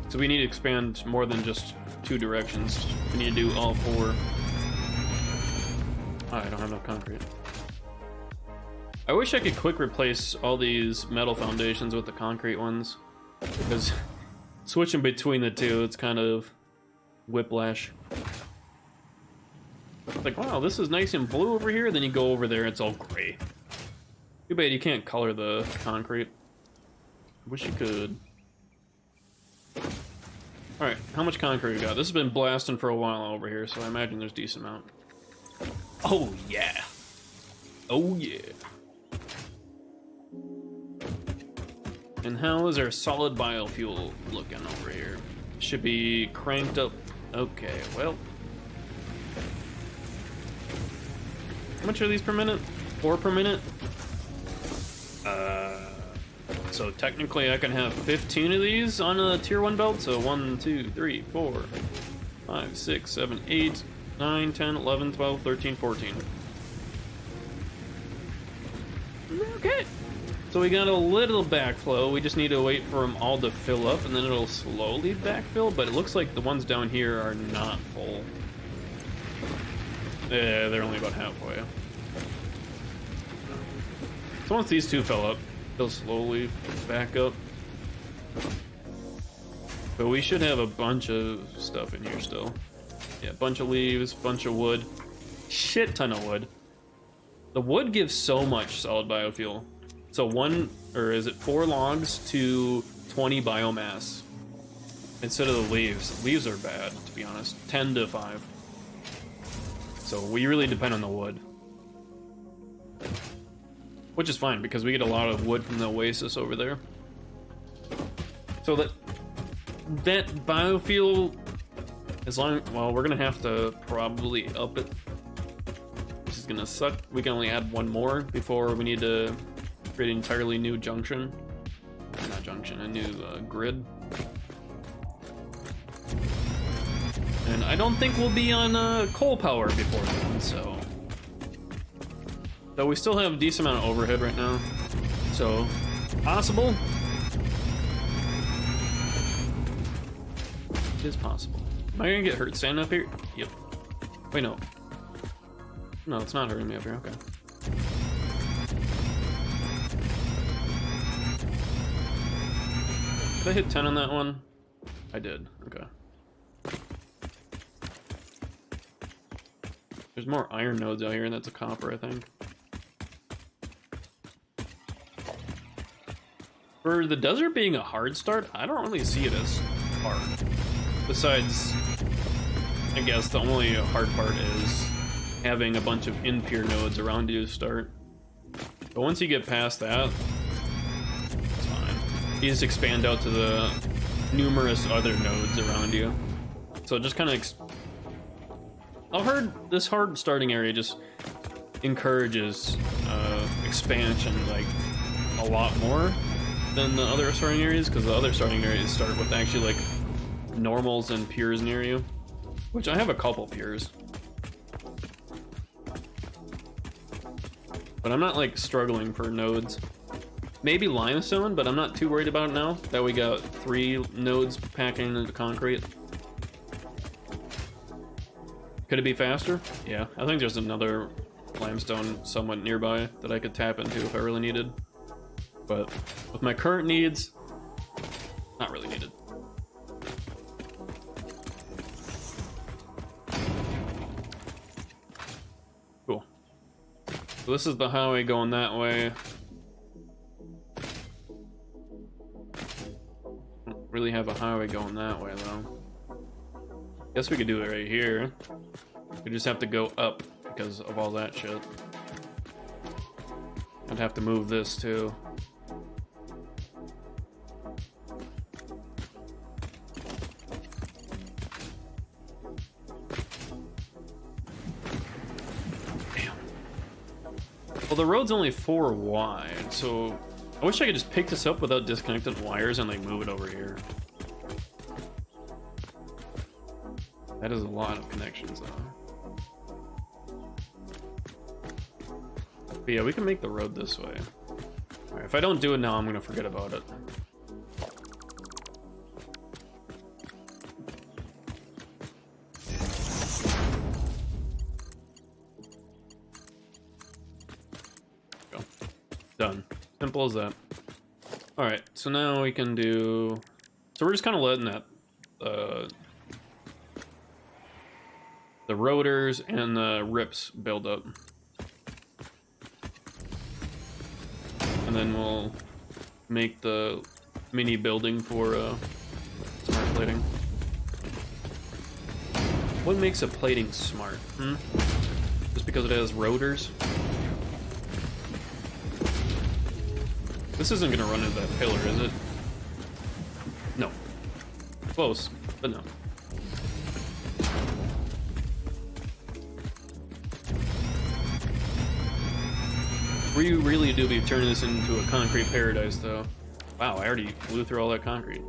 So we need to expand more than just 2 directions. We need to do all 4. Oh, I don't have enough concrete. I wish I could quick replace all these metal foundations with the concrete ones, because switching between the two, it's kind of whiplash. It's like, wow, this is nice and blue over here, then you go over there, it's all gray. Too bad you can't color the concrete. Wish you could. Alright, how much concrete we got? This has been blasting for a while over here, so I imagine there's a decent amount. Oh yeah! Oh yeah! And how is our solid biofuel looking over here? Should be cranked up. Okay, well. How much are these per minute? 4 per minute? So technically I can have 15 of these on a tier 1 belt. So 1, 2, 3, 4, 5, 6, 7, 8, 9, 10, 11, 12, 13, 14. Okay. So we got a little backflow. We just need to wait for them all to fill up, and then it'll slowly backfill, but it looks like the ones down here are not full. Yeah, they're only about halfway. So once these 2 fill up, they'll slowly back up. But we should have a bunch of stuff in here still. Yeah, a bunch of leaves, bunch of wood. Shit ton of wood. The wood gives so much solid biofuel. So 4 logs to 20 biomass instead of the leaves. Leaves are bad, to be honest. 10 to 5. So we really depend on the wood. which is fine because we get a lot of wood from the Oasis over there. So that biofuel, as long, well, we're gonna have to probably up it, which is gonna suck. We can only add one more before we need to create an entirely new junction. Not junction, a new grid. And I don't think we'll be on coal power before then, so. Though we still have a decent amount of overhead right now. So, possible. It is possible. Am I gonna get hurt standing up here? Yep. Wait, no. No, it's not hurting me up here, okay. Did I hit 10 on that one? I did, okay. There's more iron nodes out here, and that's a copper, I think. For the desert being a hard start, I don't really see it as hard. Besides, I guess the only hard part is having a bunch of in-peer nodes around you to start. But once you get past that, it's fine. You just expand out to the numerous other nodes around you. So just kind of... I've heard this hard starting area just encourages expansion like a lot more than the other starting areas, because the other starting areas start with actually like normals and pures near you, which I have a couple pures, but I'm not like struggling for nodes. Maybe limestone, but I'm not too worried about it now that we got 3 nodes packing into concrete. Could it be faster? Yeah, I think there's another limestone somewhat nearby that I could tap into if I really needed. But with my current needs, not really needed. Cool. So this is the highway going that way. Don't really have a highway going that way though. Guess we could do it right here. We just have to go up because of all that shit. I'd have to move this too. Damn. Well, the road's only 4 wide, so I wish I could just pick this up without disconnecting wires and like move it over here. That is a lot of connections, though. But yeah, we can make the road this way. Alright, if I don't do it now, I'm gonna forget about it. Go. Done. Simple as that. Alright, so now we can do... So we're just kind of letting that... the rotors and the rips build up. And then we'll make the mini building for smart plating. What makes a plating smart? Just because it has rotors? This isn't gonna run into that pillar, is it? No. Close, but no. We really do be turning this into a concrete paradise, though. Wow, I already blew through all that concrete.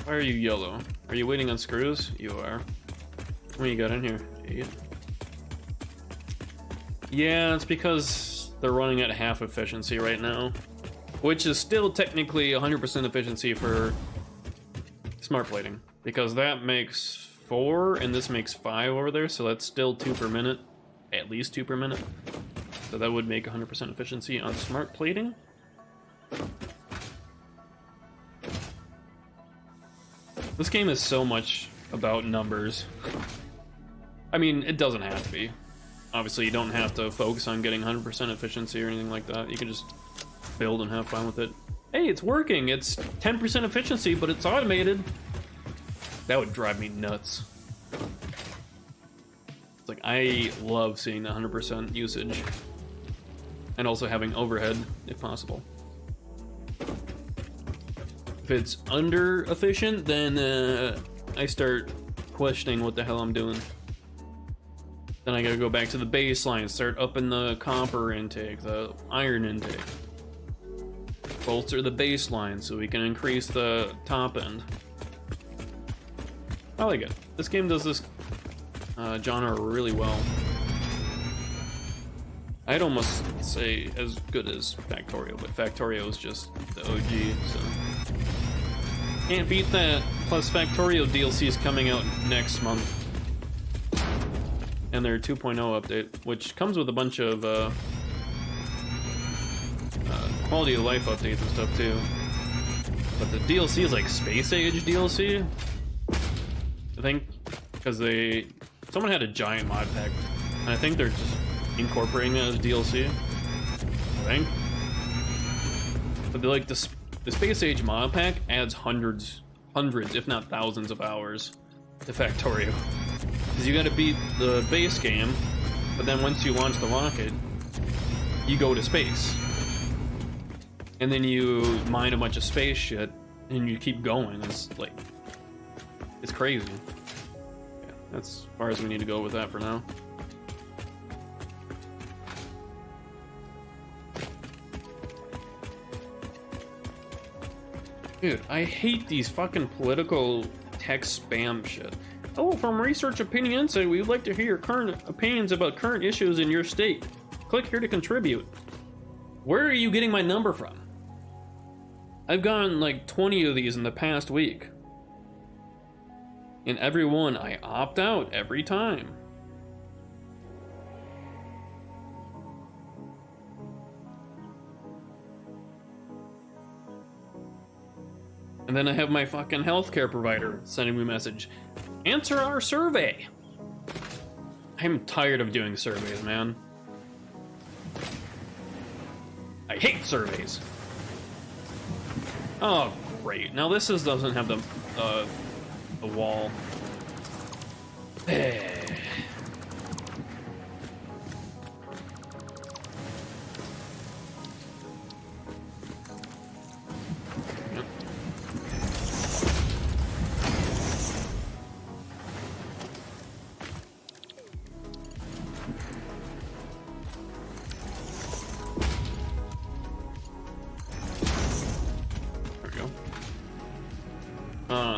Why are you yellow? Are you waiting on screws? You are. What you got in here? 8. Yeah, it's because they're running at half efficiency right now, which is still technically 100% efficiency for smart plating, because that makes 4 and this makes 5 over there, so that's still 2 per minute, at least 2 per minute. So that would make 100% efficiency on smart plating. This game is so much about numbers. I mean, it doesn't have to be. Obviously, you don't have to focus on getting 100% efficiency or anything like that. You can just build and have fun with it. Hey, it's working! It's 10% efficiency, but it's automated! That would drive me nuts. It's like, I love seeing the 100% usage. And also having overhead, if possible. If it's under efficient, then I start questioning what the hell I'm doing. Then I gotta go back to the baseline, start upping the copper intake, the iron intake. Bolster the baseline so we can increase the top end. I like it. This game does this genre really well. I'd almost say as good as Factorio, but Factorio is just the OG, so... Can't beat that. Plus Factorio DLC is coming out next month. And their 2.0 update, which comes with a bunch of quality of life updates and stuff too. But the DLC is like Space Age DLC, I think, because someone had a giant mod pack, and I think they're just incorporating it as DLC, I think. But they're like the Space Age mod pack adds hundreds, if not thousands of hours to Factorio. Because you gotta beat the base game, but then once you launch the rocket, you go to space. And then you mine a bunch of space shit, and you keep going. It's like, it's crazy. Yeah, that's as far as we need to go with that for now. Dude, I hate these fucking political text spam shit. Oh, from Research Opinion Insight, we would like to hear your current opinions about current issues in your state. Click here to contribute. Where are you getting my number from? I've gotten like 20 of these in the past week. And every one, I opt out every time. And then I have my fucking healthcare provider sending me a message. Answer our survey. I'm tired of doing surveys, man. I hate surveys. Oh, great. Now this doesn't have the wall.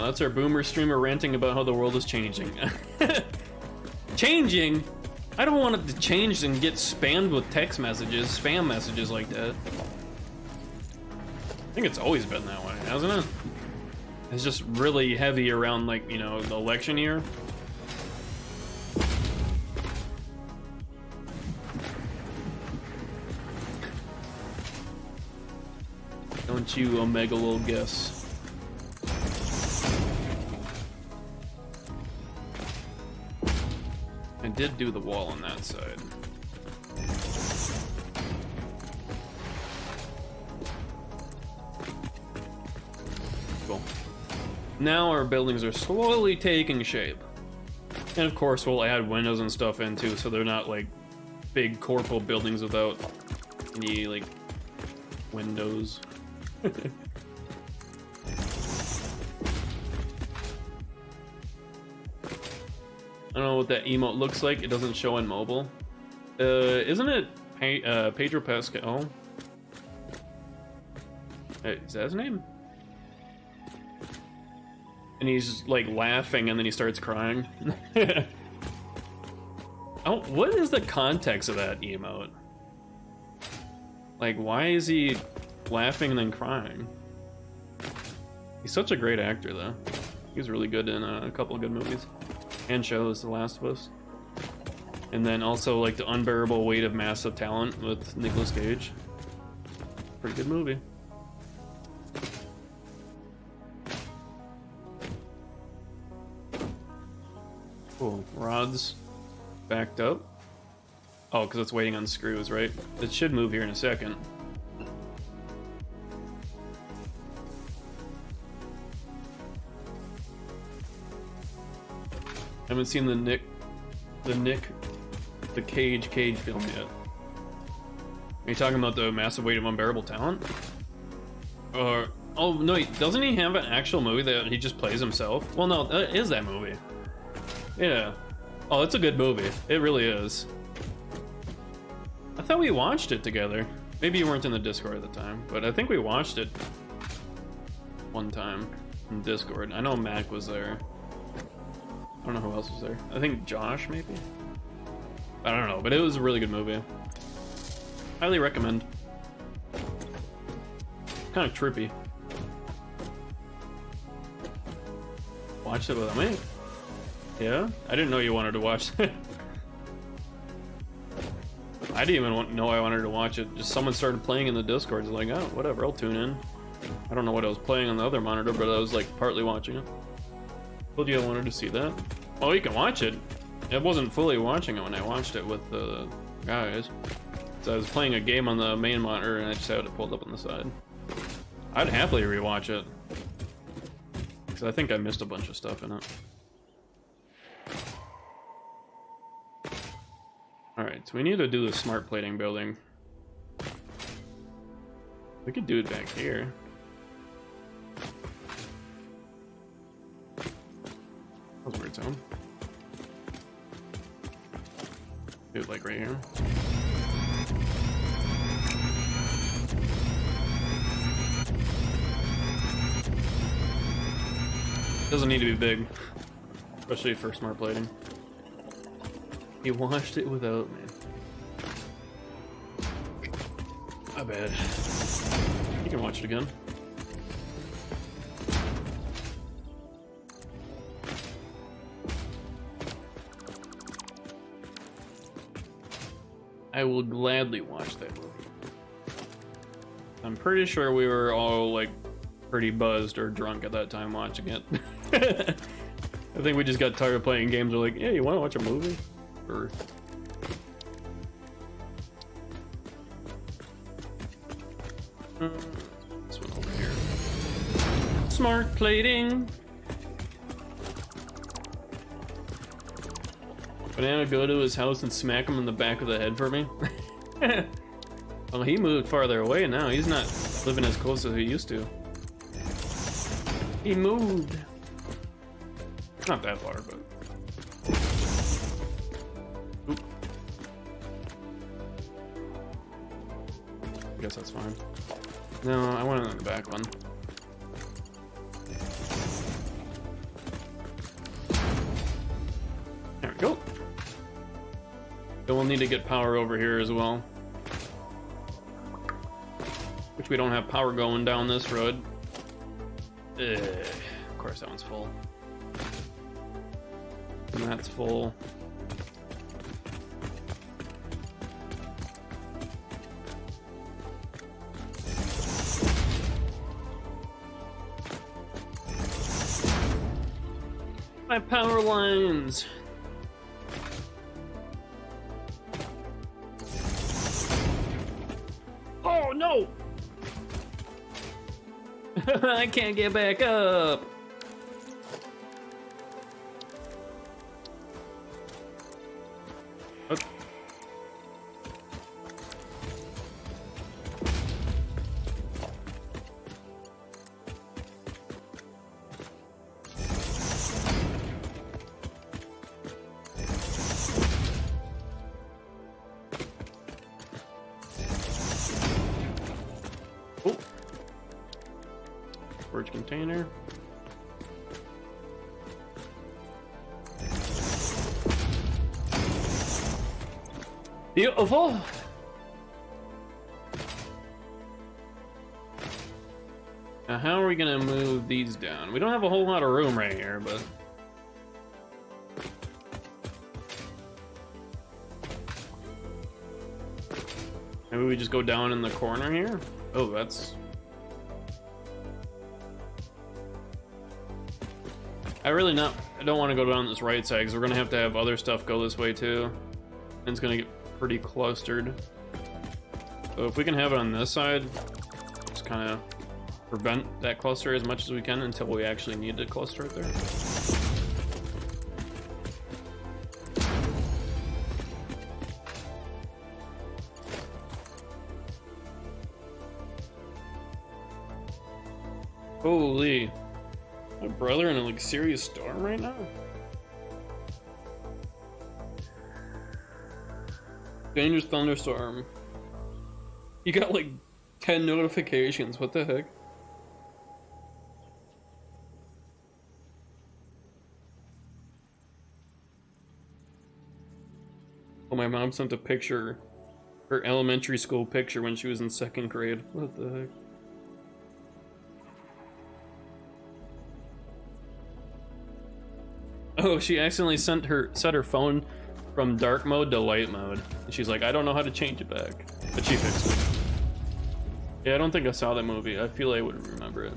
That's our boomer streamer ranting about how the world is changing. Changing? I don't want it to change and get spammed with text messages, spam messages like that. I think it's always been that way, hasn't it? It's just really heavy around, like, you know, the election year. Don't you omega little guess. I did do the wall on that side. Cool. Now our buildings are slowly taking shape. And of course we'll add windows and stuff in too, so they're not like big corporal buildings without any like windows. I don't know what that emote looks like. It doesn't show in mobile. Isn't it Pedro Pascal? Hey, is that his name? And he's like laughing and then he starts crying. Oh, what is the context of that emote? Like, why is he laughing and then crying? He's such a great actor, though. He's really good in a couple of good movies. And shows The Last of Us. And then also like The Unbearable Weight of Massive Talent with Nicolas Cage. Pretty good movie. Cool. Rod's backed up. Oh, because it's waiting on screws, right? It should move here in a second. Haven't seen the the Cage film yet. Are you talking about the Massive Weight of Unbearable Talent? Or oh no, doesn't he have an actual movie that he just plays himself? Well, no, that is that movie. Yeah. Oh, it's a good movie. It really is. I thought we watched it together. Maybe you weren't in the Discord at the time, but I think we watched it one time in Discord. I know Mac was there. I don't know who else was there. I think Josh, maybe? I don't know, but it was a really good movie. Highly recommend. Kind of trippy. Watched it with me? Yeah? I didn't know you wanted to watch it. I didn't even know I wanted to watch it. Just someone started playing in the Discord. It's like, oh, whatever, I'll tune in. I don't know what I was playing on the other monitor, but I was like partly watching it. Told you I wanted to see that. Oh, you can watch it. I wasn't fully watching it when I watched it with the guys. So I was playing a game on the main monitor and I just had it pulled up on the side. I'd happily rewatch it. Because I think I missed a bunch of stuff in it. Alright, so we need to do the smart plating building. We could do it back here. That was a weird sound. Do it like right here. Doesn't need to be big, especially for smart plating. He watched it without me. My bad. You can watch it again. I will gladly watch that movie. I'm pretty sure we were all like pretty buzzed or drunk at that time watching it. I think we just got tired of playing games. We're like, yeah, you want to watch a movie? Or this one over here. Smart plating. Banana, go to his house and smack him in the back of the head for me. Well, he moved farther away now. He's not living as close as he used to. He moved. Not that far, but. Oop. I guess that's fine. No, I want it on the back one. There we go. Then we'll need to get power over here as well. Which we don't have power going down this road. Of course that one's full. And that's full. My power lines. Oh no! I can't get back up. Oh. Storage container. Beautiful. Now, how are we gonna move these down? We don't have a whole lot of room right here, but maybe we just go down in the corner here. Oh, that's. I don't want to go down this right side because we're gonna have to have other stuff go this way too, and it's gonna get pretty clustered. So if we can have it on this side, just kind of prevent that cluster as much as we can until we actually need to cluster it there. Holy. My brother in a like serious storm right now? Dangerous thunderstorm. You got like 10 notifications. What the heck? Oh, my mom sent a picture, her elementary school picture when she was in 2nd grade. What the heck? Oh, she accidentally set her phone from dark mode to light mode. And she's like, I don't know how to change it back. But she fixed it. Yeah, I don't think I saw that movie. I feel I would remember it.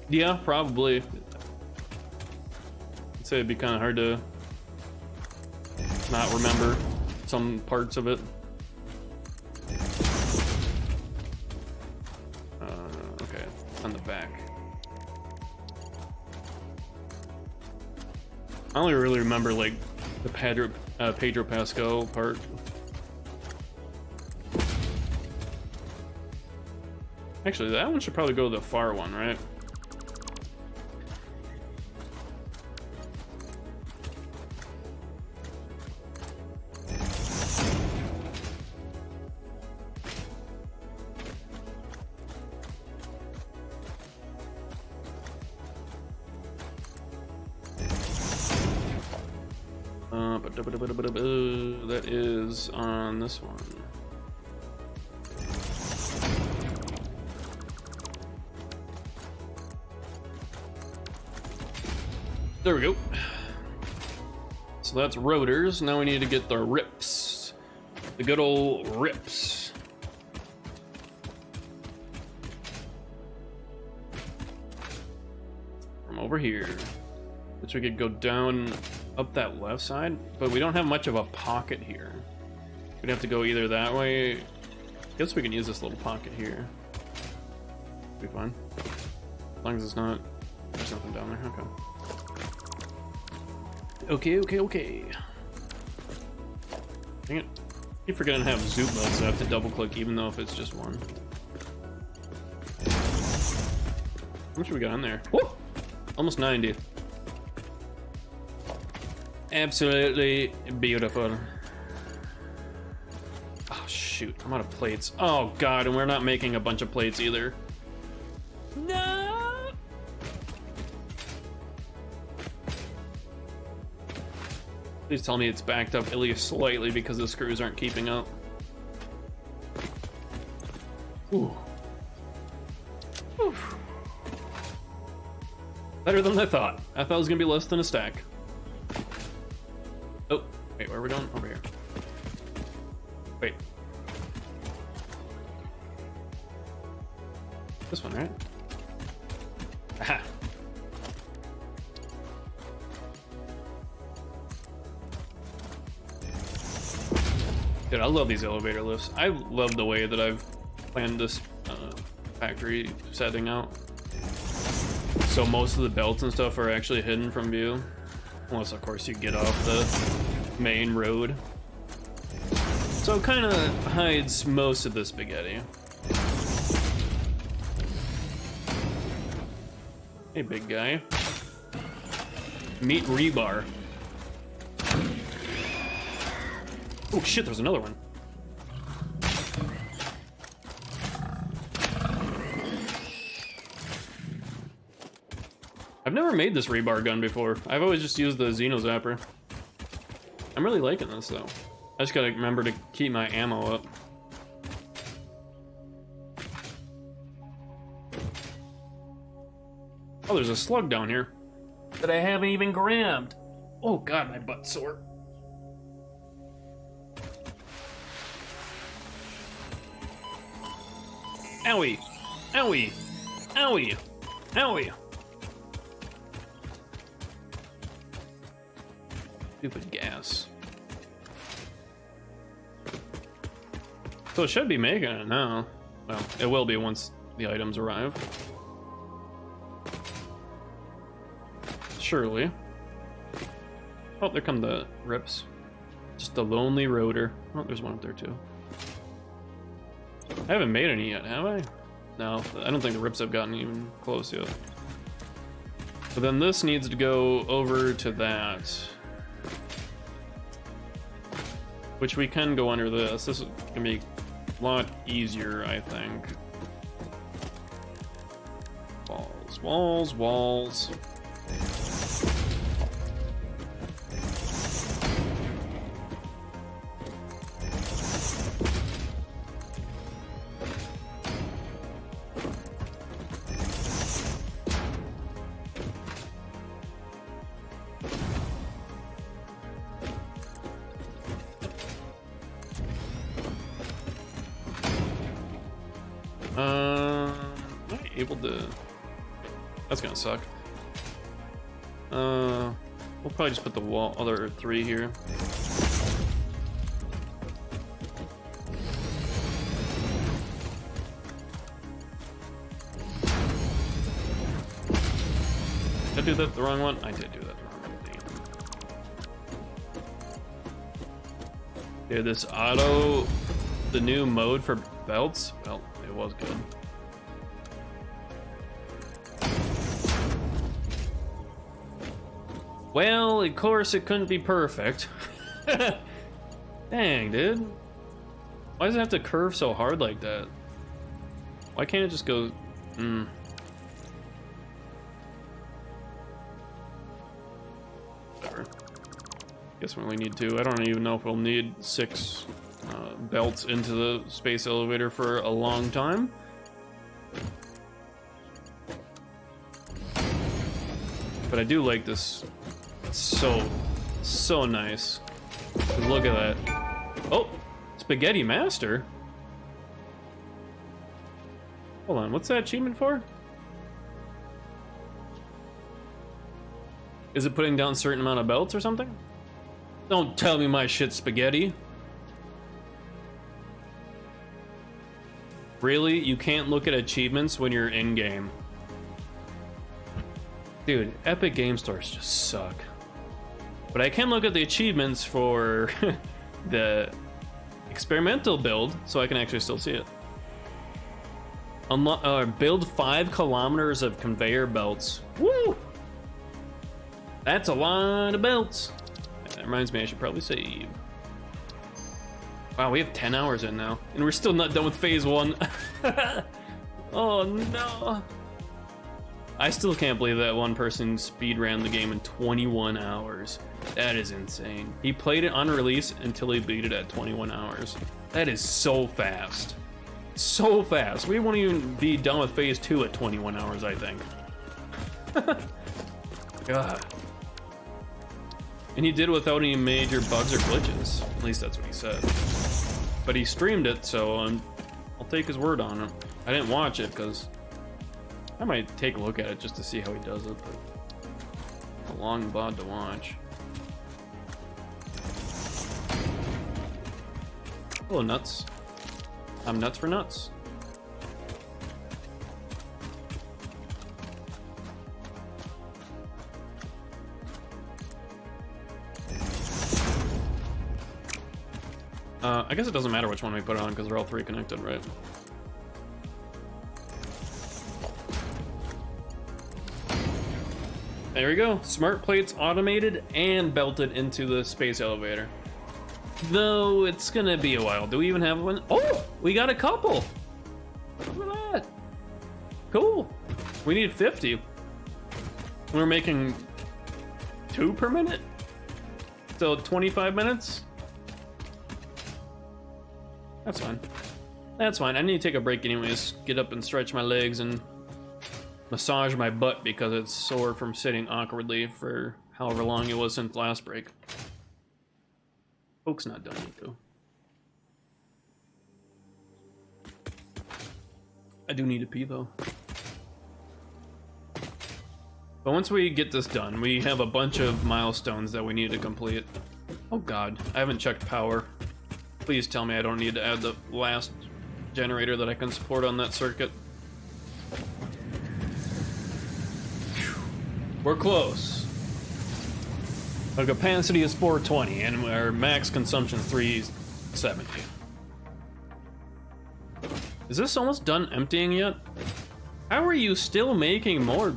Yeah, probably. I'd say it'd be kind of hard to not remember some parts of it. Okay, on the back. I only really remember like the Pedro Pascal part. Actually, that one should probably go to the far one, right? That is on this one. There we go. So that's rotors. Now we need to get the rips. The good old rips. From over here. Which we could go down up that left side, but we don't have much of a pocket here. We'd have to go either that way. I guess we can use this little pocket here. Be fine. As long as it's not, there's nothing down there. Okay. Okay. Dang it. I keep forgetting to have zoom mode, so I have to double click even though if it's just one. How much we got on there? Woo! Almost 90. Absolutely beautiful. Oh shoot, I'm out of plates. Oh god, and we're not making a bunch of plates either. No! Please tell me it's backed up at least slightly because the screws aren't keeping up. Ooh. Oof. Better than I thought. I thought it was gonna be less than a stack. Oh, wait, where are we going? Over here. Wait. This one, right? Aha! Dude, I love these elevator lifts. I love the way that I've planned this factory setting out. So most of the belts and stuff are actually hidden from view. Unless, of course, you get off the main road. So it kind of hides most of the spaghetti. Hey, big guy. Meet rebar. Oh shit, there's another one. I've never made this rebar gun before. I've always just used the Xeno Zapper. I'm really liking this though. I just gotta remember to keep my ammo up. Oh, there's a slug down here that I haven't even grabbed. Oh god, my butt's sore. Owie! Owie! Owie! Owie! Stupid gas. So it should be making it now. Well, it will be once the items arrive. Surely. Oh, there come the rips. Just a lonely rotor. Oh, there's one up there too. I haven't made any yet, have I? No, I don't think the rips have gotten even close yet. But then this needs to go over to that. Which we can go under this. This is gonna be a lot easier, I think. Walls, walls, walls. Am I able to? That's gonna suck. We'll probably just put the other 3 here. Did I do that the wrong one? I did do that the wrong one. Dude, this auto, the new mode for belts, well, it was good. Well, of course it couldn't be perfect. Dang, dude. Why does it have to curve so hard like that? Why can't it just go... Whatever. Guess we only need 2. I don't even know if we'll need 6 belts into the space elevator for a long time. But I do like this. It's so nice. Look at that. Oh, Spaghetti Master. Hold on, what's that achievement for? Is it putting down a certain amount of belts or something? Don't tell me my shit's spaghetti. Really? You can't look at achievements when you're in game? Dude, Epic Game Stores just suck. But I can look at the achievements for the experimental build, so I can actually still see it. Build 5 kilometers of conveyor belts. Woo! That's a lot of belts. That reminds me, I should probably save. Wow, we have 10 hours in now, and we're still not done with phase 1. Oh no. I still can't believe that one person speedran the game in 21 hours. That is insane. He played it on release until he beat it at 21 hours. That is so fast. So fast. We won't even be done with phase 2 at 21 hours, I think. God. And he did it without any major bugs or glitches. At least that's what he said. But he streamed it, so I'll take his word on it. I didn't watch it because I might take a look at it just to see how he does it, but it's a long VOD to watch. Hello, nuts. I'm nuts for nuts. I guess it doesn't matter which one we put on because they're all 3 connected, right? There we go. Smart plates automated and belted into the space elevator. Though it's gonna be a while. Do we even have one? Oh, we got a couple. Look at that. Cool. We need 50. We're making 2 per minute. So 25 minutes. That's fine. That's fine. I need to take a break anyways. Get up and stretch my legs and massage my butt because it's sore from sitting awkwardly for however long it was since last break. Coke's not done yet though. I do need to pee though. But once we get this done, we have a bunch of milestones that we need to complete. Oh god, I haven't checked power. Please tell me I don't need to add the last generator that I can support on that circuit. We're close. Our capacity is 420 and our max consumption is 370. Is this almost done emptying yet? How are you still making more?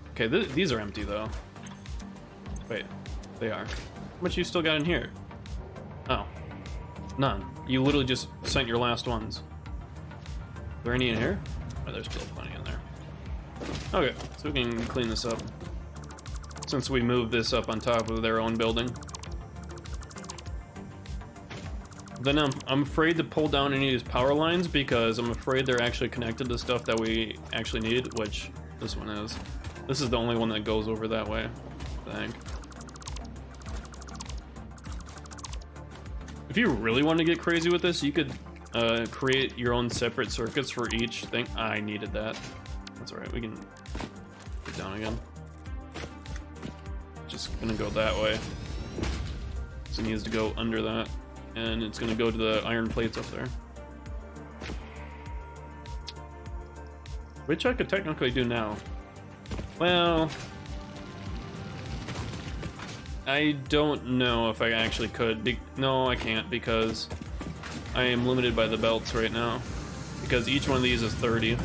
Okay, these are empty though. Wait, they are. How much you still got in here? Oh, none. You literally just sent your last ones. Is there any in here? Oh, there's still plenty in there. Okay, so we can clean this up. Since we moved this up on top of their own building. Then I'm afraid to pull down any of these power lines because I'm afraid they're actually connected to stuff that we actually need, which this one is. This is the only one that goes over that way, I think. If you really want to get crazy with this, you could create your own separate circuits for each thing. I needed that. That's alright, we can get down again. Just gonna go that way. So it needs to go under that. And it's gonna go to the iron plates up there. Which I could technically do now. Well, I don't know if I actually could. No, I can't because I am limited by the belts right now. Because each one of these is 30.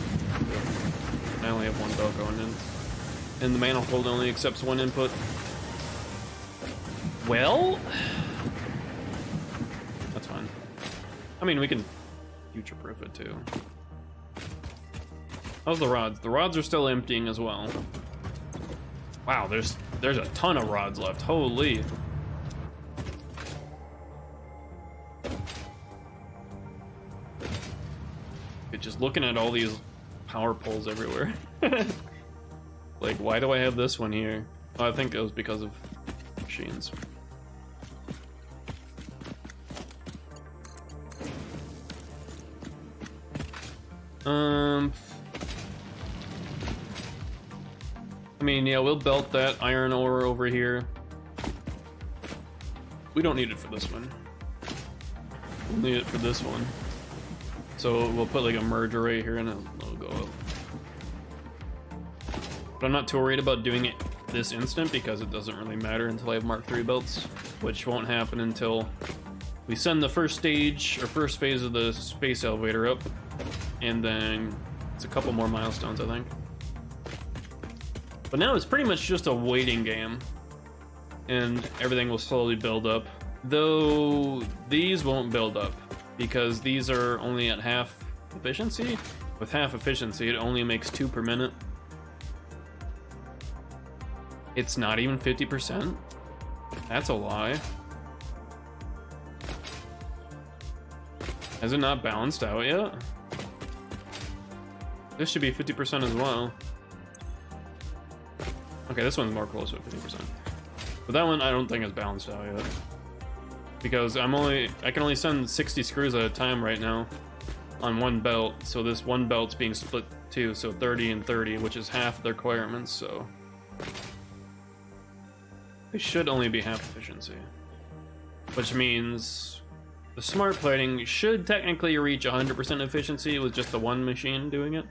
I only have one belt going in. And the manifold only accepts one input. Well, that's fine. I mean, we can future-proof it too. How's the rods? The rods are still emptying as well. Wow, there's a ton of rods left. Holy. Just looking at all these power poles everywhere. Like, why do I have this one here? Oh, I think it was because of machines. I mean, yeah, we'll belt that iron ore over here. We don't need it for this one. We'll need it for this one. So we'll put like a merger right here and it'll go up. But I'm not too worried about doing it this instant because it doesn't really matter until I have Mark III belts, which won't happen until we send the first stage or first phase of the space elevator up. And then it's a couple more milestones, I think. But now it's pretty much just a waiting game. And everything will slowly build up. Though these won't build up because these are only at half efficiency. With half efficiency, it only makes 2 per minute. It's not even 50%. That's a lie. Has it not balanced out yet? This should be 50% as well. Okay, this one's more close to 50%. But that one I don't think is balanced out yet. Because I can only send 60 screws at a time right now on one belt. So this one belt's being split too, so 30 and 30, which is half the requirements, so it should only be half efficiency. Which means the smart plating should technically reach 100% efficiency with just the one machine doing it.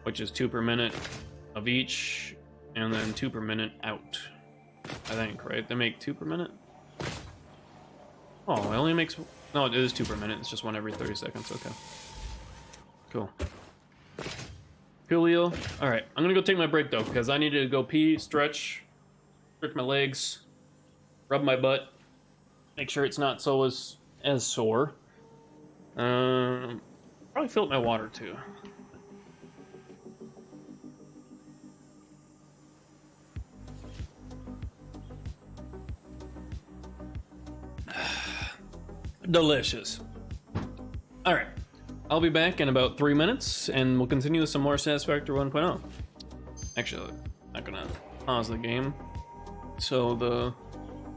Which is 2 per minute of each, and then 2 per minute out. I think, right? They make 2 per minute? Oh, it only makes... No, it is 2 per minute. It's just 1 every 30 seconds. Okay. Cool. Coolio. Alright, I'm gonna go take my break, though, because I need to go pee, stretch my legs, rub my butt, make sure it's not so as sore. Probably fill up my water, too. Delicious. All right, I'll be back in about 3 minutes and we'll continue with some more Satisfactory 1.0. Actually, I'm not gonna pause the game so the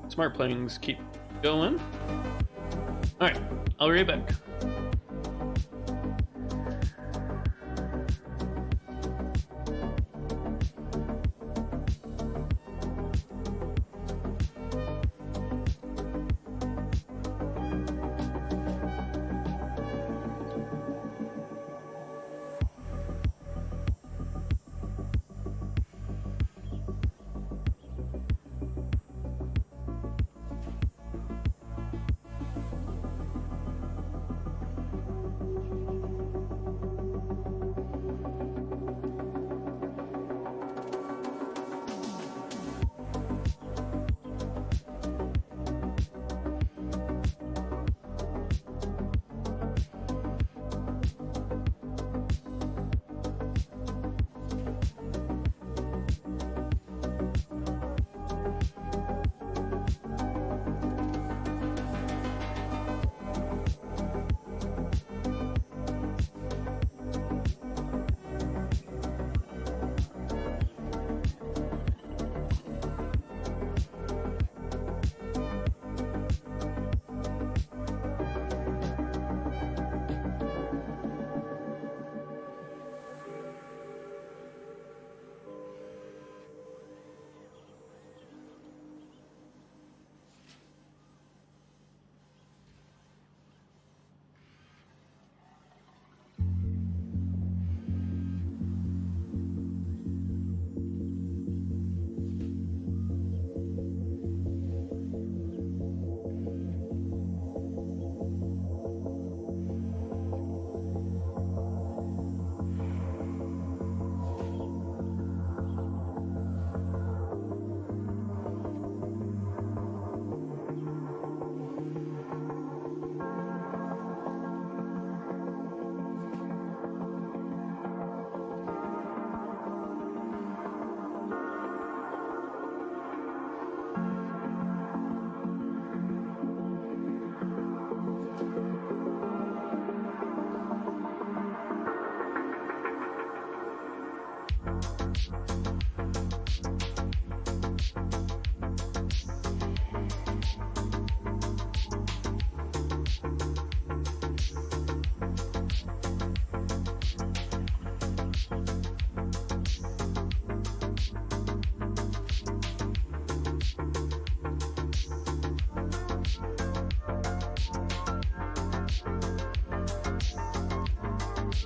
smart planes keep going. All right, I'll be right back.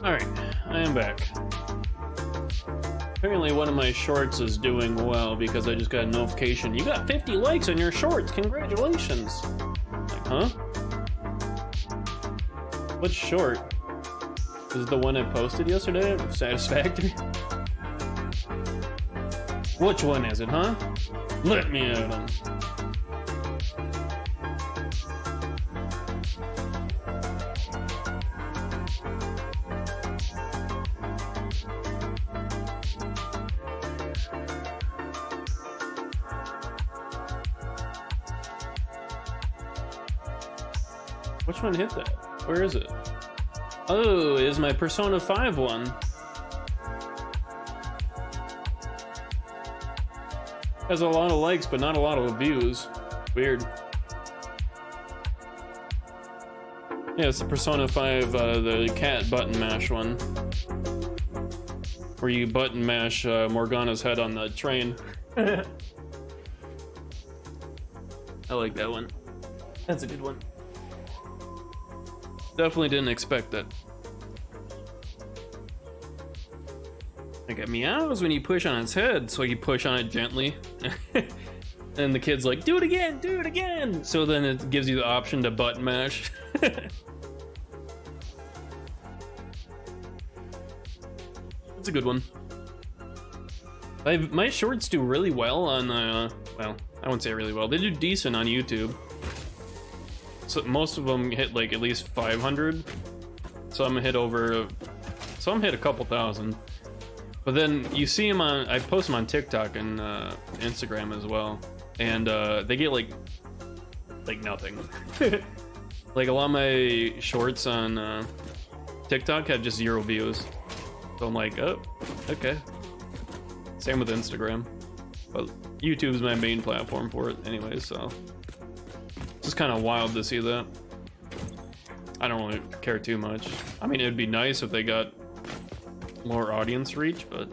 Alright, I am back. Apparently one of my shorts is doing well because I just got a notification. You got 50 likes on your shorts, congratulations! Like, huh? What short? Is it the one I posted yesterday? Satisfactory? Which one is it, huh? Let me at 'em. Which one hit that? Where is it? Oh, it is my Persona 5 one. Has a lot of likes, but not a lot of views. Weird. Yeah, it's the Persona 5, the cat button mash one. Where you button mash Morgana's head on the train. I like that one. That's a good one. Definitely didn't expect that. Like it meows when you push on its head, so you push on it gently. And the kid's like, do it again, do it again! So then it gives you the option to button mash. That's a good one. My shorts do really well on, well, I wouldn't say really well. They do decent on YouTube. So most of them hit like at least 500. Some hit over, some hit a couple thousand. But then you see them on, I post them on TikTok and Instagram as well. And they get like nothing. Like a lot of my shorts on TikTok had just 0 views. So I'm like, oh, okay. Same with Instagram. But YouTube's my main platform for it anyway, so. It's just kind of wild to see that. I don't really care too much. I mean, it'd be nice if they got more audience reach, but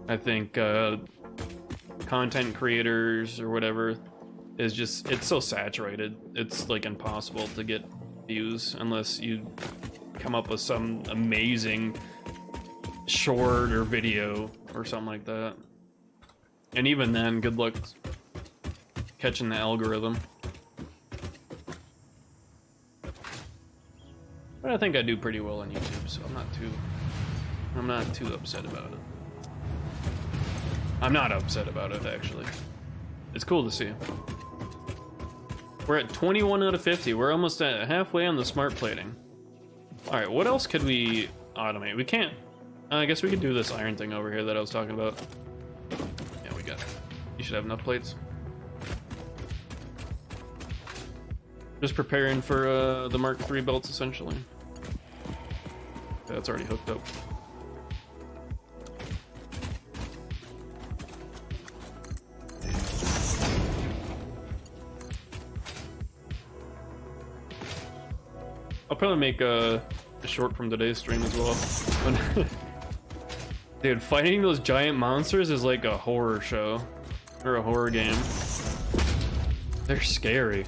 I think content creators or whatever is just, it's so saturated. It's like impossible to get views unless you come up with some amazing short or video or something like that. And even then, good luck catching the algorithm. But I think I do pretty well on YouTube, so I'm not too upset about it. I'm not upset about it, actually. It's cool to see. We're at 21 out of 50. We're almost at halfway on the smart plating. All right, what else could we automate? We can't. I guess we could do this iron thing over here that I was talking about. Yeah, we got it. You should have enough plates. Just preparing for the Mark III belts, essentially. That's already hooked up. I'll probably make a short from today's stream as well. Dude, fighting those giant monsters is like a horror show. Or a horror game. They're scary.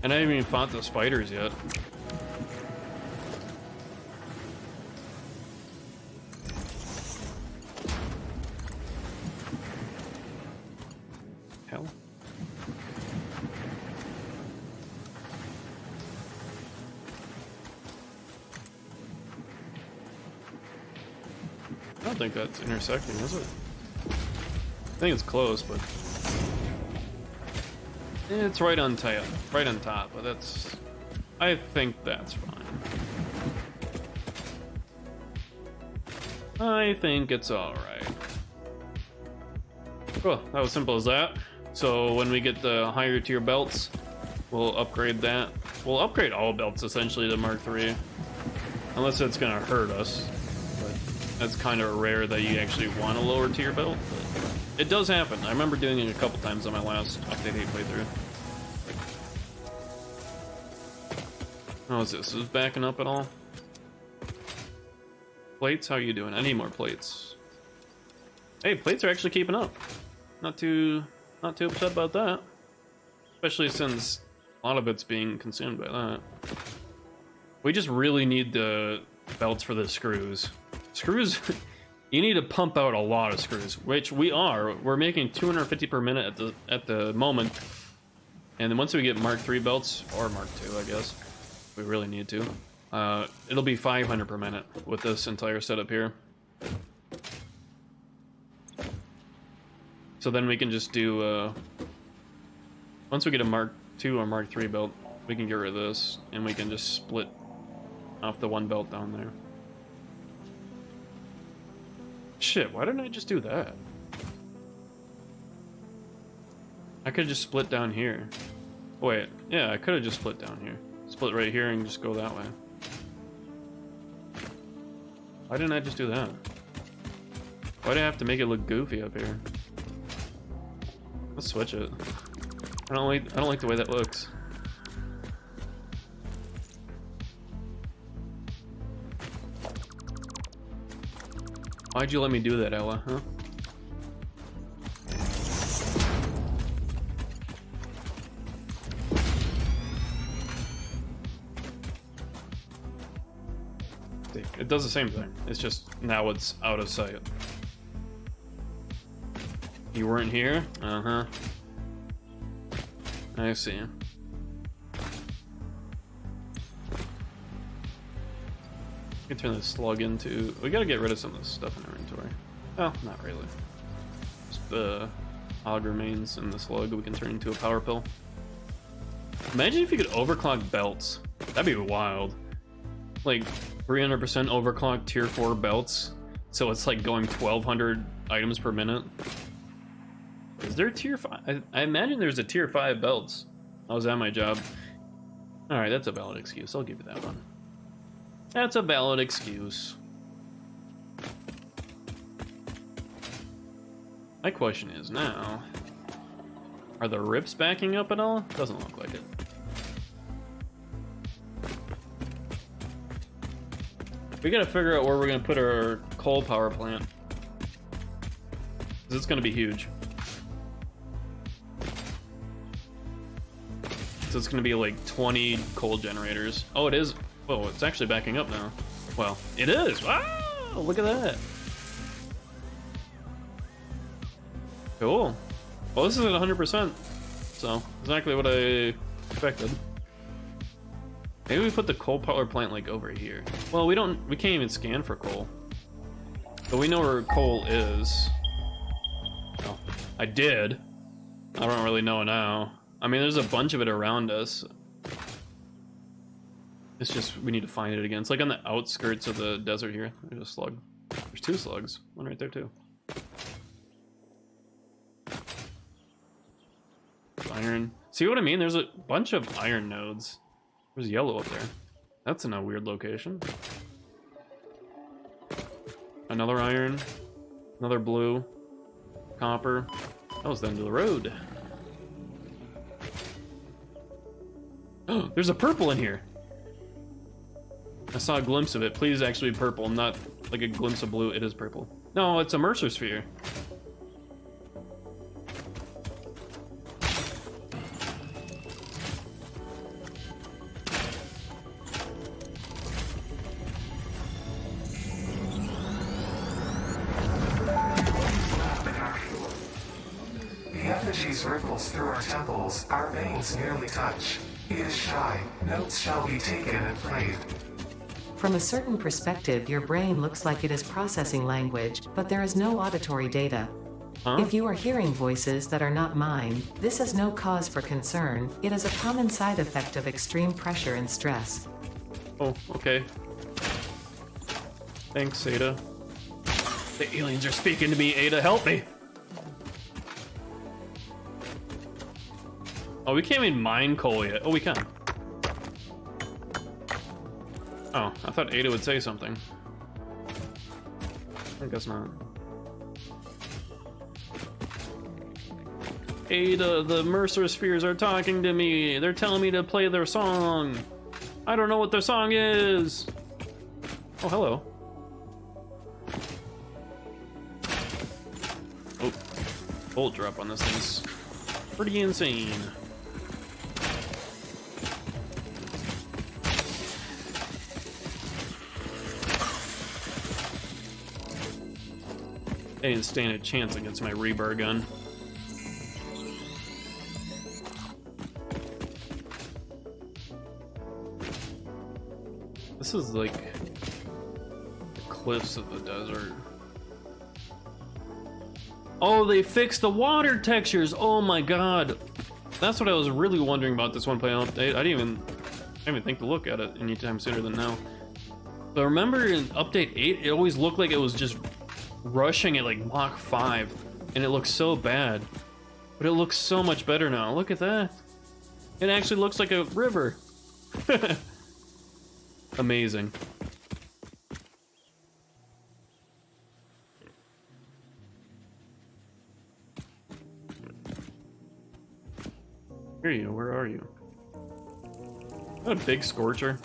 And I haven't even fought the spiders yet. Hell. I don't think that's intersecting, is it? I think it's close, but it's right on top, but that's, I think that's fine. I think it's all right. Cool, that was simple as that. So when we get the higher tier belts, we'll upgrade that. We'll upgrade all belts essentially to Mark III, unless it's gonna hurt us. But that's kind of rare that you actually want a lower tier belt. But it does happen. I remember doing it a couple times on my last Octane 8 playthrough. How is this? Is this backing up at all? Plates? How are you doing? I need more plates. Hey, plates are actually keeping up. Not too upset about that. Especially since a lot of it's being consumed by that. We just really need the belts for the screws. Screws, you need to pump out a lot of screws, which we are. We're making 250 per minute at the moment. And then once we get Mark III belts, or Mark II, I guess, we really need to. It'll be 500 per minute with this entire setup here. So then we can just do, once we get a Mark II or Mark III belt, we can get rid of this, and we can just split off the one belt down there. Shit, why didn't I just do that? I could just split down here. Wait, yeah, I could have just split down here. Split right here and just go that way. Why didn't I just do that? Why do I have to make it look goofy up here? Let's switch it. I don't like the way that looks. Why'd you let me do that, Ella, huh? It does the same thing. It's just now it's out of sight. You weren't here? Uh-huh. I see. You can turn this slug into... We gotta get rid of some of this stuff in our inventory. Oh, not really. Just the auger mains and the slug we can turn into a power pill. Imagine if you could overclock belts. That'd be wild. Like 300% overclock tier 4 belts. So it's like going 1200 items per minute. Is there tier 5? I imagine there's a tier 5 belts. I was at my job. Alright, that's a valid excuse. I'll give you that one. That's a valid excuse. My question is now, are the rips backing up at all? Doesn't look like it. We gotta figure out where we're gonna put our coal power plant. 'Cause it's gonna be huge. So it's gonna be like 20 coal generators. Oh, it is. Whoa, it's actually backing up now. Well, it is. Wow, look at that. Cool. Well, this is at 100%. So exactly what I expected. Maybe we put the coal power plant like over here. Well, we can't even scan for coal. But we know where coal is. Oh, I did. I don't really know now. I mean, there's a bunch of it around us. It's just, we need to find it again. It's like on the outskirts of the desert here. There's a slug. There's 2 slugs. One right there too. Iron. See what I mean? There's a bunch of iron nodes. There's yellow up there. That's in a weird location. Another iron. Another blue. Copper. That was the end of the road. Oh, there's a purple in here. I saw a glimpse of it. Please actually be purple, not like a glimpse of blue. It is purple. No, it's a Mercer sphere. Ripples through our temples, our veins nearly touch. He is shy, notes shall be taken and played. From a certain perspective, your brain looks like it is processing language, but there is no auditory data. Huh? If you are hearing voices that are not mine, this is no cause for concern. It is a common side effect of extreme pressure and stress. Oh, okay. Thanks, Ada. The aliens are speaking to me, Ada, help me! Oh, we can't even mine coal yet. Oh, we can. Oh, I thought Ada would say something. I guess not. Ada, the Mercer spheres are talking to me. They're telling me to play their song. I don't know what their song is. Oh, hello. Oh, bolt drop on this thing's pretty insane. They didn't stand a chance against my rebar gun. This is like the cliffs of the desert. Oh, they fixed the water textures. Oh my god. That's what I was really wondering about this 1.0 update. I didn't even think to look at it anytime sooner than now. But remember in update 8, it always looked like it was just rushing at like Mach 5, and it looked so bad. But it looks so much better now. Look at that. It actually looks like a river. Amazing. Here you go, where are you? Is that a big scorcher?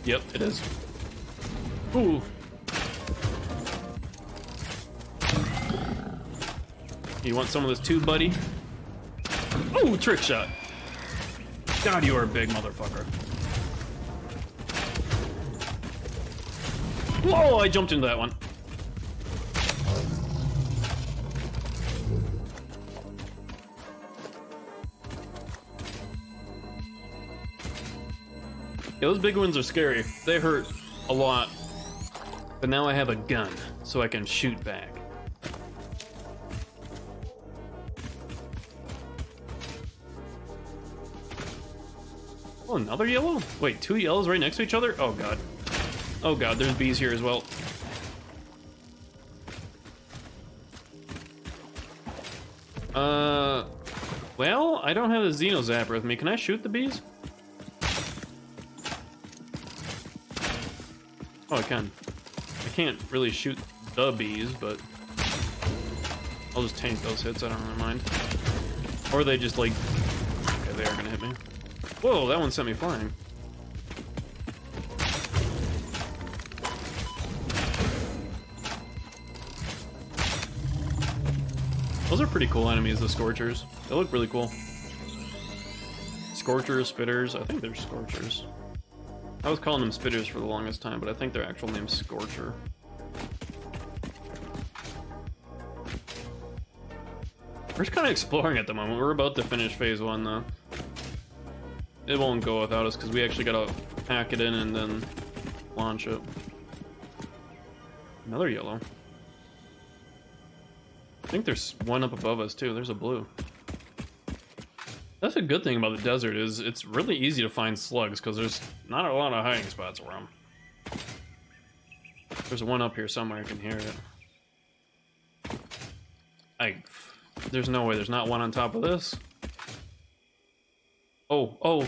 Yep, it is. Ooh. You want some of this too, buddy? Oh, trick shot. God, you are a big motherfucker. Whoa, I jumped into that one. Yeah, those big ones are scary. They hurt a lot. But now I have a gun, so I can shoot back. Oh, another yellow? Wait, 2 yellows right next to each other? Oh god. Oh god, there's bees here as well. Well, I don't have the Xeno Zapper with me. Can I shoot the bees? Oh, I can. I can't really shoot the bees, but I'll just tank those hits. I don't really mind. Or they just like... Okay, they are gonna hit me. Whoa, that one sent me flying. Those are pretty cool enemies, the Scorchers. They look really cool. Scorchers, Spitters. I think they're Scorchers. I was calling them Spitters for the longest time, but I think their actual name's Scorcher. We're just kind of exploring at the moment. We're about to finish phase 1 though. It won't go without us because we actually gotta pack it in and then launch it. Another yellow. I think there's one up above us too. There's a blue. That's a good thing about the desert is it's really easy to find slugs because there's not a lot of hiding spots around. There's one up here somewhere. I can hear it. There's no way there's not one on top of this. Oh,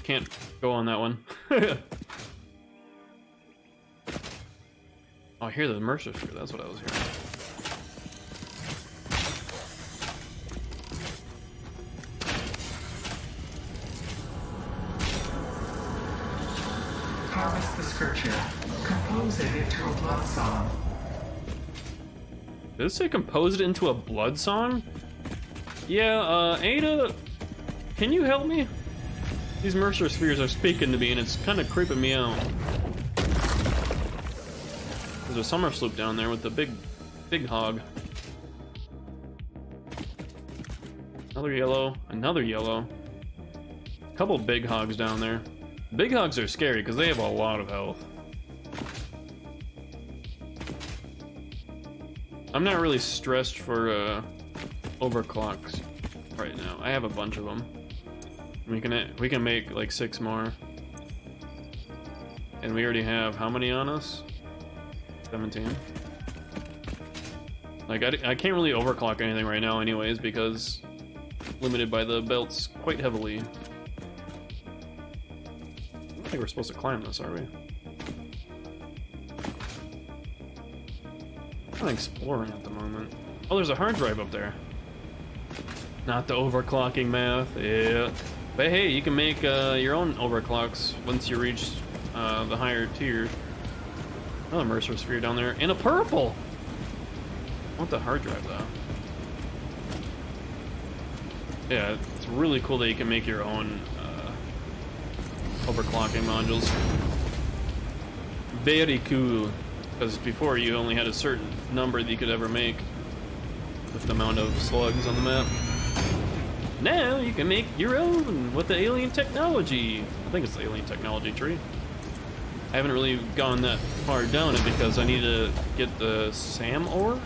can't go on that one. Oh, I hear the Mercer Sphere. That's what I was hearing. Harvest the scripture. Compose it into a blood song. Did it say compose it into a blood song? Yeah, Ada, can you help me? These Mercer Spheres are speaking to me and it's kind of creeping me out. There's a summer sloop down there with the big hog. Another yellow, another yellow. A couple big hogs down there. Big hogs are scary because they have a lot of health. I'm not really stressed for overclocks right now. I have a bunch of them. We can make like 6 more. And we already have how many on us? 17. Like I can't really overclock anything right now anyways because limited by the belts quite heavily. I don't think we're supposed to climb this, are we? I'm exploring at the moment. Oh, there's a hard drive up there. Not the overclocking math, yeah. But hey, you can make your own overclocks once you reach the higher tiers. Another Mercer Sphere down there, and a purple! I want the hard drive though. Yeah, it's really cool that you can make your own overclocking modules. Very cool. Because before you only had a certain number that you could ever make with the amount of slugs on the map. Now you can make your own with the alien technology. I think it's the alien technology tree. I haven't really gone that far down it because I need to get the SAM ore.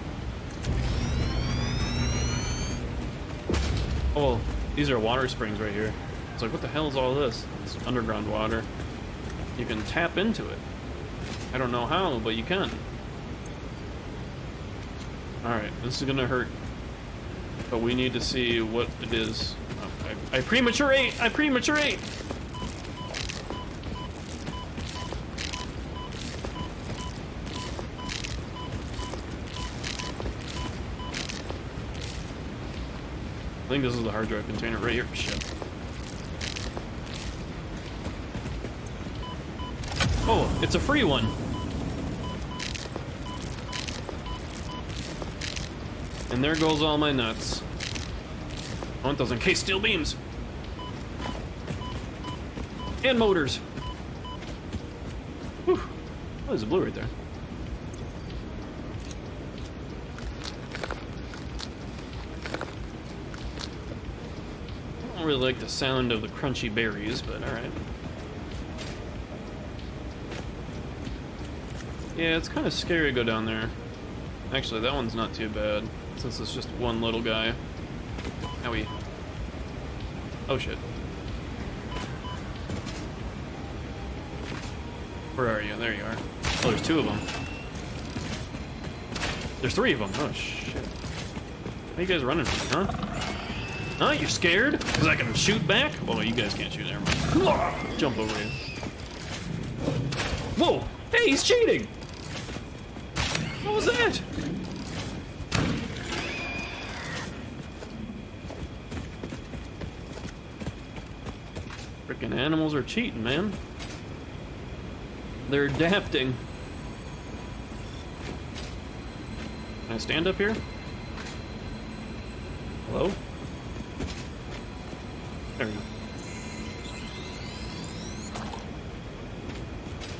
Oh, these are water springs right here. It's like, what the hell is all this? It's underground water. You can tap into it. I don't know how, but you can. Alright, this is gonna hurt. But we need to see what it is. Oh, I premature ate! I premature ate! I think this is the hard drive container right here. Shit. Oh, it's a free one. And there goes all my nuts. I want those encased steel beams. And motors. Whew. Oh, there's a blue right there. I don't really like the sound of the crunchy berries, but alright. Yeah, it's kind of scary to go down there. Actually, that one's not too bad, since it's just one little guy. Owie. Oh shit. Where are you? There you are. Oh, there's two of them. There's three of them. Oh shit. What are you guys running from, huh? Huh? You're scared? Because I can shoot back? Well, you guys can't shoot. Never mind. Jump over you. Whoa! Hey, he's cheating! What was that? Freaking animals are cheating, man. They're adapting. Can I stand up here? Hello? There we go.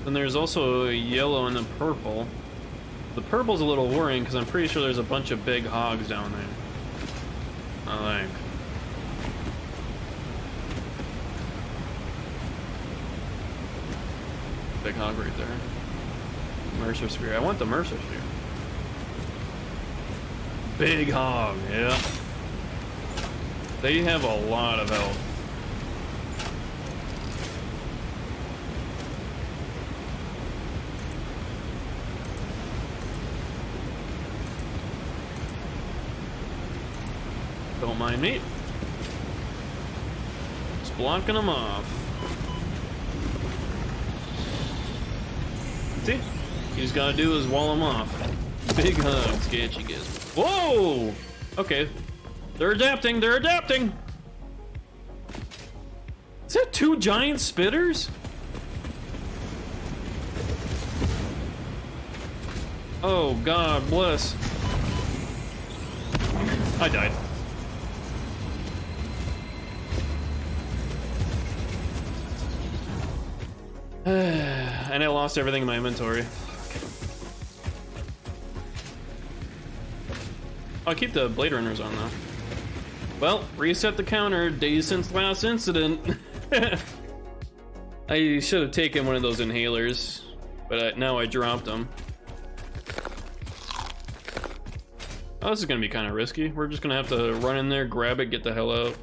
Then there's also a yellow and a purple. The purple's a little worrying because I'm pretty sure there's a bunch of big hogs down there. I think. Big hog right there. Mercer Sphere. I want the Mercer Sphere. Big hog, yeah. They have a lot of health. Don't mind me. Just blocking them off. See? You just gotta do is wall them off. Big hugs, get you guys. Whoa! Okay. They're adapting, they're adapting! Is that two giant spitters? Oh, God bless. I died. And I lost everything in my inventory. I'll keep the blade runners on though. Well, reset the counter, days since last incident. I should have taken one of those inhalers, but now I dropped them. Oh, this is gonna be kind of risky. We're just gonna have to run in there, grab it, get the hell out.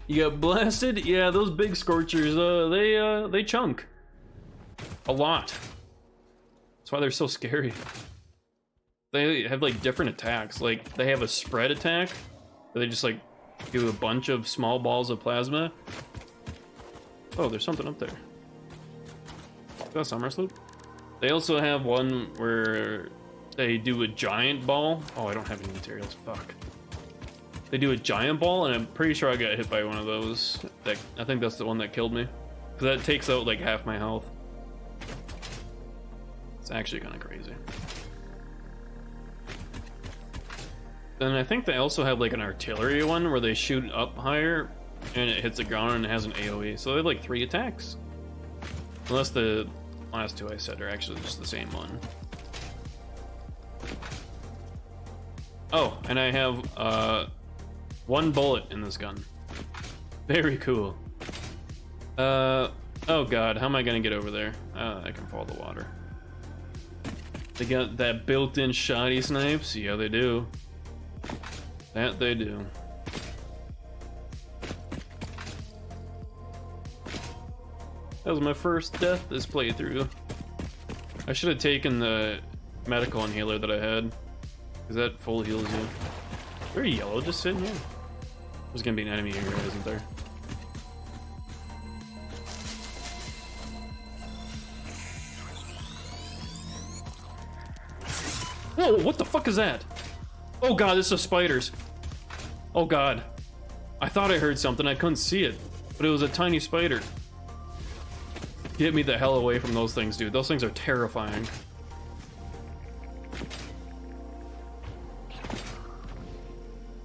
You got blasted? Yeah, those big scorchers, they chunk. A lot. That's why they're so scary. They have like different attacks. Like they have a spread attack where they just like do a bunch of small balls of plasma. Oh, there's something up there. Is that a summer sloop? They also have one where they do a giant ball. Oh, I don't have any materials. Fuck. They do a giant ball, and I'm pretty sure I got hit by one of those. I think that's the one that killed me. Because that takes out like half my health. It's actually kind of crazy. Then I think they also have like an artillery one where they shoot up higher and it hits the ground and it has an AoE. So they have like 3 attacks. Unless the last two I said are actually just the same one. Oh, and I have one bullet in this gun. Very cool. Oh god, how am I gonna get over there? I can follow the water. They got that built-in shoddy snipes? Yeah, they do. That they do. That was my first death this playthrough. I should have taken the medical inhaler that I had, because that full heals you. Is there a yellow just sitting here? There's gonna be an enemy here, isn't there? Whoa, what the fuck is that? Oh god, this is spiders. Oh god. I thought I heard something, I couldn't see it. But it was a tiny spider. Get me the hell away from those things, dude. Those things are terrifying.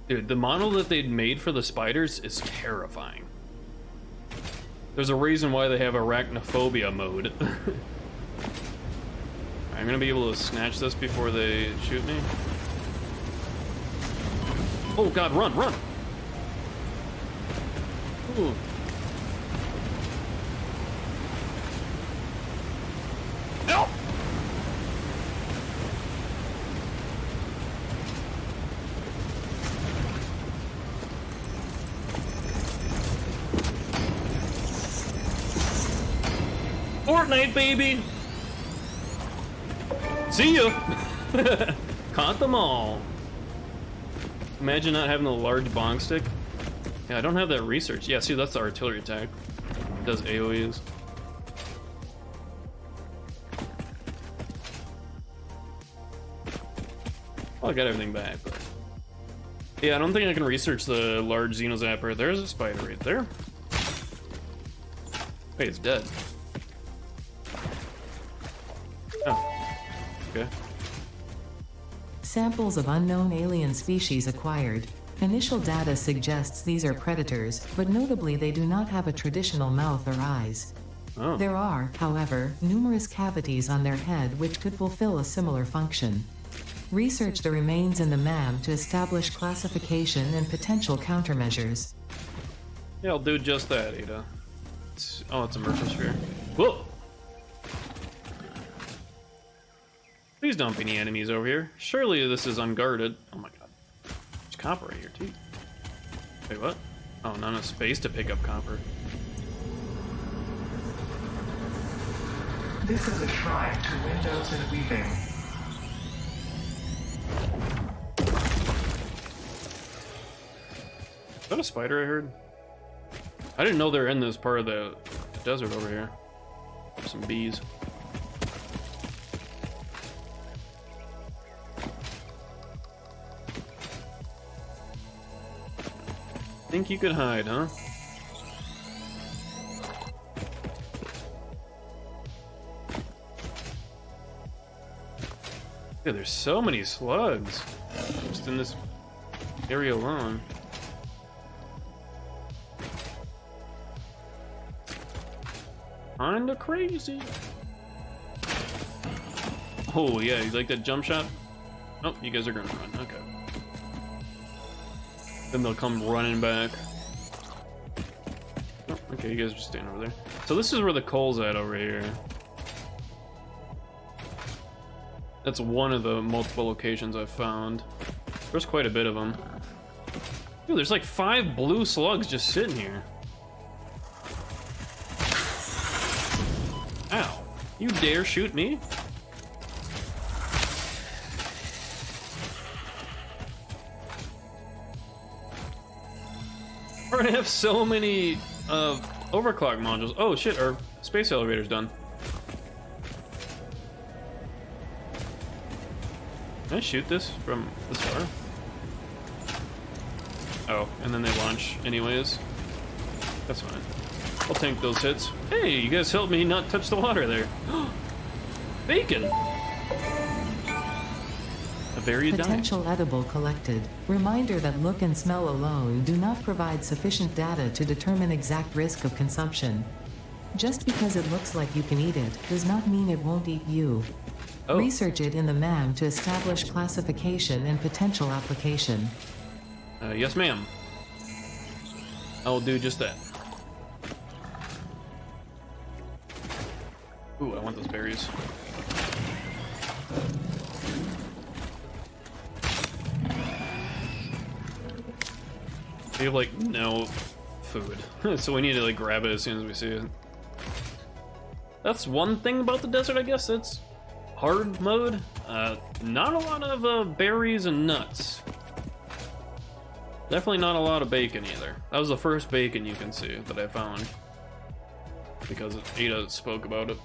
Dude, the model that they'd made for the spiders is terrifying. There's a reason why they have arachnophobia mode. I'm gonna be able to snatch this before they shoot me. Oh god, run, run! Ooh. No! Fortnite, baby! See ya! Caught them all. Imagine not having a large bong stick. Yeah, I don't have that research. Yeah, see, that's the artillery attack. It does AoEs. Well, I got everything back, but... Yeah, I don't think I can research the large Xenozapper. There's a spider right there. Wait, it's dead. Oh. Okay. Samples of unknown alien species acquired. Initial data suggests these are predators, but notably they do not have a traditional mouth or eyes. Oh. There are, however, numerous cavities on their head which could fulfill a similar function. Research the remains in the MAM to establish classification and potential countermeasures. Yeah, I'll do just that, Ada. Oh, it's a Mercosphere. Whoa! Please don't be any enemies over here. Surely this is unguarded. Oh my god. There's copper right here, too. Wait, what? Oh, not enough space to pick up copper. This is a shrine to windows and weaving. Is that a spider I heard? I didn't know they're in this part of the desert over here. There's some bees. Think you could hide, huh? Yeah, there's so many slugs just in this area alone. Kinda crazy. Oh yeah, you like that jump shot? Oh, you guys are gonna run. Okay. Then they'll come running back. Oh, okay, you guys are just standing over there. So this is where the coal's at over here. That's one of the multiple locations I've found. There's quite a bit of them. Dude, there's like 5 blue slugs just sitting here. Ow. You dare shoot me? We're gonna have so many overclock modules. Oh shit, our space elevator's done. Can I shoot this from this far? Oh, and then they launch anyways. That's fine. I'll tank those hits. Hey, you guys helped me not touch the water there. Bacon! A varied diet. Potential edible collected. Reminder that look and smell alone do not provide sufficient data to determine exact risk of consumption. Just because it looks like you can eat it, does not mean it won't eat you. Oh. Research it in the MAM to establish classification and potential application. Yes, ma'am. I'll do just that. Ooh, I want those berries. We have like no food, so we need to like grab it as soon as we see it. That's one thing about the desert, I guess. It's hard mode. Not a lot of berries and nuts. Definitely not a lot of bacon either. That was the first bacon you can see that I found, because Ada spoke about it.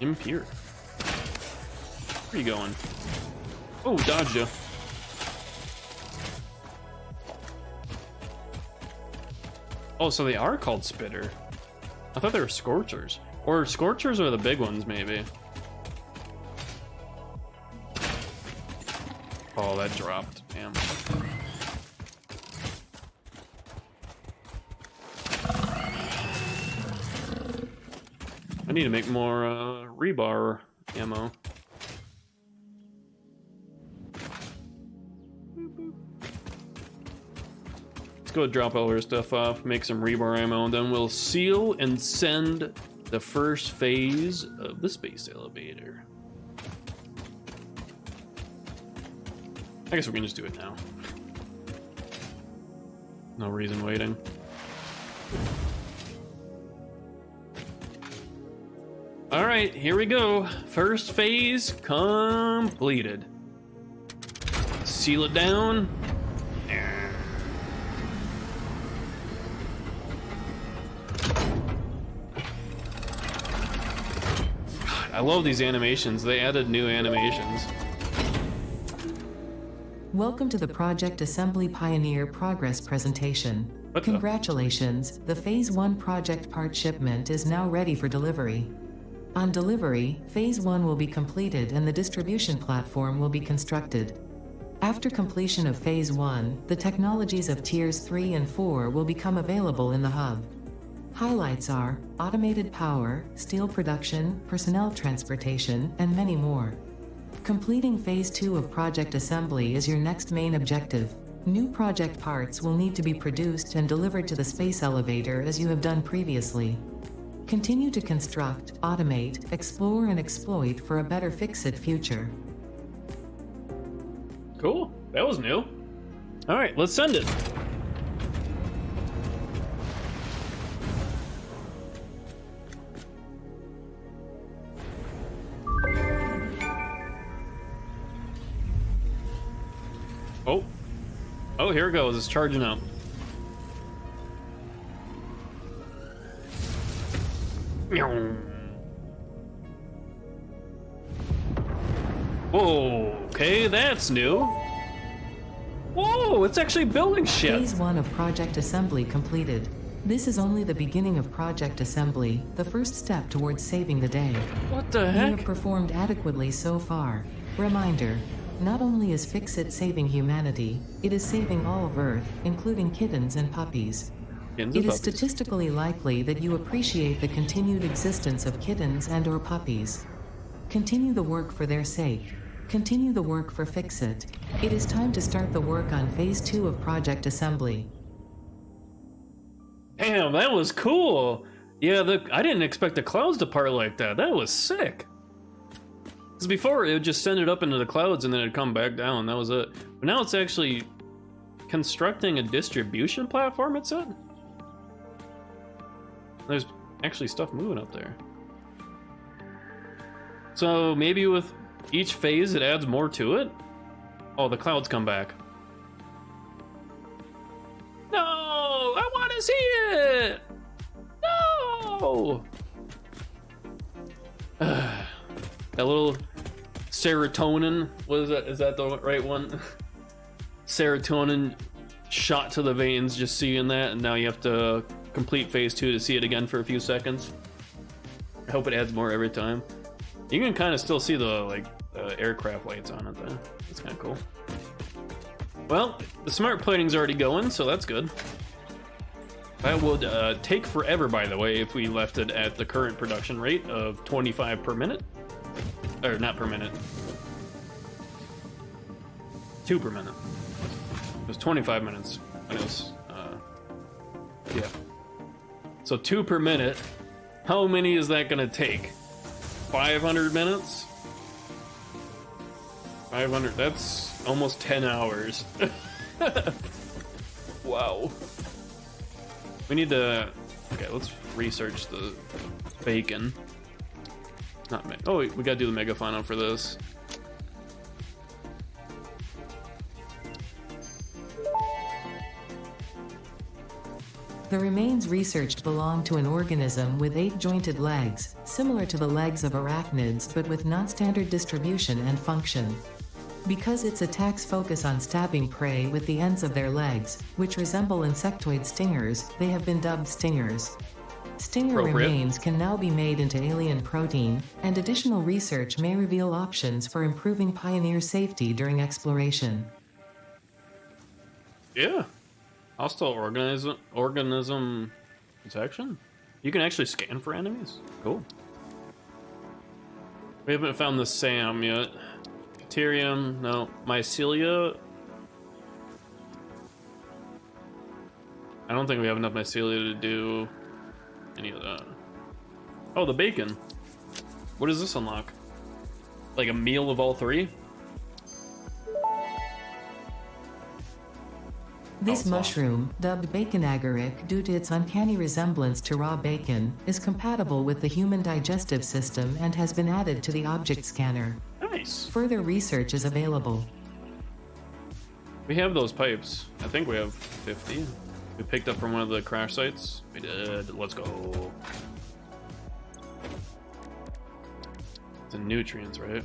Impure. Where are you going? Oh, dodged you. Oh, so they are called spitter. I thought they were scorchers. Or scorchers are the big ones, maybe. Oh, that dropped. Damn. I need to make more rebar ammo. Let's go drop all our stuff off, make some rebar ammo, and then we'll seal and send the first phase of the space elevator. I guess we can just do it now. No reason waiting. All right, here we go. First phase completed. Seal it down. God, I love these animations. They added new animations. Welcome to the Project Assembly Pioneer Progress presentation. Congratulations, the Phase 1 project part shipment is now ready for delivery. On delivery, Phase 1 will be completed and the distribution platform will be constructed. After completion of Phase 1, the technologies of Tiers 3 and 4 will become available in the hub. Highlights are automated power, steel production, personnel transportation, and many more. Completing Phase 2 of project assembly is your next main objective. New project parts will need to be produced and delivered to the space elevator as you have done previously. Continue to construct, automate, explore, and exploit for a better Fix-It future. Cool. That was new. All right, let's send it. Oh. Oh, here it goes. It's charging up. Whoa, okay, that's new. Whoa, it's actually building shit. Phase 1 of project assembly completed. This is only the beginning of project assembly, the first step towards saving the day. What the You heck? have performed adequately so far. Reminder, not only is Fix-It saving humanity, it is saving all of Earth, including kittens and puppies. It is statistically likely that you appreciate the continued existence of kittens and/or puppies. Continue the work for their sake. Continue the work for Fix-It. It is time to start the work on Phase 2 of project assembly. Damn, that was cool. Yeah, I didn't expect the clouds to part like that. That was sick. Because before, it would just send it up into the clouds and then it'd come back down. That was it. But now it's actually constructing a distribution platform, it said? There's actually stuff moving up there. So maybe with each phase it adds more to it? Oh, the clouds come back. No! I want to see it! No! That little serotonin, what is that? Is that the right one? Serotonin shot to the veins just seeing that, and now you have to complete Phase 2 to see it again for a few seconds. I hope it adds more every time. You can kind of still see the aircraft lights on it though. That's kind of cool. Well, the smart plating's already going, so that's good. That would take forever, by the way, if we left it at the current production rate of 25 per minute. Or not per minute. 2 per minute. It was 25 minutes. And it was, yeah. So 2 per minute. How many is that gonna take? 500 minutes? 500, that's almost 10 hours. Wow. We need to, okay, let's research the bacon. Not oh, we gotta do the mega final for this. The remains researched belong to an organism with 8 jointed legs, similar to the legs of arachnids but with non-standard distribution and function. Because its attacks focus on stabbing prey with the ends of their legs, which resemble insectoid stingers, they have been dubbed stingers. Stinger remains can now be made into alien protein, and additional research may reveal options for improving Pioneer safety during exploration. Yeah. Hostile organism detection? You can actually scan for enemies? Cool. We haven't found the SAM yet. Bacterium, no. Mycelia? I don't think we have enough mycelia to do any of that. Oh, the bacon. What does this unlock? Like a meal of all 3? This mushroom, dubbed bacon agaric due to its uncanny resemblance to raw bacon, is compatible with the human digestive system and has been added to the object scanner. Nice. Further research is available. We have those pipes. I think we have 50. We picked up from one of the crash sites. We did. Let's go. The nutrients, right?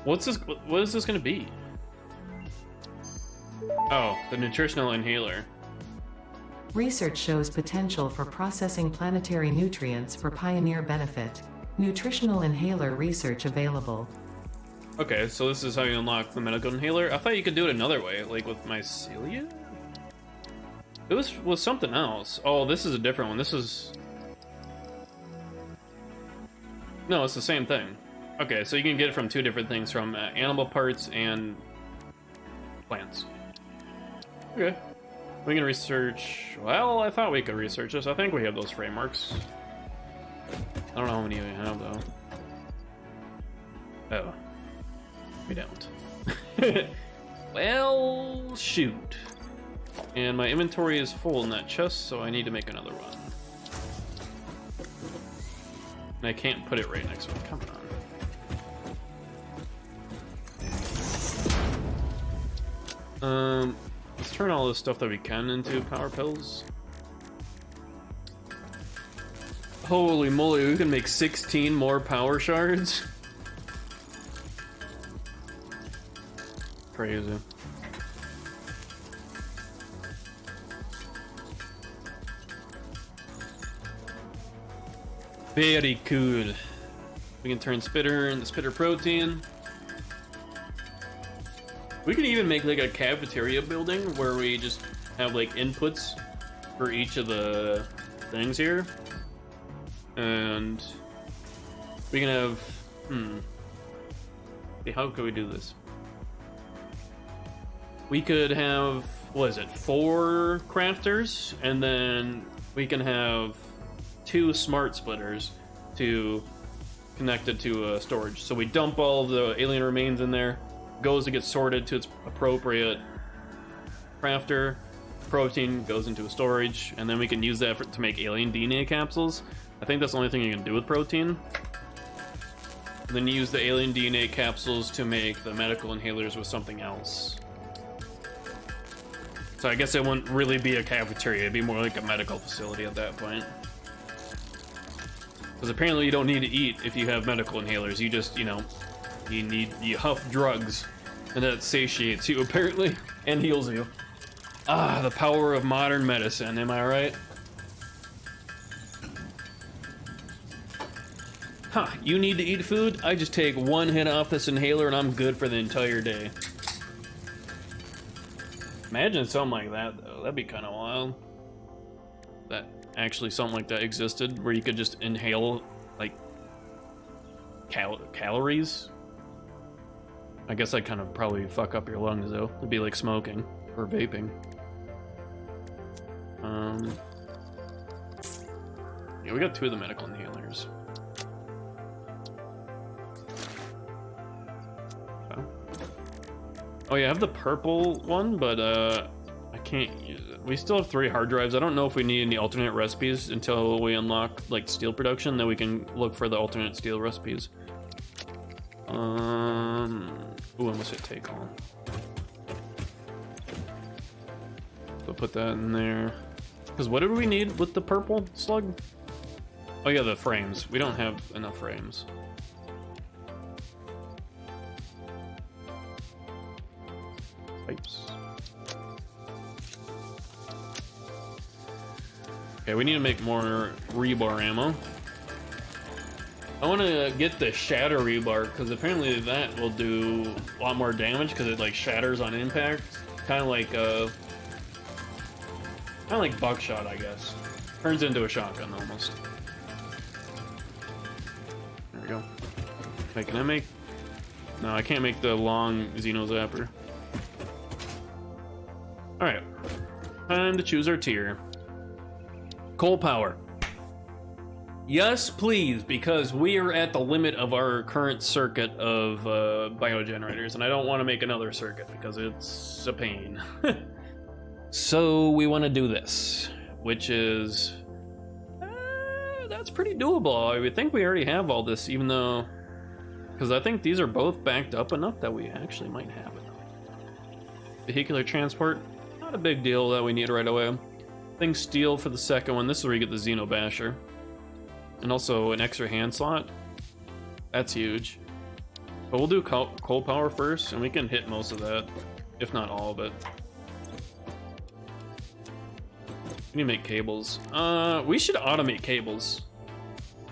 What's this? What is this going to be? Oh, the nutritional inhaler. Research shows potential for processing planetary nutrients for Pioneer benefit. Nutritional inhaler research available. Okay, so this is how you unlock the medical inhaler. I thought you could do it another way, like with mycelia? It was something else. Oh, this is a different one. This is... No, it's the same thing. Okay, so you can get it from 2 different things, from animal parts and plants. Okay. We can research... Well, I thought we could research this. I think we have those frameworks. I don't know how many we have, though. Oh. We don't. Well, shoot. And my inventory is full in that chest, so I need to make another one. And I can't put it right next to it. Come on. Let's turn all this stuff that we can into power pills. Holy moly, we can make 16 more power shards. Crazy. Very cool. We can turn spitter into spitter protein. We can even make like a cafeteria building where we just have like inputs for each of the things here. And we can have, okay, how could we do this? We could have, what is it, 4 crafters, and then we can have 2 smart splitters to connect it to storage. So we dump all of the alien remains in there, goes to get sorted to its appropriate crafter, protein goes into a storage, and then we can use that to make alien DNA capsules. I think that's the only thing you can do with protein. And then you use the alien DNA capsules to make the medical inhalers with something else. So I guess it wouldn't really be a cafeteria, it'd be more like a medical facility at that point. Because apparently you don't need to eat if you have medical inhalers, you just, you know, you huff drugs, and that satiates you apparently, and heals you. Ah, the power of modern medicine, am I right? Huh, you need to eat food? I just take 1 hit off this inhaler and I'm good for the entire day. Imagine something like that, though. That'd be kind of wild. That actually something like that existed, where you could just inhale, like, calories. I guess I'd kind of probably fuck up your lungs, though. It'd be like smoking or vaping. Yeah, we got 2 of the medical inhalers. Oh yeah, I have the purple one, but I can't use it. We still have 3 hard drives. I don't know if we need any alternate recipes until we unlock like steel production. Then we can look for the alternate steel recipes. Ooh, I must hit take on. So put that in there. Because what did we need with the purple slug? Oh yeah, the frames. We don't have enough frames. Pipes. Okay, we need to make more rebar ammo. I want to get the shatter rebar because apparently that will do a lot more damage because it like shatters on impact, kind of like buckshot, I guess. Turns into a shotgun almost. There we go. Can I make? No, I can't make the long Xeno Zapper. All right, time to choose our tier. Coal power. Yes, please, because we are at the limit of our current circuit of biogenerators, and I don't want to make another circuit because it's a pain. So we want to do this, which is that's pretty doable. I would think we already have all this, even though, because I think these are both backed up enough that we actually might have it. Vehicular transport, not a big deal that we need right away. I think steel for the second one. This is where you get the Xeno Basher. And also an extra hand slot. That's huge. But we'll do coal power first, and we can hit most of that, if not all of it. We need to make cables. We should automate cables.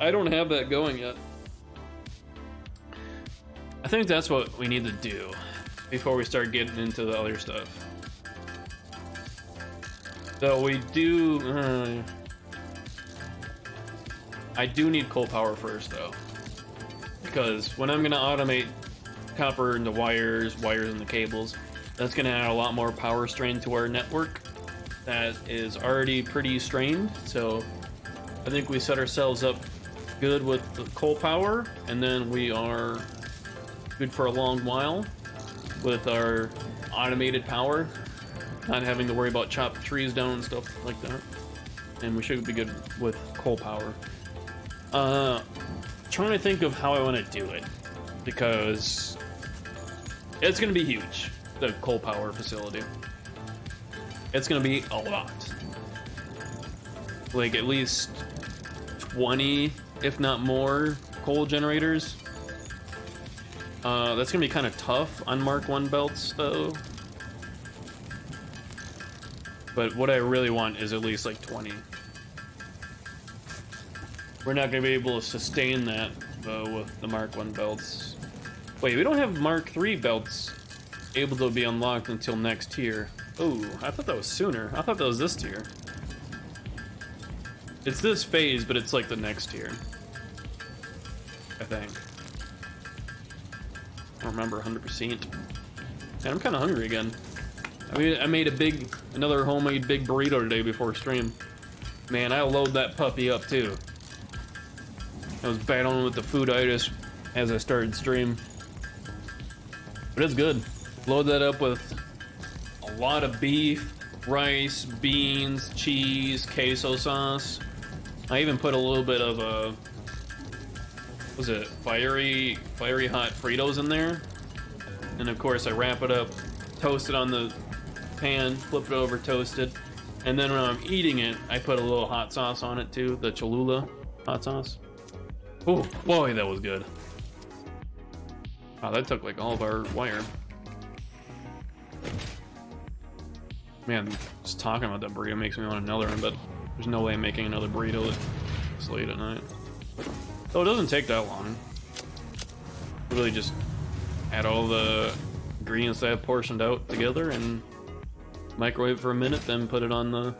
I don't have that going yet. I think that's what we need to do before we start getting into the other stuff. So we do... I do need coal power first, though, because when I'm gonna automate copper into wires, wires into cables, that's gonna add a lot more power strain to our network that is already pretty strained. So I think we set ourselves up good with the coal power, and then we are good for a long while with our automated power, not having to worry about chopping trees down and stuff like that. And we should be good with coal power. Trying to think of how I want to do it, because it's going to be huge, the coal power facility. It's going to be a lot. Like at least 20, if not more, coal generators. That's going to be kind of tough on Mark 1 belts, though. But what I really want is at least like 20. We're not going to be able to sustain that, though, with the Mark 1 belts. Wait, we don't have Mark 3 belts able to be unlocked until next tier. Oh, I thought that was sooner. I thought that was this tier. It's this phase, but it's like the next tier, I think. I don't remember 100%. And I'm kind of hungry again. I mean, I made another homemade big burrito today before stream. Man, I'll load that puppy up, too. I was battling with the fooditis as I started stream. But it's good. Load that up with a lot of beef, rice, beans, cheese, queso sauce. I even put a little bit of was it fiery hot Fritos in there. And of course I wrap it up, toast it on the pan, flip it over, toast it. And then when I'm eating it, I put a little hot sauce on it too, the Cholula hot sauce. Oh, boy, that was good. Wow, that took like all of our wire. Man, just talking about that burrito makes me want another one, but there's no way I'm making another burrito this late at night. So it doesn't take that long. Really just add all the ingredients that I've portioned out together and Microwave for a minute, then put it on the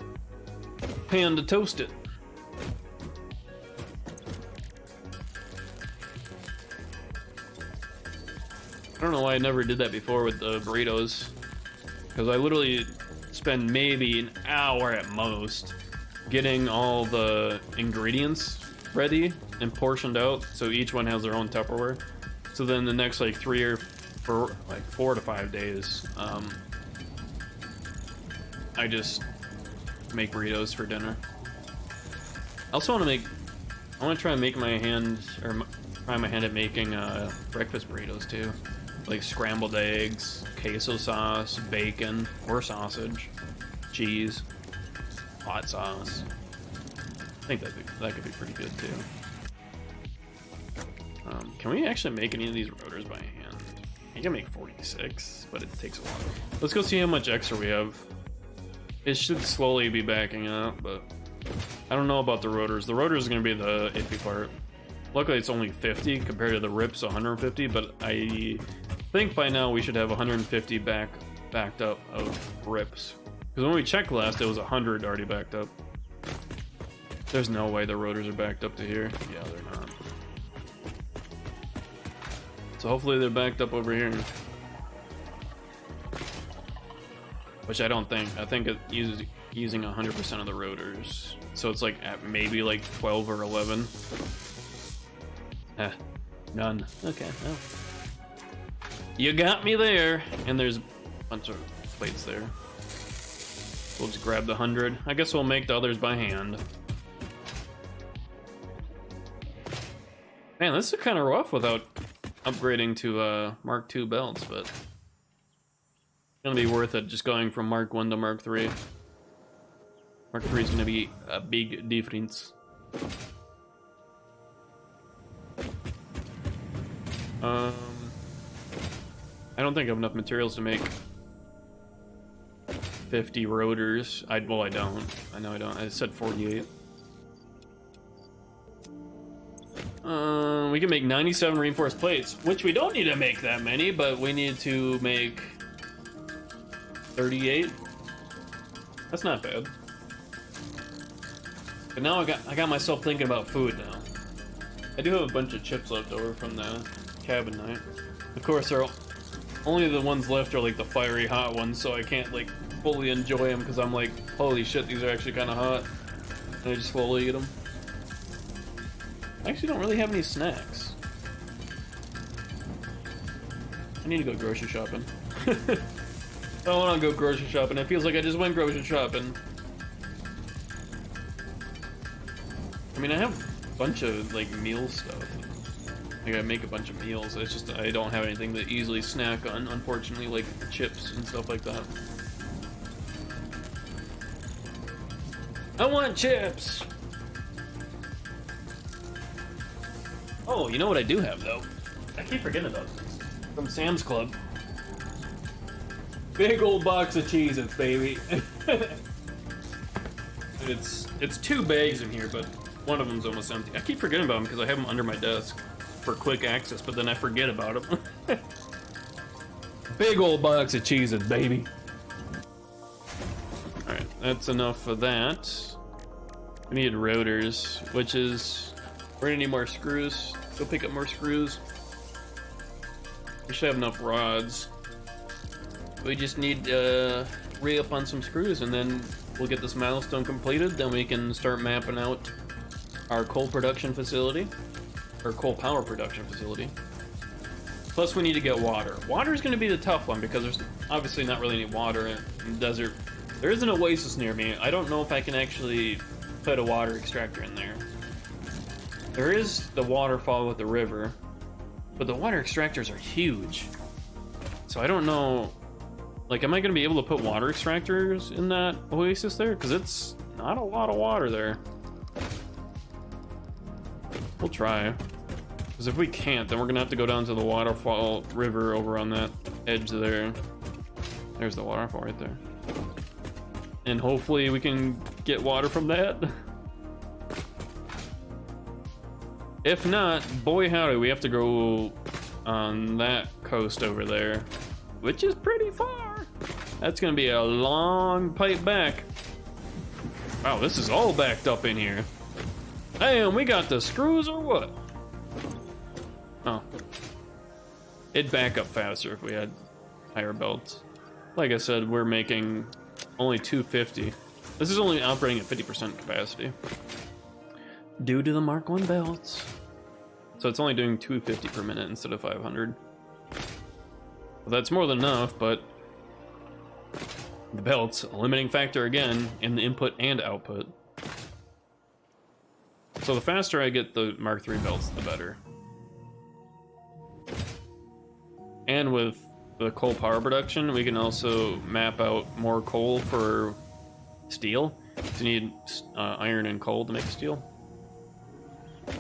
pan to toast it. I don't know why I never did that before with the burritos, because I literally spend maybe an hour at most getting all the ingredients ready and portioned out, so each one has their own Tupperware. So then the next like 4 to 5 days, I just make burritos for dinner. I also want to try and try my hand at making breakfast burritos too. Like scrambled eggs, queso sauce, bacon or sausage, cheese, hot sauce. I think that could be pretty good too. Can we actually make any of these rotors by hand? You can make 46, but it takes a while. Let's go see how much extra we have. It should slowly be backing up, but I don't know about the rotors. The rotors are going to be the iffy part. Luckily, it's only 50 compared to the RIP's 150, but I think by now we should have 150 backed up of RIPs. Because when we checked last, it was 100 already backed up. There's no way the rotors are backed up to here. Yeah, they're not. So hopefully they're backed up over here. Which I don't think. I think it uses using 100% of the rotors. So it's like at maybe like 12 or 11. None. Okay, well. You got me there. And there's a bunch of plates there. We'll just grab the 100. I guess we'll make the others by hand. Man, this is kind of rough without upgrading to Mark II belts, but it's gonna be worth it just going from Mark I to Mark III. Mark III is gonna be a big difference. I don't think I have enough materials to make 50 rotors. Well, I don't. I know I don't. I said 48. We can make 97 reinforced plates, which we don't need to make that many, but we need to make 38. That's not bad. But now I got myself thinking about food now. I do have a bunch of chips left over from the cabin night. Of course, only the ones left are like the fiery hot ones, so I can't like fully enjoy them because I'm like, holy shit, these are actually kind of hot. And I just slowly eat them. I actually don't really have any snacks. I need to go grocery shopping. I don't want to go grocery shopping. It feels like I just went grocery shopping. I mean, I have a bunch of like meal stuff. Like I make a bunch of meals. It's just I don't have anything to easily snack on, unfortunately, like chips and stuff like that. I want chips! Oh, you know what I do have, though? I keep forgetting about this. From Sam's Club. Big old box of Cheez-Its, baby. It's 2 bags in here, but one of them's almost empty. I keep forgetting about them because I have them under my desk for quick access, but then I forget about them. Big old box of Cheez-Its, baby. Alright, that's enough of that. We need rotors, which is... We're gonna need more screws. Go pick up more screws. We should have enough rods. We just need to re-up on some screws, and then we'll get this milestone completed. Then we can start mapping out our coal production facility, or coal power production facility. Plus, we need to get water. Water is going to be the tough one because there's obviously not really any water in the desert. There is an oasis near me. I don't know if I can actually put a water extractor in there. There is the waterfall with the river, but the water extractors are huge. So I don't know, like, am I going to be able to put water extractors in that oasis there? Because it's not a lot of water there. We'll try. Because if we can't, then we're going to have to go down to the waterfall river over on that edge there. There's the waterfall right there. And hopefully we can get water from that. If not, boy howdy, we have to go on that coast over there, which is pretty far. That's gonna be a long pipe back. Wow, this is all backed up in here. Damn, we got the screws or what? Oh. It'd back up faster if we had higher belts. Like I said, we're making only 250. This is only operating at 50% capacity. Due to the Mark 1 belts. So it's only doing 250 per minute instead of 500. Well, that's more than enough, but the belts, a limiting factor again in the input and output. So the faster I get the Mark III belts, the better. And with the coal power production, we can also map out more coal for steel. So you need iron and coal to make steel.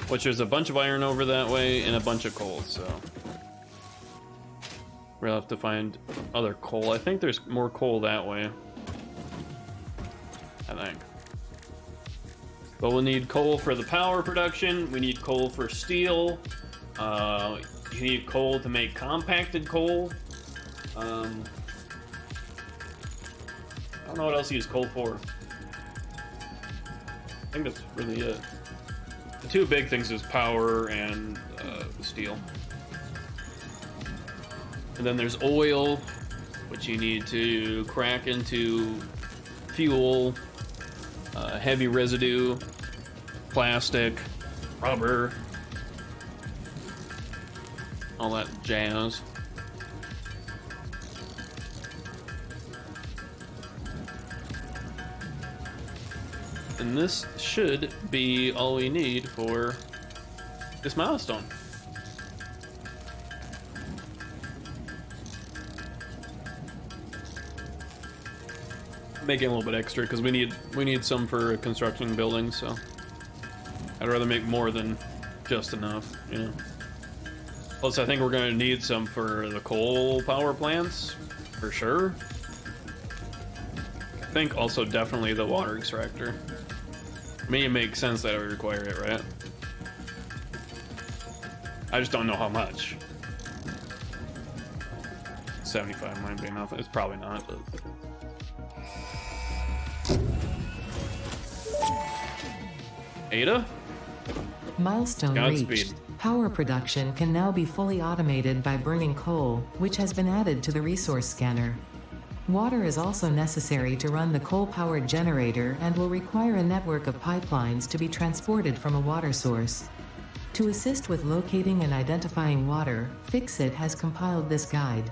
Which there's a bunch of iron over that way and a bunch of coal, so we'll have to find other coal. I think there's more coal that way. I think. But we'll need coal for the power production. We need coal for steel. You need coal to make compacted coal. I don't know what else you use coal for. I think that's really it. The two big things is power and steel. And then there's oil, which you need to crack into fuel, heavy residue, plastic, rubber, all that jazz. And this should be all we need for this milestone. Making a little bit extra because we need some for constructing buildings, so I'd rather make more than just enough, you know. Plus, I think we're gonna need some for the coal power plants, for sure. I think also definitely the water extractor. I mean, it makes sense that it would require it, right? I just don't know how much. 75 might be enough. It's probably not, but... Ada? Milestone Godspeed. reached. Power production can now be fully automated by burning coal, which has been added to the resource scanner. Water is also necessary to run the coal-powered generator and will require a network of pipelines to be transported from a water source. To assist with locating and identifying water, Fixit has compiled this guide.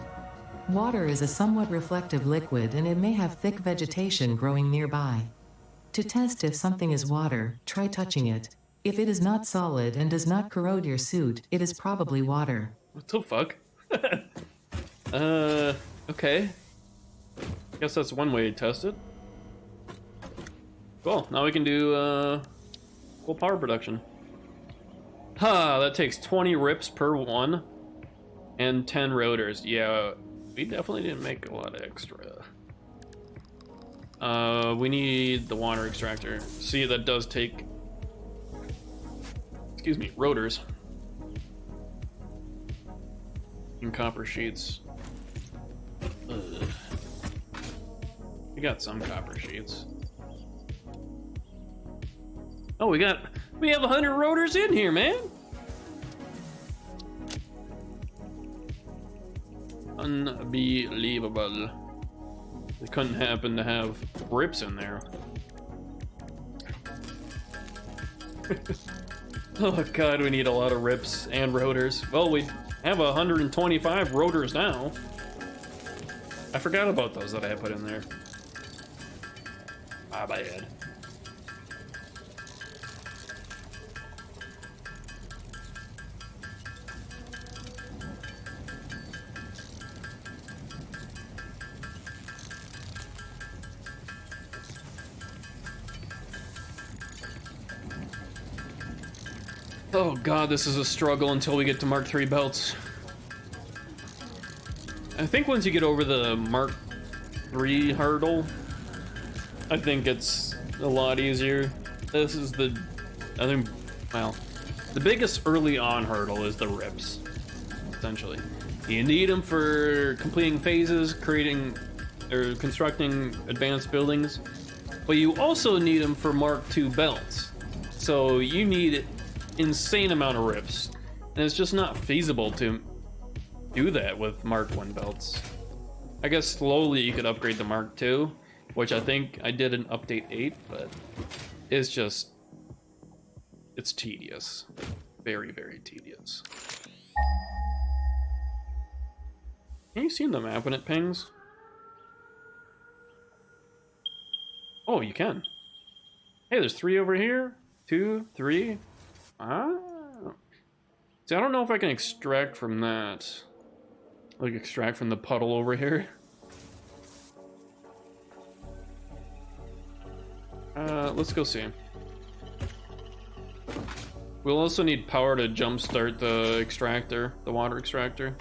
Water is a somewhat reflective liquid and it may have thick vegetation growing nearby. To test if something is water, try touching it. If it is not solid and does not corrode your suit, it is probably water. What the fuck? Okay. I guess that's one way to test it. Cool, now we can do, coal power production. Ha, that takes 20 rips per one, and 10 rotors. Yeah, we definitely didn't make a lot of extra. We need the water extractor. See, that does take... Excuse me, rotors. And copper sheets. Ugh. We got some copper sheets. Oh, we have 100 rotors in here, man. Unbelievable. It couldn't happen to have rips in there. Oh god, we need a lot of rips and rotors. Well, we have 125 rotors now. I forgot about those that I had put in there. Ah, bad. Oh god, this is a struggle until we get to Mark III belts. I think once you get over the Mark III hurdle, I think it's a lot easier. This is the, I think, well, the biggest early on hurdle is the rips, essentially. You need them for completing phases, creating or constructing advanced buildings, but you also need them for Mark II belts. So you need insane amount of rips, and it's just not feasible to do that with Mark I belts. I guess slowly you could upgrade to Mark II, which I think I did in update 8, but it's just, it's tedious. Very, very tedious. Can you see the map when it pings? Oh, you can. Hey, there's 3 over here. 2, 3. Ah. See, I don't know if I can extract from that. Like, extract from the puddle over here. Let's go see. We'll also need power to jumpstart the extractor, the water extractor,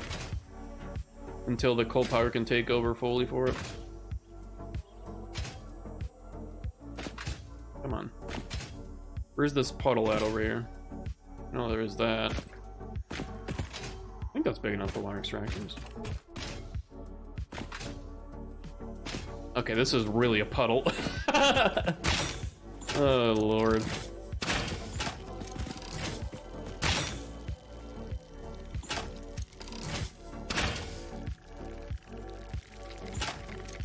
until the coal power can take over fully for it. Come on. Where's this puddle at over here? No, there is that. I think that's big enough for water extractors. Okay, this is really a puddle. Oh, Lord.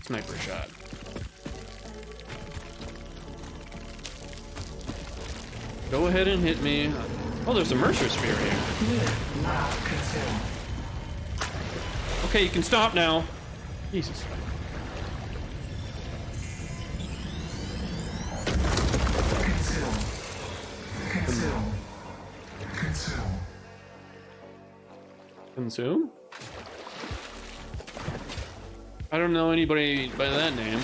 Sniper shot. Go ahead and hit me. Oh, there's a Mercer Spear here. Okay, you can stop now. Jesus. Consume? I don't know anybody by that name.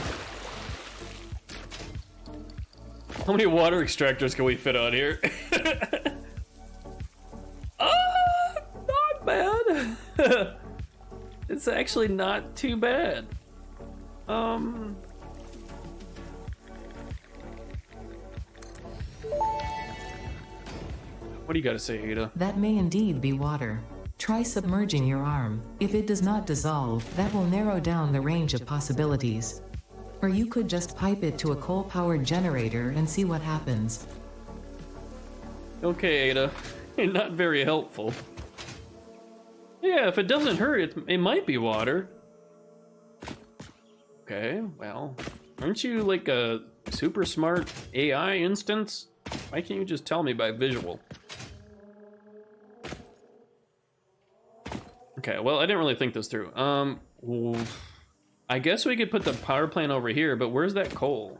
How many water extractors can we fit on here? Not bad. It's actually not too bad. What do you gotta say, Ada? That may indeed be water. Try submerging your arm. If it does not dissolve, that will narrow down the range of possibilities. Or you could just pipe it to a coal-powered generator and see what happens. Okay, Ada. Not very helpful. Yeah, if it doesn't hurt, it might be water. Okay, well, aren't you like a super smart AI instance? Why can't you just tell me by visual? Okay, well, I didn't really think this through. I guess we could put the power plant over here, but where's that coal?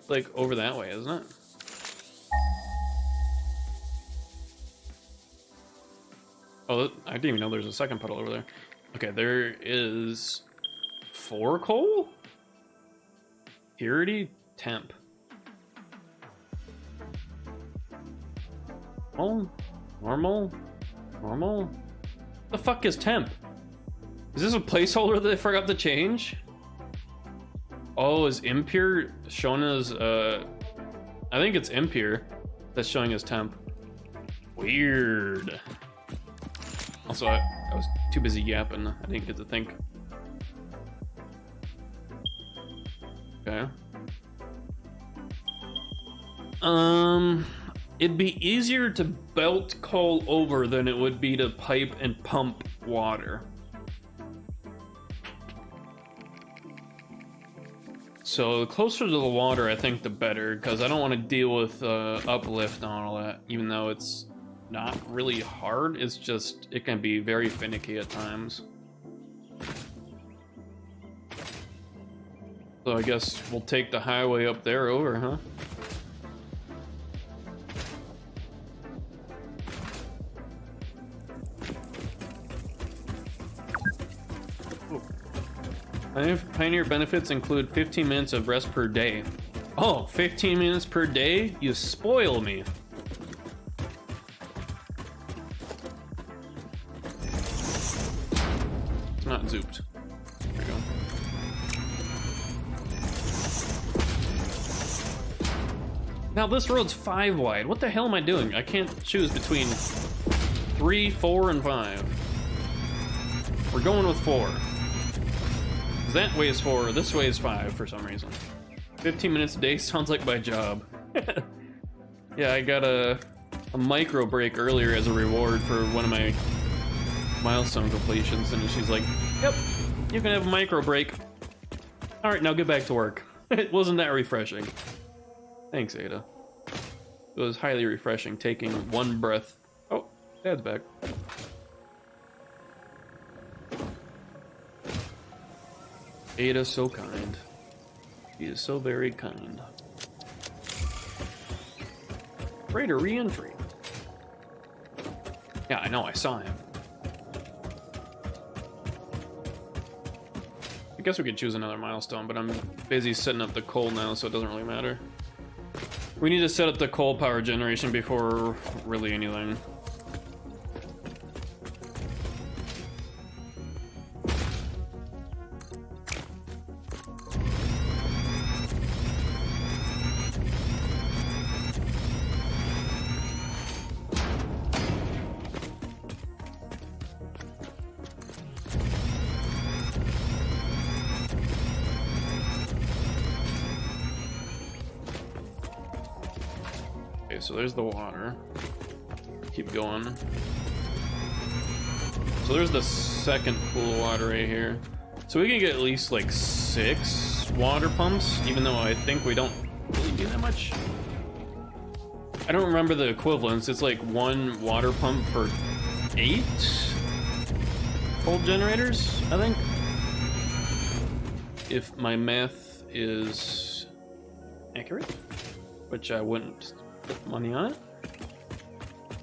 Like, over that way, isn't it? Oh, I didn't even know there's a second puddle over there. Okay, there is 4 coal? Purity, temp. Oh, normal, normal. The fuck is temp? Is this a placeholder that they forgot to change? Oh, is impure shown as, I think it's impure that's showing as temp. Weird. Also, I was too busy yapping. I didn't get to think. Okay. It'd be easier to belt coal over than it would be to pipe and pump water. So the closer to the water, I think the better, because I don't want to deal with uplift and all that, even though it's not really hard. It's just, it can be very finicky at times. So I guess we'll take the highway up there over, huh? Pioneer benefits include 15 minutes of rest per day. Oh, 15 minutes per day? You spoil me. It's not zooped. There we go. Now this road's 5 wide. What the hell am I doing? I can't choose between 3, 4, and 5. We're going with 4. that weighs 4, this weighs 5 for some reason. 15 minutes a day sounds like my job. Yeah, I got a micro break earlier as a reward for one of my milestone completions, and she's like, yep, you can have a micro break. All right, now get back to work. It wasn't that refreshing. Thanks, Ada. It was highly refreshing taking one breath. Oh, Dad's back. Ada's so kind. He is so very kind. Raider re-entry. Yeah, I know, I saw him. I guess we could choose another milestone, but I'm busy setting up the coal now, so it doesn't really matter. We need to set up the coal power generation before really anything. So there's the water. Keep going. So there's the second pool of water right here. So we can get at least like 6 water pumps, even though I think we don't really do that much. I don't remember the equivalents. It's like 1 water pump for 8 cold generators, I think. If my math is accurate, which I wouldn't put money on it.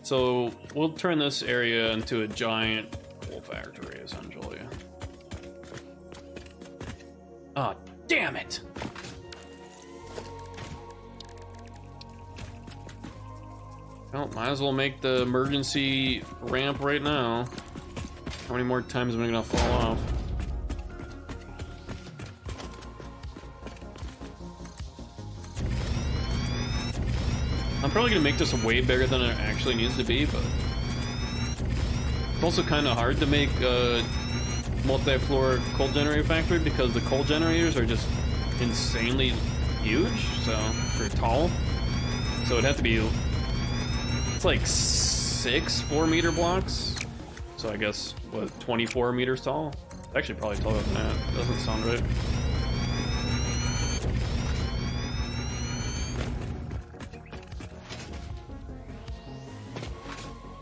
So we'll turn this area into a giant coal factory, essentially. Oh, damn it! Well, might as well make the emergency ramp right now. How many more times am I gonna fall off? I'm probably gonna make this way bigger than it actually needs to be, but it's also kind of hard to make a multi-floor coal generator factory because the coal generators are just insanely huge, so they're tall. So it'd have to be, it's like 6 4-meter blocks. So I guess, what, 24 meters tall? It's actually probably taller than that. Doesn't sound right.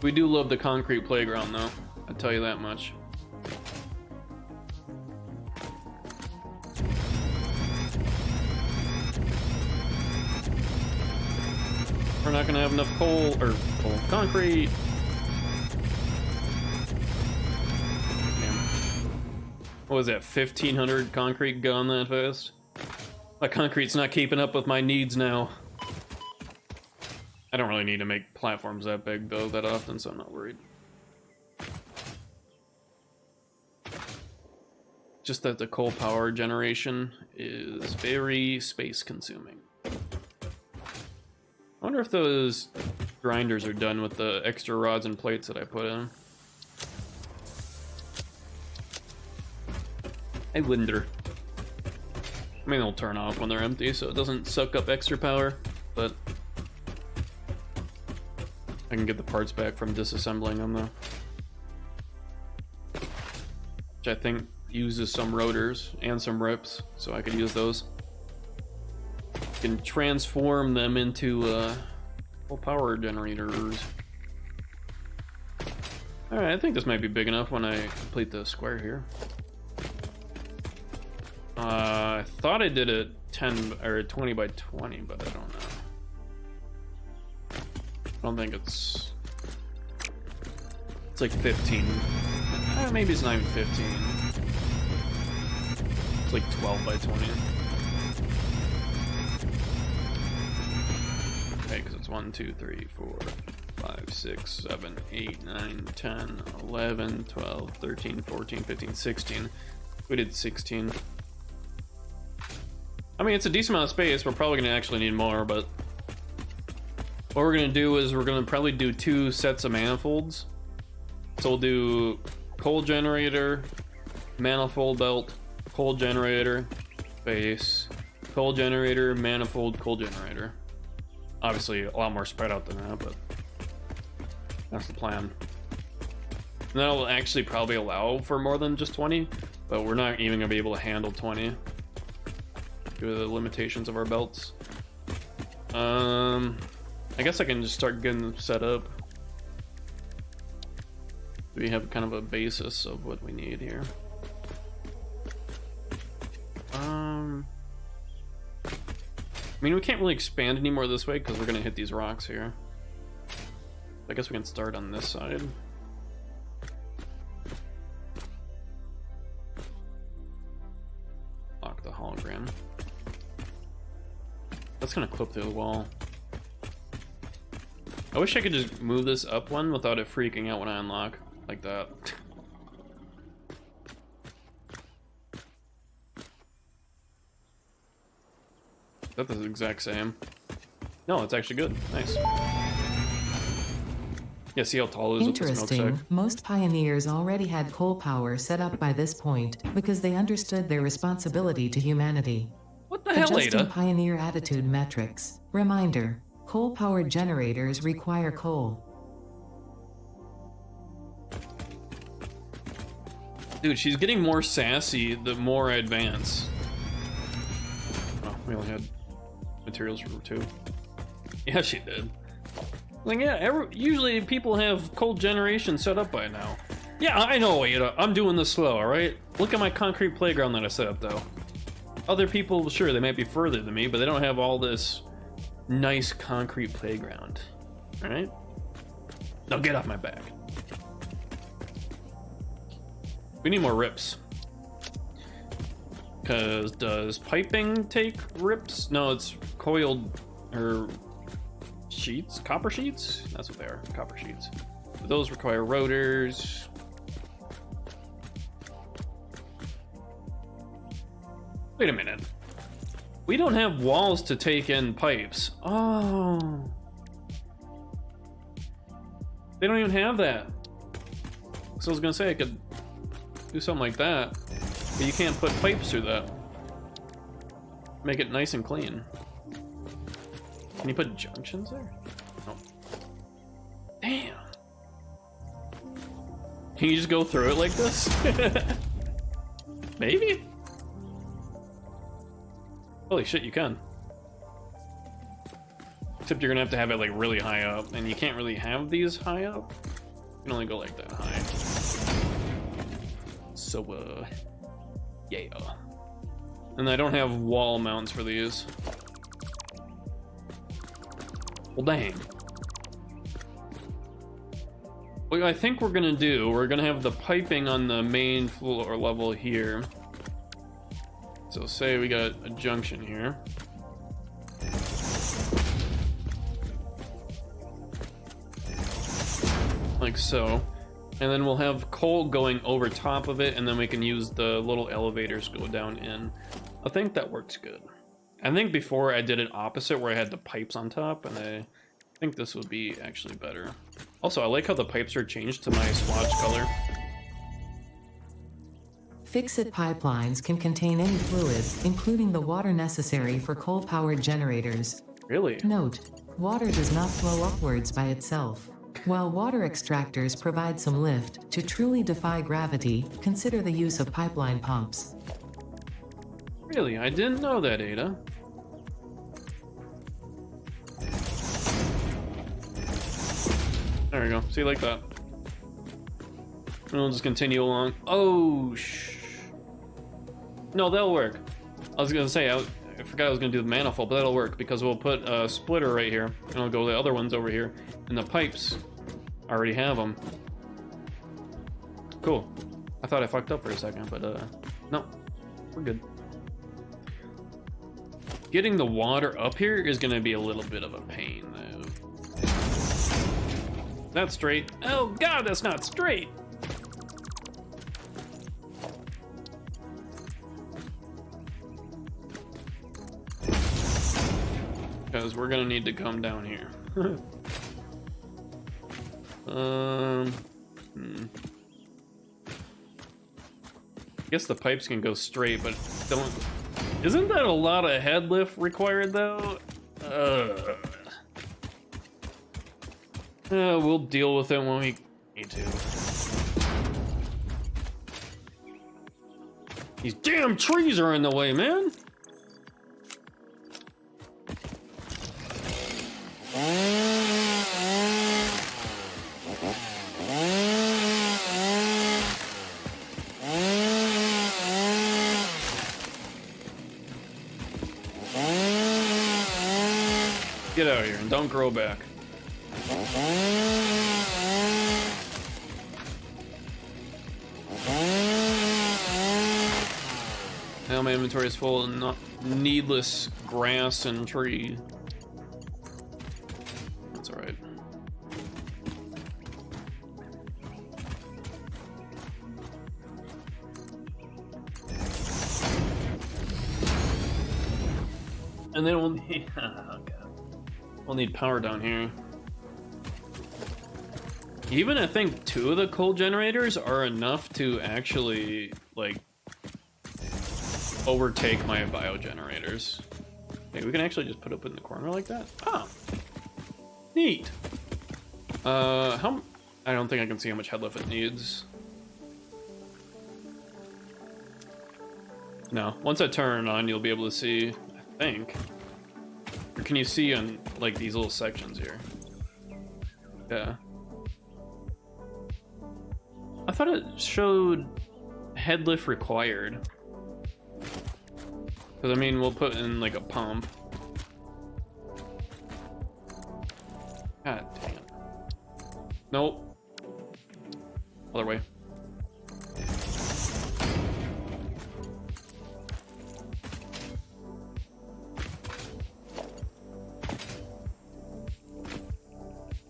We do love the concrete playground, though. I'll tell you that much. We're not gonna have enough concrete. Damn. What was that, 1,500 concrete gone that fast? My concrete's not keeping up with my needs now. I don't really need to make platforms that big, though, that often, so I'm not worried. Just that the coal power generation is very space-consuming. I wonder if those grinders are done with the extra rods and plates that I put in. I wonder. I mean, they'll turn off when they're empty, so it doesn't suck up extra power, but I can get the parts back from disassembling them, though. Which I think uses some rotors and some rips, so I could use those. Can transform them into full power generators. Alright, I think this might be big enough when I complete the square here. I thought I did a 10 or 20 by 20, but I don't know. I don't think it's like 15. Maybe it's not even 15. It's like 12 by 20. Okay, because it's 1, 2, 3, 4, 5, 6, 7, 8, 9, 10, 11, 12, 13, 14, 15, 16. We did 16. I mean, it's a decent amount of space. We're probably going to actually need more, but what we're going to do is we're going to probably do 2 sets of manifolds. So we'll do coal generator, manifold belt, coal generator, base, coal generator, manifold, coal generator. Obviously a lot more spread out than that, but that's the plan. And that'll actually probably allow for more than just 20, but we're not even gonna be able to handle 20 due to the limitations of our belts. I guess I can just start getting them set up. We have kind of a basis of what we need here. I mean, we can't really expand anymore this way because we're gonna hit these rocks here. I guess we can start on this side. Lock the hologram. That's gonna clip through the wall. I wish I could just move this up one without it freaking out when I unlock like that. That's the exact same. No, it's actually good. Nice. Yeah, see how tall it is with the smokestack? Interesting. Most pioneers already had coal power set up by this point because they understood their responsibility to humanity. What the hell, Adjusting Ada? pioneer attitude metrics. Reminder: coal-powered generators require coal. Dude, she's getting more sassy the more I advance. Oh, we only had materials for 2. Yeah, she did. Like, yeah, usually people have cold generation set up by now. Yeah, I know, Ada. I'm doing this slow, alright? Look at my concrete playground that I set up, though. Other people, sure, they might be further than me, but they don't have all this nice concrete playground. Alright? Now get off my back. We need more rips. Because does piping take rips? No, it's coiled, or sheets? Copper sheets? That's what they are, copper sheets. Those require rotors. Wait a minute. We don't have walls to take in pipes. Oh. They don't even have that. So I was gonna say I could do something like that, but you can't put pipes through that. Make it nice and clean. Can you put junctions there? No. Damn. Can you just go through it like this? Maybe? Holy shit, you can. Except you're gonna have to have it like really high up, and you can't really have these high up. You can only go like that high. So, yeah. And I don't have wall mounts for these. Well, dang. What I think we're gonna do, we're gonna have the piping on the main floor level here. So say we got a junction here. Like so. And then we'll have coal going over top of it, and then we can use the little elevators go down in. I think that works good. I think before I did it opposite where I had the pipes on top, and I think this would be actually better. Also, I like how the pipes are changed to my swatch color. Fix-it pipelines can contain any fluid, including the water necessary for coal-powered generators. Really? Note: water does not flow upwards by itself. While water extractors provide some lift, to truly defy gravity, consider the use of pipeline pumps. Really? I didn't know that, Ada. There we go. See, like that. And we'll just continue along. Oh, no, that'll work. I was gonna say, I forgot I was gonna do the manifold, but that'll work because we'll put a splitter right here, and we'll go the other ones over here, and the pipes I already have them. Cool. I thought I fucked up for a second, but no, we're good. Getting the water up here is gonna be a little bit of a pain, though. That's straight. Oh God, that's not straight. Because we're gonna need to come down here. guess the pipes can go straight, but don't... Isn't that a lot of head lift required, though? We'll deal with it when we need to. These damn trees are in the way, man! Get out of here and don't grow back. Now my inventory is full of needless grass and tree. That's alright. And then we'll need, we'll need power down here. Even I think 2 of the coal generators are enough to actually like overtake my bio generators. Okay, we can actually just put up in the corner like that. Ah, neat. I don't think I can see how much head lift it needs. No, once I turn on, you'll be able to see. I think. Or can you see on like these little sections here? Yeah. I thought it showed head lift required. Because, I mean, we'll put in, like, a pump. God dang it. Nope. Other way.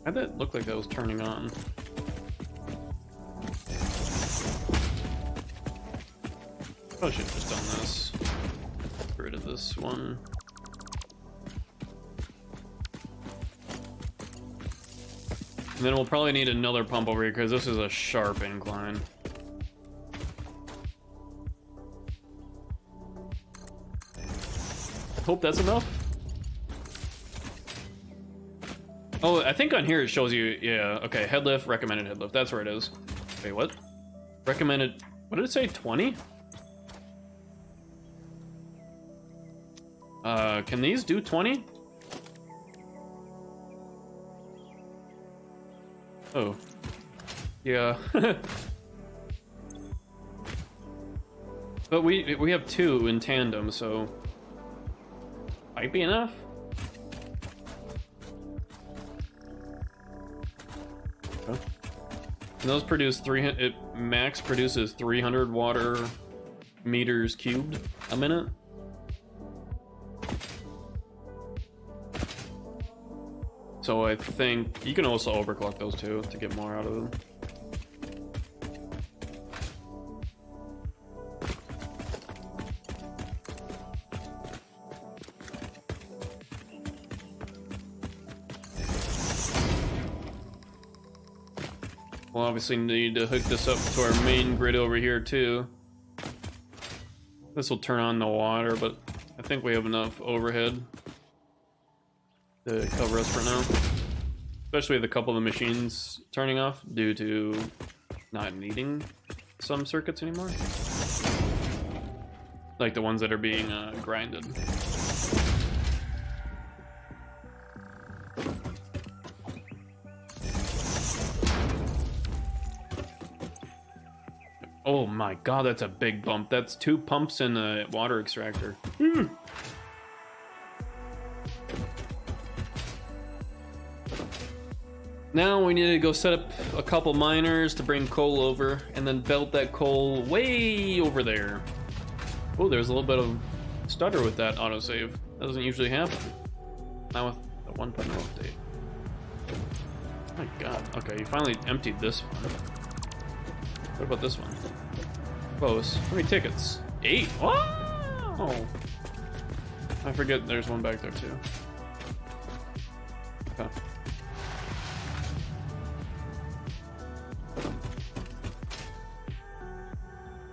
How'd that look like that was turning on? Probably should have just done this. Get rid of this one. And then we'll probably need another pump over here because this is a sharp incline. Hope that's enough. Oh, I think on here it shows you, yeah, okay, head lift, recommended head lift. That's where it is. Wait, what? Recommended, what did it say, 20? Can these do 20? Oh. Yeah. But we have 2 in tandem, so might be enough. Okay. And those produce 300. It max produces 300 water meters cubed a minute. So I think you can also overclock those too to get more out of them. We'll obviously need to hook this up to our main grid over here too. This will turn on the water, but I think we have enough overhead to cover us for now. Especially with a couple of the machines turning off due to not needing some circuits anymore. Like the ones that are being grinded. Oh my god, that's a big bump. That's 2 pumps and a water extractor. Now we need to go set up a couple miners to bring coal over and then belt that coal way over there. Oh, there's a little bit of stutter with that autosave. That doesn't usually happen. Not with the 1.0 update. Oh my god. Okay, you finally emptied this one. What about this one? Close. How many tickets? 8? Wow! I forget there's one back there too. Okay.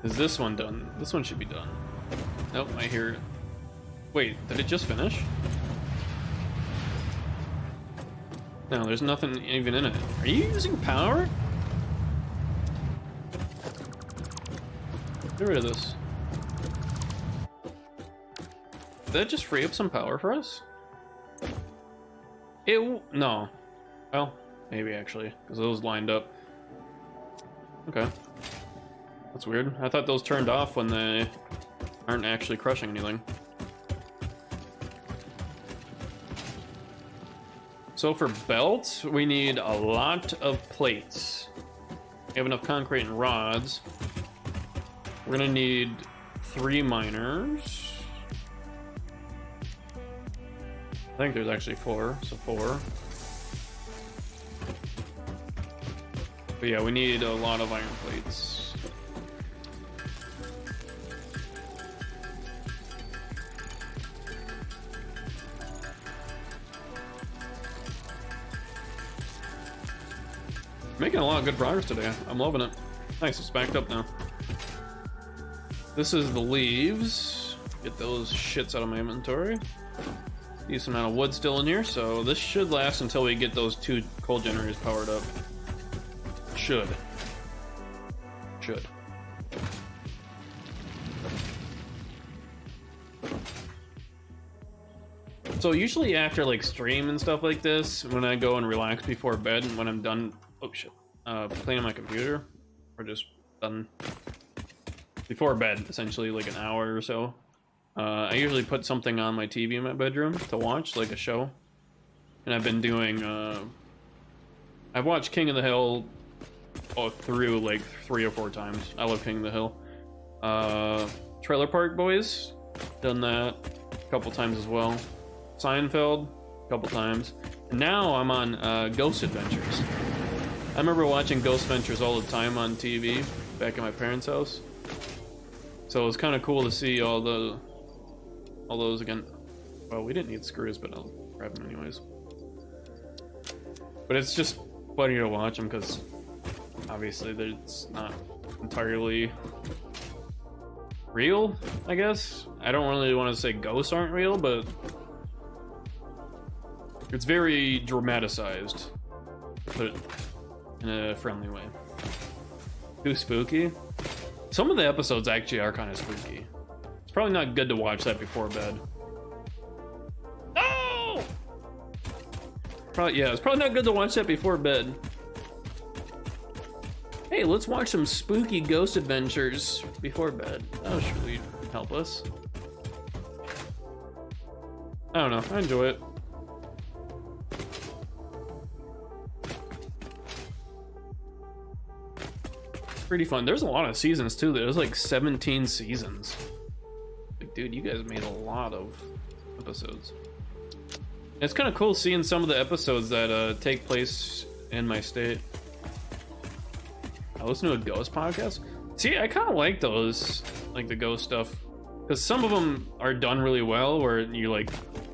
Is this one done? This one should be done. Nope, I hear it. Wait, did it just finish? No, there's nothing even in it. Are you using power? Get rid of this. Did that just free up some power for us? No. Well, maybe actually, because those lined up. Okay. That's weird. I thought those turned off when they aren't actually crushing anything. So for belts, we need a lot of plates. We have enough concrete and rods. We're gonna need 3 miners. I think there's actually 4, so 4. But yeah, we need a lot of iron plates. Making a lot of good progress today. I'm loving it. Nice, it's backed up now. This is the leaves. Get those shits out of my inventory. Decent amount of wood still in here, so this should last until we get those 2 coal generators powered up. Should. So usually after like stream and stuff like this, when I go and relax before bed, and when I'm done, oh shit, playing on my computer, or just done before bed, essentially like an hour or so, I usually put something on my TV in my bedroom to watch, like a show. And I've been doing, I've watched King of the Hill through like 3 or 4 times. I love King of the Hill. Trailer Park Boys, done that a couple times as well. Seinfeld, a couple times. And now I'm on Ghost Adventures. I remember watching Ghost Adventures all the time on TV back at my parents' house. So it was kind of cool to see all those again. Well, we didn't need screws, but I'll grab them anyways. But it's just funny to watch them because obviously it's not entirely real, I guess. I don't really want to say ghosts aren't real, but it's very dramatized, to put it in a friendly way. Too spooky? Some of the episodes actually are kind of spooky. It's probably not good to watch that before bed. Oh! Yeah, it's probably not good to watch that before bed. Hey, let's watch some spooky Ghost Adventures before bed. That'll surely help us. I don't know, I enjoy it. Pretty fun. There's a lot of seasons too. There's like 17 seasons. Like, dude, you guys made a lot of episodes. It's kind of cool seeing some of the episodes that take place in my state. I listen to a ghost podcast. See, I kind of like those, like the ghost stuff, because some of them are done really well, where you're like,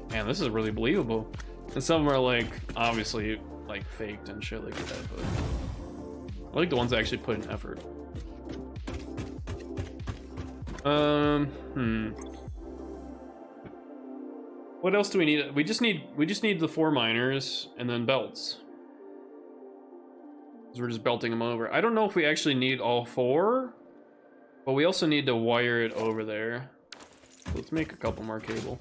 man, this is really believable, and some of them are like obviously like faked and shit like that. But I like the ones that actually put in effort. What else do we need? We just need the 4 miners and then belts. Because we're just belting them over. I don't know if we actually need all 4, but we also need to wire it over there. Let's make a couple more cable.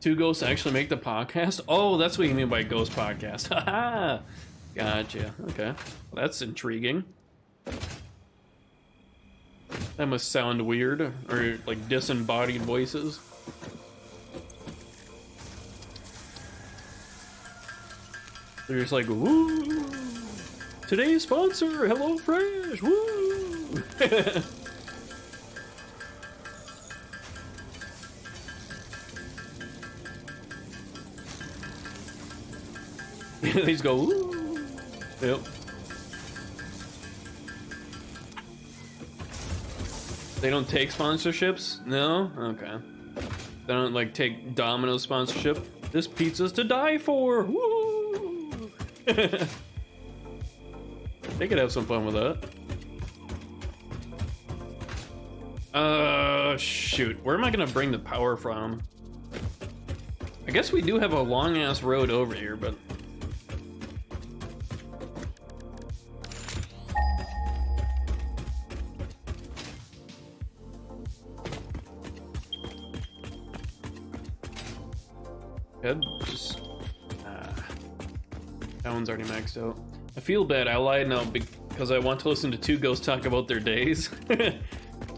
2 ghosts actually make the podcast? Oh, that's what you mean by ghost podcast. Haha. Gotcha. Okay. Well, that's intriguing. That must sound weird, or like disembodied voices. They're just like, woo! Today's sponsor, HelloFresh, woo! They just go, woo! Yep. They don't take sponsorships? No? Okay. They don't like take Domino's sponsorship? This pizza's to die for! Woo! They could have some fun with that. Shoot. Where am I gonna bring the power from? I guess we do have a long ass road over here, but good. Just that one's already maxed out. I feel bad. I lied now because I want to listen to two ghosts talk about their days.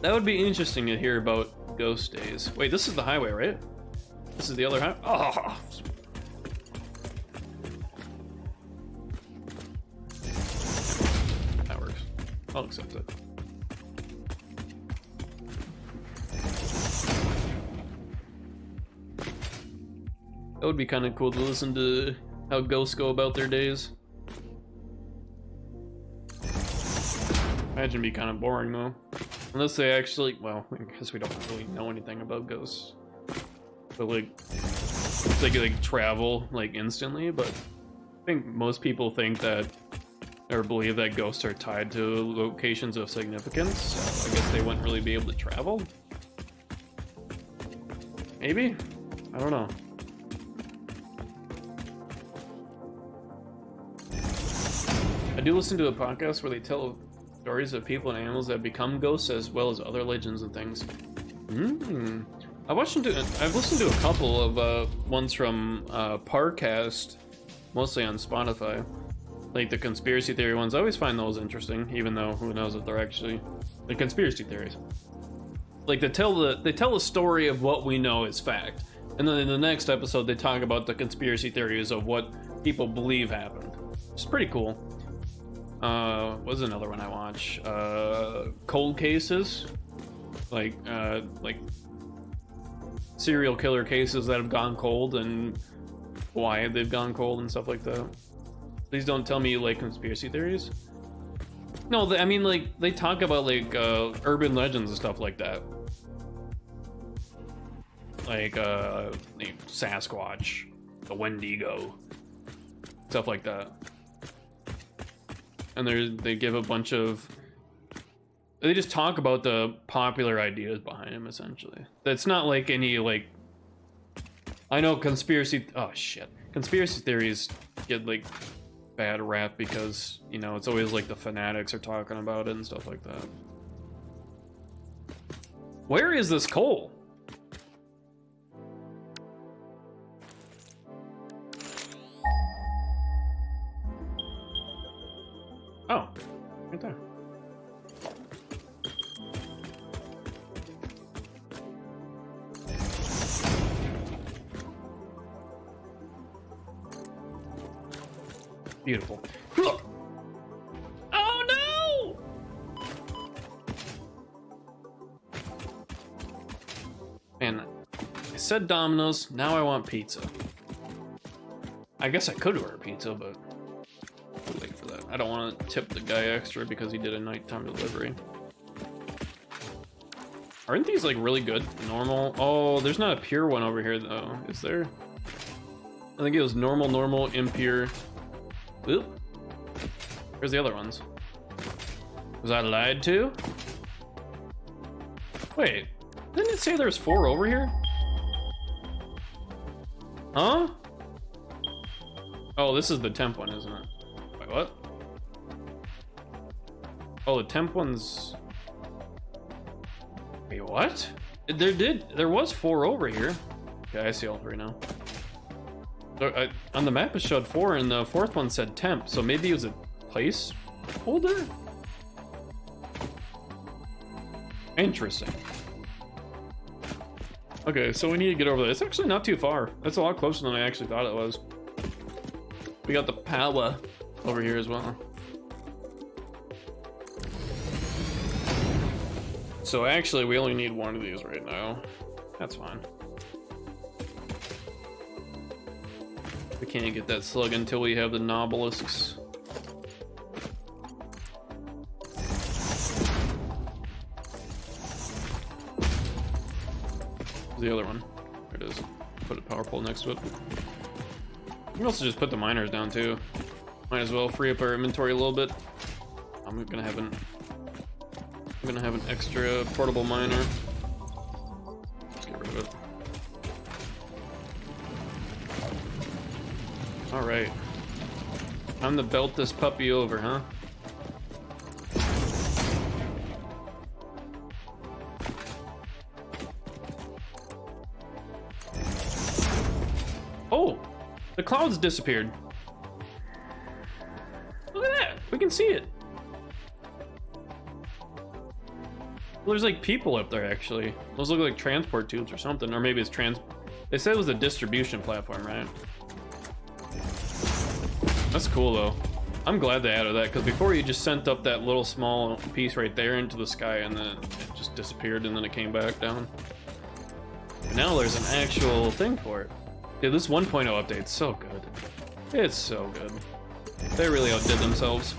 That would be interesting to hear about ghost days. Wait, this is the highway, right? This is the other highway. Oh. That works. I'll accept it. That would be kind of cool to listen to how ghosts go about their days. Imagine it'd be kind of boring though. Unless they actually, well, I guess we don't really know anything about ghosts. But like, they could like travel like instantly, but I think most people think that, or believe that ghosts are tied to locations of significance, so I guess they wouldn't really be able to travel? Maybe? I don't know. I do listen to a podcast where they tell stories of people and animals that become ghosts, as well as other legends and things. I've listened to a couple of ones from Parcast, mostly on Spotify, like the conspiracy theory ones. I always find those interesting, even though who knows if they're actually the conspiracy theories. Like they tell the story of what we know is fact, and then in the next episode they talk about the conspiracy theories of what people believe happened. It's pretty cool. What was another one I watch? Cold cases, like serial killer cases that have gone cold and why they've gone cold and stuff like that. Please don't tell me you like conspiracy theories. No, I mean like they talk about like urban legends and stuff like that, like Sasquatch, the Wendigo, stuff like that. And they give a bunch of, they just talk about the popular ideas behind them, essentially. That's not like any, like, I know conspiracy theories get, like, bad rap because, you know, it's always, like, the fanatics are talking about it and stuff like that. Where is this coal? Oh, right there. Beautiful. Look! Oh no! Man, I said Domino's, now I want pizza. I guess I could order pizza, but I'll wait for that. I don't want to tip the guy extra because he did a nighttime delivery. Aren't these like really good? Normal? Oh, there's not a pure one over here though, is there? I think it was normal, impure. Oop. Where's the other ones? Was I lied to? Wait, didn't it say there's 4 over here? Huh? Oh, this is the temp one, isn't it? Wait, what? Oh, the temp one's... Wait, what? There was 4 over here. Okay, I see all 3 now. On the map it showed 4 and the 4th one said temp, so maybe it was a placeholder? Interesting. Okay, so we need to get over there. It's actually not too far. That's a lot closer than I actually thought it was. We got the power over here as well. So actually we only need 1 of these right now. That's fine. We can't get that slug until we have the Nobelisks. The other one. There it is. Put a power pole next to it. We can also just put the miners down too. Might as well free up our inventory a little bit. I'm I'm gonna have an extra portable miner. Let's get rid of it. Alright. Time to belt this puppy over, huh? Oh! The clouds disappeared. Look at that! We can see it! Well, there's like people up there actually. Those look like transport tubes or something, or maybe it's They said it was a distribution platform, right? That's cool though. I'm glad they added that, because before you just sent up that little small piece right there into the sky and then it just disappeared and then it came back down. But now there's an actual thing for it. Dude, this 1.0 update's so good. It's so good. They really outdid themselves.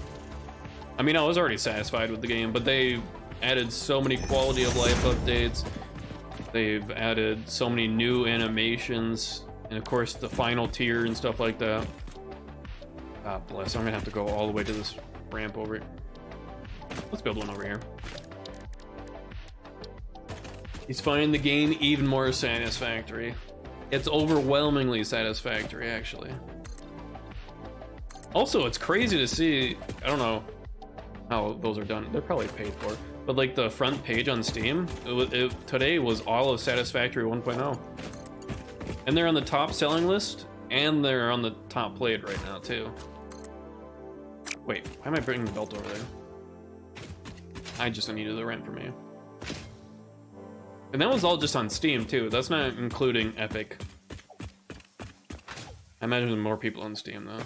I mean, I was already satisfied with the game, but they added so many quality of life updates. They've added so many new animations, and of course the final tier and stuff like that. God bless, I'm gonna have to go all the way to this ramp over here. Let's build one over here. He's finding the game even more satisfactory. It's overwhelmingly satisfactory, actually. Also, it's crazy to see, I don't know how those are done. They're probably paid for. But like the front page on Steam, today was all of Satisfactory 1.0. And they're on the top selling list, and they're on the top played right now too. Wait, why am I bringing the belt over there? I just needed the rent for me. And that was all just on Steam too. That's not including Epic. I imagine there's more people on Steam though.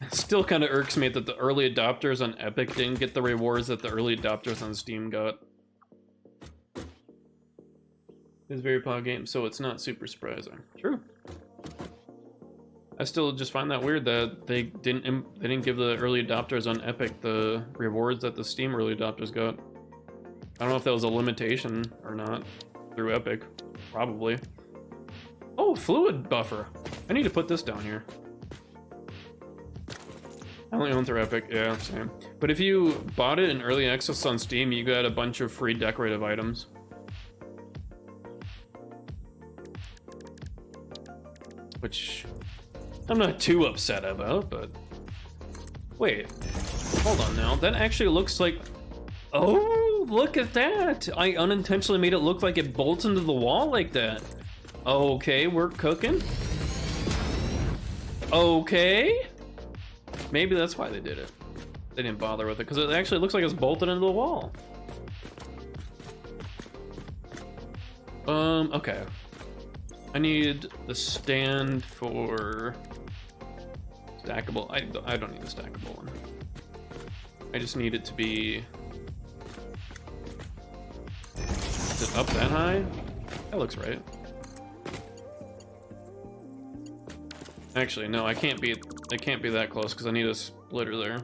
It still kind of irks me that the early adopters on Epic didn't get the rewards that the early adopters on Steam got. It's a very popular game, so it's not super surprising. True. I still just find that weird that they didn't give the early adopters on Epic the rewards that the Steam early adopters got. I don't know if that was a limitation or not through Epic. Probably. Oh, fluid buffer. I need to put this down here. I only own through Epic, yeah, same. But if you bought it in early access on Steam, you got a bunch of free decorative items. Which I'm not too upset about, but... Wait, hold on now. That actually looks like... Oh, look at that! I unintentionally made it look like it bolts into the wall like that. Okay, we're cooking. Okay. Maybe that's why they did it. They didn't bother with it, because it actually looks like it's bolted into the wall. Okay. I need the stand for stackable. I don't need the stackable one. I just need it to be... Is it up that high? That looks right. Actually, no, I can't be that close because I need a splitter there.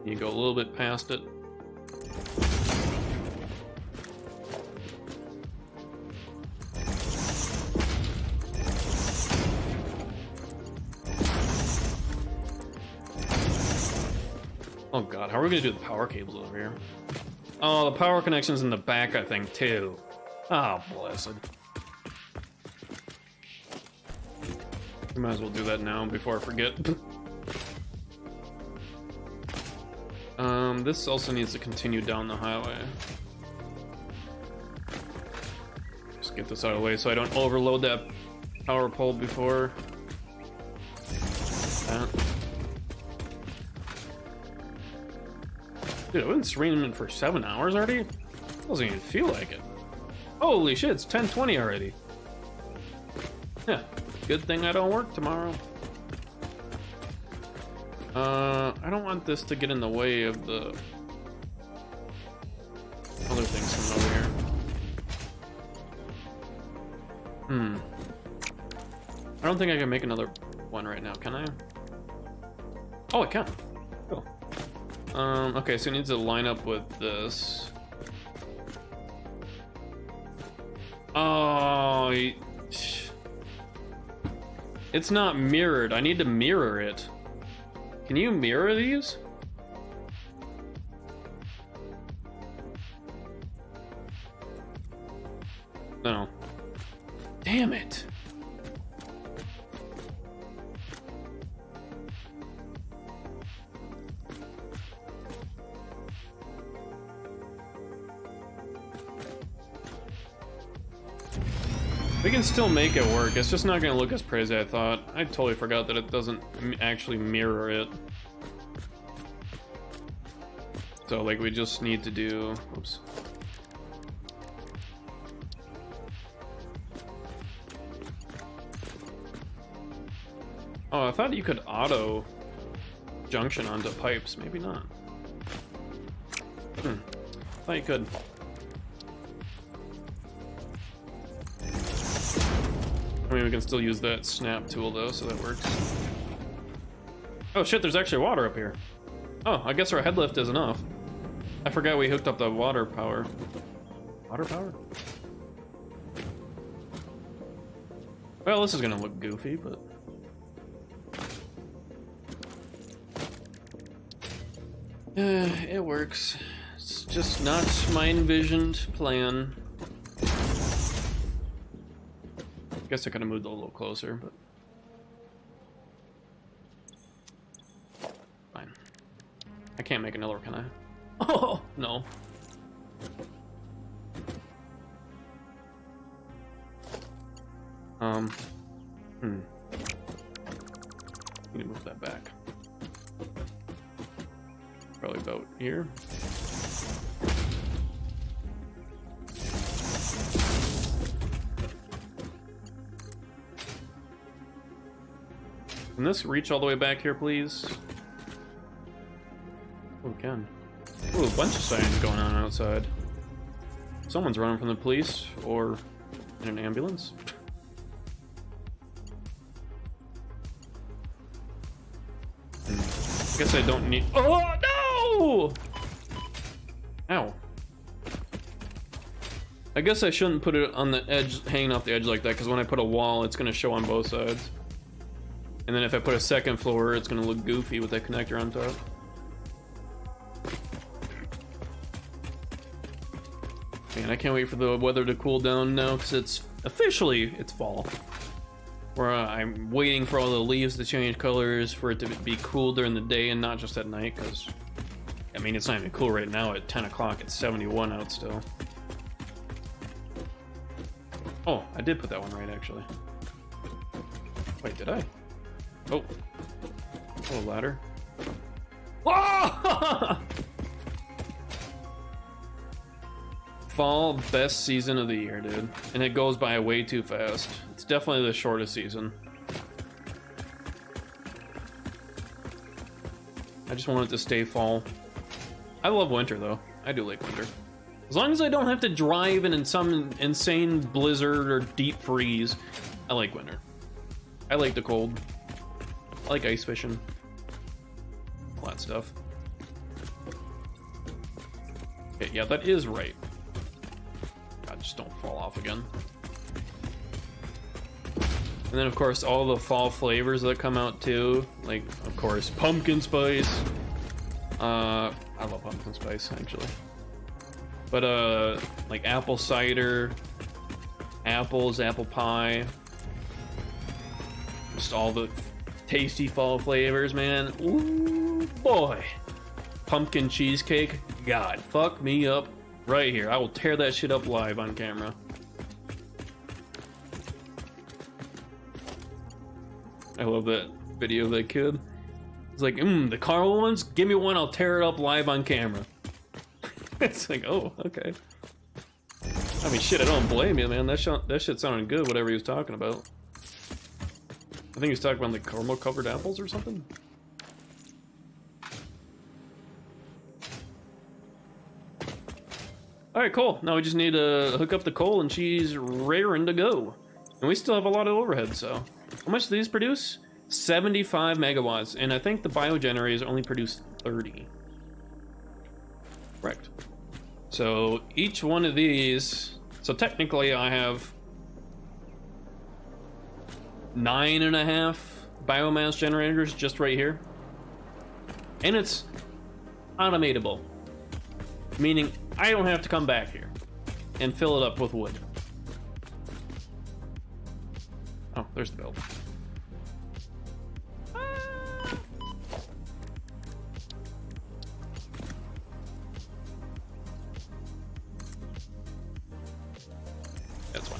You go a little bit past it. Oh god, how are we gonna do the power cables over here? Oh, the power connection's in the back, I think, too. Oh, blessed. We might as well do that now before I forget. This also needs to continue down the highway. Just get this out of the way so I don't overload that power pole before that. Dude, I've been streaming for 7 hours already? Doesn't even feel like it. Holy shit, it's 10:20 already. Yeah, good thing I don't work tomorrow. I don't want this to get in the way of the other things coming over here. I don't think I can make another one right now, can I? Oh, I can. Cool. Okay, so it needs to line up with this. Oh, it's not mirrored. I need to mirror it. Can you mirror these? No. Damn it. We can still make it work. It's just not going to look as pretty as I thought. I totally forgot that it doesn't actually mirror it. So, like, we just need to do... Oops. Oh, I thought you could auto junction onto pipes. Maybe not. I thought you could. I mean, we can still use that snap tool though, so that works. Oh shit, there's actually water up here. Oh, I guess our head lift is enough. I forgot we hooked up the water power. Water power? Well, this is gonna look goofy, but... it works. It's just not my envisioned plan. I guess I could have moved a little closer, but... Fine. I can't make another, can I? Oh, no. Need to move that back. Probably about here. Can this reach all the way back here, please? Oh, it can. Ooh, a bunch of sirens going on outside. Someone's running from the police or in an ambulance. I guess I don't need... Oh, no! Ow. I guess I shouldn't put it on the edge, hanging off the edge like that, because when I put a wall, it's going to show on both sides. And then if I put a second floor, it's going to look goofy with that connector on top. Man, I can't wait for the weather to cool down now, because it's fall. Where I'm waiting for all the leaves to change colors, for it to be cool during the day and not just at night, because, I mean, it's not even cool right now at 10 o'clock. It's 71 out still. Oh, I did put that one right, actually. Wait, did I? Oh. Oh, ladder. Oh! Fall, best season of the year, dude. And it goes by way too fast. It's definitely the shortest season. I just want it to stay fall. I love winter, though. I do like winter. As long as I don't have to drive in some insane blizzard or deep freeze, I like winter. I like the cold. I like ice fishing. All that stuff. Okay, yeah, that is right. God, just don't fall off again. And then, of course, all the fall flavors that come out, too. Like, of course, pumpkin spice. I love pumpkin spice, actually. But, like apple cider, apples, apple pie. Just all the tasty fall flavors, man. Ooh, boy. Pumpkin cheesecake. God, fuck me up right here. I will tear that shit up live on camera. I love that video of that kid. It's like, the caramel ones? Give me one, I'll tear it up live on camera. It's like, oh, okay. I mean, shit, I don't blame you, man. That shit sounded good, whatever he was talking about. I think he was talking about, like, caramel-covered apples or something. Alright, cool. Now we just need to hook up the coal and she's raring to go. And we still have a lot of overhead, so... How much do these produce? 75 megawatts, and I think the biogenerators only produce 30. Correct. So each one of these, So technically I have 9.5 biomass generators just right here. And it's automatable, meaning I don't have to come back here and fill it up with wood. Oh, there's the build. That's fine.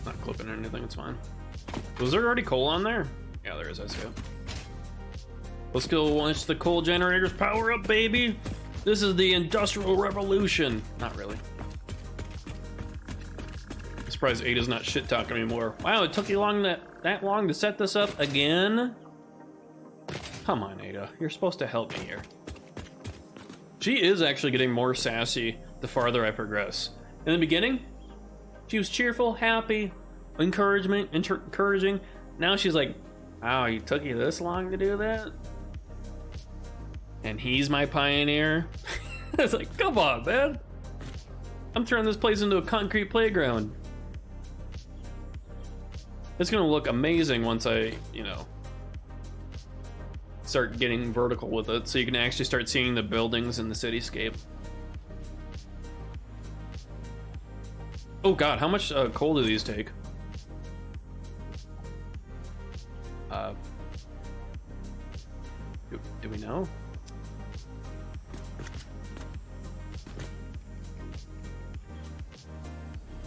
Not clipping or anything, it's fine. Was there already coal on there? Yeah, there is, I see it. Let's go watch the coal generators power up, baby. This is the Industrial Revolution. Not really. I'm surprised Ada's not shit talking anymore. Wow, it took you that long to set this up again? Come on, Ada. You're supposed to help me here. She is actually getting more sassy the farther I progress. In the beginning, she was cheerful, happy, encouraging. Now she's like, wow, it took you this long to do that? And he's my pioneer? It's like, come on, man. I'm turning this place into a concrete playground. It's gonna look amazing once I, you know, start getting vertical with it, so you can actually start seeing the buildings in the cityscape. Oh god, how much coal do these take? Do we know?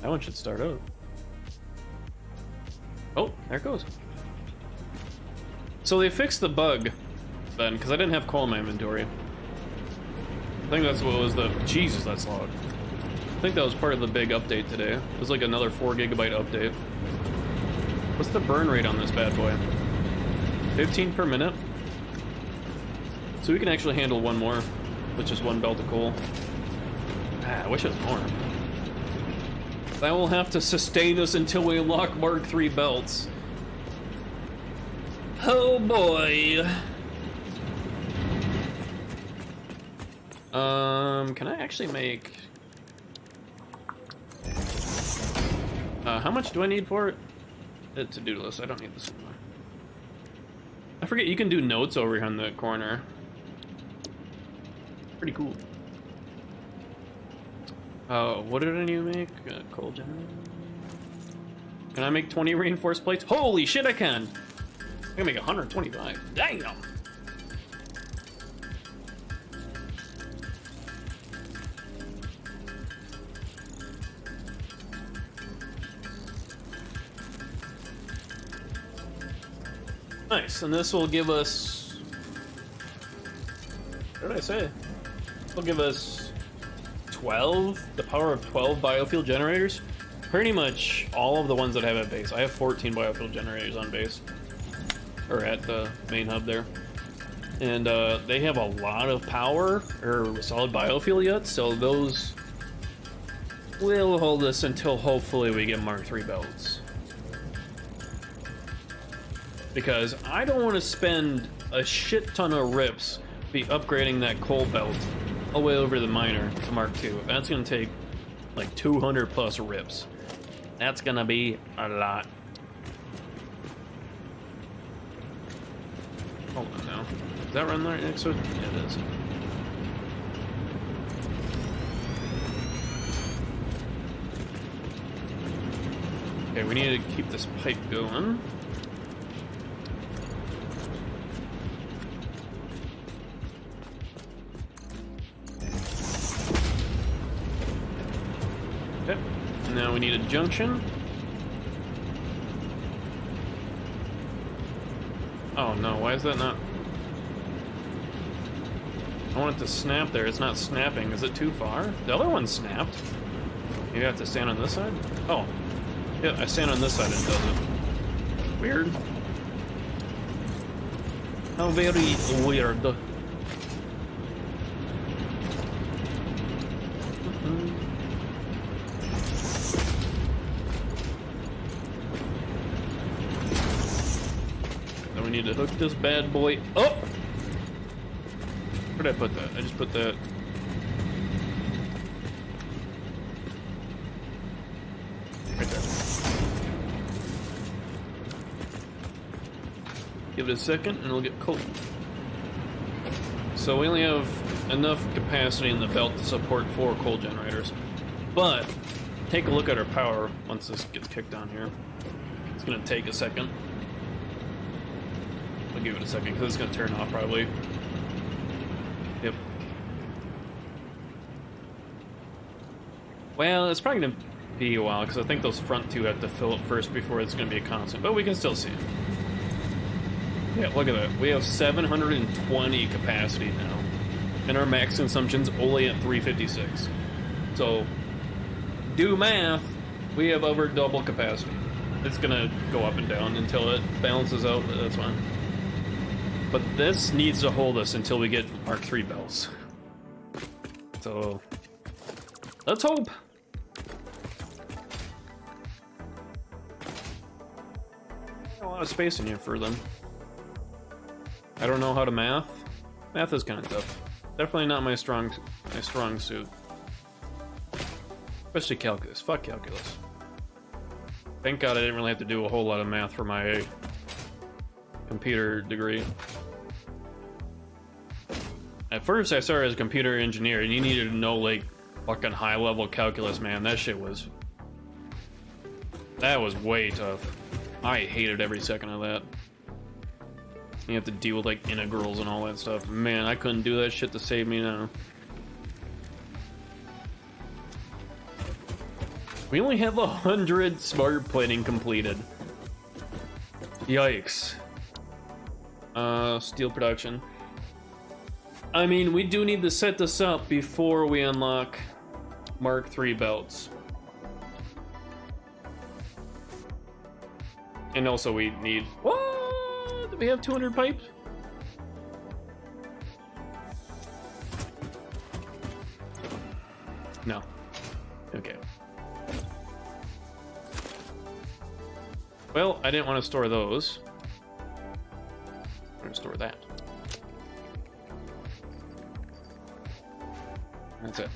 That one should start out. Oh, there it goes. So they fixed the bug then, because I didn't have coal in my inventory. I think that's what was the... Jesus, that's loud. I think that was part of the big update today. It was like another 4 GB update. What's the burn rate on this bad boy? 15 per minute? So we can actually handle one more with just one belt of coal. Ah, I wish it was more. That will have to sustain us until we unlock Mark III belts. Oh boy. Can I actually make... how much do I need for it? The to-do list, I don't need this anymore. I forget you can do notes over here on the corner. Pretty cool. What did I need to make? Coal generator. Can I make 20 reinforced plates? Holy shit, I can! I can make 125. Damn! Nice, and this will give us... What did I say? This will give us 12, the power of 12 biofuel generators. Pretty much all of the ones that I have at base. I have 14 biofuel generators on base. Or at the main hub there. And they have a lot of power, or solid biofuel yet, so those will hold us until hopefully we get Mark III belts. Because I don't want to spend a shit ton of rips be upgrading that coal belt all the way over the miner to Mark II. That's going to take like 200 plus rips. That's going to be a lot. Hold on now. Does that run right next to it? Yeah, it is. Okay, we need to keep this pipe going. Okay, now we need a junction. Oh no, why is that not? I want it to snap there. It's not snapping. Is it too far? The other one snapped. Maybe I have to stand on this side? Oh. Yeah, I stand on this side and it does it. Weird. How very weird. Hook this bad boy up. Where did I put that? I just put that. Right there. Give it a second and it'll get cold. So we only have enough capacity in the belt to support 4 coal generators. But take a look at our power once this gets kicked on here. It's gonna take a second. I'll give it a second because it's gonna turn off probably. Yep. Well, it's probably gonna be a while because I think those front 2 have to fill up first before it's gonna be a constant, but we can still see it. Yeah, look at that. We have 720 capacity now, and our max consumption's only at 356. So, do math, we have over double capacity. It's gonna go up and down until it balances out, but that's fine. But this needs to hold us until we get Mark III belts. So, let's hope. A lot of space in here for them. I don't know how to math. Math is kind of tough. Definitely not my strong suit. Especially calculus. Fuck calculus. Thank God I didn't really have to do a whole lot of math for my computer degree. At first I started as a computer engineer and you needed to know like fucking high level calculus, man. That shit was... That was way tough. I hated every second of that. You have to deal with like integrals and all that stuff. Man, I couldn't do that shit to save me now. We only have 100 smart plating completed. Yikes. Steel production. I mean, we do need to set this up before we unlock Mark III belts. And also we need... What? Do we have 200 pipes? No. Okay. Well, I didn't want to store those. I'm going to store that. That's it.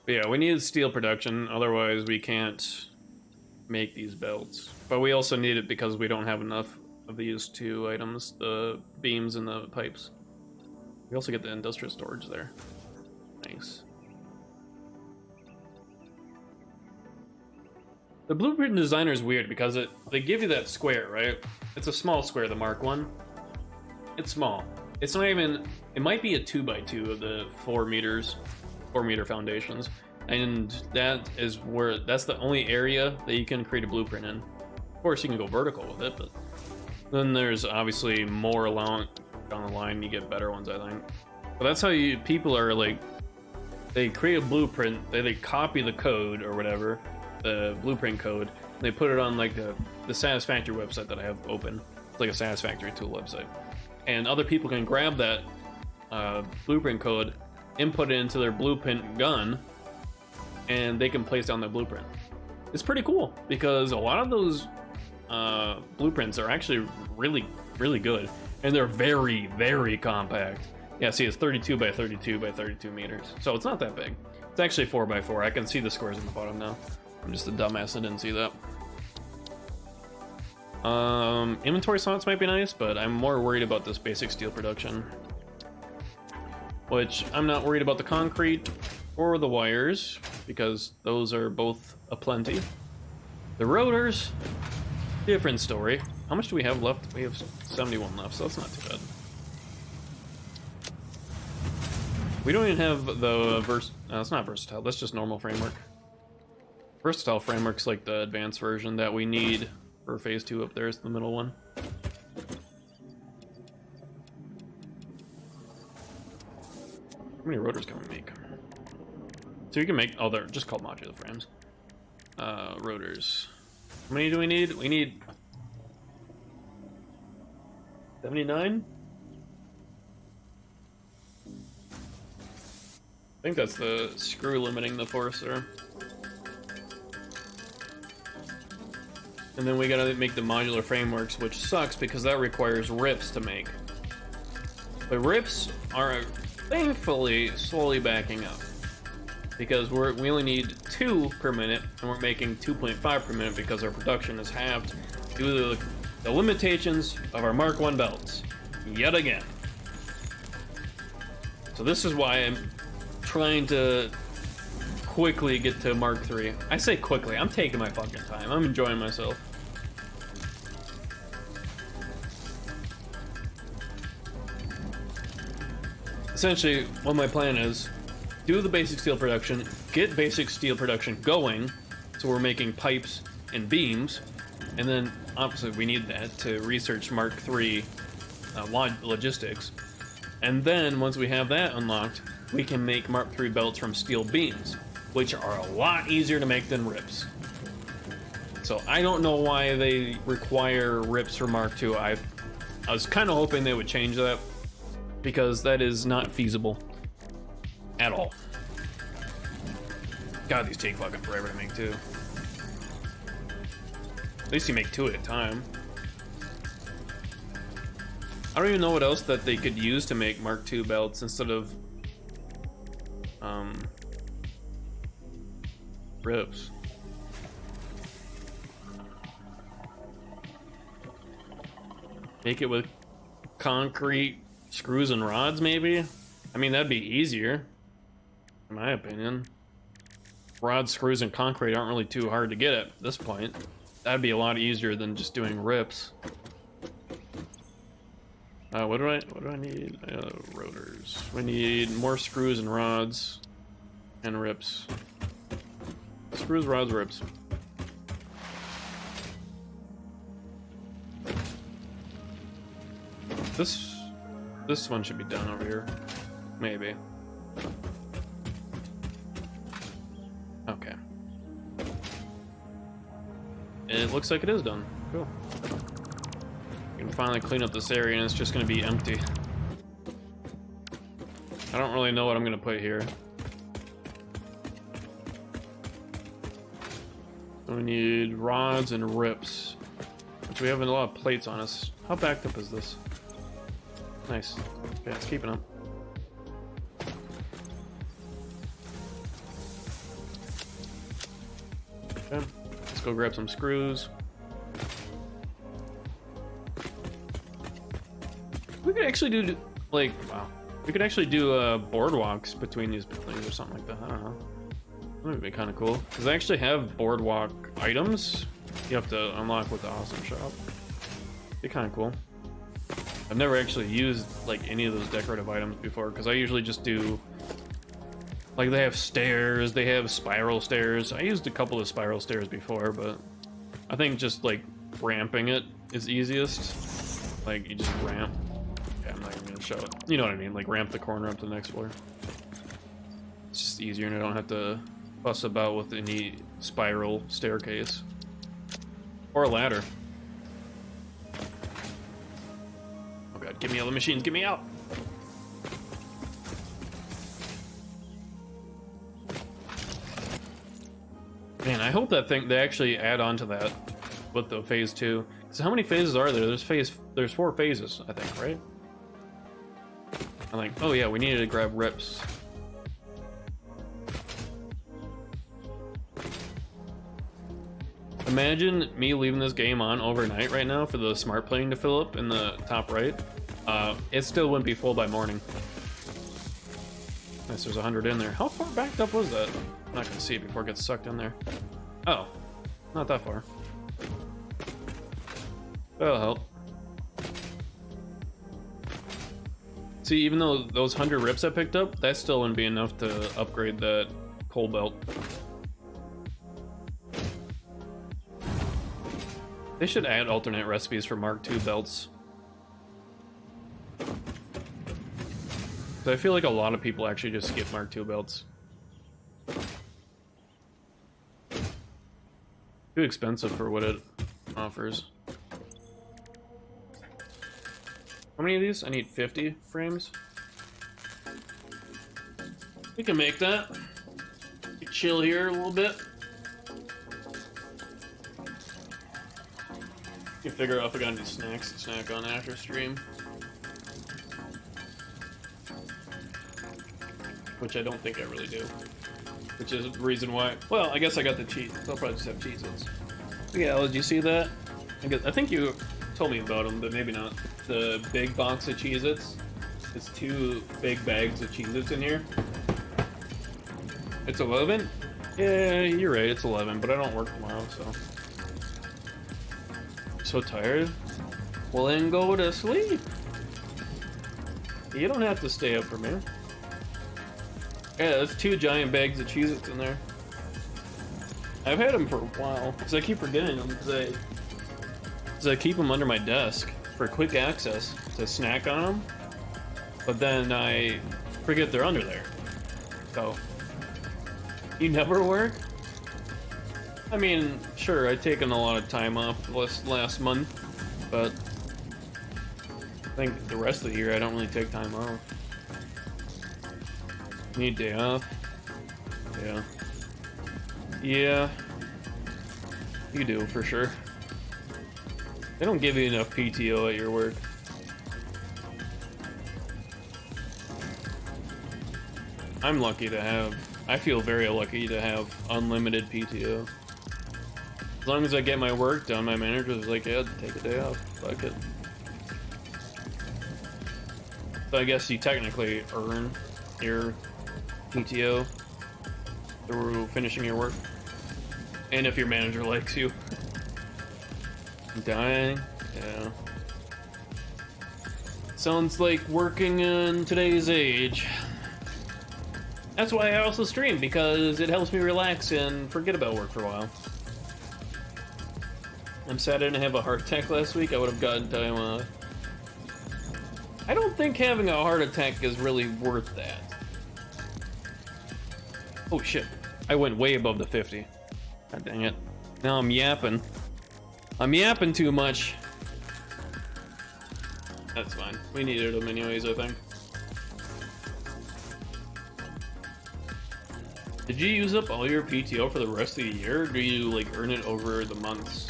But yeah, we need steel production, otherwise we can't make these belts. But we also need it because we don't have enough of these 2 items, the beams and the pipes. We also get the industrial storage there. Nice. The blueprint designer is weird because they give you that square, right? It's a small square, the Mark 1. It's small. It's not even... It might be a 2x2 of the 4 meter foundations. And that is where... That's the only area that you can create a blueprint in. Of course, you can go vertical with it, but... Then there's obviously more along down the line, you get better ones, I think. But that's how people are like... They create a blueprint, they copy the code or whatever, the blueprint code, and they put it on like the Satisfactory website that I have open. It's like a Satisfactory tool website. And other people can grab that blueprint code, input it into their blueprint gun, and they can place down their blueprint. It's pretty cool because a lot of those blueprints are actually really, really good, and they're very, very compact. Yeah, see, it's 32 by 32 by 32 meters, so it's not that big. It's actually 4 by 4. I can see the squares in the bottom now. I'm just a dumbass that didn't see that. Inventory slots might be nice, but I'm more worried about this basic steel production. Which, I'm not worried about the concrete or the wires, because those are both aplenty. The rotors, different story. How much do we have left? We have 71 left, so that's not too bad. We don't even have the it's not versatile, that's just normal framework. Versatile framework's like the advanced version that we need for phase 2 up there, is the middle one. How many rotors can we make? So you can make, oh, they're just called modular frames. Rotors. How many do we need? We need 79? I think that's the screw limiting the force there. And then we gotta make the modular frameworks, which sucks because that requires rips to make. But rips are thankfully slowly backing up, because we only need 2 per minute, and we're making 2.5 per minute because our production is halved due to the limitations of our Mark 1 belts, yet again. So this is why I'm trying to quickly get to Mark 3. I say quickly, I'm taking my fucking time. I'm enjoying myself. Essentially, what my plan is, do the basic steel production, get basic steel production going, so we're making pipes and beams, and then obviously we need that to research Mark 3 logistics. And then once we have that unlocked, we can make Mark 3 belts from steel beams, which are a lot easier to make than rips. So I don't know why they require rips for Mark 2. I was kind of hoping they would change that, because that is not feasible at all. God, these take fucking forever to make too. At least you make 2 at a time. I don't even know what else that they could use to make Mark II belts instead of rips. Make it with concrete screws and rods, maybe? I mean, that'd be easier, in my opinion. Rods, screws, and concrete aren't really too hard to get at this point. That'd be a lot easier than just doing rips. What do I need? Rotors. We need more screws and rods and rips. Screws, rods, rips. This one should be done over here. Maybe. Okay. And it looks like it is done. Cool. We can finally clean up this area and it's just gonna be empty. I don't really know what I'm gonna put here. So we need rods and rips, which we have a lot of plates on us. How backed up is this? Nice. Okay, it's keeping up. Okay, let's go grab some screws. We could actually do, like, wow. We could actually do boardwalks between these buildings or something like that. I don't know. That would be kind of cool. Because I actually have boardwalk items you have to unlock with the Awesome Shop. Be kind of cool. I've never actually used like any of those decorative items before, because I usually just do, like, they have stairs, they have spiral stairs. I used a couple of spiral stairs before, but I think just like ramping it is easiest. Like, you just ramp. Okay, I'm not even gonna show it. You know what I mean? Like, ramp the corner up to the next floor. It's just easier, and I don't have to fuss about with any spiral staircase or a ladder. Get me all the machines, get me out! Man, I hope that they actually add on to that with the phase 2. So how many phases are there? There's 4 phases, I think, right? I'm like, oh yeah, we needed to grab rips. Imagine me leaving this game on overnight right now for the smart plane to fill up in the top right. It still wouldn't be full by morning. Nice, there's 100 in there. How far backed up was that? I'm not gonna see it before it gets sucked in there. Oh, not that far. That'll help. See, even though those 100 rips I picked up, that still wouldn't be enough to upgrade that coal belt. They should add alternate recipes for Mark II belts. I feel like a lot of people actually just skip Mark II belts. Too expensive for what it offers. How many of these? I need 50 frames. We can make that. Chill here a little bit. You figure out if I got any snacks to snack on after stream. Which I don't think I really do. Which is the reason why. Well, I guess I got the cheese. I'll probably just have Cheez-Its. Yeah, did you see that? I think you told me about them, but maybe not. The big box of Cheez-Its. It's 2 big bags of Cheez-Its in here. It's 11? Yeah, you're right, it's 11, but I don't work tomorrow, so. So tired? Well, then go to sleep. You don't have to stay up for me. Yeah, that's 2 giant bags of Cheez-Its in there. I've had them for a while, because I keep forgetting them, because I keep them under my desk for quick access to snack on them, but then I forget they're under there. So, you never work? I mean, sure, I've taken a lot of time off last month, but I think the rest of the year I don't really take time off. Need day off? Yeah. Yeah. You do, for sure. They don't give you enough PTO at your work. I'm lucky to have... I feel very lucky to have unlimited PTO. As long as I get my work done, my manager's like, yeah, take a day off. Fuck it. So I guess you technically earn your PTO through finishing your work. And if your manager likes you. Dying? Yeah. Sounds like working in today's age. That's why I also stream, because it helps me relax and forget about work for a while. I'm sad I didn't have a heart attack last week. I would have gotten time off. I don't think having a heart attack is really worth that. Oh shit. I went way above the 50. God dang it. Now I'm yapping. I'm yapping too much. That's fine. We needed them anyways, I think. Did you use up all your PTO for the rest of the year, or do you like earn it over the months?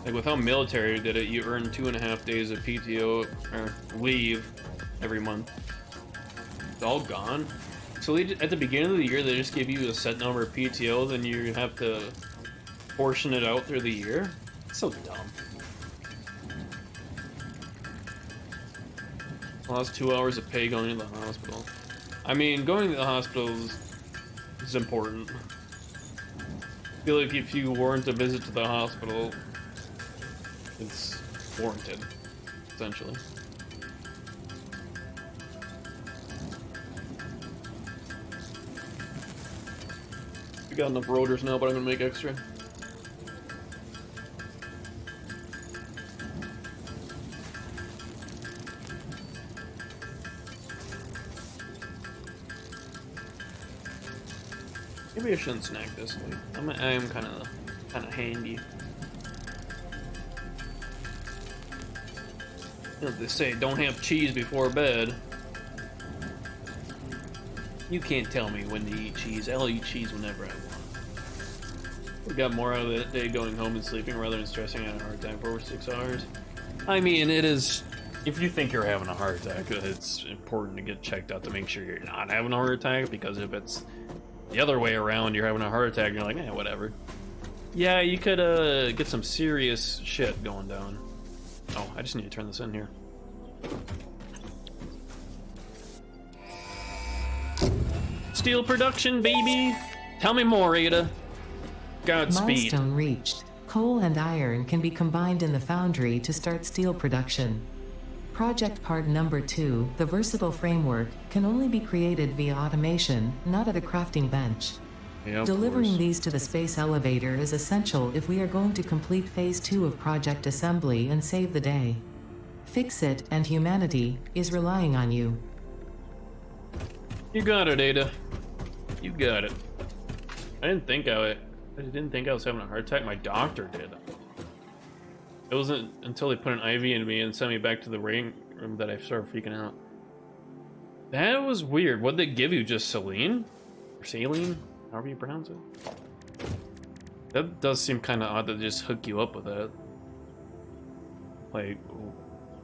Like with how military did it, you earn 2.5 days of PTO or leave every month. It's all gone. So they, at the beginning of the year, they just give you a set number of PTO, then you have to portion it out through the year. It's so dumb. Lost 2 hours of pay going to the hospital. I mean, going to the hospital is important. I feel like if you warrant a visit to the hospital, it's warranted, essentially. We got enough rotors now, but I'm gonna make extra. Maybe I shouldn't snack this week. I am kind of handy. You know, they say don't have cheese before bed. You can't tell me when to eat cheese. I'll eat cheese whenever I want. We got more out of the day going home and sleeping rather than stressing out a heart attack for over 6 hours. I mean, it is. If you think you're having a heart attack, it's important to get checked out to make sure you're not having a heart attack, because if it's the other way around, you're having a heart attack and you're like, eh, whatever. Yeah, you could get some serious shit going down. Oh, I just need to turn this in here. Steel production, baby! Tell me more, Ada. Godspeed. Milestone reached. Coal and iron can be combined in the foundry to start steel production. Project part number 2, the versatile framework, can only be created via automation, not at a crafting bench. Yeah, Delivering these to the space elevator is essential if we are going to complete phase 2 of project assembly and save the day. Fix It and humanity is relying on you. You got it, Ada. You got it. I didn't think I was having a heart attack. My doctor did. It wasn't until they put an IV into me and sent me back to the waiting room that I started freaking out. That was weird. What'd they give you? Just saline? Or saline? However you pronounce it. That does seem kind of odd to just hook you up with that. Like,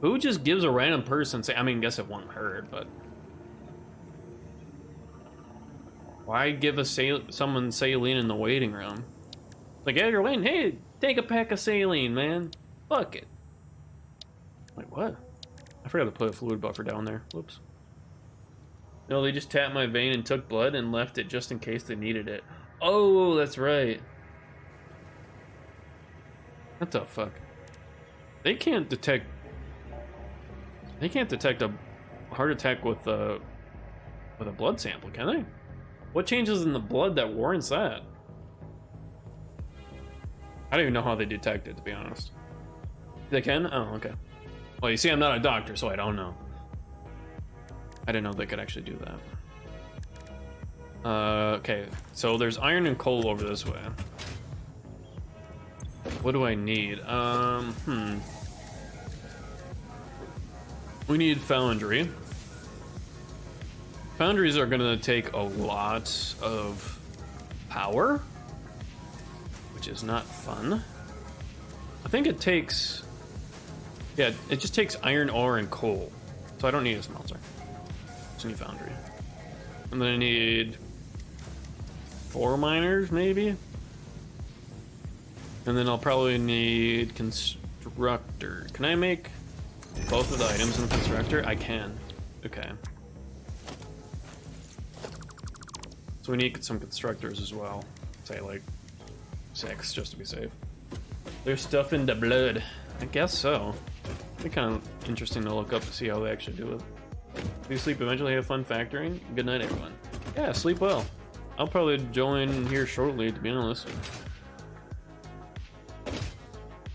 who just gives a random person say? I mean, guess it won't hurt, but why give a someone saline in the waiting room? Like, yeah, you're waiting. Hey, take a pack of saline, man. Fuck it. Wait, what? I forgot to put a fluid buffer down there. Whoops. No, they just tapped my vein and took blood and left it just in case they needed it. Oh, that's right. What the fuck? They can't detect a heart attack with a blood sample, can they? What changes in the blood that warrants that? I don't even know how they detect it, to be honest. They can? Oh, okay. Well, you see, I'm not a doctor, so I don't know. I didn't know they could actually do that. Okay, so there's iron and coal over this way. What do I need? We need foundry. Foundries are gonna take a lot of power, which is not fun. I think it takes, yeah, it just takes iron ore and coal. So I don't need a smelter. Just need foundry. And then I need 4 miners, maybe? And then I'll probably need constructor. Can I make both of the items in the constructor? I can. Okay. So we need some constructors as well. Say like 6, just to be safe. There's stuff in the blood. I guess so. It'd be kind of interesting to look up to see how they actually do it. Do you sleep eventually? Have fun factoring? Good night, everyone. Yeah, sleep well. I'll probably join here shortly, to be honest.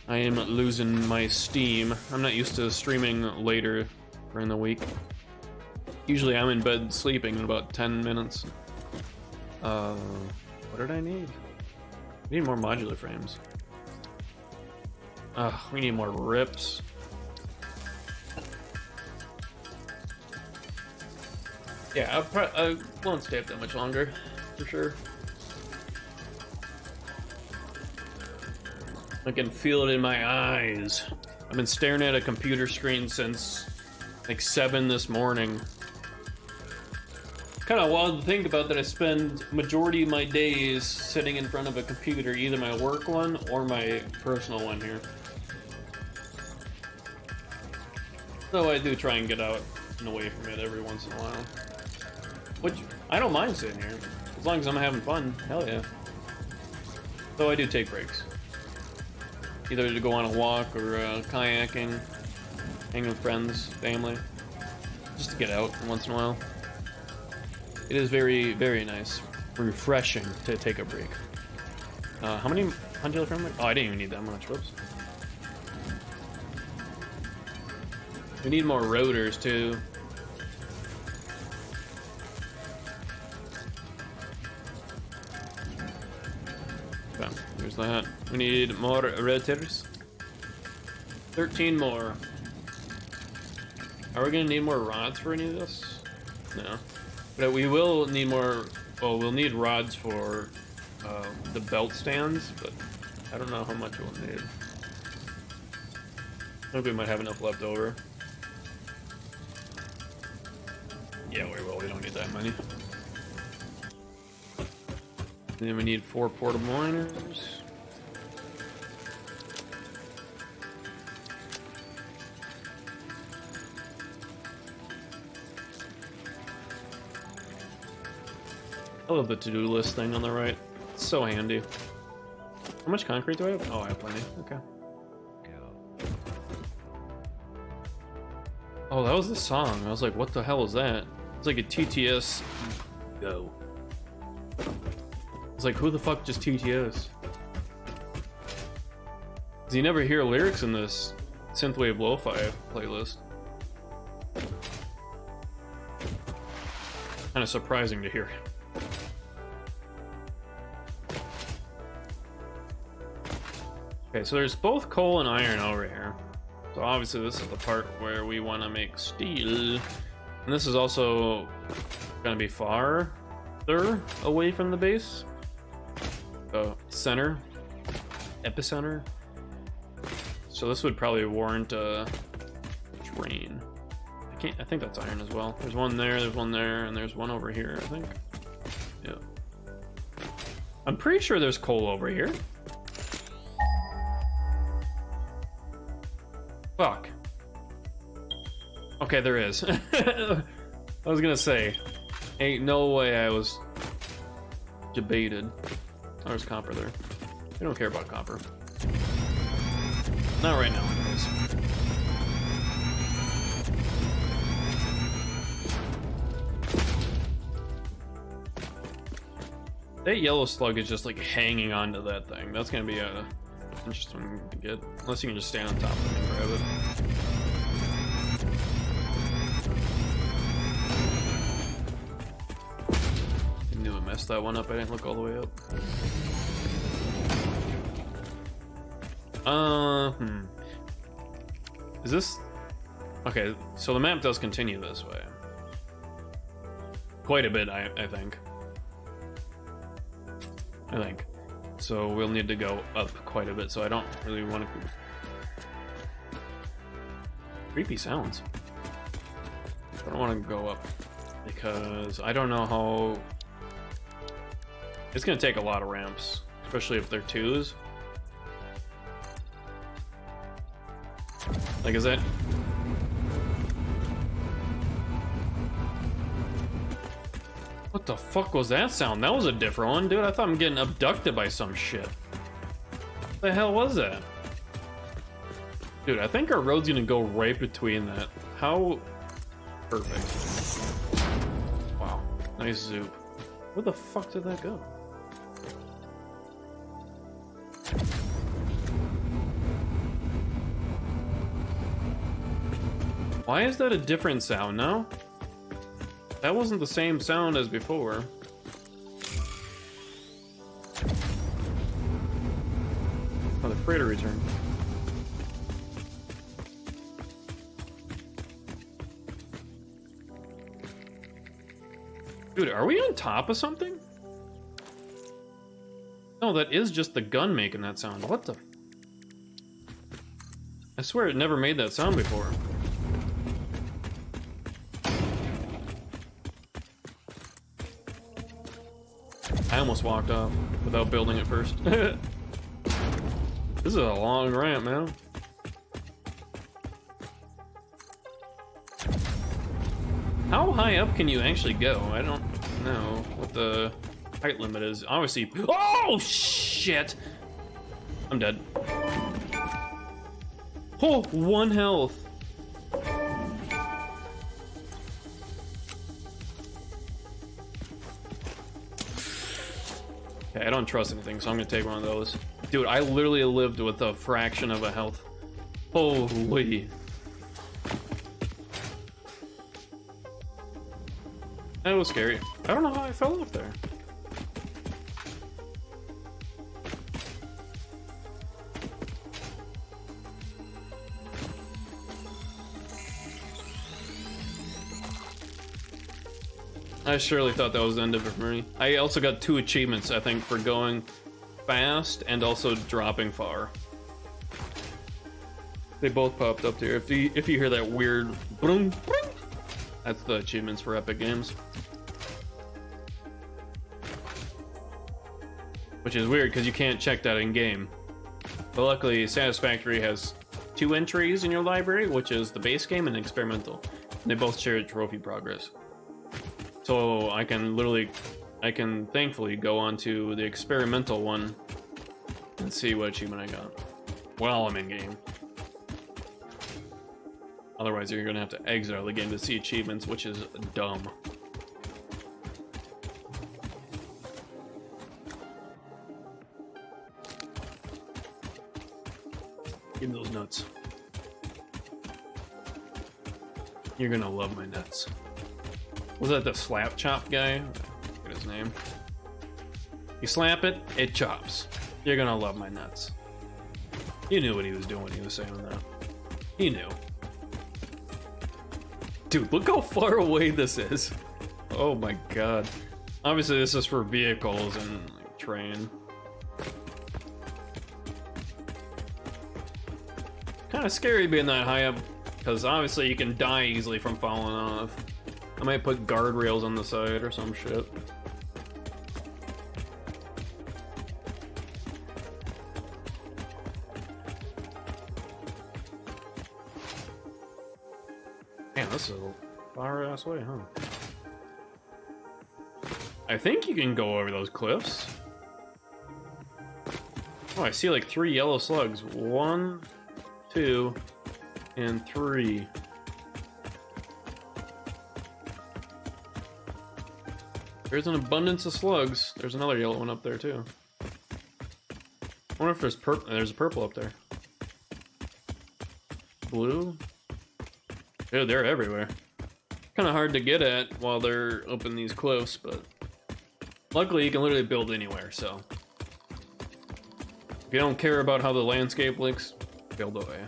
I am losing my steam. I'm not used to streaming later during the week. Usually I'm in bed sleeping in about 10 minutes. What did I need? We need more modular frames. We need more rips. Yeah, I won't stay up that much longer, for sure. I can feel it in my eyes. I've been staring at a computer screen since like 7 this morning. Kind of wild to think about that I spend majority of my days sitting in front of a computer, either my work one or my personal one here. So I do try and get out and away from it every once in a while. Which, I don't mind sitting here, as long as I'm having fun, hell yeah. So I do take breaks. Either to go on a walk or kayaking, hang with friends, family, just to get out once in a while. It is very, very nice, refreshing to take a break. How many modular frames? Oh, I didn't even need that much, whoops. We need more rotors too. Okay, there's that. We need more rotors. 13 more. Are we gonna need more rods for any of this? No. But we will need more, well, we'll need rods for the belt stands, but I don't know how much we'll need. I think we might have enough left over. Yeah, we will. We don't need that many. And then we need 4 portable miners. I love the to-do list thing on the right. It's so handy. How much concrete do I have? Oh, I have plenty. Okay. Oh, that was the song. I was like, what the hell is that? It's like a TTS go. It's like, who the fuck just TTS? Cause you never hear lyrics in this synthwave lo-fi playlist. Kind of surprising to hear. Okay, so there's both coal and iron over here. So obviously this is the part where we want to make steel. And this is also going to be farther away from the base. So center, epicenter. So this would probably warrant a train. I think that's iron as well. There's one there, and there's one over here, I think. Yeah. I'm pretty sure there's coal over here. Fuck. Okay, there is. I was gonna say, ain't no way I was debated. Oh, there's copper there. We don't care about copper. Not right now, anyways. That yellow slug is just like hanging onto that thing. That's gonna be a interesting to get. Unless you can just stand on top of it and grab it. I knew I messed that one up. I didn't look all the way up. Is this... Okay, so the map does continue this way. Quite a bit, I think. So we'll need to go up quite a bit, so I don't really want to... Creepy sounds. I don't want to go up, because I don't know how... It's going to take a lot of ramps, especially if they're twos. Like, is that... What the fuck was that sound? That was a different one, dude. I thought I'm getting abducted by some shit. What the hell was that? Dude, I think our road's gonna go right between that. How... Perfect. Wow. Nice zoop. Where the fuck did that go? Why is that a different sound now? That wasn't the same sound as before. Oh, the freighter returned. Dude, are we on top of something? No, that is just the gun making that sound. What the... I swear it never made that sound before. I almost walked off without building it first. This is a long ramp, man. How high up can you actually go? I don't know what the height limit is. Obviously. Oh, shit! I'm dead. Oh, 1 health. Okay, I don't trust anything, so I'm gonna take one of those. Dude, I literally lived with a fraction of a health. Holy. That was scary. I don't know how I fell off there. I surely thought that was the end of it for me. I also got 2 achievements, I think, for going fast and also dropping far. They both popped up there. If you hear that weird boom, boom, that's the achievements for Epic Games. Which is weird because you can't check that in game. But luckily, Satisfactory has 2 entries in your library, which is the base game and experimental. And they both share trophy progress. So I can thankfully go onto the experimental one and see what achievement I got while I'm in game. Otherwise, you're gonna have to exit out of the game to see achievements, which is dumb. Give me those nuts. You're gonna love my nuts. Was that the slap chop guy? What his name? You slap it, it chops. You're gonna love my nuts. You knew what he was doing when he was saying that. He knew. Dude, look how far away this is. Oh my god. Obviously this is for vehicles and like, train. kind of scary being that high up, because obviously you can die easily from falling off. I might put guardrails on the side or some shit. Damn, this is a far ass way, huh? I think you can go over those cliffs. Oh, I see like 3 yellow slugs. 1, 2, and 3. There's an abundance of slugs. There's another yellow one up there too. I wonder if there's purple. There's a purple up there. Blue. Dude, they're everywhere. Kind of hard to get at while they're up in these cliffs, but luckily you can literally build anywhere, so if you don't care about how the landscape looks, build away.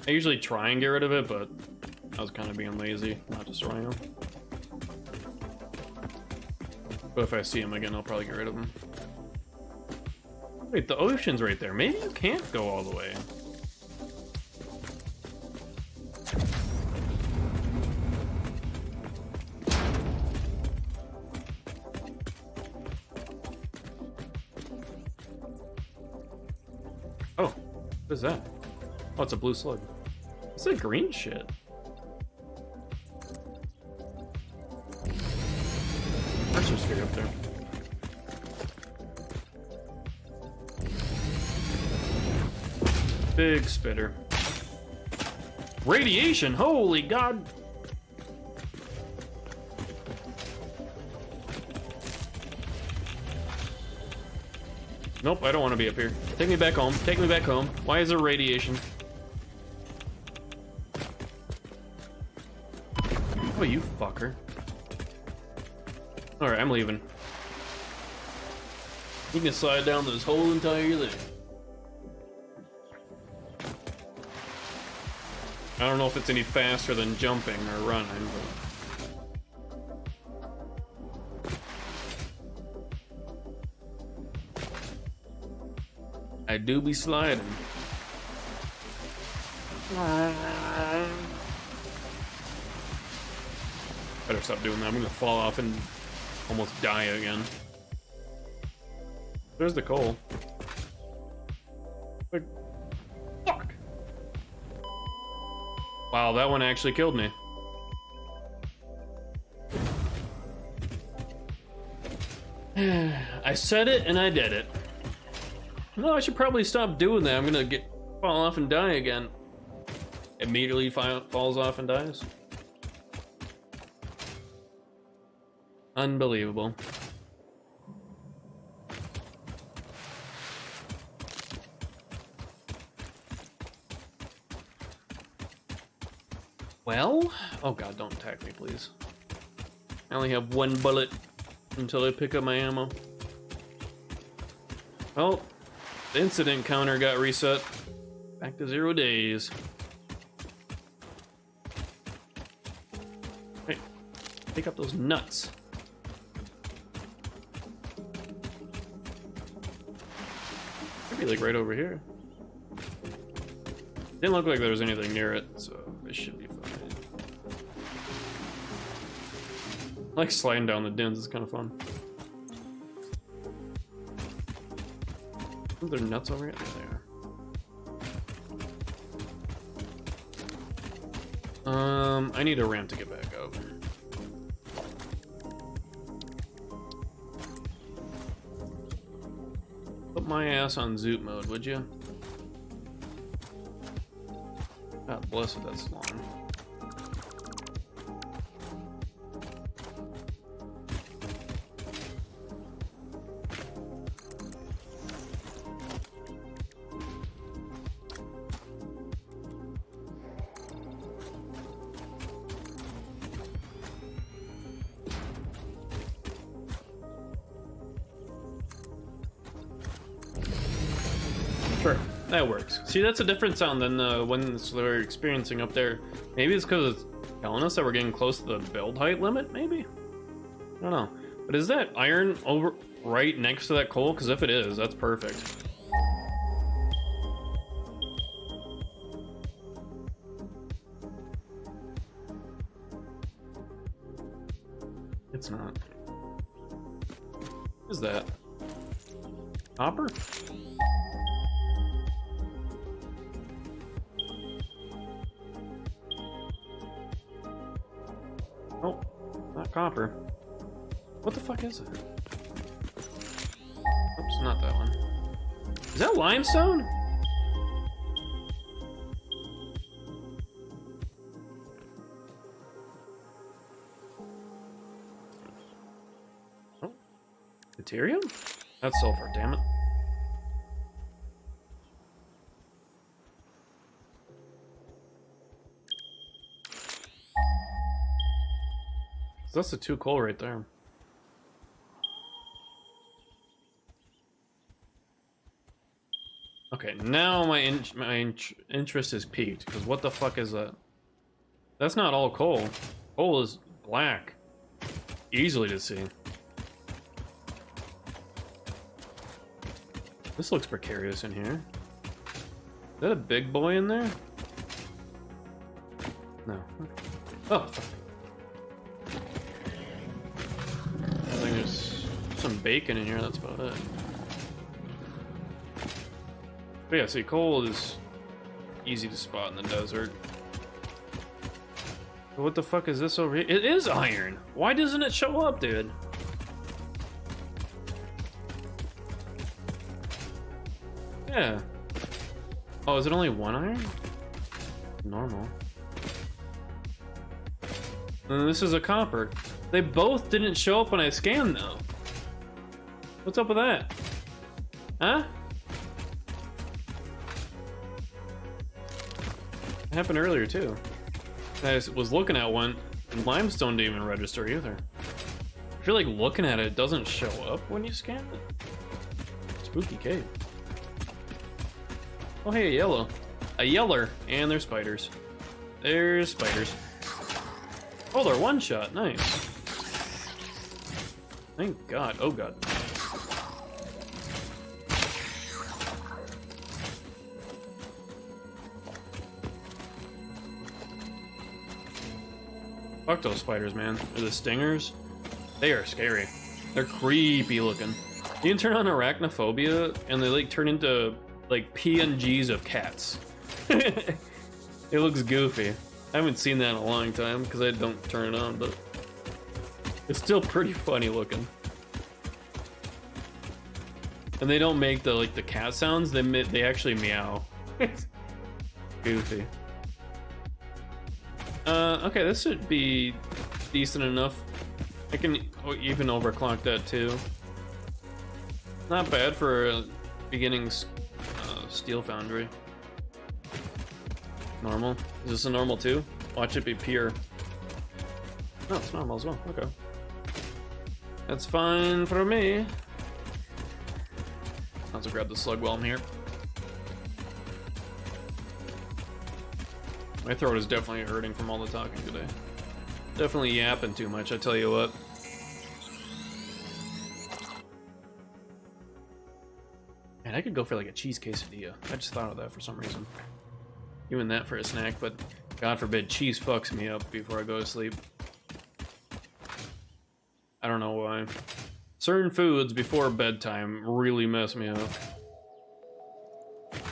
I usually try and get rid of it, but I was kind of being lazy, not destroying them. But if I see them again, I'll probably get rid of them. Wait, the ocean's right there. Maybe you can't go all the way. Oh, what is that? Oh, it's a blue slug. What's that green shit? Pressure sphere up there. Big spitter. Radiation, holy god! Nope, I don't want to be up here. Take me back home. Take me back home. Why is there radiation? Oh, you fucker. Alright, I'm leaving. You can slide down this whole entire thing. I don't know if it's any faster than jumping or running, but... I do be sliding. Better stop doing that. I'm gonna fall off and almost die again. There's the coal. Like, fuck. Wow, that one actually killed me. I said it and I did it. No, I should probably stop doing that. I'm gonna fall off and die again. Immediately falls off and dies. Unbelievable. Well, oh god, don't attack me, please. I only have 1 bullet until I pick up my ammo. Oh. The incident counter got reset. Back to 0 days. Hey, pick up those nuts. Maybe like right over here. Didn't look like there was anything near it, so it should be fine. I like sliding down the dins, it's kind of fun. Are there nuts over here? There they are. I need a ramp to get back up. Put my ass on zoot mode, would you? God bless it, that's long. Sure, that works. See, that's a different sound than the ones we're experiencing up there. Maybe it's because it's telling us that we're getting close to the build height limit, maybe? I don't know. But is that iron over right next to that coal? Because if it is, that's perfect. It's not. What is that? Copper? Oh, not copper. What the fuck is it? Oops, not that one. Is that limestone? Oh, deuterium? That's sulfur, damn it. That's the 2 coal right there. Okay, now my interest is peaked, because what the fuck is that? That's not all coal. Coal is black. Easily to see. This looks precarious in here. Is that a big boy in there? No. Oh, fuck. I think there's some bacon in here, that's about it. But yeah, see, coal is easy to spot in the desert. But what the fuck is this over here? It is iron! Why doesn't it show up, dude? Yeah. Oh, is it only 1 iron? Normal. And this is a copper. They both didn't show up when I scanned, though. What's up with that? Huh? It happened earlier, too. I was looking at one, and limestone didn't even register either. I feel like looking at it, it doesn't show up when you scan it. Spooky cave. Oh, hey, a yellow. A yeller. And there's spiders. There's spiders. Oh, they're one-shot. Nice. Thank God. Oh, God. Fuck those spiders, man. They're the stingers. They are scary. They're creepy looking. You can turn on arachnophobia, and they like turn into like PNGs of cats. It looks goofy. I haven't seen that in a long time because I don't turn it on, but it's still pretty funny looking. And they don't make the like the cat sounds. They actually meow. Goofy. Okay, this should be decent enough. I can even overclock that too. Not bad for a beginning steel foundry. Normal. Is this a normal too? Watch it be pure. No, it's normal as well. Okay. That's fine for me. I'll also grab the slug while I'm here. My throat is definitely hurting from all the talking today. Definitely yapping too much, I tell you what. Man, I could go for like a cheese quesadilla. I just thought of that for some reason. Even that for a snack, but God forbid cheese fucks me up before I go to sleep. I don't know why. Certain foods before bedtime really mess me up.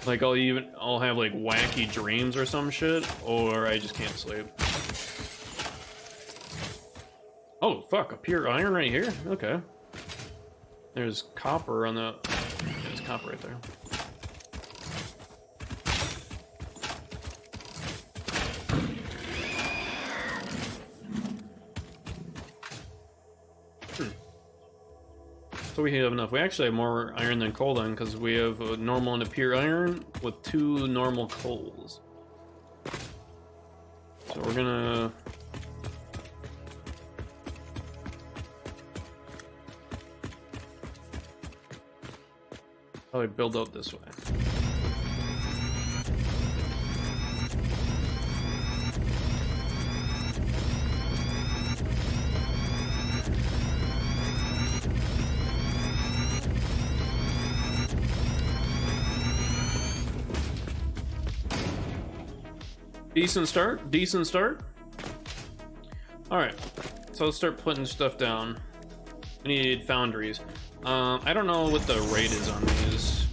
Like I'll have like wacky dreams or some shit, or I just can't sleep. Oh fuck, a pure iron right here? Okay. There's copper on the... There's copper right there. So we have enough. We actually have more iron than coal then, because we have a normal and a pure iron with 2 normal coals. So we're gonna... probably build out this way. Decent start, decent start. All right, so let's start putting stuff down. We need foundries. I don't know what the rate is on these.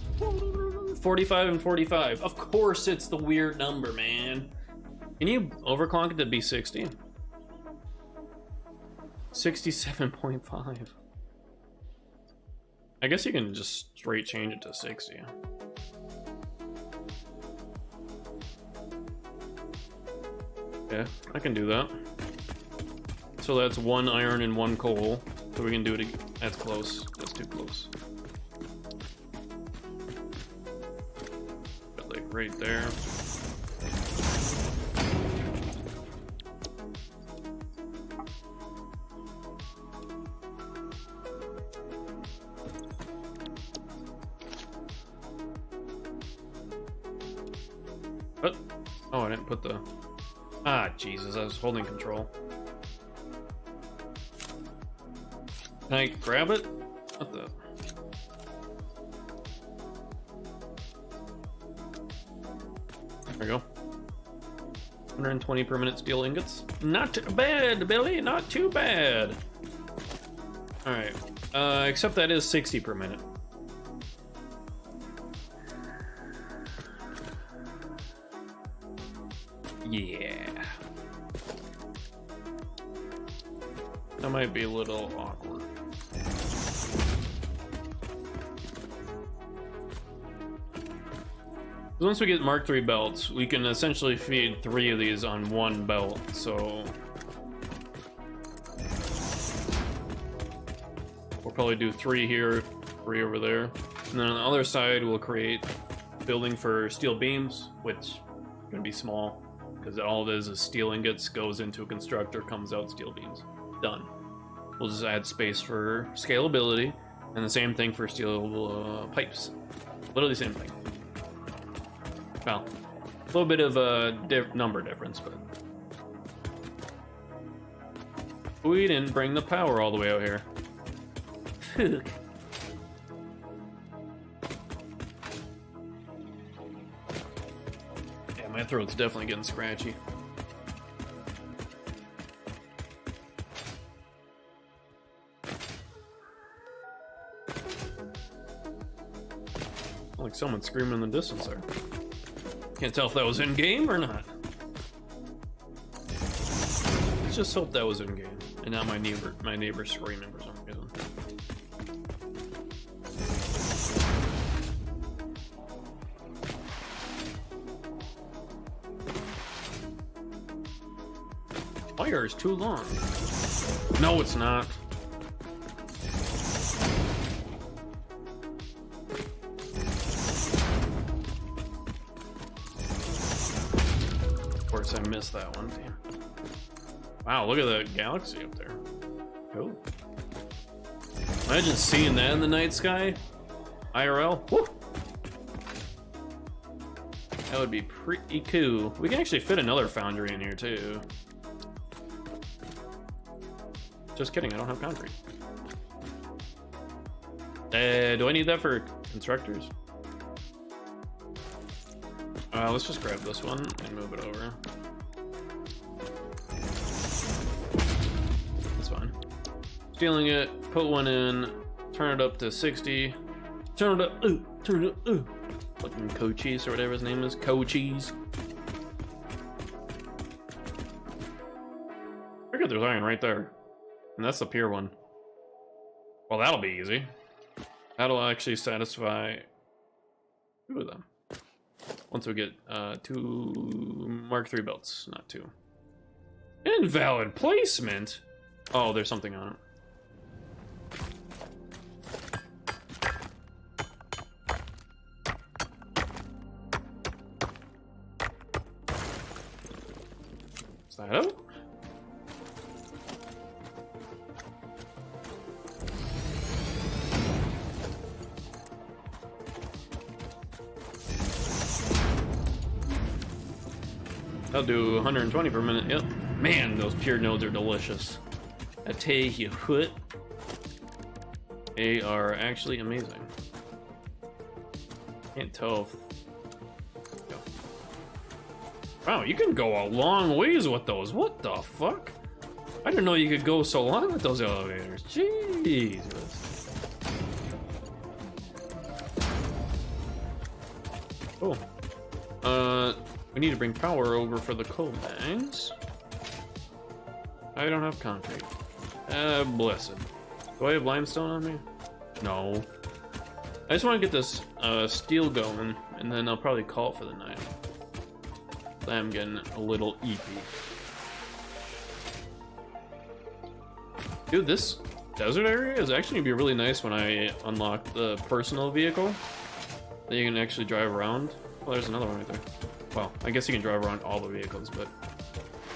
45 and 45. Of course it's the weird number, man. Can you overclock it to be 60? 67.5. I guess you can just straight change it to 60. Yeah, I can do that. So that's 1 iron and 1 coal. So we can do it again. That's close. That's too close. But like right there. What? Oh, I didn't put the... Ah, Jesus, I was holding control. Can I grab it? What the? There we go. 120 per minute steel ingots. Not too bad, Billy, not too bad. Alright, except that is 60 per minute. Yeah. That might be a little awkward. Once we get Mark III belts, we can essentially feed 3 of these on 1 belt, so... We'll probably do 3 here, 3 over there. And then on the other side, we'll create a building for steel beams, which is gonna be small, because all it is steel ingots, goes into a constructor, comes out steel beams. Done. We'll just add space for scalability, and the same thing for steel pipes. Literally the same thing. Well, a little bit of a number difference, but... We didn't bring the power all the way out here. Fuck. Yeah, my throat's definitely getting scratchy. Like someone screaming in the distance there. Can't tell if that was in game or not. Let's just hope that was in game and not my neighbor screaming for some reason. Wire is too long. No, it's not. I missed that one. Damn. Wow, look at the galaxy up there. Cool. Imagine seeing that in the night sky. IRL. Woo! That would be pretty cool. We can actually fit another foundry in here too. Just kidding, I don't have concrete. Do I need that for constructors? Let's just grab this one and move it over. That's fine. Stealing it, put one in, turn it up to 60. Turn it up, turn it up, Fucking Cochise or whatever his name is. Cochise. Look at there's iron right there. And that's the pure one. Well, that'll be easy. That'll actually satisfy 2 of them. Once we get 2 Mark III belts, not 2. Invalid placement? Oh, there's something on it. Is that out? I'll do 120 per minute. Yep. Man, those pure nodes are delicious. I tell you what. They are actually amazing. Can't tell if... Wow, you can go a long ways with those. What the fuck? I didn't know you could go so long with those elevators. Jesus. Oh. We need to bring power over for the coal mines. I don't have concrete. Blessed. Do I have limestone on me? No. I just want to get this steel going, and then I'll probably call it for the night. I'm getting a little eepy. Dude, this desert area is actually gonna be really nice when I unlock the personal vehicle that you can actually drive around. Oh, there's another one right there. Well, I guess you can drive around all the vehicles, but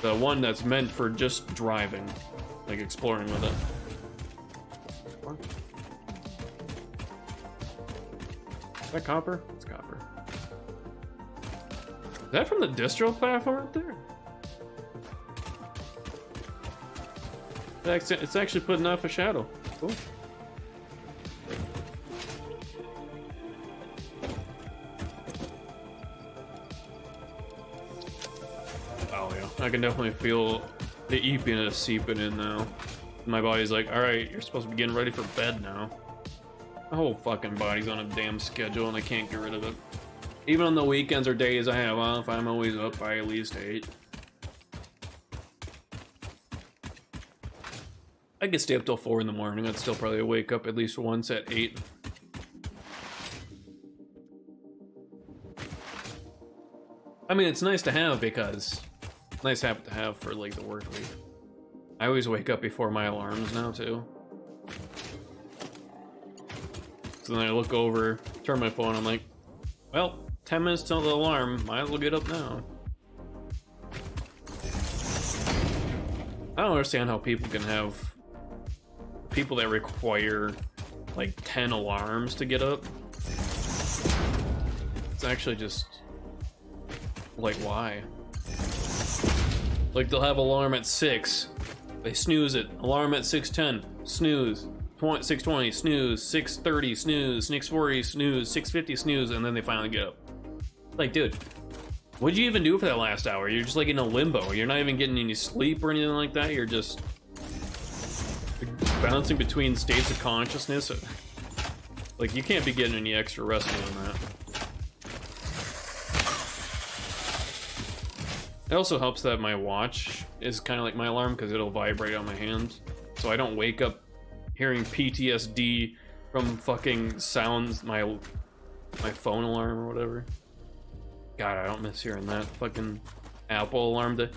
the one that's meant for just driving, like exploring with it. Is that copper? It's copper. Is that from the distro platform up there? It's actually putting off a shadow. Cool. Oh yeah, I can definitely feel the eepiness seeping in now. My body's like, alright, you're supposed to be getting ready for bed now. My whole fucking body's on a damn schedule and I can't get rid of it. Even on the weekends or days I have off, I'm always up by at least 8. I could stay up till 4 in the morning. I'd still probably wake up at least once at 8. I mean, it's nice to have because nice habit to have for like the work week. I always wake up before my alarms now too. So then I look over, turn my phone, I'm like, well, 10 minutes till the alarm, might as well get up now. I don't understand how people can have people that require like 10 alarms to get up. It's actually just like, why? Like they'll have alarm at 6, they snooze it, alarm at 6:10, snooze, 6:20, snooze, 6:30, snooze, 6:40, snooze, 6:50, snooze, and then they finally get up. Like, dude, what'd you even do for that last hour? You're just like in a limbo. You're not even getting any sleep or anything like that. You're just bouncing between states of consciousness. Like, you can't be getting any extra rest on that. It also helps that my watch is kind of like my alarm because it'll vibrate on my hand. So I don't wake up hearing PTSD from fucking sounds, my phone alarm or whatever. God, I don't miss hearing that fucking Apple alarm to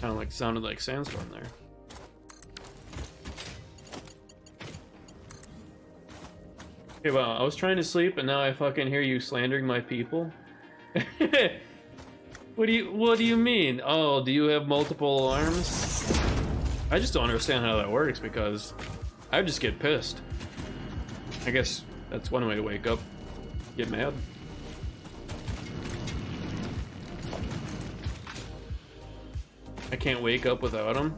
kind of like sounded like Sandstorm there. Okay, well, I was trying to sleep and now I fucking hear you slandering my people. What do you mean? Oh, do you have multiple alarms? I just don't understand how that works because I just get pissed. I guess that's one way to wake up. Get mad. I can't wake up without them.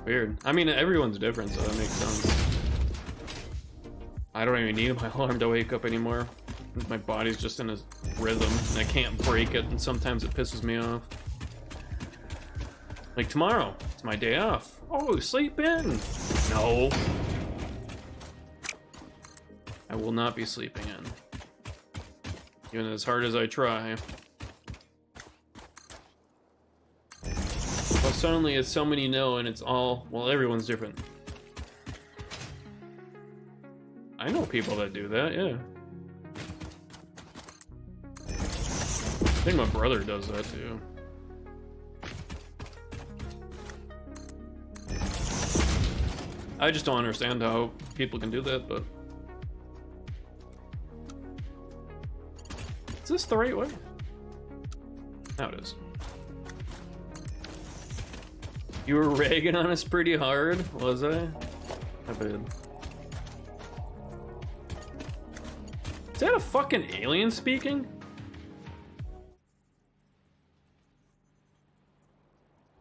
Weird. I mean, everyone's different, so that makes sense. I don't even need my alarm to wake up anymore. My body's just in a rhythm, and I can't break it, and sometimes it pisses me off. Like tomorrow, it's my day off. Oh, sleep in! No. I will not be sleeping in. Even as hard as I try. Well, suddenly it's someone you know, and it's all, well, everyone's different. I know people that do that, yeah. I think my brother does that too. I just don't understand how people can do that, but... Is this the right way? Now it is. You were ragging on us pretty hard, was I? I bet. Is that a fucking alien speaking?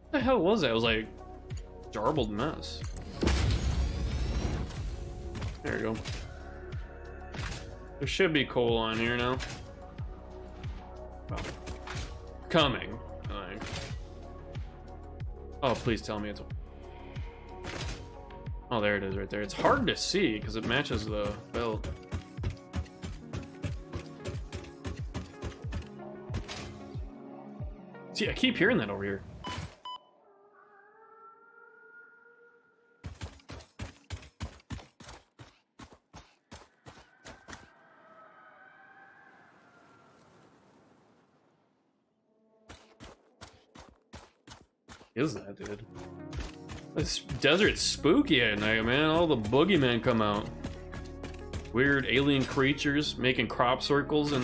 What the hell was that? It was like garbled mess. There you go. There should be coal on here now. Well, coming. Like, oh, please tell me it's. Oh, there it is right there. It's hard to see because it matches the belt. See, I keep hearing that over here. Is that, dude? This desert's spooky at night, man. All the boogeymen come out. Weird alien creatures making crop circles in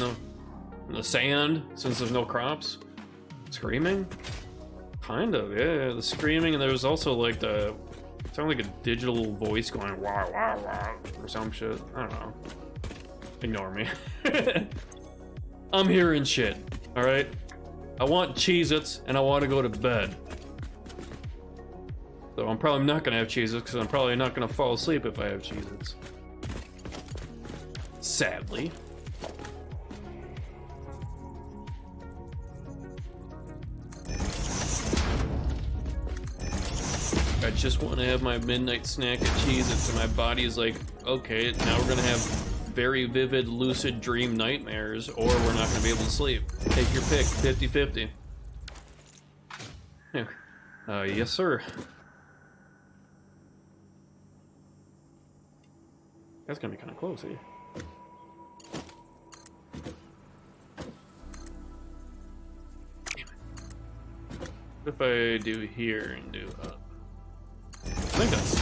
the sand since there's no crops. Screaming? Kind of, yeah. The screaming, and there's also like the... It sounded like a digital voice going wah wah wah or some shit. I don't know. Ignore me. I'm hearing shit, alright? I want Cheez-Its and I want to go to bed. So I'm probably not gonna have Cheez-Its because I'm probably not gonna fall asleep if I have Cheez-Its. Sadly. I just want to have my midnight snack of Cheez-Its and my body is like, okay, now we're gonna have very vivid lucid dream nightmares or we're not gonna be able to sleep. Take your pick, 50-50. Yes sir. That's gonna be kind of close here. What if I do here and do up? I think that's...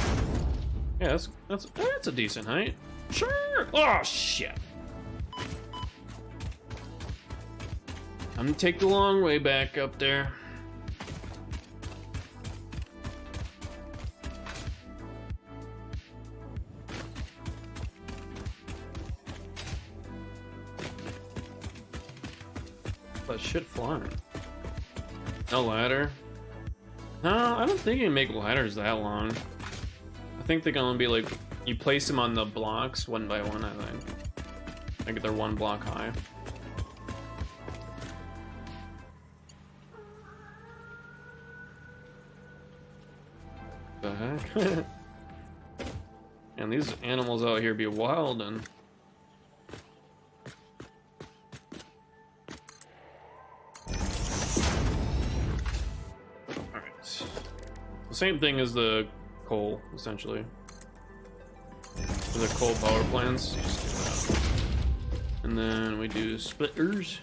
Yeah, that's a decent height. Sure! Oh, shit! I'm gonna take the long way back up there. That shit flying. No ladder. No, I don't think you can make ladders that long. I think they're gonna be like, you place them on the blocks one by one, I think. I think they're one block high. The heck? And these animals out here be wild and... Same thing as the coal, essentially. For the coal power plants, just do that. And then we do splitters.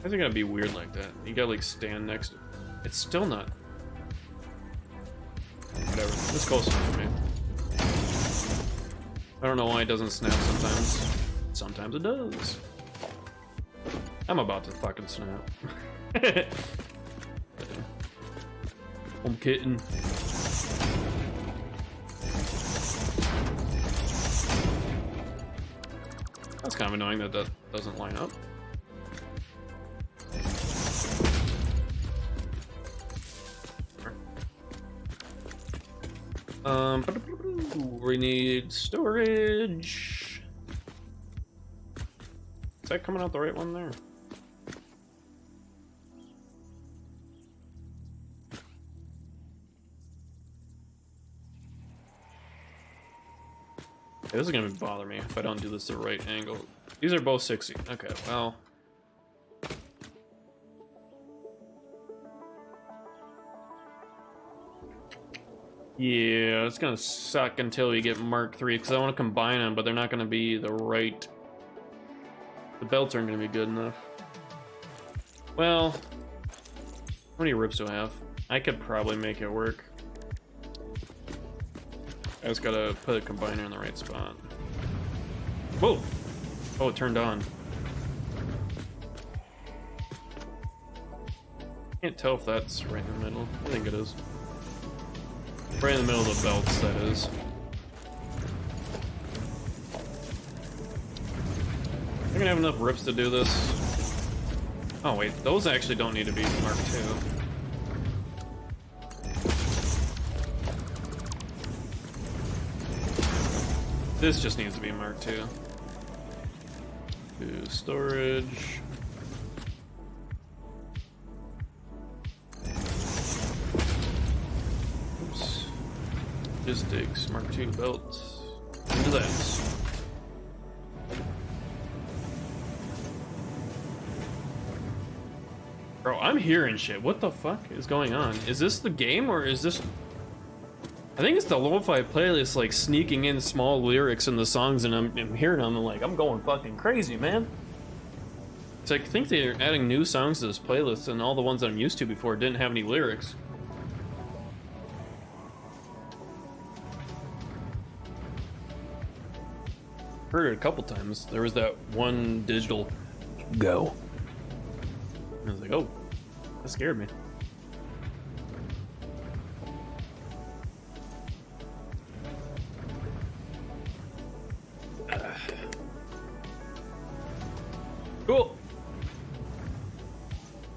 I think that'd be weird like that. You gotta like stand next to it. It's still not. Whatever. It's close enough for me. I don't know why it doesn't snap sometimes. Sometimes it does. I'm about to fucking snap. I'm kidding. That's kind of annoying that that doesn't line up. We need storage. Is that coming out the right one there? This is gonna bother me if I don't do this the right angle. These are both 60. Okay, well. Yeah, it's gonna suck until we get Mark III because I want to combine them, but they're not gonna be the right. The belts aren't gonna be good enough. Well, how many rips do I have? I could probably make it work. I just gotta put a combiner in the right spot. Whoa! Oh, it turned on. Can't tell if that's right in the middle. I think it is. Right in the middle of the belts, that is. I'm gonna have enough rips to do this. Oh wait, those actually don't need to be Mark II. This just needs to be Mark II. To storage. Oops. Logistics, Mark II belt. Into that. Bro, I'm hearing shit. What the fuck is going on? Is this the game or is this... I think it's the lo-fi playlist like sneaking in small lyrics in the songs and I'm hearing them and like, I'm going fucking crazy, man. It's like, I think they're adding new songs to this playlist and all the ones that I'm used to before didn't have any lyrics. Heard it a couple times. There was that one digital go. I was like, oh, that scared me. Cool.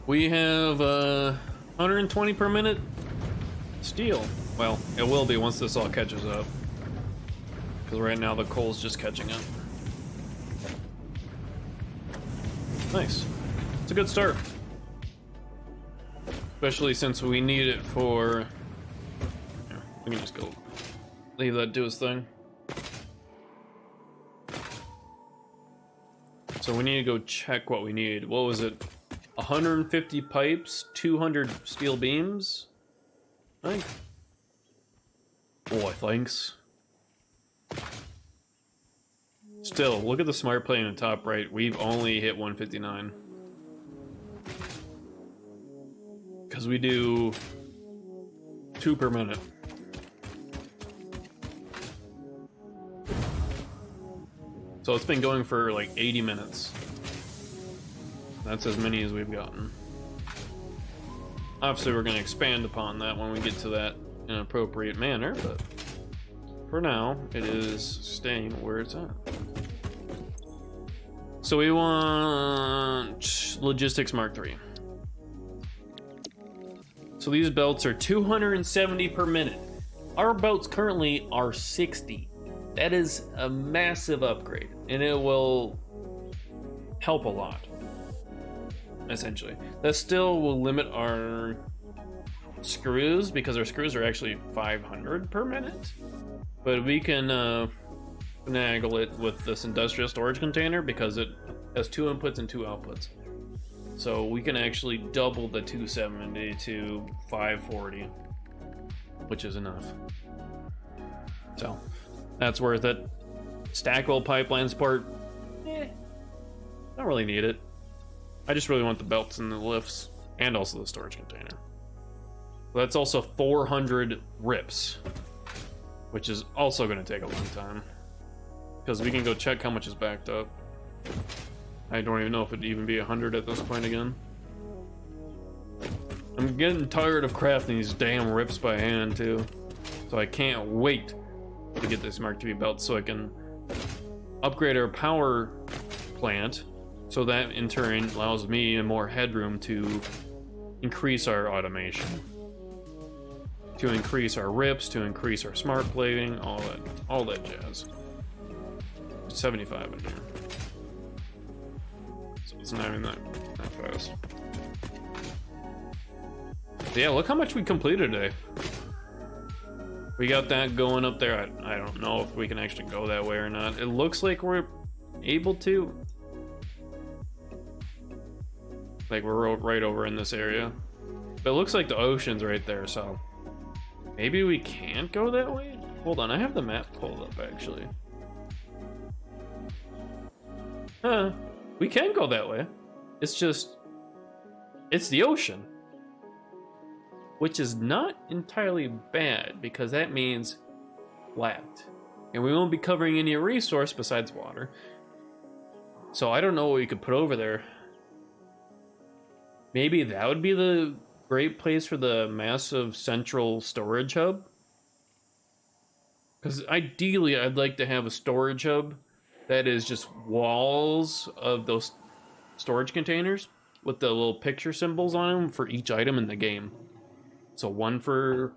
We have 120 per minute steel. Well, it will be once this all catches up. Because right now the coal's just catching up. Nice. It's a good start. Especially since we need it for... Yeah, we can just go leave that do his thing. So we need to go check what we need. What was it? 150 pipes, 200 steel beams? I think. Boy, thanks. Still, look at the smart plate in the top right. We've only hit 159. Because we do 2 per minute. So it's been going for like 80 minutes. That's as many as we've gotten. Obviously we're going to expand upon that when we get to that in an appropriate manner, but for now it is staying where it's at. So we want Logistics Mark III. So these belts are 270 per minute. Our belts currently are 60. That is a massive upgrade, and it will help a lot, essentially. That still will limit our screws, because our screws are actually 500 per minute. But we can finagle it with this industrial storage container because it has 2 inputs and 2 outputs. So we can actually double the 270 to 540, which is enough. So that's worth it. Stackable pipeline support, don't really need it. I just really want the belts and the lifts, and also the storage container. That's also 400 rips, which is also going to take a long time, because we can go check how much is backed up. I don't even know if it'd even be 100 at this point again. I'm getting tired of crafting these damn rips by hand too, so I can't wait to get this Mark III belt so I can upgrade our power plant, so that in turn allows me more headroom to increase our automation, to increase our rips, to increase our smart plating, all that jazz. 75 in here, so it's not even that fast. But yeah, look how much we completed today. We got that going up there. I don't know if we can actually go that way or not. It looks like we're able to. Like we're right over in this area. But it looks like the ocean's right there, so maybe we can't go that way? Hold on, I have the map pulled up actually. Huh, we can go that way. It's just, it's the ocean. Which is not entirely bad, because that means flat. And we won't be covering any resource besides water. So I don't know what we could put over there. Maybe that would be the great place for the massive central storage hub. Because ideally I'd like to have a storage hub that is just walls of those storage containers with the little picture symbols on them for each item in the game. So one for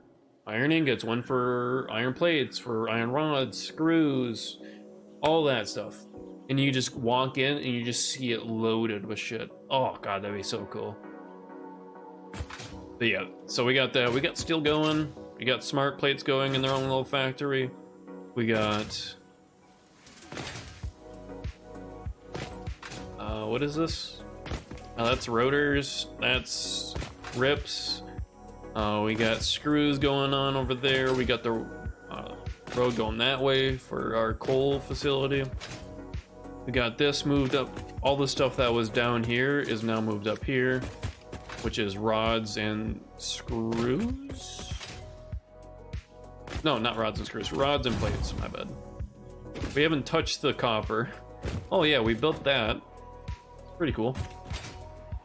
iron ingots, one for iron plates, for iron rods, screws, all that stuff. And you just walk in and you just see it loaded with shit. Oh god, that'd be so cool. But yeah, so we got that. We got steel going. We got smart plates going in their own little factory. We got... what is this? Oh, that's rotors. That's rips. We got screws going on over there. We got the road going that way for our coal facility. We got this moved up. All the stuff that was down here is now moved up here, which is rods and screws. No, not rods and screws. Rods and plates, my bad. We haven't touched the copper. Oh yeah, we built that. Pretty cool.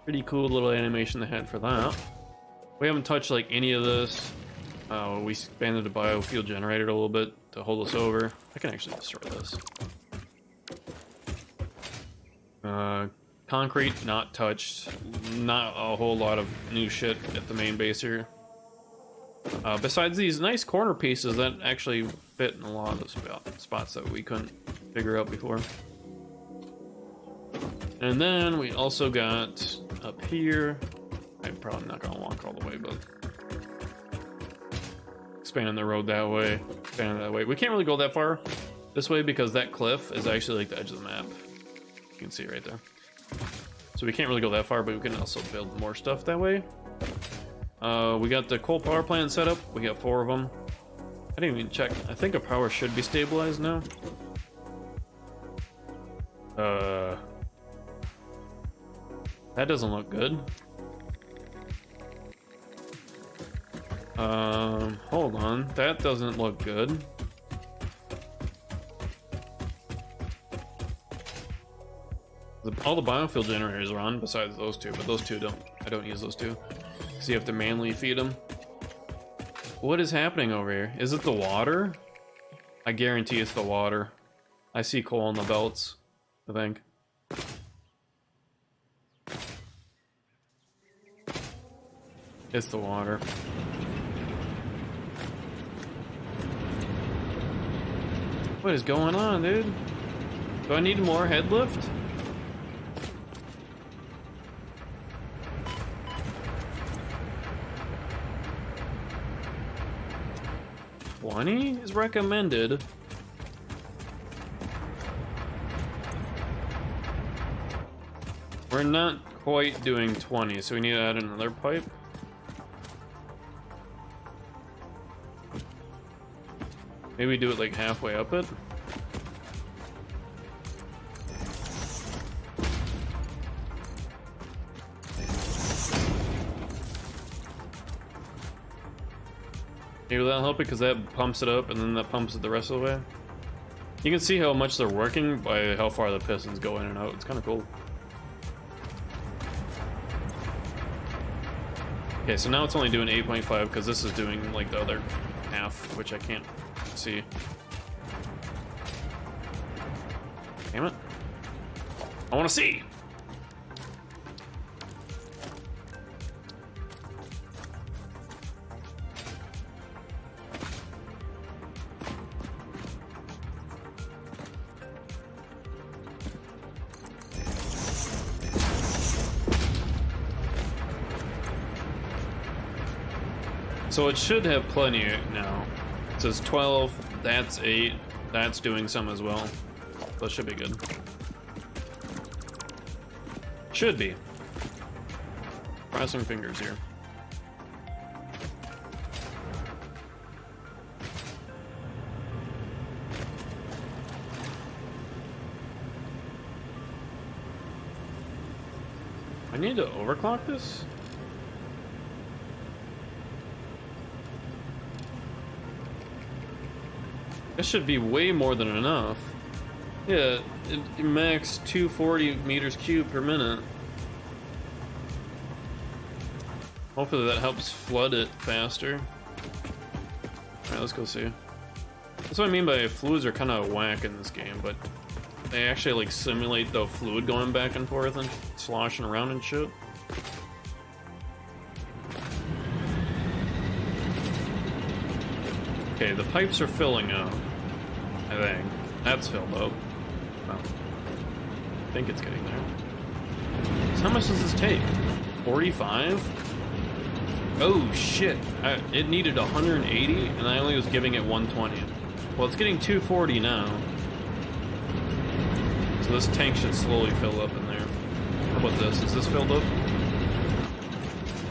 Pretty cool little animation they had for that. We haven't touched like any of this. We expanded the biofuel generator a little bit to hold us over. I can actually destroy this. Concrete, not touched. Not a whole lot of new shit at the main base here. Besides these nice corner pieces that actually fit in a lot of the spots that we couldn't figure out before. And then we also got up here. I'm probably not gonna walk all the way, but expanding the road that way, expanding that way. We can't really go that far this way because that cliff is actually like the edge of the map. You can see it right there. So we can't really go that far, but we can also build more stuff that way. We got the coal power plant set up. We got 4 of them. I didn't even check. I think our power should be stabilized now. That doesn't look good. Hold on. That doesn't look good. All the biofuel generators are on besides those two, but those two I don't use those two. Because you have to manually feed them. What is happening over here? Is it the water? I guarantee it's the water. I see coal on the belts, I think. It's the water. What is going on, dude? Do I need more head lift? $20 is recommended. We're not quite doing 20, so we need to add another pipe. Maybe do it like halfway up it. Maybe that'll help it because that pumps it up and then that pumps it the rest of the way. You can see how much they're working by how far the pistons go in and out. It's kind of cool. Okay, so now it's only doing 8.5 because this is doing like the other half, which I can't see. Damn it. I want to see! So it should have plenty now. It says 12, that's 8, that's doing some as well. So it should be good. Should be. Crossing fingers here. I need to overclock this? This should be way more than enough. Yeah, it max 240 meters cubed per minute. Hopefully that helps flood it faster. Alright, let's go see. That's what I mean by fluids are kind of whack in this game, but they actually like simulate the fluid going back and forth and sloshing around and shit. Okay, the pipes are filling up. I think. That's filled up. Well, I think it's getting there. So how much does this take? 45? Oh shit. It needed 180 and I only was giving it 120. Well, it's getting 240 now. So this tank should slowly fill up in there. How about this? Is this filled up?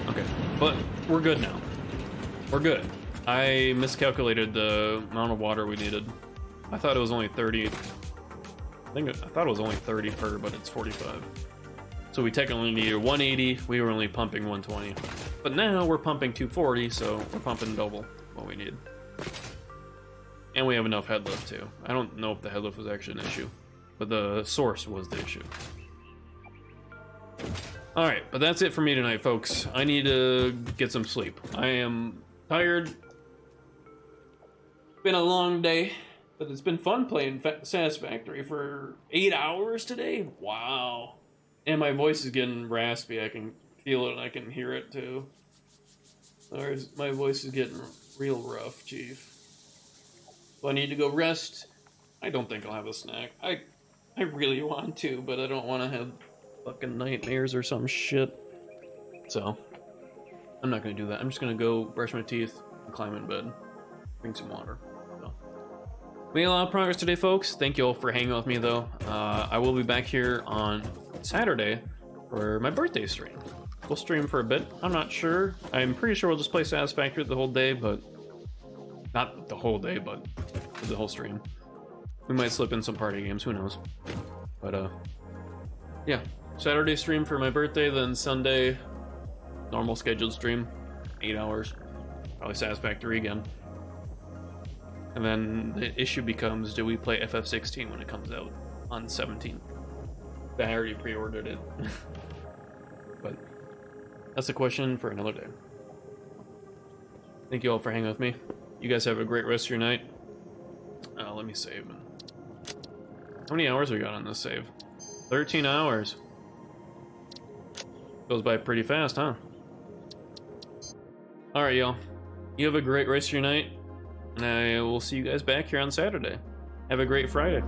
Okay, but we're good now. We're good. I miscalculated the amount of water we needed. I thought it was only 30. I thought it was only 30 per, but it's 45. So we technically needed 180. We were only pumping 120. But now we're pumping 240, so we're pumping double what we need. And we have enough head lift too. I don't know if the head lift was actually an issue, but the source was the issue. All right, but that's it for me tonight, folks. I need to get some sleep. I am tired. It's been a long day, but it's been fun playing Satisfactory for 8 hours today. Wow. And my voice is getting raspy. I can feel it and I can hear it too. My voice is getting real rough, Chief. So I need to go rest. I don't think I'll have a snack. I really want to, but I don't want to have fucking nightmares or some shit. So I'm not gonna do that. I'm just gonna go brush my teeth and climb in bed. Drink some water. So. We made a lot of progress today, folks. Thank you all for hanging out with me, though. I will be back here on Saturday for my birthday stream. We'll stream for a bit. I'm not sure. I'm pretty sure we'll just play Satisfactory the whole day, but not the whole day, but the whole stream. We might slip in some party games, who knows. But yeah, Saturday stream for my birthday, then Sunday normal scheduled stream, 8 hours, probably Satisfactory again. And then the issue becomes, do we play FF16 when it comes out on 17th? I already pre-ordered it. But that's a question for another day. Thank you all for hanging with me. You guys have a great rest of your night. Let me save. How many hours we got on this save? 13 hours. Goes by pretty fast, huh? Alright, y'all. You have a great rest of your night. And I will see you guys back here on Saturday. Have a great Friday.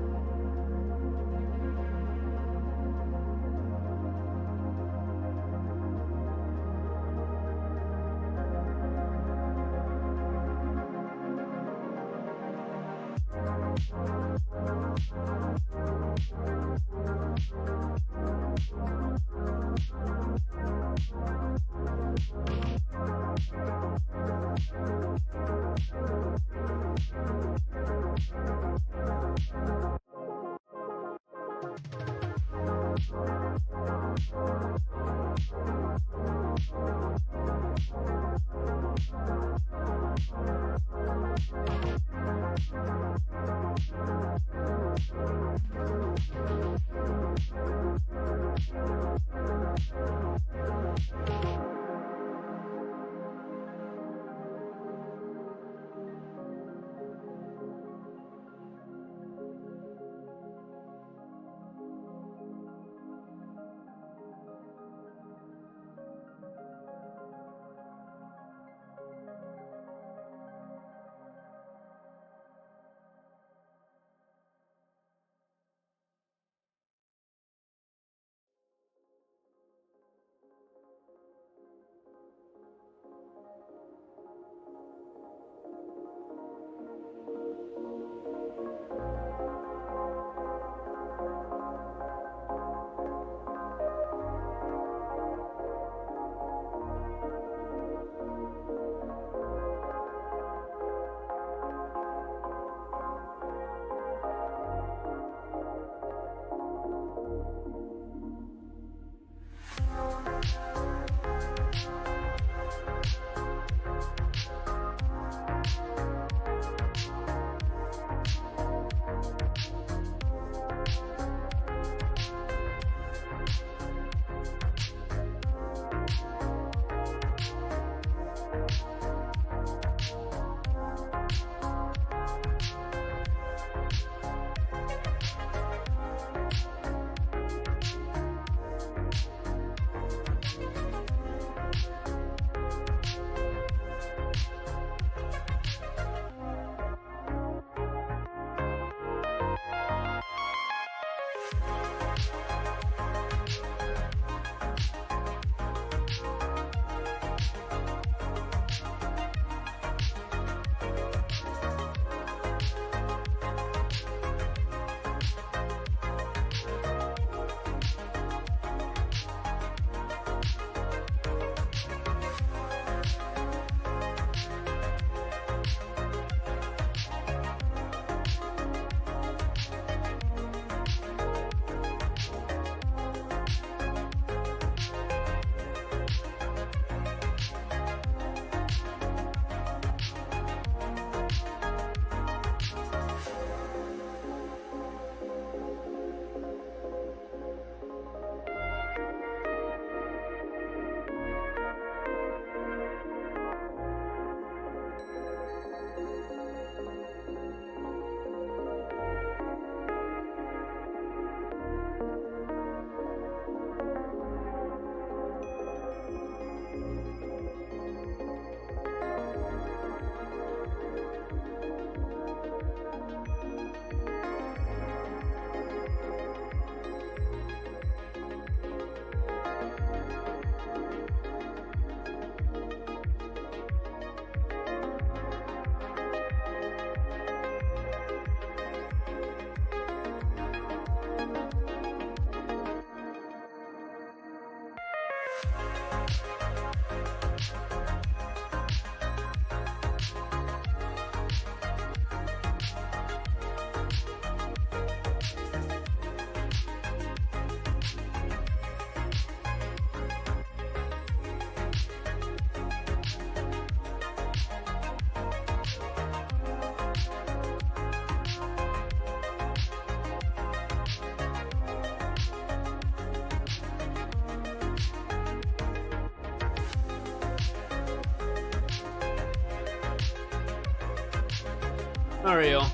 Alright, y'all.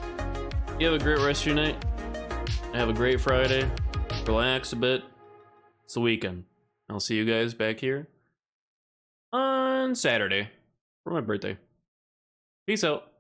You have a great rest of your night. Have a great Friday. Relax a bit. It's the weekend. I'll see you guys back here on Saturday for my birthday. Peace out.